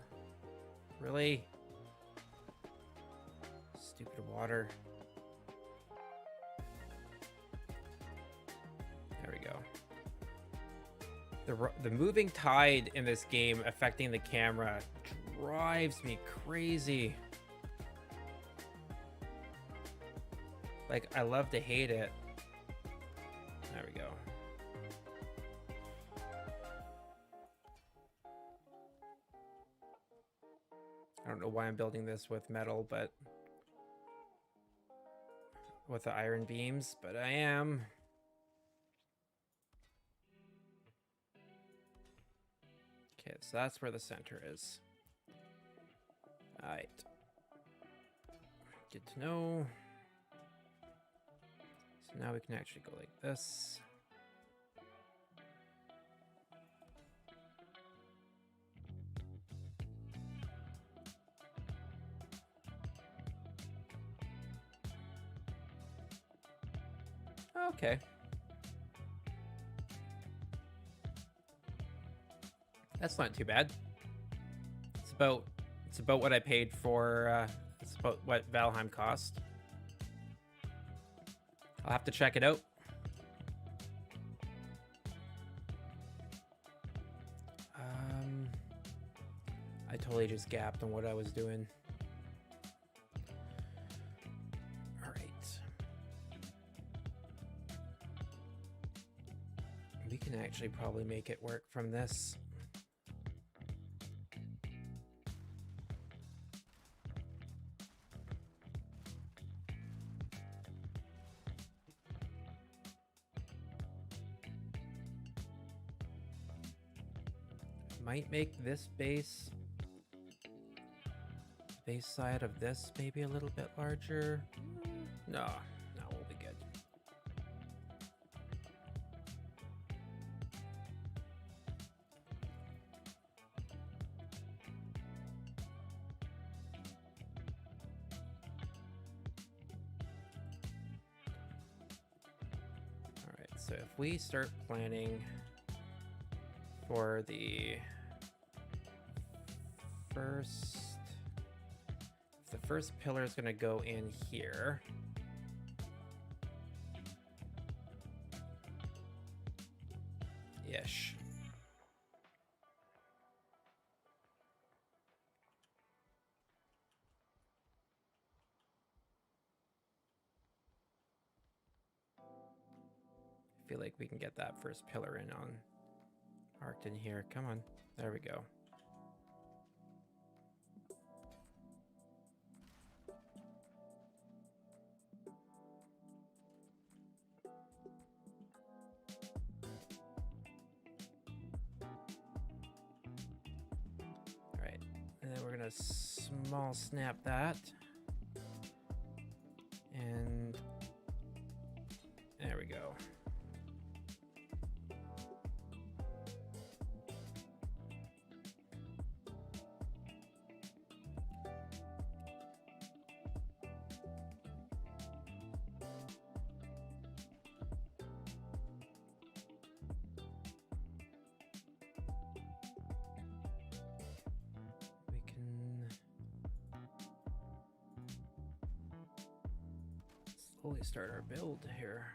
Really? Stupid water. There we go. The moving tide in this game affecting the camera drives me crazy. Like, I love to hate it. There we go. I don't know why I'm building this with metal, but with the iron beams, but I am. Okay, so that's where the center is. All right. Good to know. So now we can actually go like this. Okay. That's not too bad. It's about what I paid for, it's about what Valheim cost. I'll have to check it out. I totally just gapped on what I was doing. All right. We can actually probably make it work from this. Might make this base side of this maybe a little bit larger. No, we'll be good. So if we start planning for the first pillar is going to go in here. Ish. I feel like we can get that first pillar in on marked in here. Come on. There we go. All right. And then we're going to small snap that. And there we go. Slowly start our build here.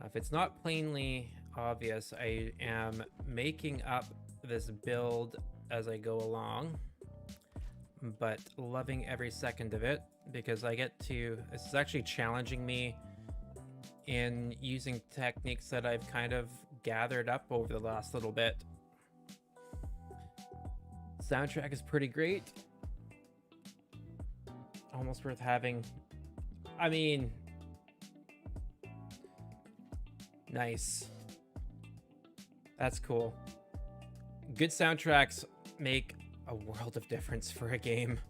If it's not plainly obvious, I am making up this build as I go along, but loving every second of it because I get to, this is actually challenging me in using techniques that I've kind of gathered up over the last little bit. Soundtrack is pretty great. Almost worth having. I mean, nice. That's cool. Good soundtracks make a world of difference for a game.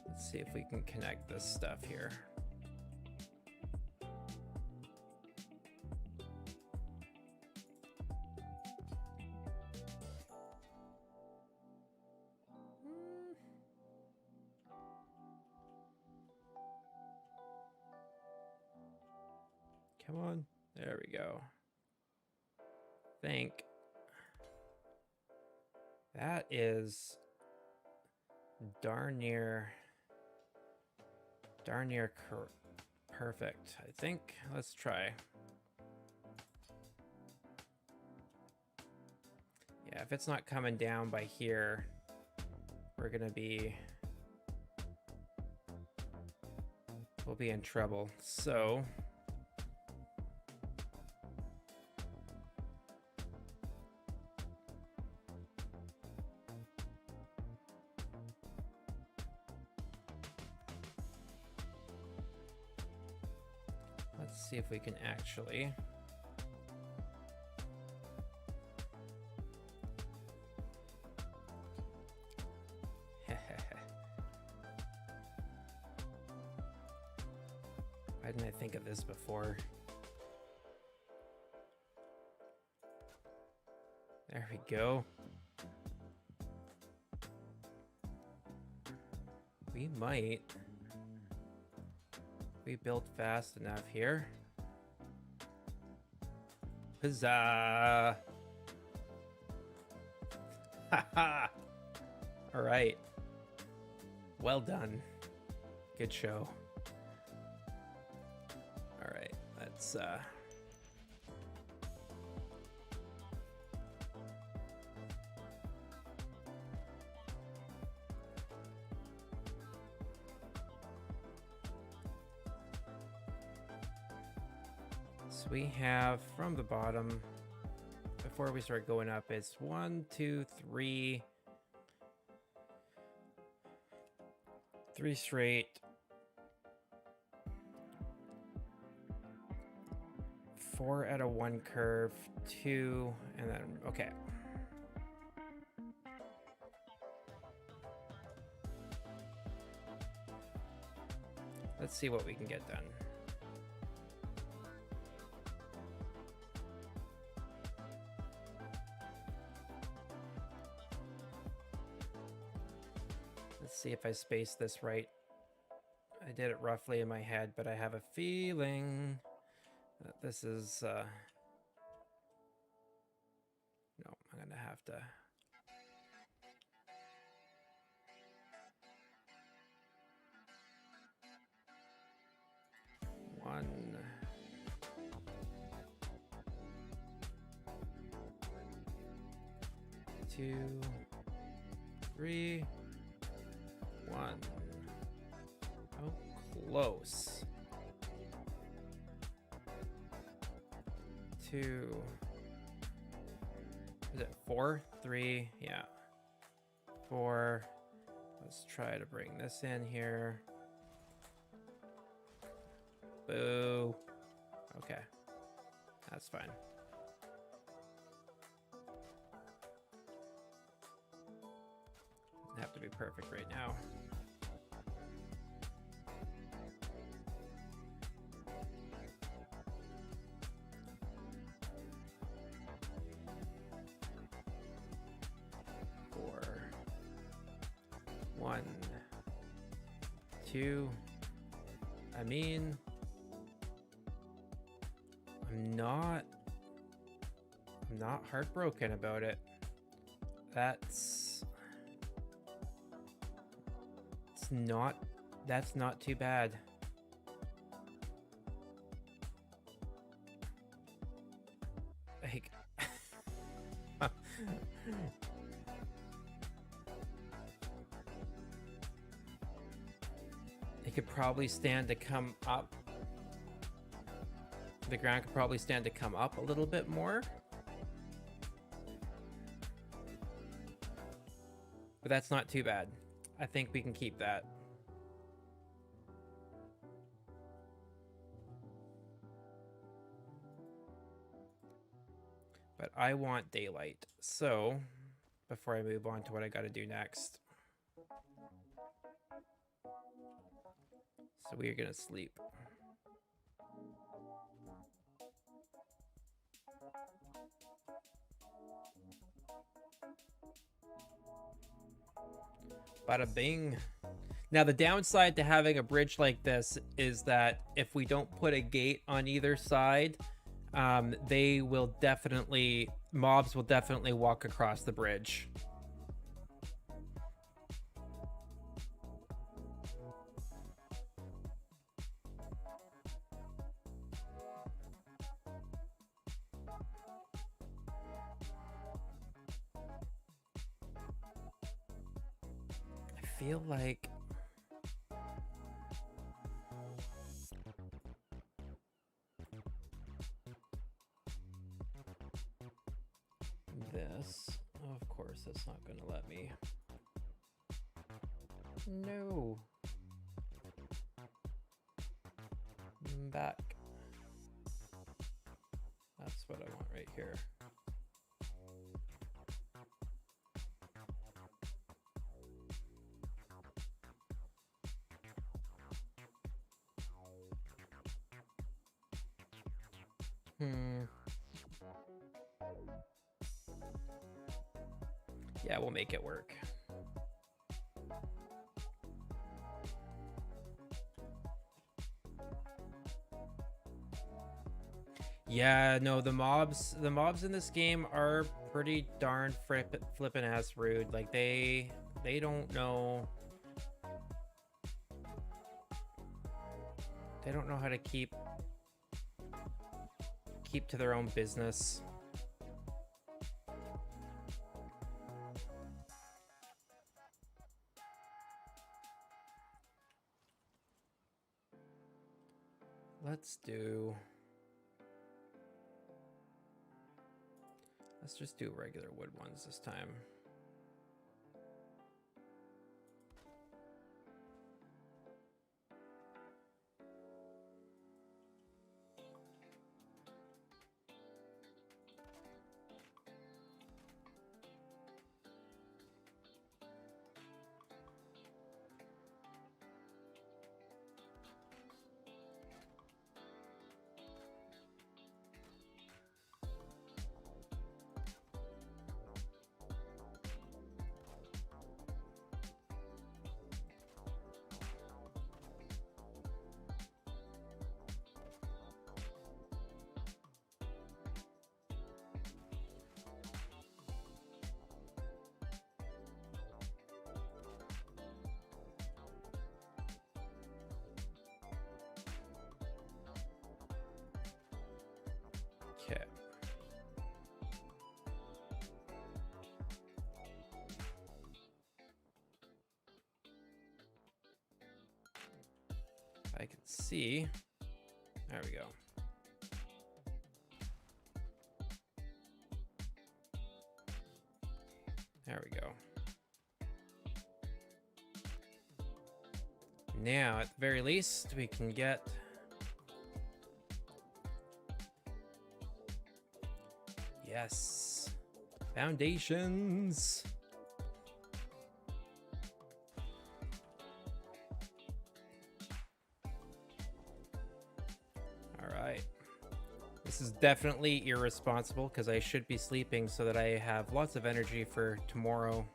Let's see if we can connect this stuff here. Come on. There we go. Think. That is darn near perfect, I think. Let's try. Yeah, if it's not coming down by here, we're gonna be, we'll be in trouble. So let's see if we can actually why didn't I think of this before? There we go. We might. We built fast enough here. Huzzah! Haha! All right. Well done. Good show. All right, let's so we have from the bottom, before we start going up, it's 1, 2, 3 straight, 4 out of 1 curve, 2, and then okay. Let's see what we can get done. Let's see if I spaced this right. I did it roughly in my head, but I have a feeling that this is... no, I'm going to have to... One... 2, 3, 1. Oh, close. 2. Is it 4? 3, yeah. 4. Let's try to bring this in here. Boo. Okay. That's fine. Doesn't have to be perfect right now. Four. 1, 2. I mean, I'm not heartbroken about it. That's not too bad. Like it could probably stand to come up. The ground could probably stand to come up a little bit more. But that's not too bad. I think we can keep that. But I want daylight. So, before I move on to what I got to do next. So we are going to sleep. Bada bing. Now, the downside to having a bridge like this is that if we don't put a gate on either side, they will definitely, mobs will definitely walk across the bridge. I feel like this, of course, it's not going to let me. No. Back. That's what I want right here. Yeah, we'll make it work. Yeah, no, the mobs in this game are pretty darn flippin' ass rude. Like they don't know. They don't know how to keep to their own business. Let's just do regular wood ones this time. I can see. There we go. There we go. Now, at the very least, we can get yes, foundations. All right. This is definitely irresponsible because I should be sleeping so that I have lots of energy for tomorrow.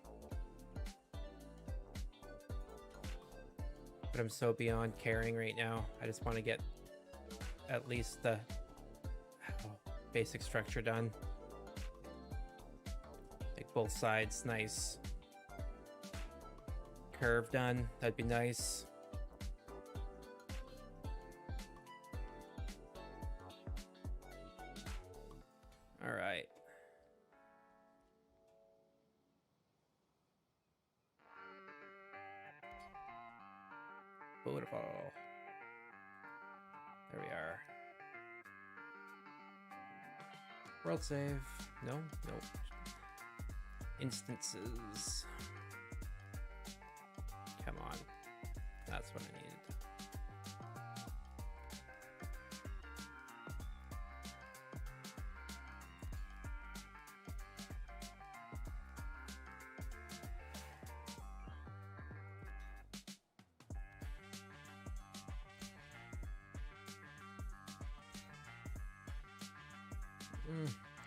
But I'm so beyond caring right now. I just want to get at least the basic structure done. Like both sides, nice. Curve done, that'd be nice. All right. Beautiful. There we are. World save. No, no. Instances. Come on. That's what I needed.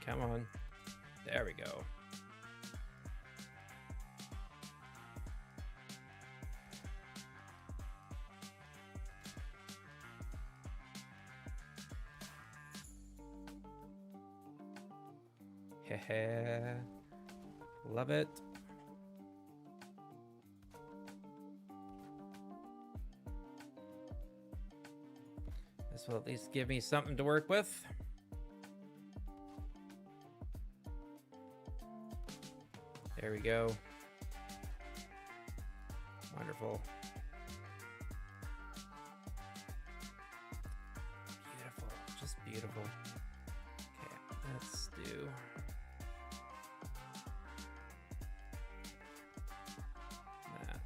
Come on. There we go. Heh. Love it. This will at least give me something to work with. There we go. Wonderful. Beautiful. Just beautiful. Okay, let's do... that.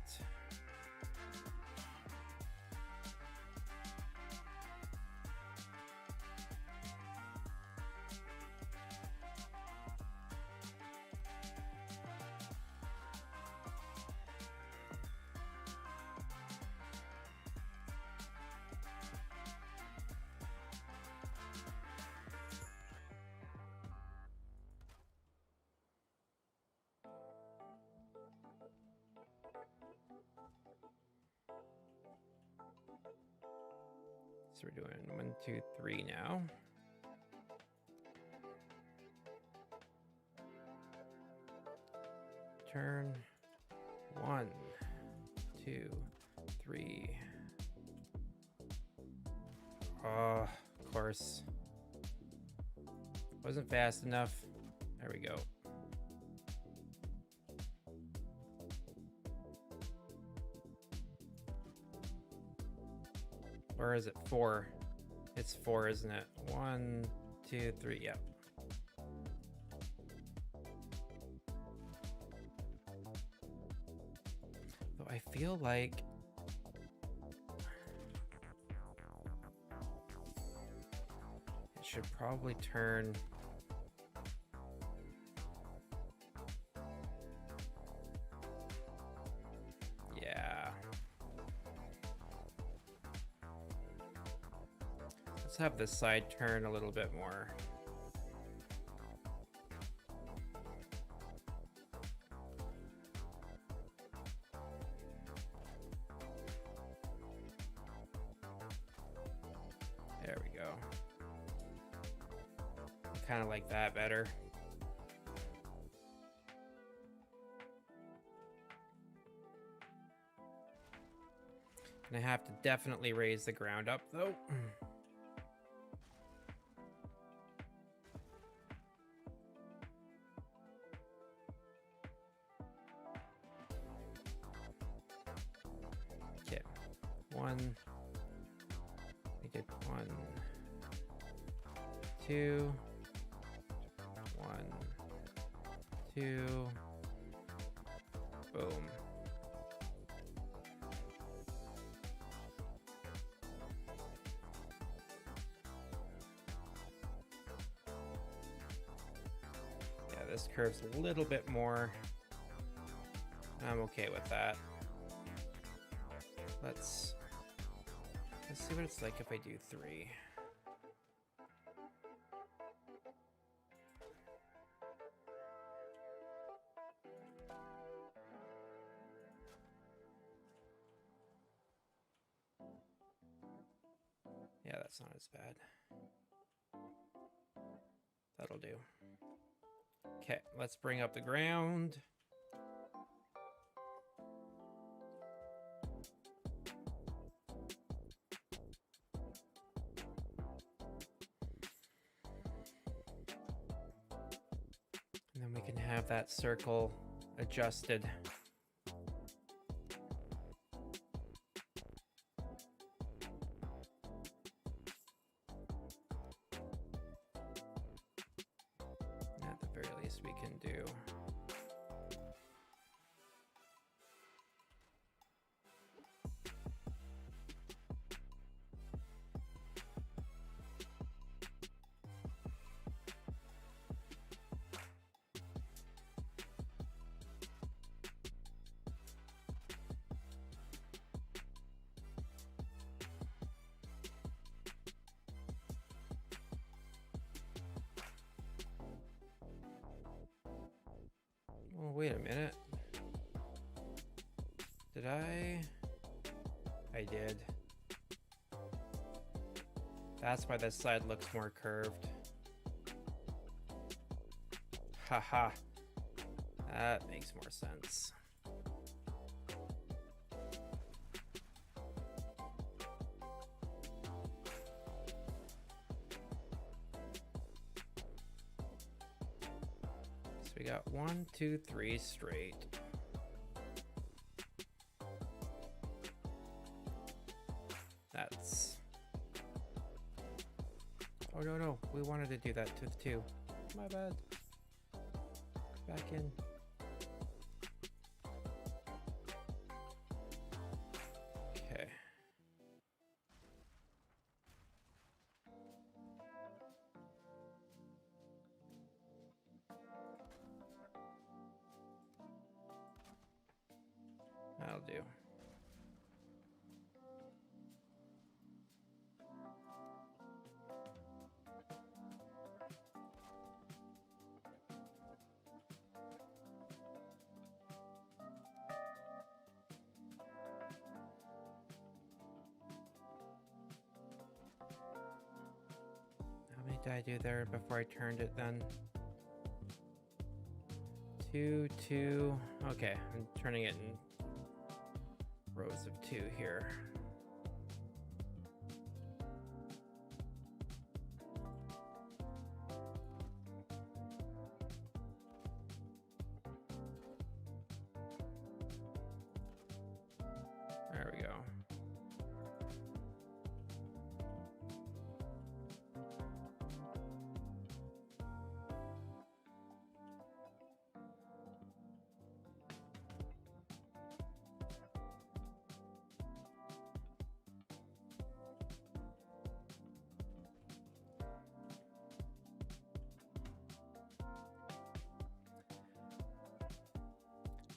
So we're doing 1, 2, 3 now. Turn 1, 2, 3. Oh, of course. Wasn't fast enough. There we go. Or is it 4? It's 4, isn't it? 1, 2, 3, yep. Though I feel like it should probably turn. Let's have this side turn a little bit more. There we go. I kind of like that better. Gonna have to definitely raise the ground up though. Okay, 1, Like 1, 2, 1, 2, boom. Yeah, this curve's a little bit more. I'm okay with that. Let's see what it's like if I do 3. Yeah, that's not as bad. That'll do. Okay, let's bring up the ground. And then we can have that circle adjusted. At the very least we can do. Oh, wait a minute. Did I? I did. That's why this side looks more curved. Haha. That makes more sense. So we got 1, 2, 3 straight. That's... Oh, no, we wanted to do that to the 2. My bad. Back in. Okay. That'll do. How many did I do there before I turned it then? 2, 2. Okay, I'm turning it in rows of 2 here. There we go.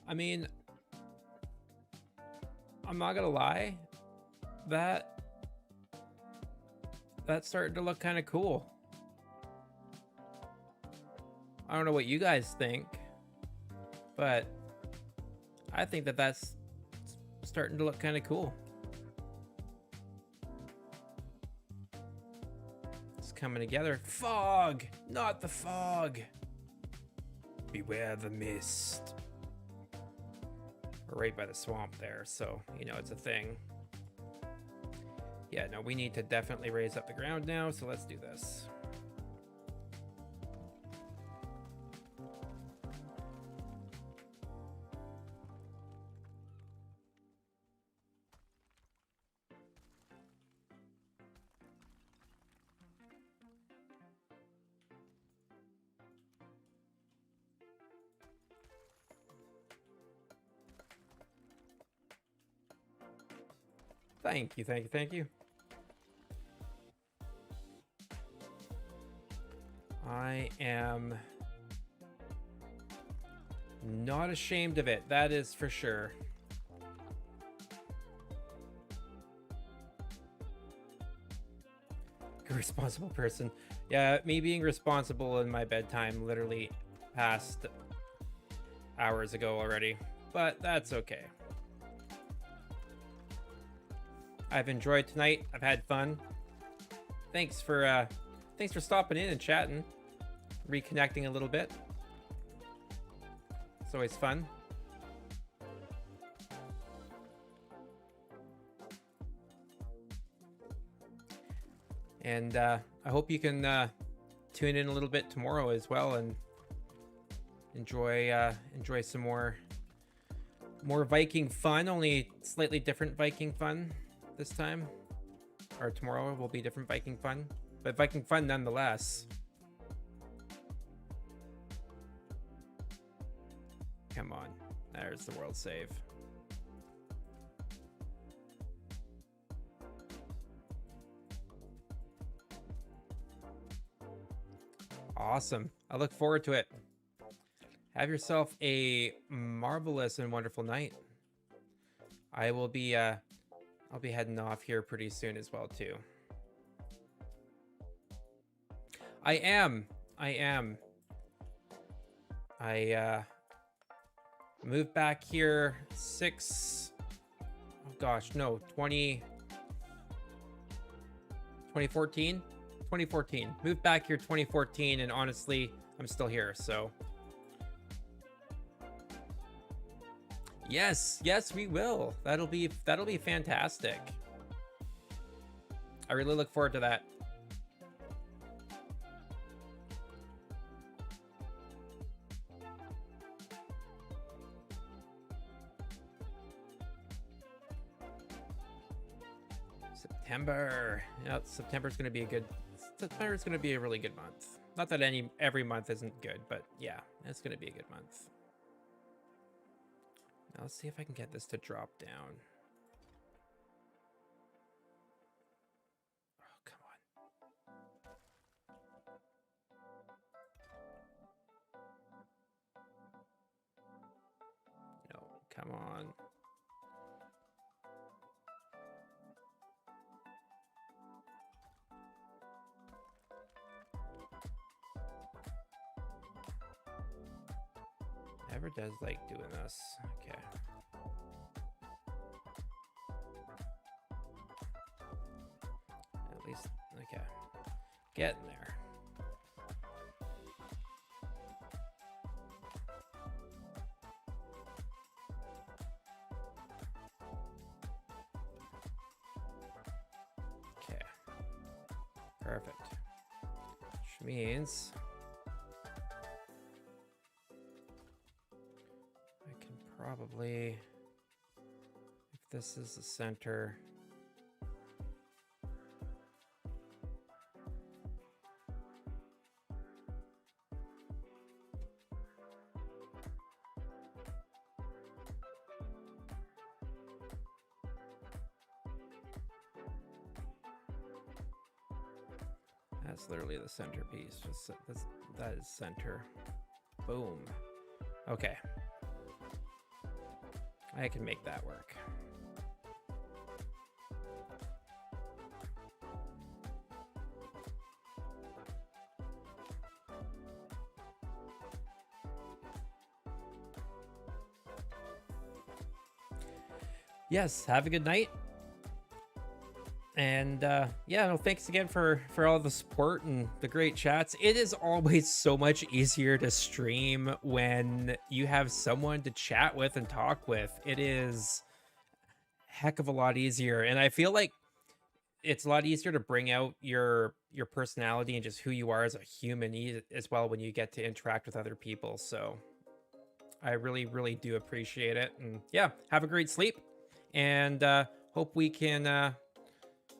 I mean, I'm not gonna lie, that's starting to look kind of cool. I don't know what you guys think, but I think that's starting to look kind of cool. It's coming together. Fog, not the fog. Beware the mist. We're right by the swamp there, so you know it's a thing. Yeah, no, we need to definitely raise up the ground now, so let's do this. Thank you, thank you, thank you. I am not ashamed of it, that is for sure. A responsible person. Yeah, me being responsible in my bedtime literally passed hours ago already, but that's okay. I've enjoyed tonight. I've had fun. Thanks for stopping in and chatting, reconnecting a little bit. It's always fun. And I hope you can tune in a little bit tomorrow as well and enjoy some more Viking fun. Only slightly different Viking fun this time, or tomorrow will be different Viking fun, but Viking fun nonetheless. Come on, there's the world save. Awesome. I look forward to it. Have yourself a marvelous and wonderful night. I will be I'll be heading off here pretty soon as well too. I moved back here 2014. Moved back here 2014, and honestly, I'm still here, so. Yes, we will. That'll be fantastic. I really look forward to that. September. Yeah, September's going to be a really good month. Not that every month isn't good, but yeah, it's going to be a good month. Now let's see if I can get this to drop down. Oh, come on. No, come on. Never does like doing this. Okay. At least, okay. Getting there. Okay. Perfect. Which means probably, if this is the center, that's literally the centerpiece. That is center. Boom. Okay. I can make that work. Yes, have a good night. And yeah, no, thanks again for all the support and the great chats. It is always so much easier to stream when you have someone to chat with and talk with. It is a heck of a lot easier, and I feel like it's a lot easier to bring out your personality and just who you are as a human as well when you get to interact with other people. So I really do appreciate it. And yeah, have a great sleep, and hope we can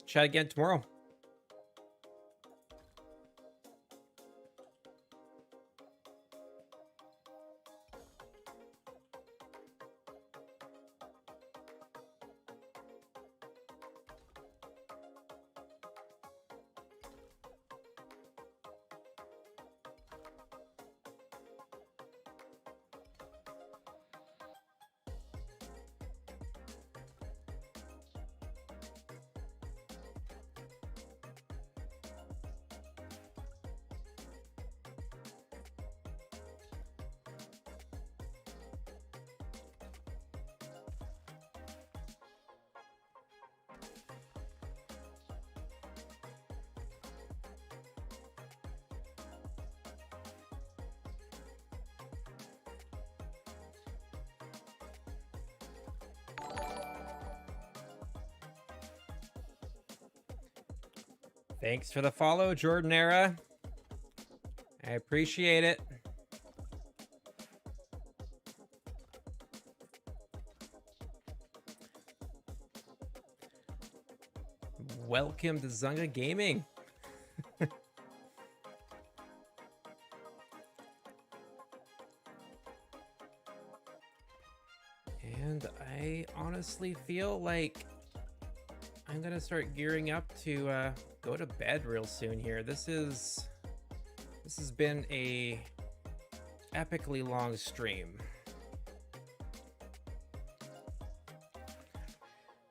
chat again tomorrow. Thanks for the follow, Jordanera. I appreciate it. Welcome to Zunga Gaming. And I honestly feel like I'm gonna start gearing up to go to bed real soon here. This has been a epically long stream.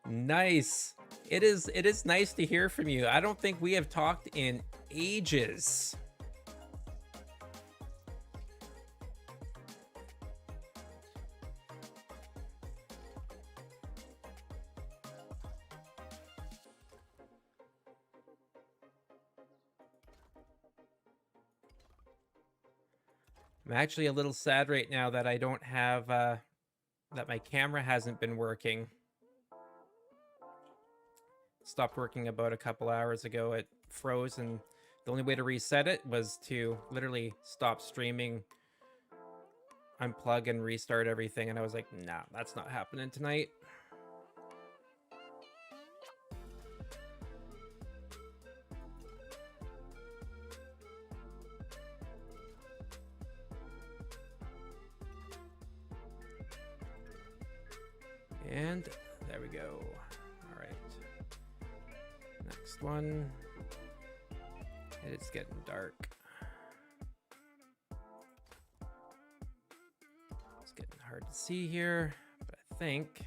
Nice. It is nice to hear from you. I don't think we have talked in ages. I'm actually a little sad right now that I don't have that my camera hasn't been working. Stopped working about a couple hours ago. It froze, and the only way to reset it was to literally stop streaming, unplug, and restart everything. And I was like, nah, that's not happening tonight. And there we go. All right. Next one. It's getting dark. It's getting hard to see here, but I think...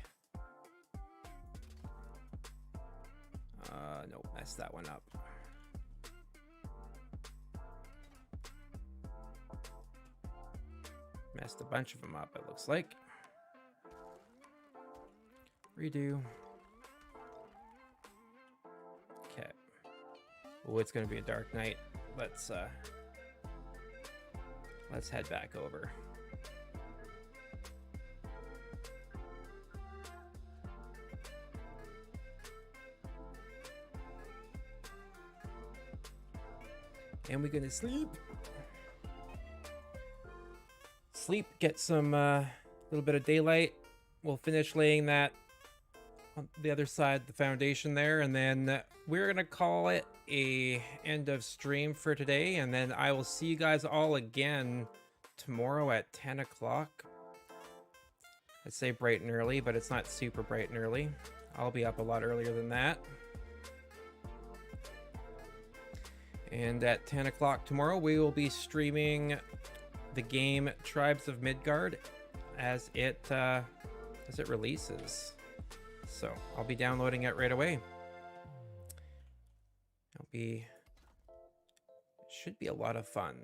no, messed that one up. Messed a bunch of them up, it looks like. Redo. Okay. Oh, it's gonna be a dark night. Let's head back over. And we're gonna sleep. Sleep, get some little bit of daylight. We'll finish laying that on the other side, the foundation there, and then we're gonna call it a end of stream for today, and then I will see you guys all again tomorrow at 10 o'clock. I'd say bright and early, but it's not super bright and early. I'll be up a lot earlier than that. And at 10 o'clock tomorrow, we will be streaming the game Tribes of Midgard as it releases. So I'll be downloading it right away. Should be a lot of fun.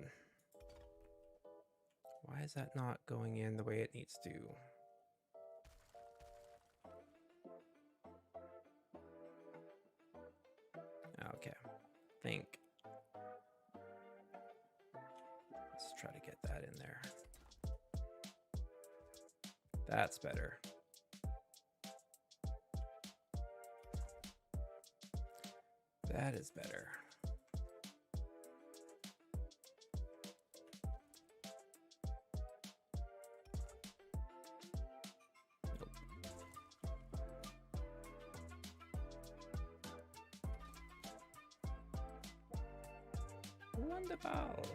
Why is that not going in the way it needs to? Okay, think. Let's try to get that in there. That's better. That is better. Nope. Wonderful.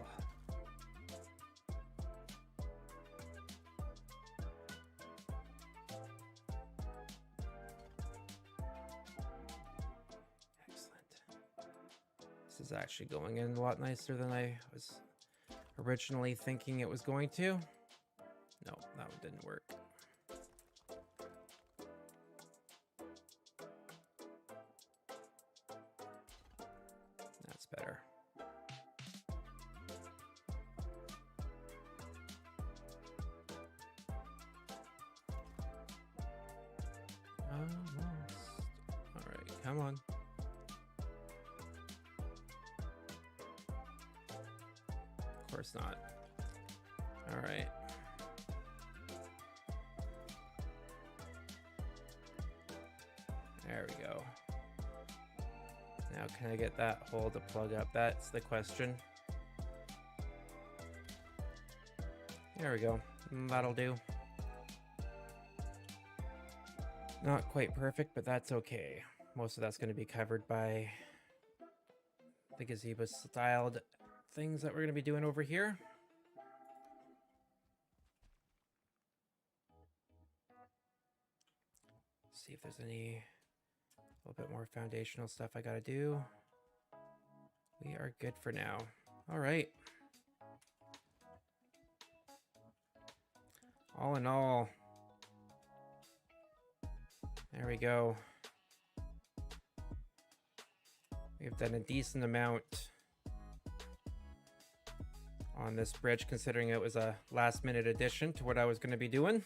Is actually going in a lot nicer than I was originally thinking it was going to. No, that one didn't work. That's better. Almost. All right, come on. Of course not. All right. There we go. Now, can I get that hole to plug up? That's the question. There we go. That'll do. Not quite perfect, but that's okay. Most of that's going to be covered by the gazebo-styled things that we're going to be doing over here. See if there's any a little bit more foundational stuff I got to do. We are good for now. All right. All in all, there we go. We've done a decent amount on this bridge, considering it was a last-minute addition to what I was going to be doing.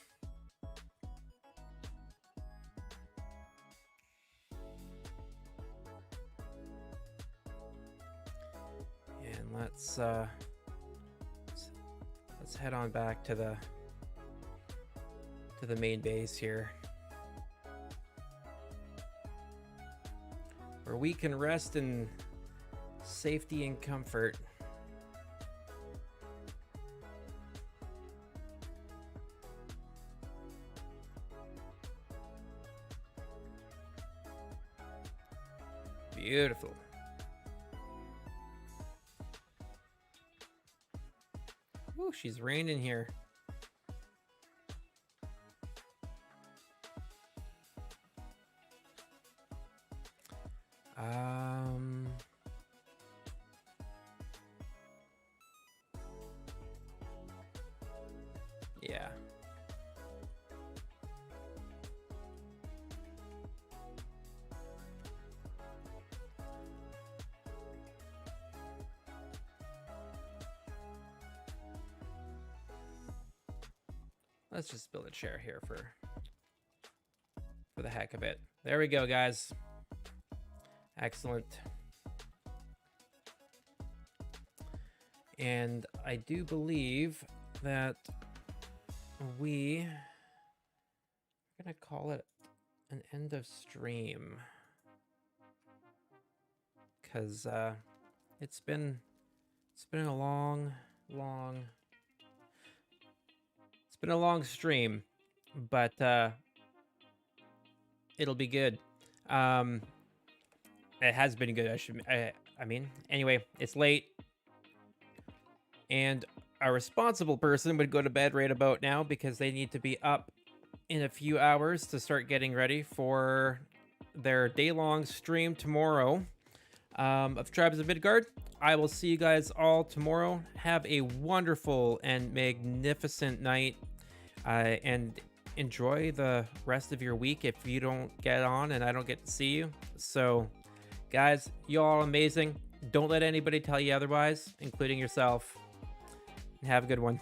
And let's head on back to the main base here, where we can rest in safety and comfort. Beautiful. Ooh, she's raining here. Yeah. Let's just build a chair here for the heck of it. There we go, guys. Excellent. And I do believe that we are gonna call it an end of stream, because it's been a long stream, but it'll be good. It has been good. I mean, anyway, it's late, and a responsible person would go to bed right about now because they need to be up in a few hours to start getting ready for their day-long stream tomorrow of Tribes of Midgard. I will see you guys all tomorrow. Have a wonderful and magnificent night, and enjoy the rest of your week if you don't get on and I don't get to see you. So, guys, you all are amazing. Don't let anybody tell you otherwise, including yourself. Have a good one.